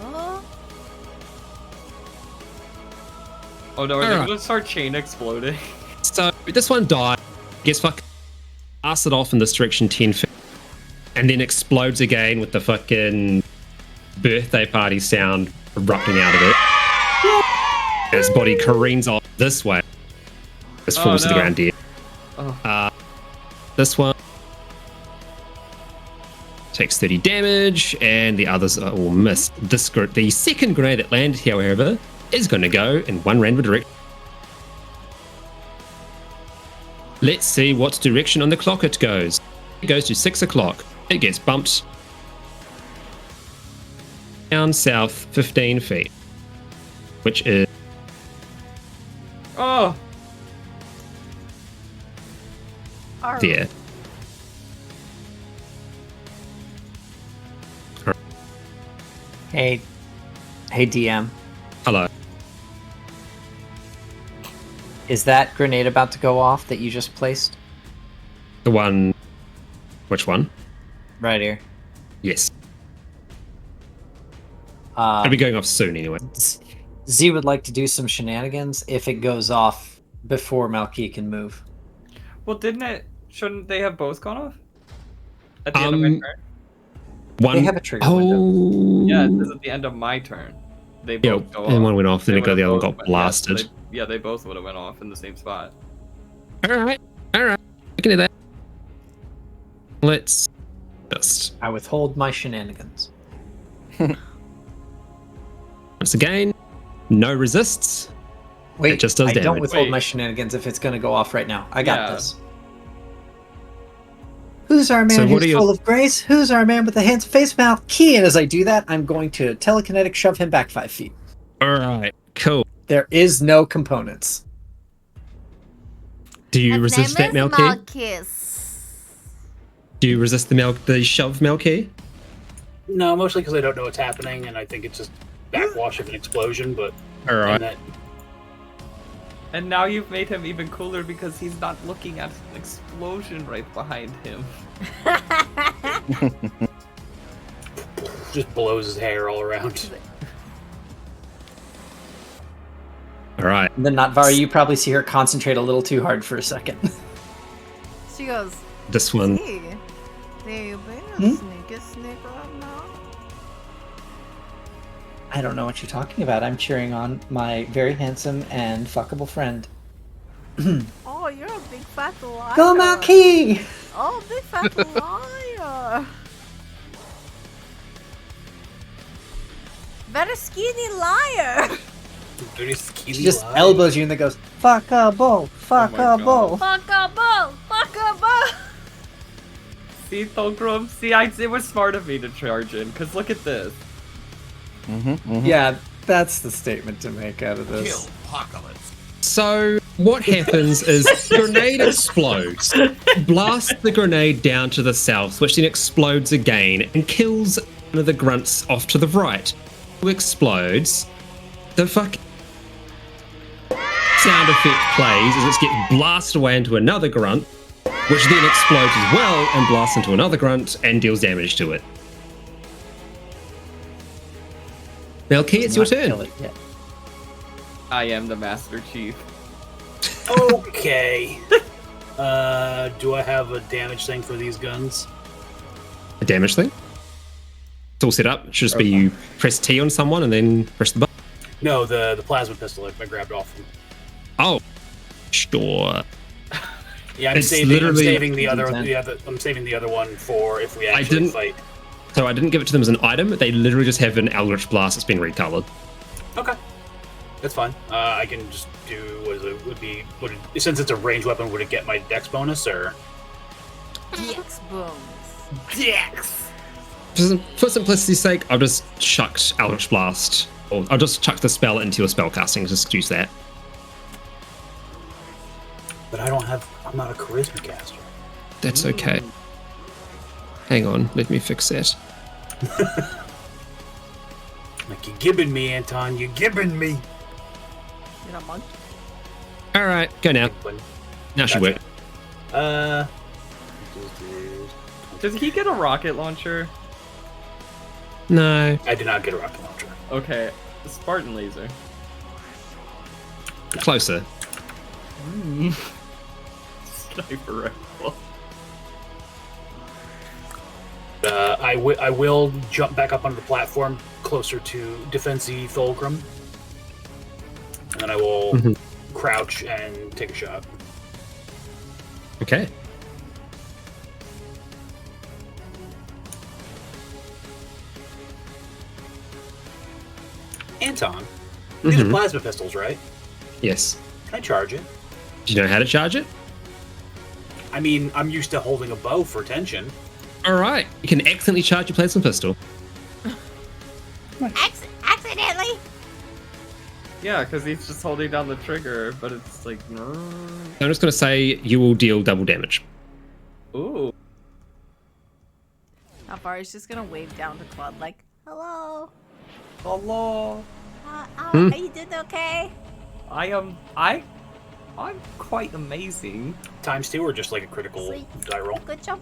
Oh, Oh no, are they Alright. gonna start chain exploding? So, this one died, gets fucking blasted off in this direction 10 feet, and then explodes again with the fucking birthday party sound erupting out of it. His body careens off this way. This Oh, falls to the no. ground dead. Oh. This one takes 30 damage, and the others are all missed. The second grenade that landed, however, is going to go in one random direction. Let's see what direction on the clock it goes. It goes to 6 o'clock. It gets bumped down south 15 feet, which is Oh. there. Hey, DM. Hello. Is that grenade about to go off that you just placed? The one. Which one? Right here. Yes. It'll be going off soon anyway. Z would like to do some shenanigans if it goes off before Malky can move. Well, didn't it? Shouldn't they have both gone off? At the end of my turn? One. They have a trigger window. Yeah, it says at the end of my turn. They both go off. And one went off, then They it got the other one would've got both went- blasted. Yeah, they both would have went off in the same spot. Alright. I can do that. Let's just I withhold my shenanigans. once again, no resists. Wait, It just does I don't damage. withhold Wait. my shenanigans if it's going to go off right now. I got Yeah. this. Who's our man So what who's are you- full of grace? Who's our man with the handsome face, mouth, key? And as I do that, I'm going to telekinetic shove him back 5 feet. Alright, cool. There is no components. Do you His resist name that is Malky? Malchus. Do you resist the shove Malky? No, mostly because I don't know what's happening, and I think it's just backwash of an explosion. But Alright. and that, And now you've made him even cooler because he's not looking at an explosion right behind him. just blows his hair all around. Alright. And then Natvari, you probably see her concentrate a little too hard for a second. She goes, This one. hey, there you been, sneaky sneak right now. I don't know what you're talking about. I'm cheering on my very handsome and fuckable friend. Oh, you're a big fat liar. Go Malky! Oh, big fat liar. Very skinny liar. Dirty skinny She just lie. elbows you and then goes, fuckable, fuckable. Fuck a bull, fuck a bull. See, Thulgrim? See, it was smart of me to charge in, because look at this. Yeah, that's the statement to make out of this. So what happens is grenade explodes, blasts the grenade down to the south, which then explodes again and kills one of the grunts off to the right. Who explodes? The fuck sound effect plays as it gets blasted away into another grunt, which then explodes as well and blasts into another grunt and deals damage to it. Malky, it's your Not kill turn. it yet. I am the Master Chief. Okay. Do I have a damage thing for these guns? A damage thing. It's all set up. It should just be you press T on someone and then press the button. No, the plasma pistol I grabbed off him. Oh, sure. Yeah, I'm It's saving literally- the other I'm saving the other one for if we actually didn't- fight. So I didn't give it to them as an item. They literally just have an Eldritch Blast that's been recolored. Okay. That's fine. I can just do what is it? Since it's a ranged weapon, would it get my dex bonus or? Dex bones. Dex. For simplicity's sake, I'll just chuck Eldritch Blast. Or I'll just chuck the spell into your spellcasting. Just use that. But I'm not a charisma caster. That's okay. Hang on, let me fix that. Like you're gibbing me, Anton. You're gibbing me. You're a monk. All right, go now. Now she Gotcha. worked. Does he get a rocket launcher? No, I did not get a rocket launcher. Okay, Spartan laser. closer. Sniper rifle. I will jump back up onto the platform closer to Defensi Fulcrum. And then I will crouch and take a shot. Okay. Anton, these are plasma pistols, right? Yes. Can I charge it? Do you know how to charge it? I mean, I'm used to holding a bow for tension. All right. You can accidentally charge your plasma pistol. Accidentally. Yeah, because he's just holding down the trigger, but it's like. I'm just going to say you will deal double damage. Ooh. Alvara's just gonna wave down to Claude like, hello. Hello. Are you doing okay? I I'm quite amazing. ×2 or just like a critical Sweet. die roll? Good job.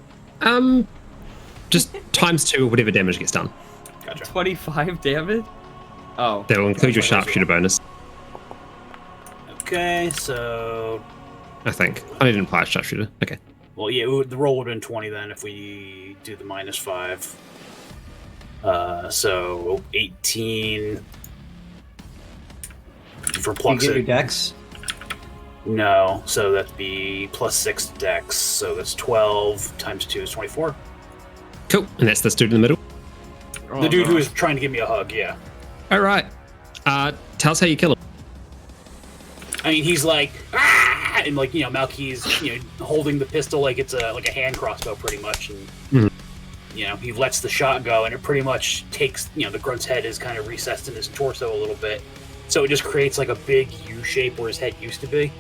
Just ×2 or whatever damage gets done. Gotcha. 25 damage? Oh. That'll include your sharpshooter bonus, Okay, so I think. I didn't apply a sharpshooter. Okay. well, yeah, the roll would have been 20 then if we do the -5. So 18 for You plucks get your it. dex. No, so that'd be +6 dex. So that's 12 times 2 is 24. Cool. And that's the dude in the middle. Oh, The dude who gosh. was trying to give me a hug, yeah. All right. Tell us how you kill him. I mean, he's like, ah! And like, Malky's, holding the pistol like it's a hand crossbow pretty much. And, Mhm. he lets the shot go and it pretty much takes, the grunt's head is kind of recessed in his torso a little bit. So it just creates like a big U shape where his head used to be.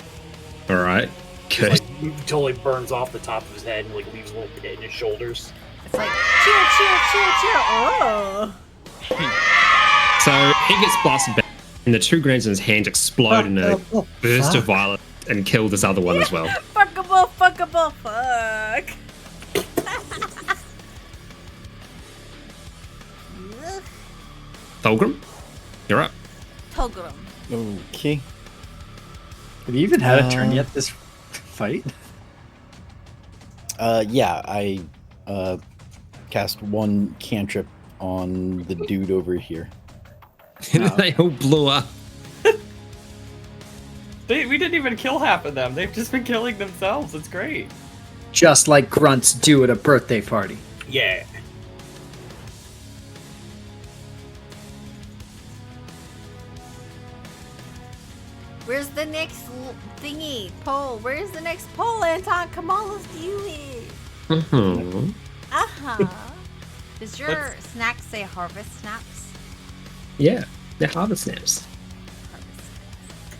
All right. Just, Good. like, totally burns off the top of his head and like leaves a little pit in his shoulders. It's like cheer, cheer, cheer, cheer. Oh. So he gets blasted back, and the 2 grenades in his hand explode in a burst of violence and kill this other one as well. Fuckable, fuckable, fuck. Thulgrim, you're up. Togrum. Okay. Have you even had a turn Uh, yet this fight? Yeah, I cast one cantrip on the dude over here. And they all blew up. We didn't even kill half of them. They've just been killing themselves. It's great. Just like grunts do at a birthday party. Yeah. Where's the next thingy? Pole. Where's the next pole, Anton? Come on, let's do it. Mhm. Uh-huh. Does your snack say harvest snaps? Yeah, they're harvest snaps. Harvest.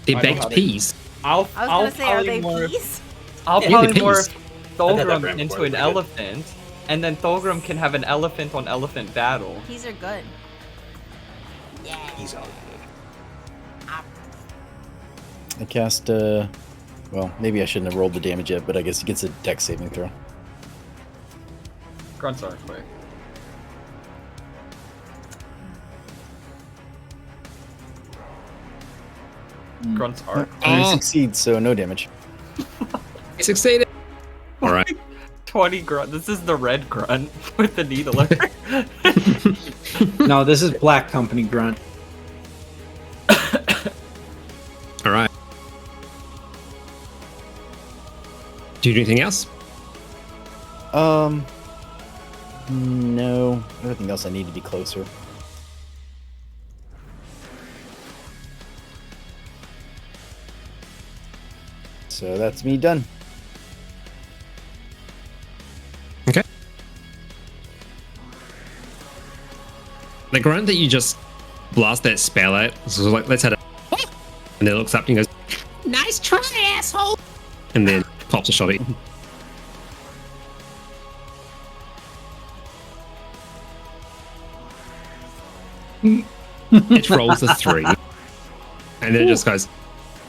They're I know baked how they- peas. I'll I was gonna say, are they probably peas? I'll Yeah, probably they're morph peas. I've had that Thulgrim brand into before, an they're good. elephant, and then Thulgrim can have an elephant on elephant battle. Peas are good. Yeah. He's all I cast, well, maybe I shouldn't have rolled the damage yet, but I guess he gets a dex saving throw. Grunts are quick. Grunts are quick. And he Oh. succeeds, so no damage. He succeeded. All right. 20 grunt. This is the red grunt with the needler. No, this is Black Company grunt. All right. Do you do anything else? No. Everything else I need to be closer. So that's me done. Okay. The grunt that you just blast that spell at, so like, let's have it. And then looks up and he goes, "Nice try, asshole!" And then pops a shot at you. It rolls a 3. And then it just goes,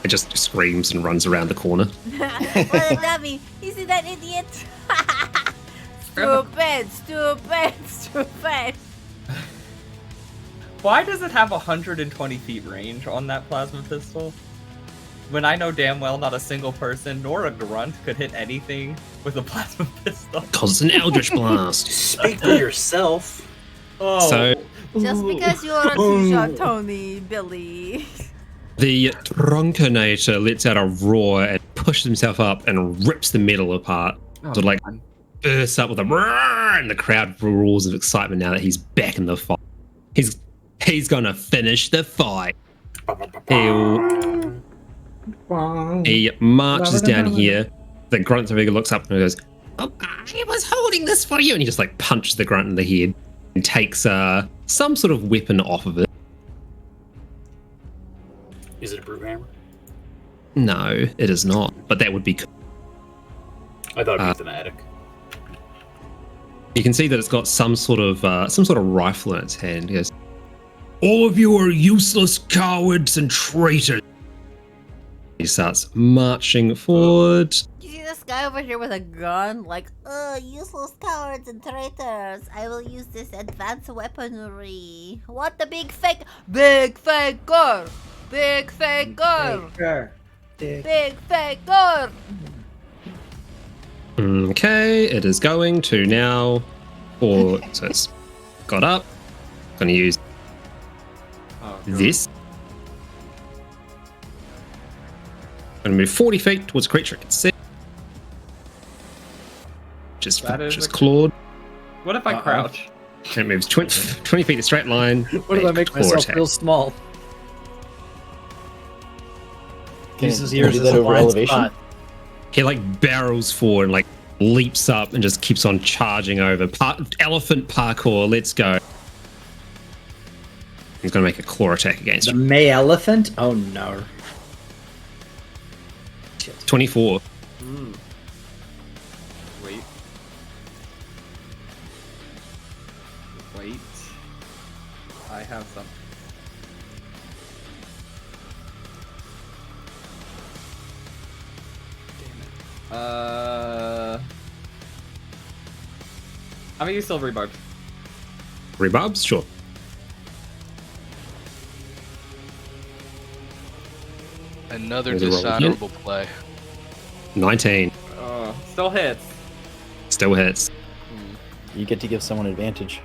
it just screams and runs around the corner. What a dummy. You see that idiot? Stupid, stupid, stupid. Why does it have 120 feet range on that plasma pistol? When I know damn well not a single person nor a grunt could hit anything with a plasma pistol. Because it's an Eldritch Blast. Speak for yourself. Oh. So Just because you're a two-shot Tony, Billy. the Drunkenator lets out a roar and pushes himself up and rips the metal apart. Oh, So like man. bursts up with a roar, and the crowd roars of excitement now that he's back in the fight. He's gonna finish the fight. He marches down here. The grunt over here looks up and goes, "Oh, I was holding this for you," and he just like punches the grunt in the head and takes some sort of weapon off of it. Is it a brute hammer? No, it is not. But that would be cool. I thought it'd be thematic. You can see that it's got some sort of rifle in its hand. He goes, "All of you are useless cowards and traitors. He starts marching forward. You see this guy over here with a gun? Like, useless cowards and traitors. I will use this advanced weaponry. What the big fake? Big faker! Big faker! Sure. Big faker! Okay, it is going to now. So it's got up. Going to use this. Going to move 40 feet towards a creature it can see. Just clawed. What if I crouch? And it moves 20 feet a straight line. What if I make claw myself attack. feel small? Uses Can yours you do as that a over blind elevation? spot. He like barrels forward and like leaps up and just keeps on charging over. Elephant parkour, let's go. He's going to make a claw attack against The you. May elephant? Oh no. 24. Wait. Wait. I have some. Damn it. I'm gonna use silvery barbs. Rebarbs? Sure. Another There's a roll again. dishonorable play. 19. Still hits. Still hits. You get to give someone advantage.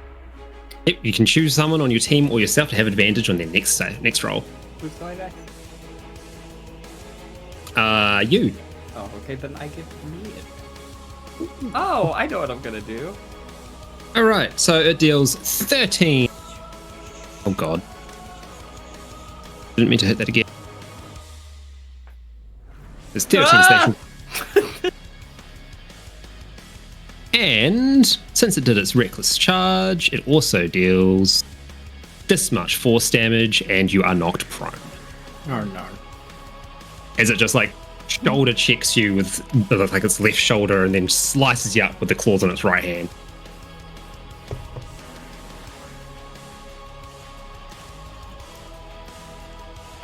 Yep, you can choose someone on your team or yourself to have advantage on their next roll. Who's going next? You. Oh, okay, then I get me it. Oh, I know what I'm gonna do. Alright, so it deals 13. Oh god. Didn't mean to hit that again. There's 13 slashing. And since it did its reckless charge, it also deals this much force damage, and you are knocked prone. Oh no. As it just like shoulder checks you with like its left shoulder and then slices you up with the claws on its right hand.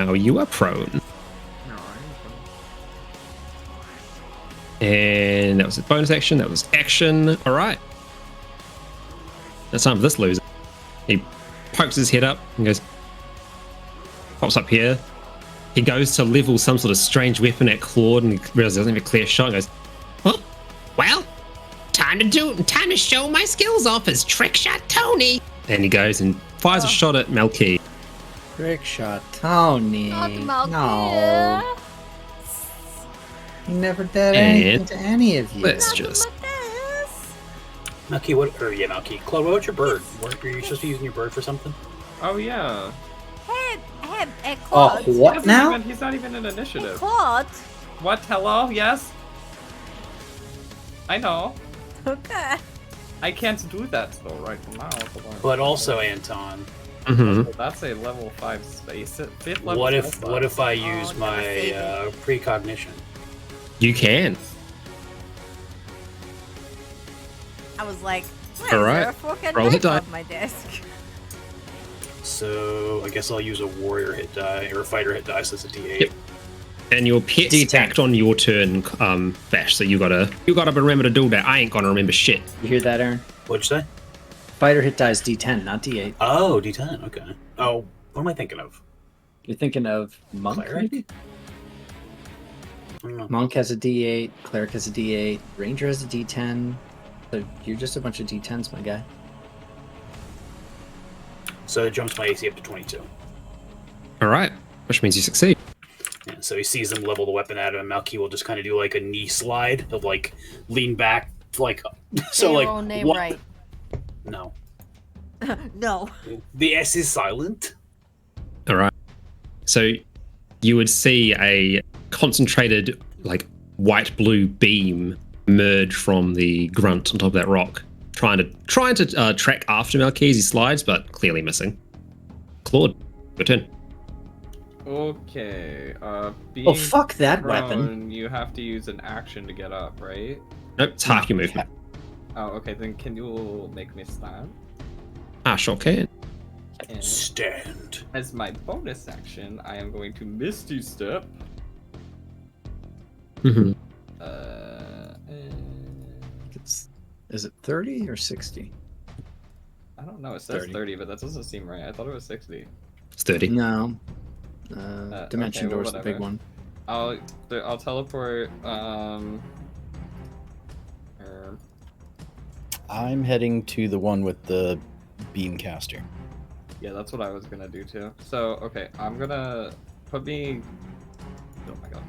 Now you are prone. And that was a bonus action. That was action. All right. It's time for this loser. He pokes his head up and goes, pops up here. He goes to level some sort of strange weapon at Claude and he realizes he doesn't have a clear shot and goes, oh, well, time to show my skills off as Trick Shot Tony. And he goes and fires a shot at Melky. Trick shot, Tony. Not Malky. No. He never did And anything to any of you. Let's just. Malky, Malky. Claude, what about your bird? Were you supposed to be using your bird for something? Oh yeah. Hey, Oh, Claude. what now? He's not even in initiative. Claude. What? Hello? Yes? I know. Okay. I can't do that though right now. But also, Anton, That's a level 5 space. Fifth level what spell if I use never say my that. precognition? You can. I was like, why All is right. there a fork and Roll hit knife die. on my desk? So I guess I'll use a warrior hit die or a fighter hit die, so it's a D8. Yep. And your pets D10. act on your turn, Vash. So you gotta remember to do that. I ain't gonna remember shit. You hear that, Aaron? What'd you say? Fighter hit dies D10, not D8. Oh, D10. Okay. Oh, what am I thinking of? You're thinking of Monk, Cleric? maybe? I don't know. Monk has a D8, Cleric has a D8, Ranger has a D10. So you're just a bunch of D10s, my guy. So it jumps my AC up to 22. All right, which means you succeed. Yeah, so he sees them level the weapon at him, and Malky will just kind of do like a knee slide. He'll like lean back, like so, Say your like own name what? right. No, No. the S is silent. All right. So you would see a concentrated, like white blue beam emerge from the grunt on top of that rock, trying to track after Malky as he slides, but clearly missing. Claude, your turn. Okay. Being Oh, fuck that prone, weapon. You have to use an action to get up, right? Nope, it's half your movement. Oh, okay. Then can you make me stand? Ah, sure can. And Stand. as my bonus action, I am going to Misty Step Mhm. Is it 30 or 60? I don't know. It says 30. 30, but that doesn't seem right. I thought it was 60. It's 30. No. Okay, Dimension well, Door's the big whatever. one. I'll teleport. I'm heading to the one with the beam caster. Yeah, that's what I was gonna do too. So okay, I'm gonna put me. Oh my god.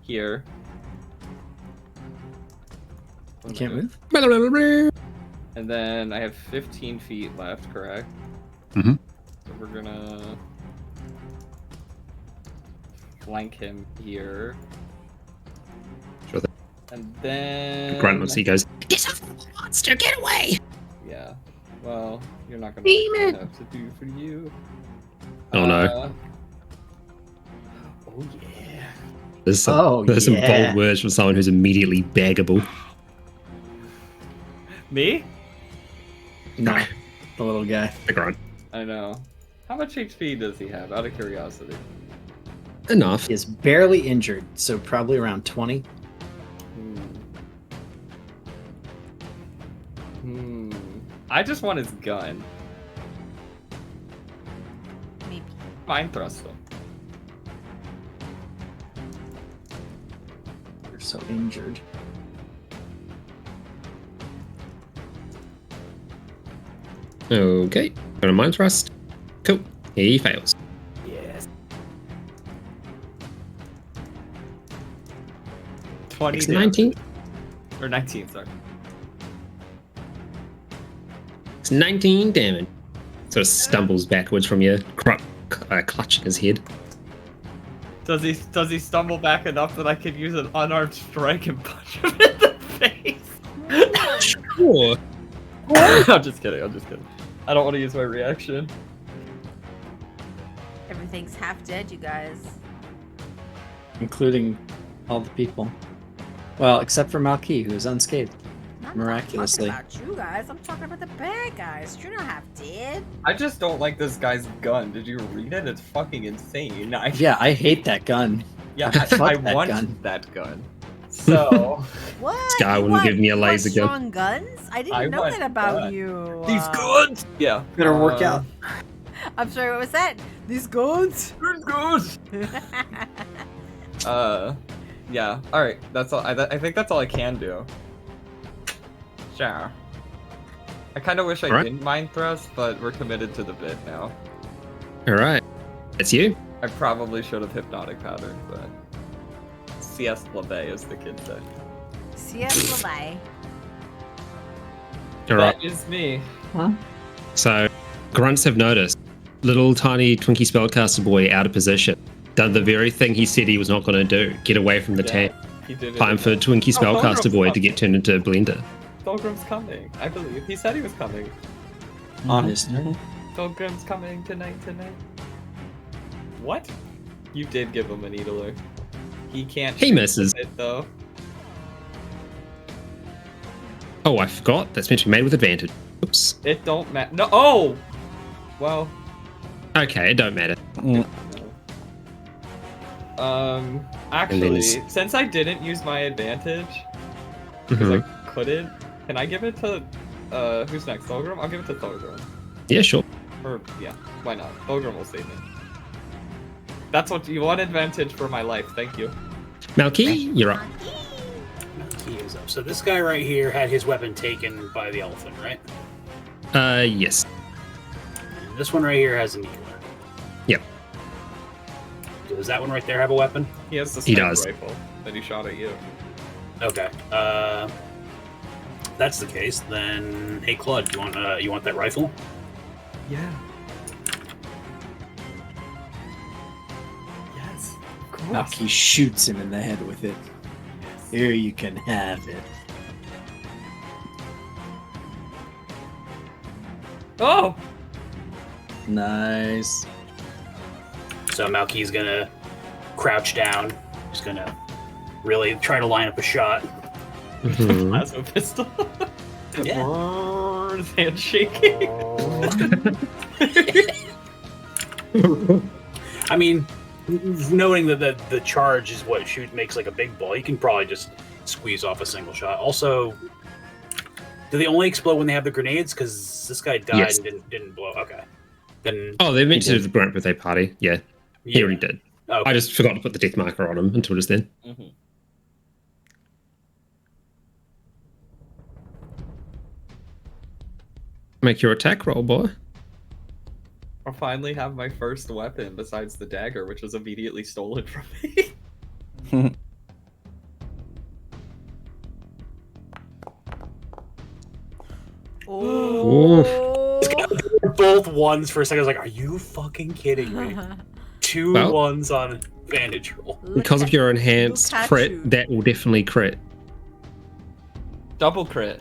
Here. You can't move? And then I have 15 feet left, correct? Mhm. So we're gonna flank him here. Sure thing. And then Grunt once he goes, "It's a monster, get away!" Yeah. Well, you're not gonna Demon! know what to do for you. Oh no. Oh yeah. There's some yeah. bold words from someone who's immediately baggable. Me? No. The little guy. The grunt. I know. How much HP does he have, out of curiosity? Enough. He is barely injured, so probably around 20. I just want his gun. Maybe. Mind thrust him. You're so injured. Okay. Got a mind thrust. Cool. He fails. Yes. 20 It's damage. 19. Or 19, sorry. It's 19 damage. Sort of stumbles backwards from your clutch in his head. Does he stumble back enough that I could use an unarmed strike and punch him in the face? Sure. I'm just kidding. I don't want to use my reaction. Everything's half dead, you guys. Including all the people. Well, except for Malky, who is unscathed. I'm Miraculously. not talking about you guys. I'm talking about the bad guys. You're not half dead. I just don't like this guy's gun. Did you read it? It's fucking insane. Yeah, I hate that gun. Yeah, Fuck I that want gun. that gun. So What? This guy You wouldn't want- give me a you want laser gun. strong guns? I didn't I know want that about guns. you. these guns. Yeah. Better work out. I'm sorry. What was that? These guns. These guns. Yeah. All right. That's all. I think that's all I can do. Sure. I kind of wish I Alright. didn't mind thrust, but we're committed to the bit now. All right. It's you. I probably should have hypnotic pattern, but CS LeVay, as the kids say. CS Levi. All right. That is me. So, grunts have noticed. Little tiny Twinkie spellcaster boy out of position. Done the very thing he said he was not going to do. Get away from the tank. He did it. Time for Twinkie Oh, spellcaster boy to Pilgrim's get turned into a blender. Pilgrim's coming, I believe. He said he was coming. On his turn. Pilgrim's coming tonight. What? You did give him a needler. He can't. He shoot misses. with it, though. Oh, I forgot. That's meant to be made with advantage. Oops. It don't matter. No. Oh. Well. Okay, it don't matter. Actually, it's- since I didn't use my advantage, because Mhm. I couldn't, can I give it to, who's next? Thulgrim? I'll give it to Thulgrim. Yeah, sure. Or, yeah, why not? Thulgrim will save me. That's what you want, advantage for my life, thank you. Malky, you're up. He is up. So this guy right here had his weapon taken by the elephant, right? Yes. And this one right here has a needler. Yep. Does that one right there have a weapon? He has the He sniper does. rifle that he shot at you. Okay. That's the case. Then, hey Claude, you want that rifle? Yeah. Yes. Of course. Malky shoots him in the head with it. Here you can have it. Oh! Nice. So Malky's gonna crouch down. He's gonna really try to line up a shot. Mhm. Plasma pistol. Yeah. His hand shaking. I mean, Knowing that the charge is what makes like a big ball, you can probably just squeeze off a single shot. Also, do they only explode when they have the grenades? Because this guy died Yes. and didn't blow. Okay. Then Oh, they mentioned it at the Grant birthday party. Yeah, he already did. Okay. I just forgot to put the death marker on him until just then. Mm-hmm. Make your attack roll, boy. I'll finally have my first weapon besides the dagger, which was immediately stolen from me. Oh. Both ones for a second. I was like, "Are you fucking kidding me?" Two Well- ones on advantage roll. Because of your enhanced look at crit, you. that will definitely crit. Double crit.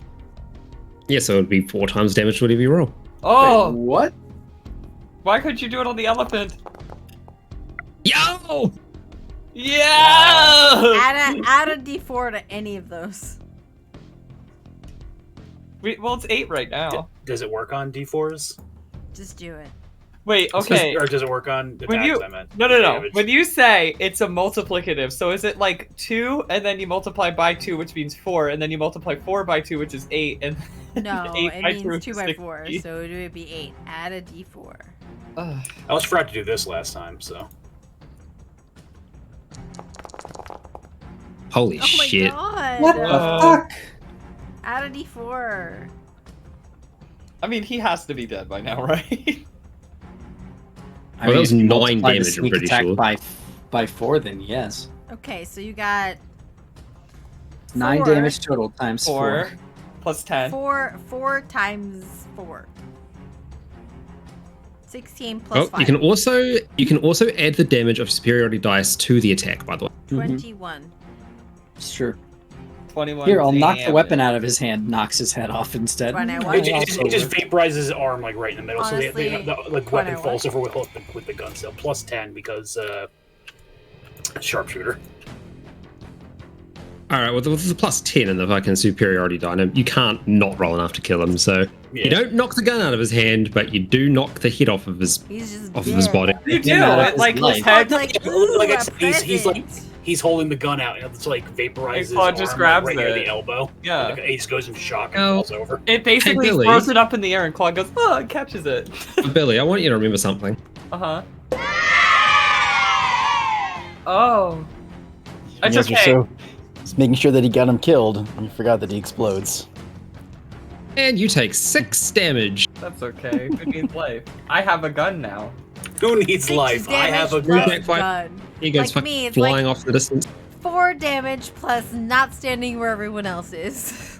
Yeah, so it would be 4 times damage to whatever you roll. Oh, What? why couldn't you do it on the elephant? Yo! Yeah! Add a D4 to any of those. Well, it's 8 right now. Does it work on D4s? Just do it. Wait, okay. Or does it work on attacks? When you I meant no, damage? when you say it's a multiplicative, so is it like 2 and then you multiply by 2, which means 4, and then you multiply 4 by 2, which is 8, and No, 8 it by means 2 is by 4, 60. so it would be 8. Add a D4. Ugh. I almost forgot to do this last time, so Holy Oh my shit. god! What the fuck? Add a D4. I mean, he has to be dead by now, right? I Well, that was if you 9 multiply the damage, I'm sneak pretty attack sure. by 4, then yes. Okay, so you got 9 4. damage total times 4 4. plus 10. 4 times 4. 16 plus Oh, 5. you can also add the damage of superiority dice to the attack, by the way. 21. Sure. 21. Here, I'll knock the damage. weapon out of his hand, knocks his head off instead. 21. it just vaporizes his arm like right in the middle, so Honestly, the like weapon 21. falls over with the gun. So plus 10 because sharpshooter. Alright, well, there's a plus 10 in the fucking superiority die. Now, you can't not roll enough to kill him, so Yeah. you don't knock the gun out of his hand, but you do knock the head off of his He's just off of his dead. body. You do! Him out of It his like his life. head. Like, Like I ooh, said, a he's like present. he's holding the gun out, and it's like vaporizes his Claude just arm grabs right near it. the elbow. Yeah. Like, he just goes into shock and Oh. falls over. It basically Hey, Billy. throws it up in the air, and Claude goes, oh, and catches it. Billy, I want you to remember something. Uh-huh. Oh. It's You guys are okay. so just making sure that he got him killed, and you forgot that he explodes. And you take 6 damage. That's okay. Who needs life? I have a gun now. Who needs 6 life? I have a damage gun. plus gun. He goes Like fucking me, it's flying like- off the distance. 4 damage plus not standing where everyone else is.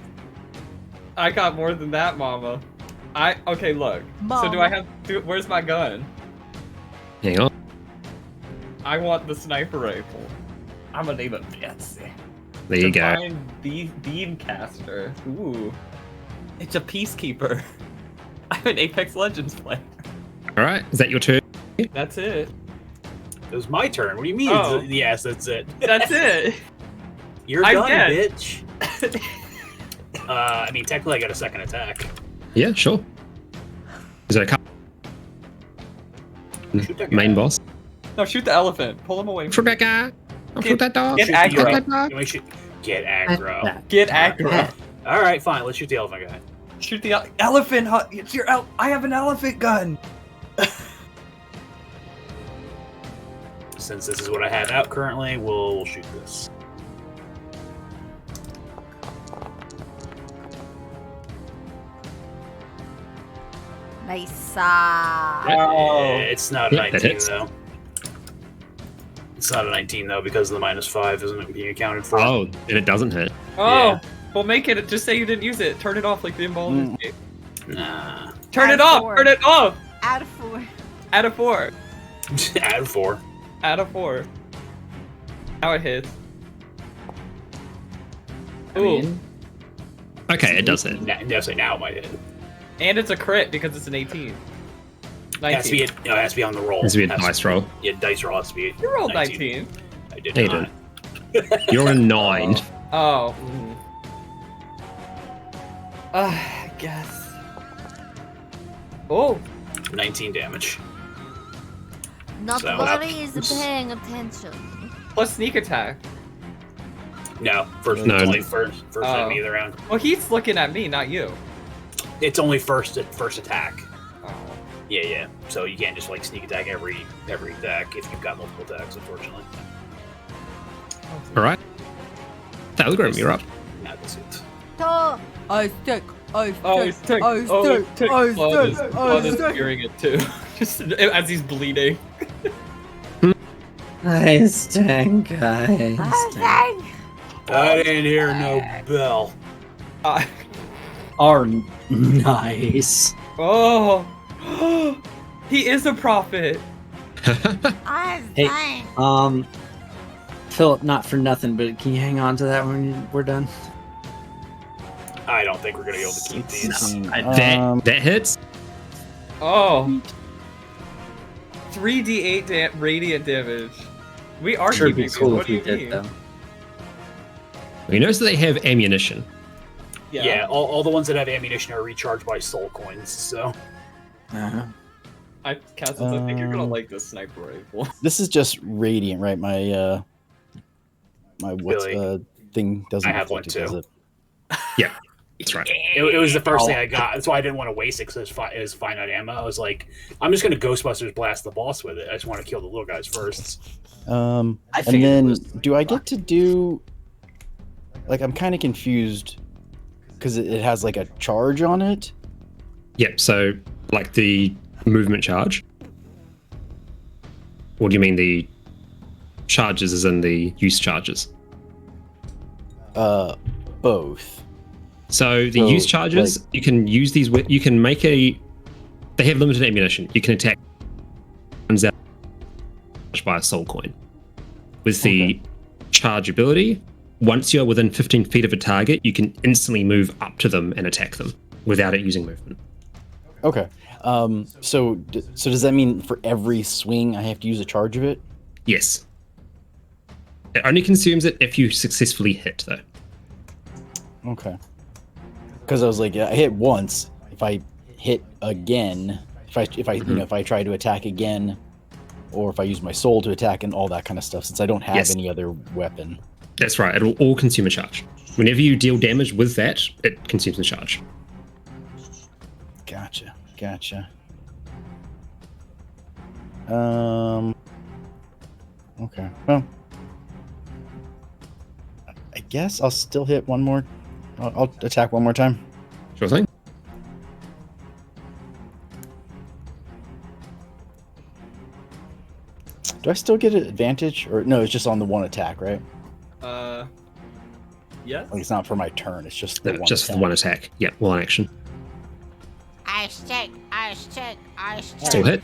I got more than that, Mama. Okay, look. So do I have where's my gun? Hang on. I want the sniper rifle. I'm gonna name it Betsy. There you go. Divine Beamcaster. Ooh. It's a peacekeeper. I'm an Apex Legends player. Alright, is that your turn? That's it. It was my turn. What do you mean? Oh. Yes, that's it. That's it. You're I'm done, dead. bitch. I mean, technically, I got a second attack. Yeah, sure. Is there a couple? Shoot that guy. Main boss? No, shoot the elephant. Pull him away. Shoot that guy! I'll Get- shoot that dog! get Shoot aggro. the Shoot elephant. that dog! You want me to shoot- Get aggro. Get aggro. All right, fine. Let's shoot the elephant guy. Shoot the elephant. It's your I have an elephant gun. Since this is what I have out currently, we'll shoot this. Nice. Oh. It's not a Yeah, that 19 hits. though. It's not a 19 though because of the -5 isn't being accounted for. Oh, and it doesn't hit. Oh. Yeah. Well, make it. Just say you didn't use it. Turn it off like the involved escape. Nah. Turn Add it off. 4. Turn it off. Add a 4. Add a 4. Add 4. Add a 4. Now it hits. I Ooh. mean, Okay, it does hit. Definitely now it might hit. And it's a crit because it's an 18. It has to 19. be. It has to be on the roll. It has to be a Has dice roll. Yeah, dice roll has to be. You rolled 19. I did No, you not. You're a 9. Oh. I guess. Oh. 19 damage. Nobody is paying attention. Plus sneak attack. No, first No. it's only first enemy of the round. Well, he's looking at me, not you. It's only first attack. Oh. Yeah. So you can't just like sneak attack every attack if you've got multiple attacks, unfortunately. All right. Telegram, you're up. Not this it. Icetank. Blood is hearing it too. Just as he's bleeding. Icetank. I didn't hear no bell. Are nice. Oh. He is a prophet. Hey, Philip, not for nothing, but can you hang on to that when we're done? I don't think we're gonna be able to keep these. That hits. Oh. 3d8 radiant damage. We are Sure, keeping be cool these. What if do we you did mean? though. You notice that they have ammunition. Yeah, all the ones that have ammunition are recharged by soul coins. So Cass, I think you're gonna like this sniper rifle. This is just radiant, right? My Billy, thing doesn't. I have one reflect it, too. does it? Yeah, that's right. it was the first thing I got. That's why I didn't want to waste it because it was finite ammo. I was like, I'm just gonna Ghostbusters blast the boss with it. I just want to kill the little guys first. And figured it then was- do I get to do? Like, I'm kind of confused because it has like a charge on it. Yep. So, like the movement charge. Or do you mean the charges as in the use charges? Both. So the So, use charges, you can use these. You can make a. They have limited ammunition. You can attack by a soul coin. With the charge ability, once you're within 15 feet of a target, you can instantly move up to them and attack them without it using movement. Okay. So does that mean for every swing I have to use a charge of it? Yes. It only consumes it if you successfully hit, though. Okay. Because I was like, I hit once. If I hit again, if I you know, if I try to attack again, or if I use my soul to attack and all that kind of stuff, since I don't have Yes. any other weapon. That's right. It'll all consume a charge. Whenever you deal damage with that, it consumes a charge. Gotcha. Okay. Well, I guess I'll still hit one more. I'll attack one more time. Sure thing. Do I still get an advantage, or no? It's just on the one attack, right? Yes. Like, it's not for my turn. It's just the No, one. just attack. the one attack. Yeah, one action. Icetank. Still hit.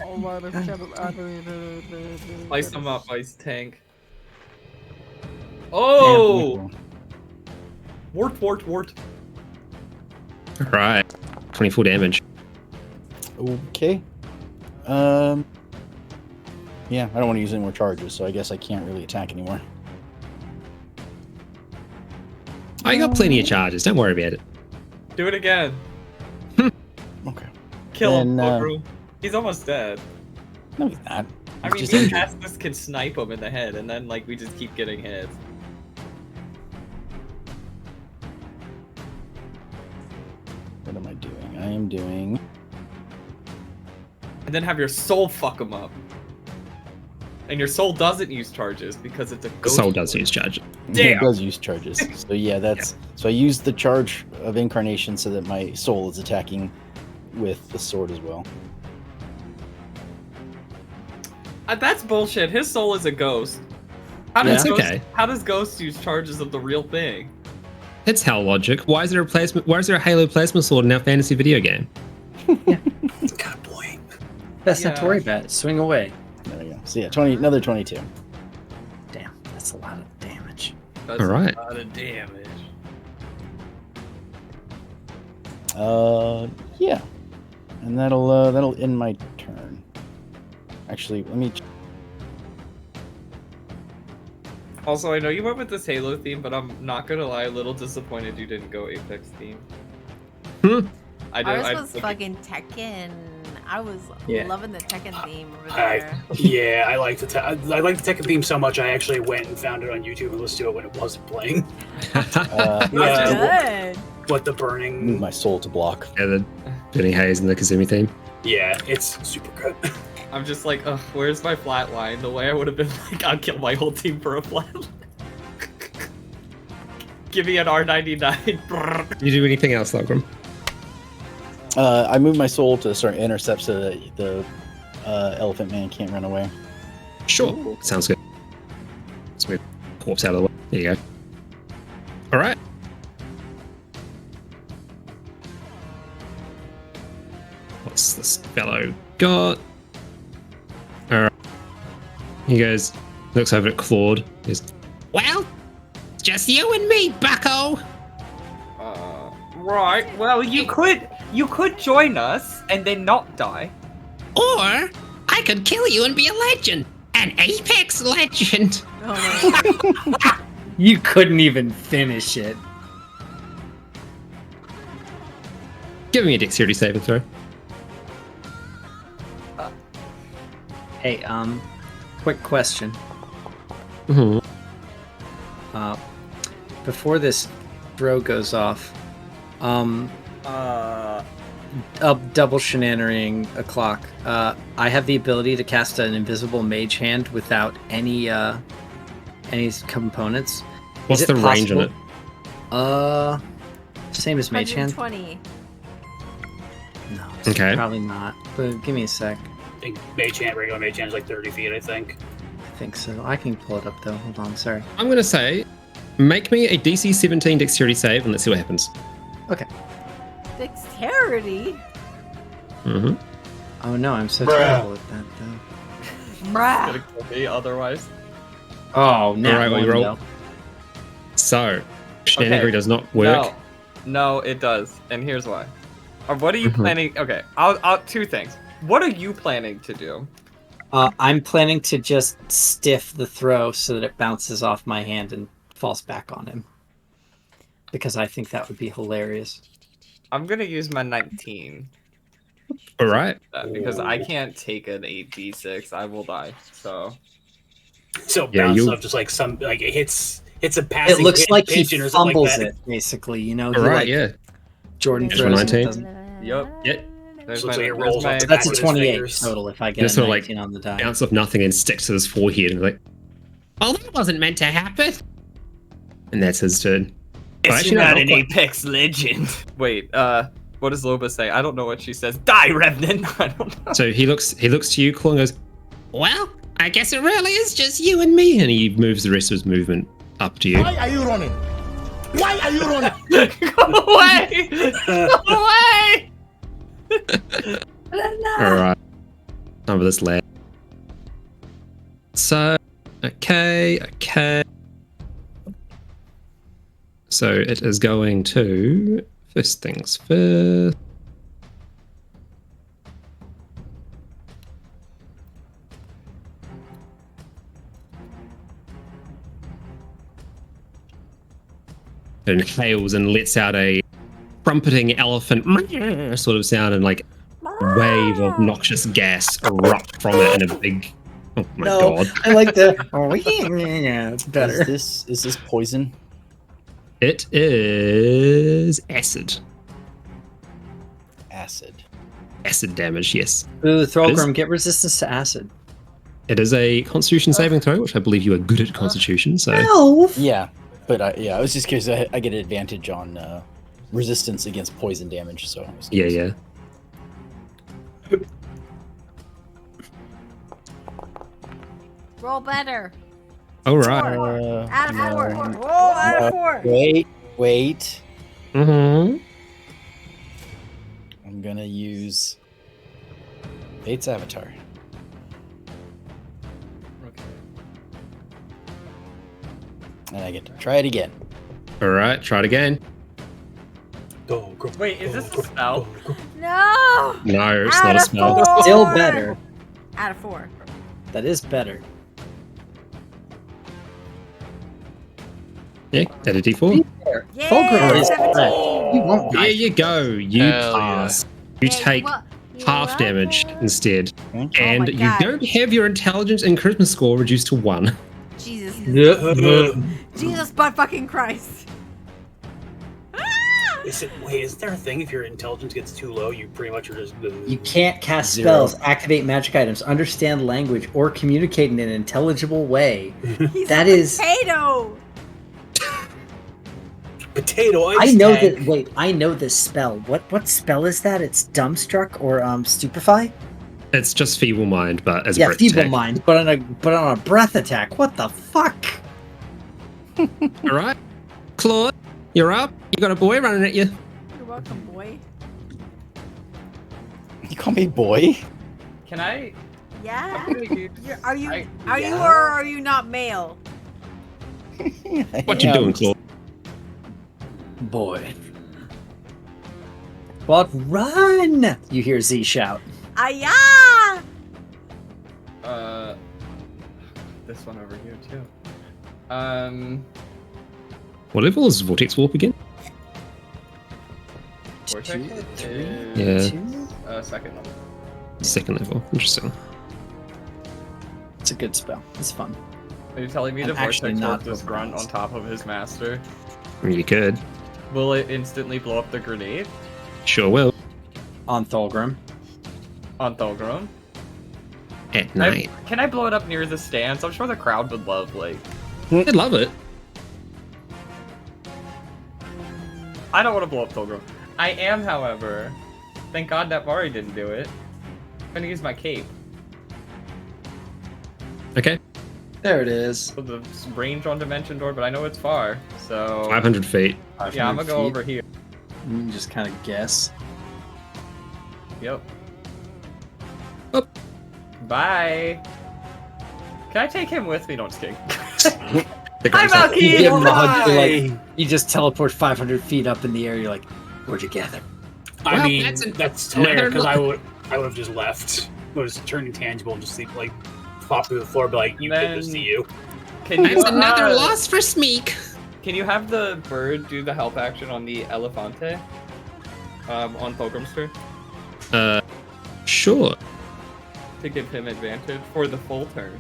Slice them up, ice tank. Oh! Wart. All right. 24 damage. Okay. Yeah, I don't want to use any more charges, so I guess I can't really attack anymore. I got plenty of charges. Don't worry about it. Do it again. Okay. Kill him, Then, Ogru. He's almost dead. No, he's not. I He's mean, just me and injured. Castus can snipe him in the head, and then like we just keep getting hits. What am I doing? I am doing. And then have your soul fuck him up. And your soul doesn't use charges because it's a The ghost. soul does use charges. Yeah, Damn. it does use charges. So yeah, that's so I used the charge of incarnation so that my soul is attacking with the sword as well. That's bullshit. His soul is a ghost. That's okay. How does Ghost use charges of the real thing? It's hell logic. Why is there a Halo plasma sword in our fantasy video game? That's got a point. That's not to Yeah. worry about. Swing away. There we go. So yeah, another 22. Damn, that's a lot of damage. That's All right. a lot of damage. Yeah, and that'll end my turn. Actually, let me. Also, I know you went with this Halo theme, but I'm not gonna lie, a little disappointed you didn't go Apex theme. Hmm. I Ours don't. was fucking Tekken. I was Yeah. loving the Tekken theme over I there. like the Tekken theme so much. I actually went and found it on YouTube and listened to it when it wasn't playing. Good. But the Move burning, my soul to block. Yeah, the Benny Hayes and the Kazumi theme. yeah, it's super good. I'm just like, ugh, where's my flat line? The way I would have been like, I'll kill my whole team for a flat line. Give me an R99. You do anything else, Logram? I move my soul to start intercept so that the elephant man can't run away. Sure. Sounds good. Let's move corpse out of the way. There you go. All right. What's this fellow got? All right. He goes, looks over at Claude. He goes, well, just you and me, bucko. Right. Well, you could join us and then not die. Or I could kill you and be a legend. An apex legend. Oh my god. You couldn't even finish it. Give me a dexterity saving throw. Hey, quick question. Mm-hmm. Before this throw goes off, double shenanigans o'clock. I have the ability to cast an invisible mage hand without any components. What's Is it the range on it? possible- Same as mage hand. 120. No, Okay. probably not. But give me a sec. I think regular mage hand is like 30 feet, I think. I think so. I can pull it up though. Hold on. Sorry. I'm going to say, make me a DC 17 dexterity save and let's see what happens. Dexterity? Mm-hmm. Oh no, I'm so terrible at that though. Bruh. Gonna kill me otherwise. Oh, no. Alright, well, you roll. So, shenanigan does not work. No, it does, and here's why. What are you Mhm. planning? Okay, I'll two things. What are you planning to do? I'm planning to just stiff the throw so that it bounces off my hand and falls back on him. Because I think that would be hilarious. I'm gonna use my 19 All right. because I can't take an 8d6. I will die. So So Yeah, bounce you- off just like some like it hits a passing It looks like he pigeon or something fumbles like that. it, basically. You know, All he, right, like, yeah. Jordan Just throws it, 19. doesn't- Yep. Yeah. there's Looks my, like it there's rolls my off the That's a back of his 28 fingers. total if I get Just a sort of, like, 19 on the die. Bounce off nothing and sticks to his forehead and like, well, that wasn't meant to happen. And that's his turn. Oh, actually, no, not quite. apex legend. Wait, what does Loba say? I don't know what she says. Die, Revenant. I don't know. So he looks to you, Claw, and goes, well, I guess it really is just you and me. And he moves the rest of his movement up to you. Why are you running? Why are you running? Go away! Go away! All right. Time for this lad. So, okay. So it is going to, first things first. It inhales and lets out a trumpeting elephant sort of sound, and like wave of noxious gas erupt from it in a big. Oh my god! I like the. Oh yeah, it's better. Is this poison? It is acid. Acid. Acid damage. Yes, Ooh, It is- Thrallgrim, get resistance to acid. it is a Constitution saving throw, which I believe you are good at Constitution. So Elf. Yeah, but I was just curious. I get an advantage on resistance against poison damage. So I was yeah, curious. yeah. Roll better. All right. Out of no. 4. Roll out of 4. Wait. Mm-hmm. I'm gonna use Bates Avatar. And I get to try it again. All right. Try it again. Go, go, Wait, is go, this a go, spell? go, go. No. No, it's Out not a of spell. 4. Still better. Out of 4. That is better. Yeah, add a D4. Yeah. Fulgrim is 17. correct. You won't There die. you go. You Hell yeah. pass. You Yeah, take well, half damage instead. Okay. And my you God. don't have your intelligence and charisma score reduced to 1. Jesus. Yep. Jesus, but fucking Christ. Is there a thing if your intelligence gets too low, you pretty much are just... You can't cast Zero. spells, activate magic items, understand language, or communicate in an intelligible way. He's That a is- potato. Potato ice I know tank. that. Wait, I know this spell. What spell is that? It's Dumbstruck or Stupefy? It's just Feeble Mind, but as a Yeah, breath Feeble attack. Mind, but on a breath attack. What the fuck? All right, Claude, you're up. You got a boy running at you. You're welcome, boy. You call me boy? Can I? Yeah. Dude, Are you yeah. or are you not male? What you doing, Claude? Boy. What? Run! You hear Z shout. Aya! This one over here too. What level is Vortex Warp again? Vortex is Yeah. second level. Second level. Interesting. It's a good spell. It's fun. Are you telling me the I'm actually vortex not will just grunt on top of his master? You could. Will it instantly blow up the grenade Sure will. On Thulgrim. on Thulgrim? At night. Can I blow it up near the stands? I'm sure the crowd would love, like... I'd love it. I don't want to blow up Thulgrim. I am, however. Thank God that Mari didn't do it. I'm gonna use my cape. Okay. There it is. For the range on Dimension Door, but I know it's far, so... 500 feet. Yeah, I'm gonna go over here. You can just kind of guess. Yep. Up. Bye! Can I take him with me? No, I'm just kidding. The Hi, guy's like, Malky! You give him a hug, you're Hi! like, you just teleport 500 feet up in the air. You're like, we're together. I Well, mean, that's that's another hilarious because look. I would have just left. I would have turned intangible and just sleep, like pop through the floor, and be like, "You Then- good to see you." Can you, That's another loss for Smeek. Can you have the bird do the help action on the Elefante? On Thulgrim's turn? Sure. To give him advantage for the full turn.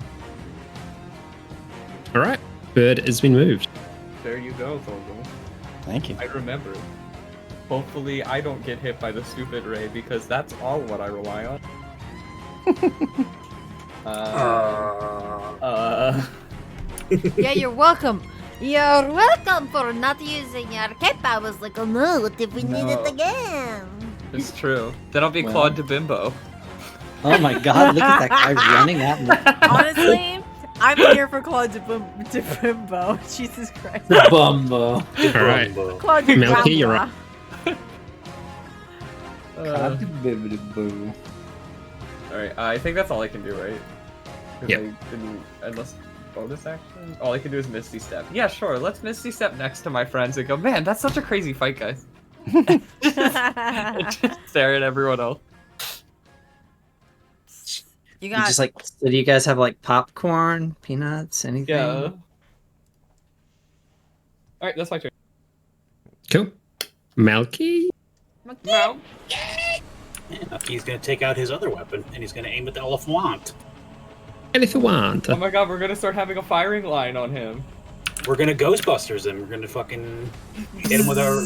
All right. Bird has been moved. There you go, Thulgrim. Thank you. I remember. Hopefully I don't get hit by the stupid ray, because that's all what I rely on. Yeah, you're welcome. You're welcome for not using your cape. I was like, oh no, what if we need it again? It's true. Then I'll be Well. Claude de Bimbo. Oh my god, look at that guy running at me. Honestly, I'm here for Claude de Bimbo. Jesus Christ. Bumbo. All right. Claude de Milky, you're Bimbo. Alright, I think that's all I can do, right? 'Cause Yep. I didn't, unless bonus action? All I can do is Misty Step. Yeah, sure, let's Misty Step next to my friends and go, man, that's such a crazy fight, guys. Just stare at everyone else. You You got just like, so do you guys have like popcorn, peanuts, anything? Yeah. Alright, that's my turn. Cool. Malky? No. He's gonna take out his other weapon and he's gonna aim at the elephant. And if you want. Oh my god, we're gonna start having a firing line on him. We're gonna Ghostbusters him. We're gonna fucking hit him with our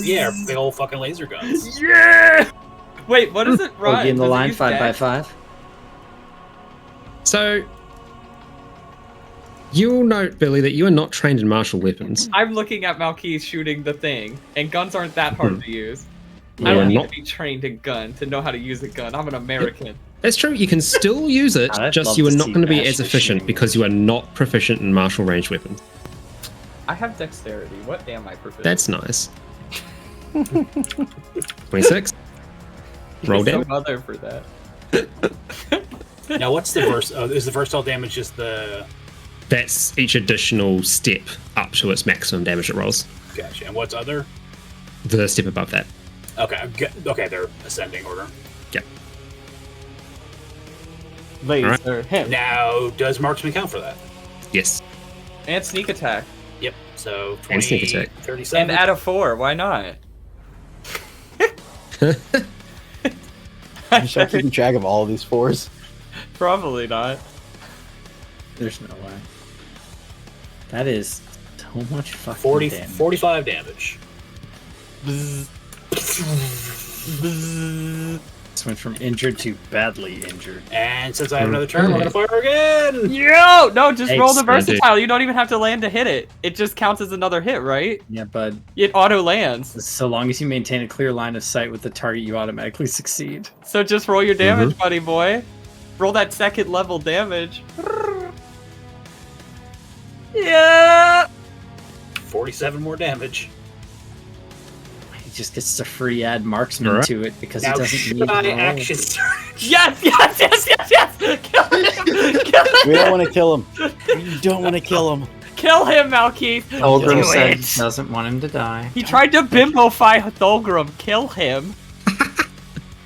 big old fucking laser guns. Yeah! Wait, what does it run? Bogey in the Does it line, use 5x5. So, you'll note, Billy, that you are not trained in martial weapons. I'm looking at Malky shooting the thing, and guns aren't that hard to use. I You don't are need not. to be trained in gun to know how to use a gun. I'm an American. That's true. You can still use it, I'd just love you are to not see going to be Ash as efficient shooting. because you are not proficient in martial ranged weapons. I have dexterity. What am I proficient? That's nice. 26. Roll There's down. no other for that. Now, what's the verse? Is the versatile damage just the? That's each additional step up to its maximum damage it rolls. Gotcha. And what's other? The step above that. Okay. Okay, they're ascending order. Yep. Laser him. Now, does marksman count for that? Yes. And sneak attack. Yep. So 20, And sneak attack. 37. And add a 4. Why not? You start keeping track of all of these 4s. Probably not. There's no way. That is so much fucking 40, damage. 45 damage. This went from injured to badly injured. And since I have another turn, we're gonna fire again. Yo! No, just Hey, roll the Splendid. versatile. You don't even have to land to hit it. It just counts as another hit, right? Yeah, bud. It auto lands. So long as you maintain a clear line of sight with the target, you automatically succeed. So just roll your damage, buddy boy. Roll that second level damage. Yeah. 47 more damage. He just gets to free add marksman Alright. to it because Now he doesn't should need I to roll. action surge? Yes, yes, yes, yes, yes! Kill him! Kill him! We don't want to kill him. We don't want to kill him. Kill him, Malkeith! Thulgrim Do said it. doesn't want him to die. He tried to bimbofy Thulgrim. Kill him.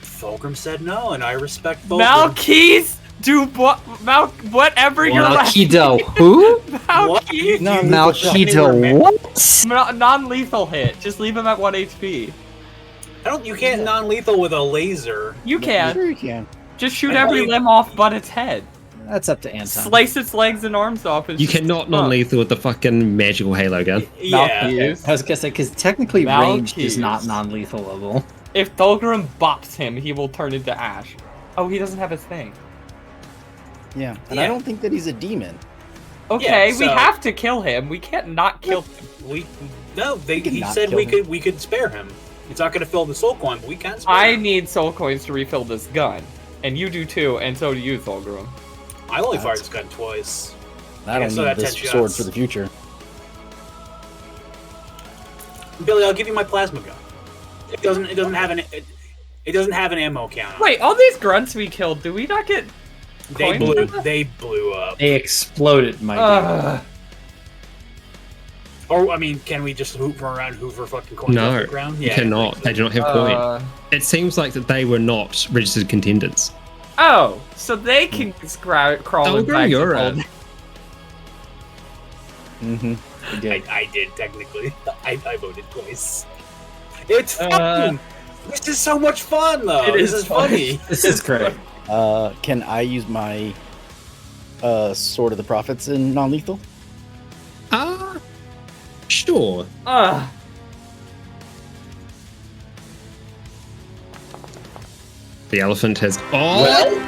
Fulgrim said no, and I respect Fulgrim. Malkeith! Do whatever you're like. Malkido, who? Malkeith! No, Malkido, what? Non-lethal hit. Just leave him at 1 HP. You can't non-lethal with a laser. You can. Sure you can. Just shoot I every believe- limb off but its head. That's up to Anton. Slice its legs and arms off. And You just- cannot non-lethal with the fucking magical Halo gun. Yeah. Malkeith. I was gonna say, because technically ranged is Malkeith. not non-lethal level. If Thulgrim bops him, he will turn into ash. Oh, he doesn't have his thing. Yeah, and Yeah. I don't think that he's a demon. Okay, Yeah, we so- have to kill him. We can't not kill him. He not said kill him. we could spare him. It's not gonna fill the soul coin, but we can spare I him. need soul coins to refill this gun. And you do too, and so do you, Thulgrim. I only fired this gun twice. I Yeah, don't so need that's this 10 sword shots. for the future. Billy, I'll give you my plasma gun. It doesn't have an ammo count. Wait, all these grunts we killed, do we not get They coins? blew up. They exploded, my dude. Ugh. Or I mean, can we just hoover fucking coins off No, the ground? you cannot. They do not have coin. It seems like that they were not registered contenders. Oh, so they can crawl Thulgrim, back you're to a- gold. Mm-hmm. I did technically. I voted twice. It's Uh, fun. This is so much fun, though. It This is is funny. This is great. Can I use my Sword of the Prophets in non-lethal? Sure. Ugh. The elephant has. Oh!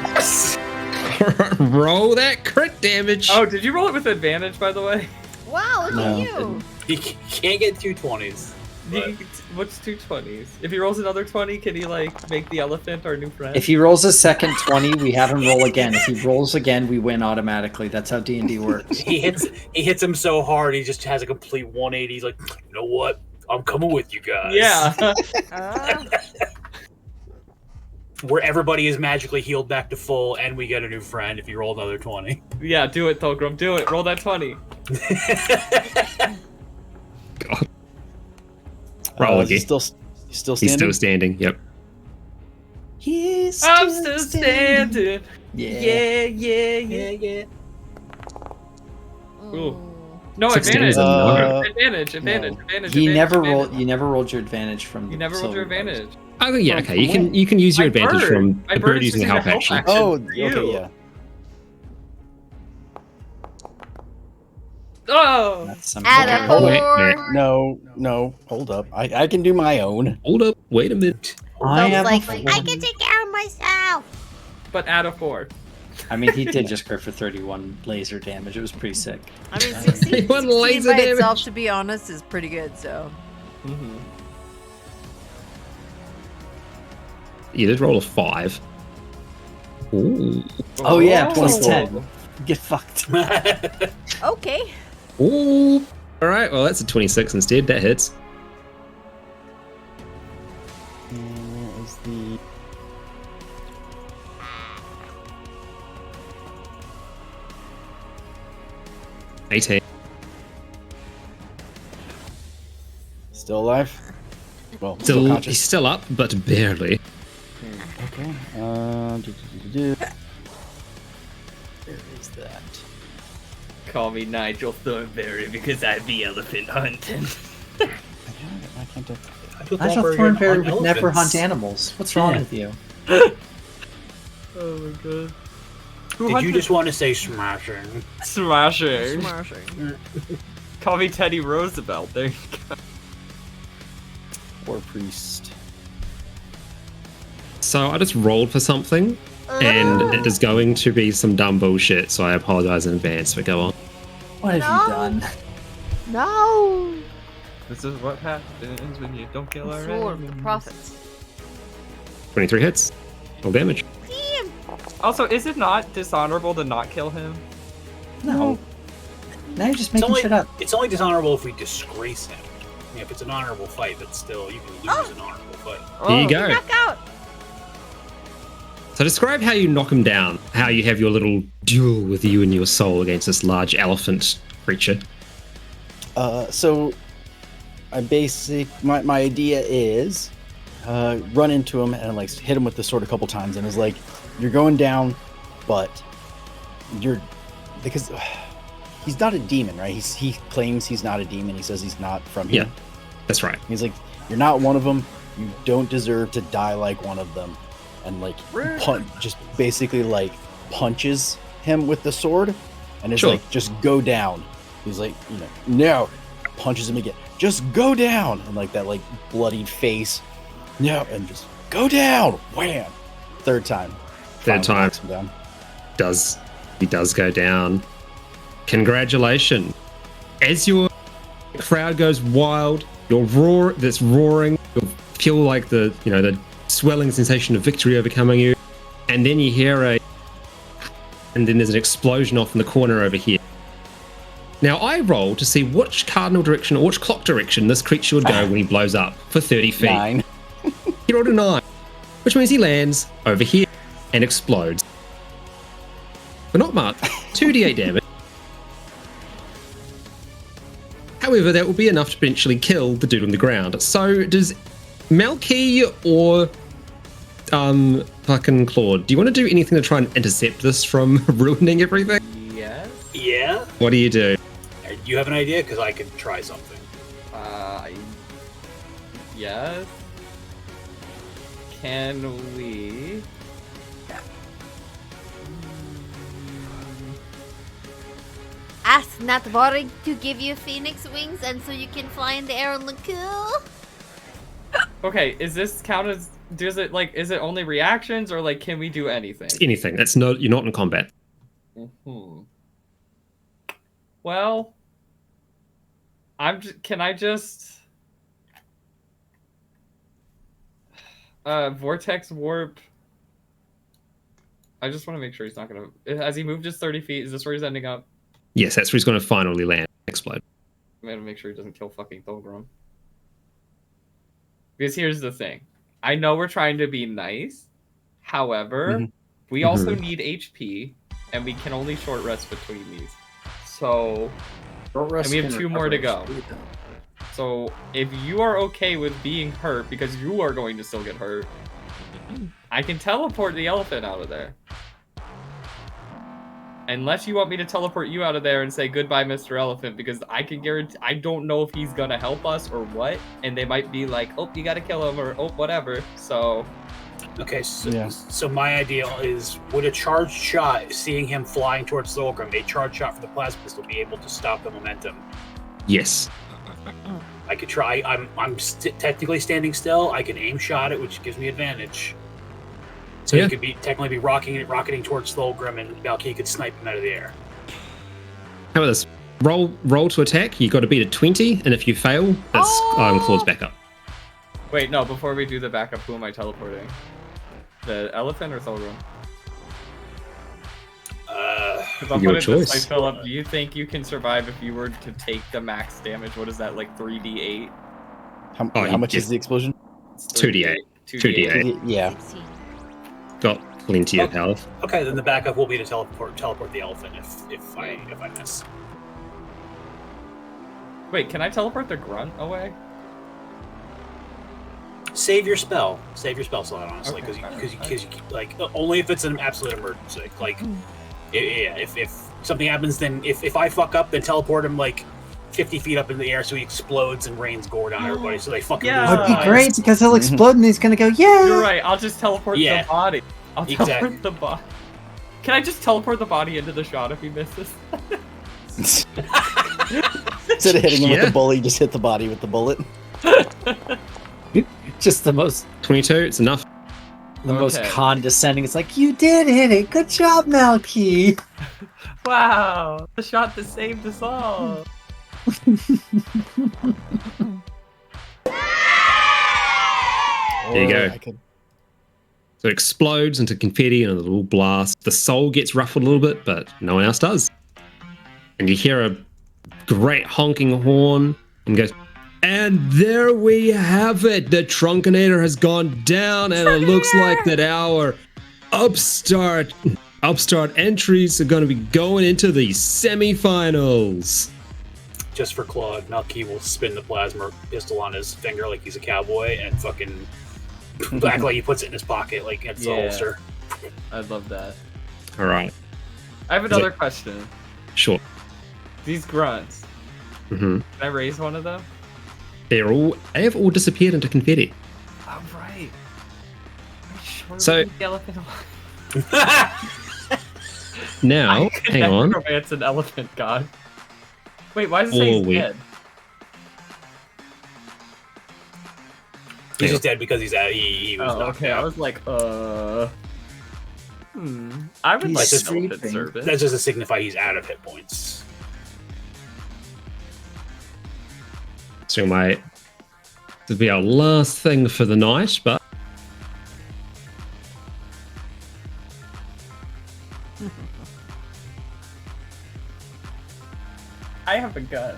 Roll that crit damage. Oh, did you roll it with advantage, by the way? Wow, look No, at you. You can't get 220s. But What's 220s? If he rolls another 20, can he, like, make the elephant our new friend? If he rolls a second 20, we have him roll again. If he rolls again, we win automatically. That's how D&D works. he hits him so hard, he just has a complete 180. He's like, you know what? I'm coming with you guys. Yeah. Where everybody is magically healed back to full, and we get a new friend if you roll another 20. Yeah, do it, Thulgrim. Do it. Roll that 20. Roll Is he again. still standing? He's still standing. Yep. He's I'm still standing. Yeah. Yeah. Ooh. No, 16 advantage. is a no. Advantage. You never rolled your advantage from. You never rolled your silver bugs. advantage. Oh yeah, From- okay. from You can use your My advantage bird. from My a bird bird is using a using a help help action. action. Oh, for you. okay, yeah. Oh! That's some Add a Hold on. four. No, hold up. I can do my own. Hold up. Wait a minute. I am like, a I four. can take care of myself. But add a 4. I mean, he did just crit for 31 laser damage. It was pretty sick. I mean, 16 One 16 laser by itself, damage. to be honest, is pretty good, so. Mm-hmm. You did roll a 5. Ooh. Oh, yeah, plus Oh. 10. Get fucked. Okay. Ooh. All right. Well, that's a 26 instead. That hits. And where is the... $18. Still alive? Well, still Still, he's conscious. still up, but barely. Okay. Where is that? Call me Nigel Thornberry because I be elephant hunting. I can't do... I thought Thornberry would never hunt animals. What's wrong with you? Oh my god. Did you just want to say smashing? Smashing. Smashing. Call me Teddy Roosevelt. There you go. War priest. So I just rolled for something, and it is going to be some dumb bullshit, so I apologize in advance, but go on. What have you done? No! This is what happens when you don't kill our Sword, the enemies. prophets. 23 hits. Full damage. Also, is it not dishonorable to not kill him? No. Now you're just making shit up. It's only dishonorable if we disgrace him. I mean, if it's an honorable fight, but still, you can lose an honorable fight. Here you go. Knock out! So describe how you knock him down, how you have your little duel with you and your soul against this large elephant creature. So my idea is run into him and like hit him with the sword a couple times, and it's like, you're going down, but because he's not a demon, right? He claims he's not a demon. He says he's not from here. Yeah, that's right. He's like, you're not one of them. You don't deserve to die like one of them. And like just basically like punches him with the sword, and it's like, just go down. He's like, no, punches him again. Just go down, and like that like bloodied face, no, and just go down. Wham! Third time. Third time. Knocks him down. He does go down. Congratulations. As your crowd goes wild, you're roaring, you feel like the swelling sensation of victory overcoming you, and then you hear and then there's an explosion off in the corner over here. Now I roll to see which cardinal direction or which clock direction this creature would go when he blows up for 30 feet. 9. He rolled a 9, which means he lands over here and explodes. But not much. 2d8 damage. However, that will be enough to potentially kill the dude on the ground. So does Malky or fucking Claude, do you want to do anything to try and intercept this from ruining everything? Yes. Yeah? What do you do? Do you have an idea? Because I could try something. Yes. Can we? Ask not Vorig to give you phoenix wings and so you can fly in the air and look cool. Okay, is this count as? Is it only reactions, or like can we do anything? Anything. You're not in combat. Mm-hmm. Well, can I just vortex warp? I just want to make sure he's not gonna. Has he moved just 30 feet? Is this where he's ending up? Yes, that's where he's going to finally land. Explode. I'm gonna make sure he doesn't kill fucking Thulgrim. Because here's the thing. I know we're trying to be nice. However, we also need HP, and we can only short rest between these. So, and we have 2 more to go. So, if you are okay with being hurt, because you are going to still get hurt, I can teleport the elephant out of there. Unless you want me to teleport you out of there and say goodbye, Mr. Elephant, because I can guarantee I don't know if he's gonna help us or what, and they might be like, "Oh, you gotta kill him," or "Oh, whatever." So, okay, so my idea is, would a charged shot, seeing him flying towards Thulgrim, a charged shot for the plasma pistol, be able to stop the momentum? Yes. I could try. I'm technically standing still. I can aim shot it, which gives me advantage. So he could technically be rocketing towards Thulgrim, and Malky could snipe him out of the air. How about this? Roll to attack. You got to beat a 20, and if you fail, that's Claude's backup. wait, no. Before we do the backup, who am I teleporting? The elephant or Thulgrim? Your choice. Like, Philip, do you think you can survive if you were to take the max damage? What is that, like 3d8? How much is the explosion? 2d8. 2d8. Yeah. Got plenty of health. Okay, then the backup will be to teleport the elephant if I miss. Wait, can I teleport the grunt away? Save your spell slot, honestly, because you like only if it's an absolute emergency. Like, if something happens, then if I fuck up, then teleport him like 50 feet up in the air so he explodes and rains gore down everybody. So they fucking lose That would their be great minds. because he'll explode and he's gonna go, yeah. You're right. I'll just teleport the body. I'll teleport the body. Can I just teleport the body into the shot if he misses? Instead of hitting him with the bullet, just hit the body with the bullet. Just the most 22, it's enough. The most condescending. It's like, you did hit it. Good job, Malky. Wow, the shot that saved us all. There you go. So it explodes into confetti and a little blast. The soul gets ruffled a little bit, but no one else does. And you hear a great honking horn and goes, and there we have it. The Trunkinator has gone down, and it looks like that our upstart entries are going to be going into the semifinals. Just for Claude, Malky will spin the plasma pistol on his finger like he's a cowboy and fucking act like he puts it in his pocket like it's a holster. I love that. All right. I have another question. Sure. These grunts. Mm-hmm. Can I raise one of them? They have all disappeared into confetti. Oh, right. So the elephant now, hang on. It's an elephant god. Wait, why does it say he's dead? He's just dead because he's out. He was knocked out. I was like, I would like an elephant service. That's just to signify he's out of hit points. So this will be our last thing for the night, but I have a gun.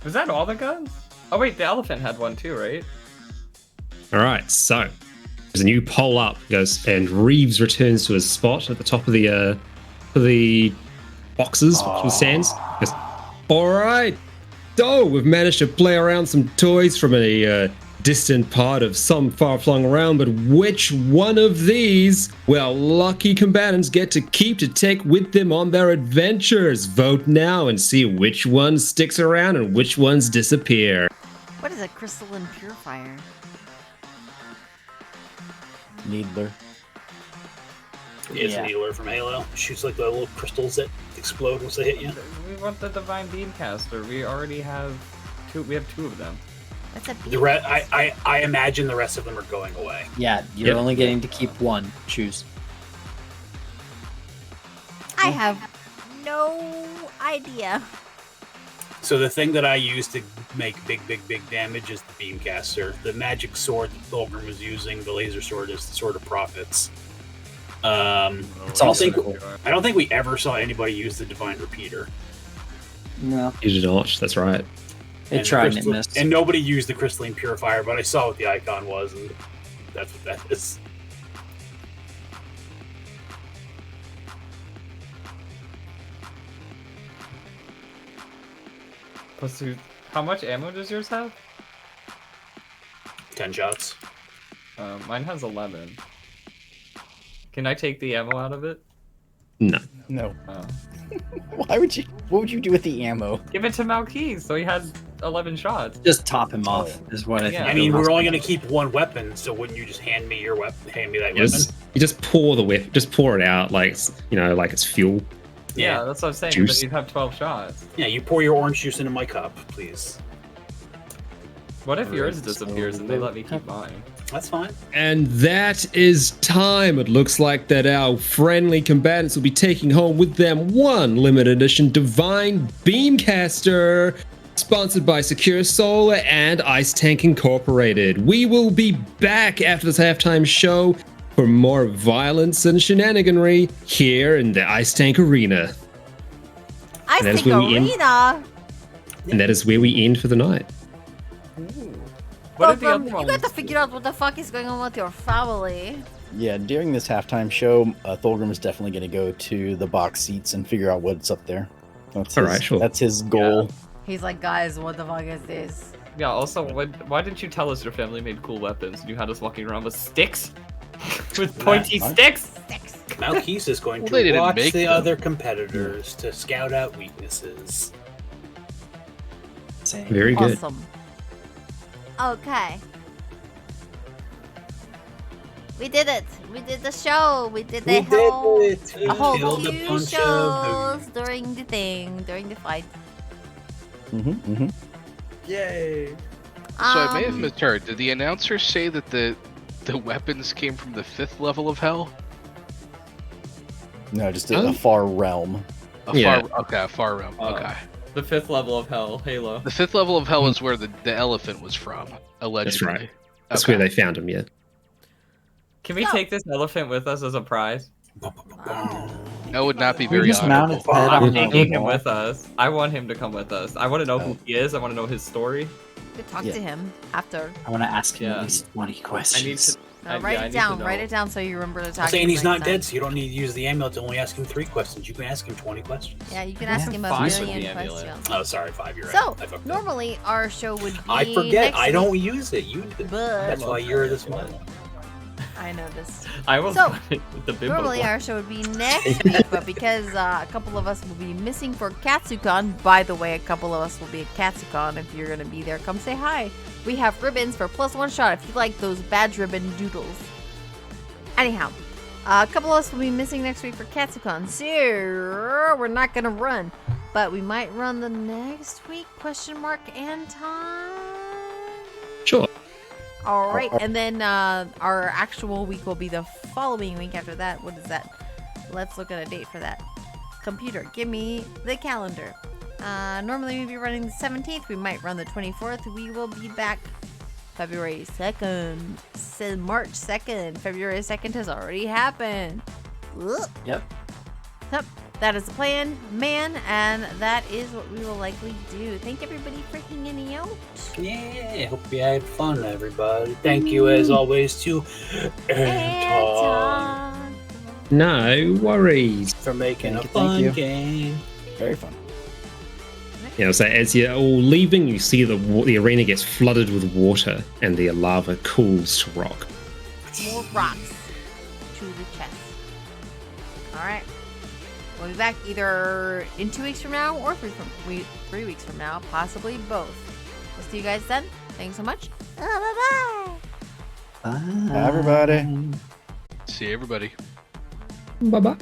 Was that all the guns? Oh wait, the elephant had one too, right? all right. So there's a new poll up goes, and Reeves returns to his spot at the top of the boxes, which stands. Goes, all right. So we've managed to play around some toys from a distant part of some far-flung realm, but which one of these will lucky combatants get to keep to take with them on their adventures? Vote now and see which one sticks around and which ones disappear. What is a crystalline purifier? Needler. It's a needler from Halo. Shoots like the little crystals that explode once they hit you. We want the Divine Beamcaster. We already have two. We have two of them. That's a I imagine the rest of them are going away. Yeah, you're only getting to keep one. Choose. I have no idea. So the thing that I use to make big damage is the Beamcaster. The magic sword that Thulgrim was using, the laser sword, is the Sword of Prophets. I don't think we ever saw anybody use the Divine Repeater. No. You did not, that's right. They tried and it missed. And nobody used the Crystalline Purifier, but I saw what the icon was, and that's what that is. How much ammo does yours have? 10 shots. Mine has 11. Can I take the ammo out of it? No. No. Oh. Why would you? What would you do with the ammo? Give it to Malky, so he had 11 shots. Just top him off is what I think. I mean, we're only going to keep one weapon, so wouldn't you just hand me your weapon? Hand me that weapon. You just pour the whip, just pour it out like it's, like it's fuel. Yeah, that's what I'm saying. Juice. But you'd have 12 shots. Yeah, you pour your orange juice into my cup, please. What if yours disappears and they let me keep mine? That's fine. And that is time. It looks like that our friendly combatants will be taking home with them one limited edition Divine Beamcaster, sponsored by Secure Solar and Icetank Incorporated. We will be back after this halftime show for more violence and shenaniganry here in the Icetank Arena. Icetank Arena? And that is where we end for the night. What are the other you ones? got to figure out what the fuck is going on with your family. Yeah, during this halftime show, Thulgrim is definitely going to go to the box seats and figure out what's up there. That's his goal. Yeah. He's like, guys, what the fuck is this? Yeah, also, why didn't you tell us your family made cool weapons and you had us walking around with sticks? With pointy sticks? Malkis is going to watch the other competitors to scout out weaknesses. Very good. Awesome. Okay. We did it. We did the show. We did a whole Killed a few bunch shows during the fight. Yay. So I may have misheard. Did the announcer say that the weapons came from the 5th level of hell? No, just a far realm. A far realm. Okay. The 5th level of hell, Halo. The 5th level of hell is where the elephant was from, allegedly. That's right. That's where they found him, yeah. Can we take this elephant with us as a prize? That would not be We very just mount honorable. its head I'm on taking the him wall. with us. I want him to come with us. I want to know who he is. I want to know his story. We could talk to him after. I want to ask him Yeah. at least 20 questions. I need to. Write it down. Write it down so you remember to talk. I'm saying to him he's not next dead, time. so you don't need to use the amulet to only ask him 3 questions. You can ask him 20 questions. Yeah, you can ask him a 5 with million the amulet. questions. Oh, sorry, 5. You're right. So I fucked up. normally our show would be. I forget. next I don't week, use it. You do. But That's why you're the smart one. I know this. I will So, find the bimbo Normally one. our show would be next week, but because a couple of us will be missing for KatsuCon, by the way, a couple of us will be at KatsuCon. If you're gonna be there, come say hi. We have ribbons for +1 shot if you like those badge ribbon doodles. Anyhow, a couple of us will be missing next week for KatsuCon, so we're not gonna run, but we might run the next week? Anton. Sure. All right, and then our actual week will be the following week after that. What is that? Let's look at a date for that. Computer, give me the calendar. Normally we'd be running the 17th. We might run the 24th. We will be back February 2nd. Said March 2nd. February 2nd has already happened. Ugh. Yep. Yep. That is the plan, man, and that is what we will likely do. Thank everybody for hanging out. Yeah, hope you had fun, everybody. Thank you, as always, to Anton No worries. for making Thank a you, thank fun you. game. Very fun. You know, so as you're all leaving, you see the arena gets flooded with water, and the lava cools to rock. More rocks to the chest. Alright. We'll be back either in 2 weeks from now or 3 weeks from now. Possibly both. We'll see you guys then. Thanks so much. Bye-bye. Bye. Bye, everybody. See everybody. Bye bye.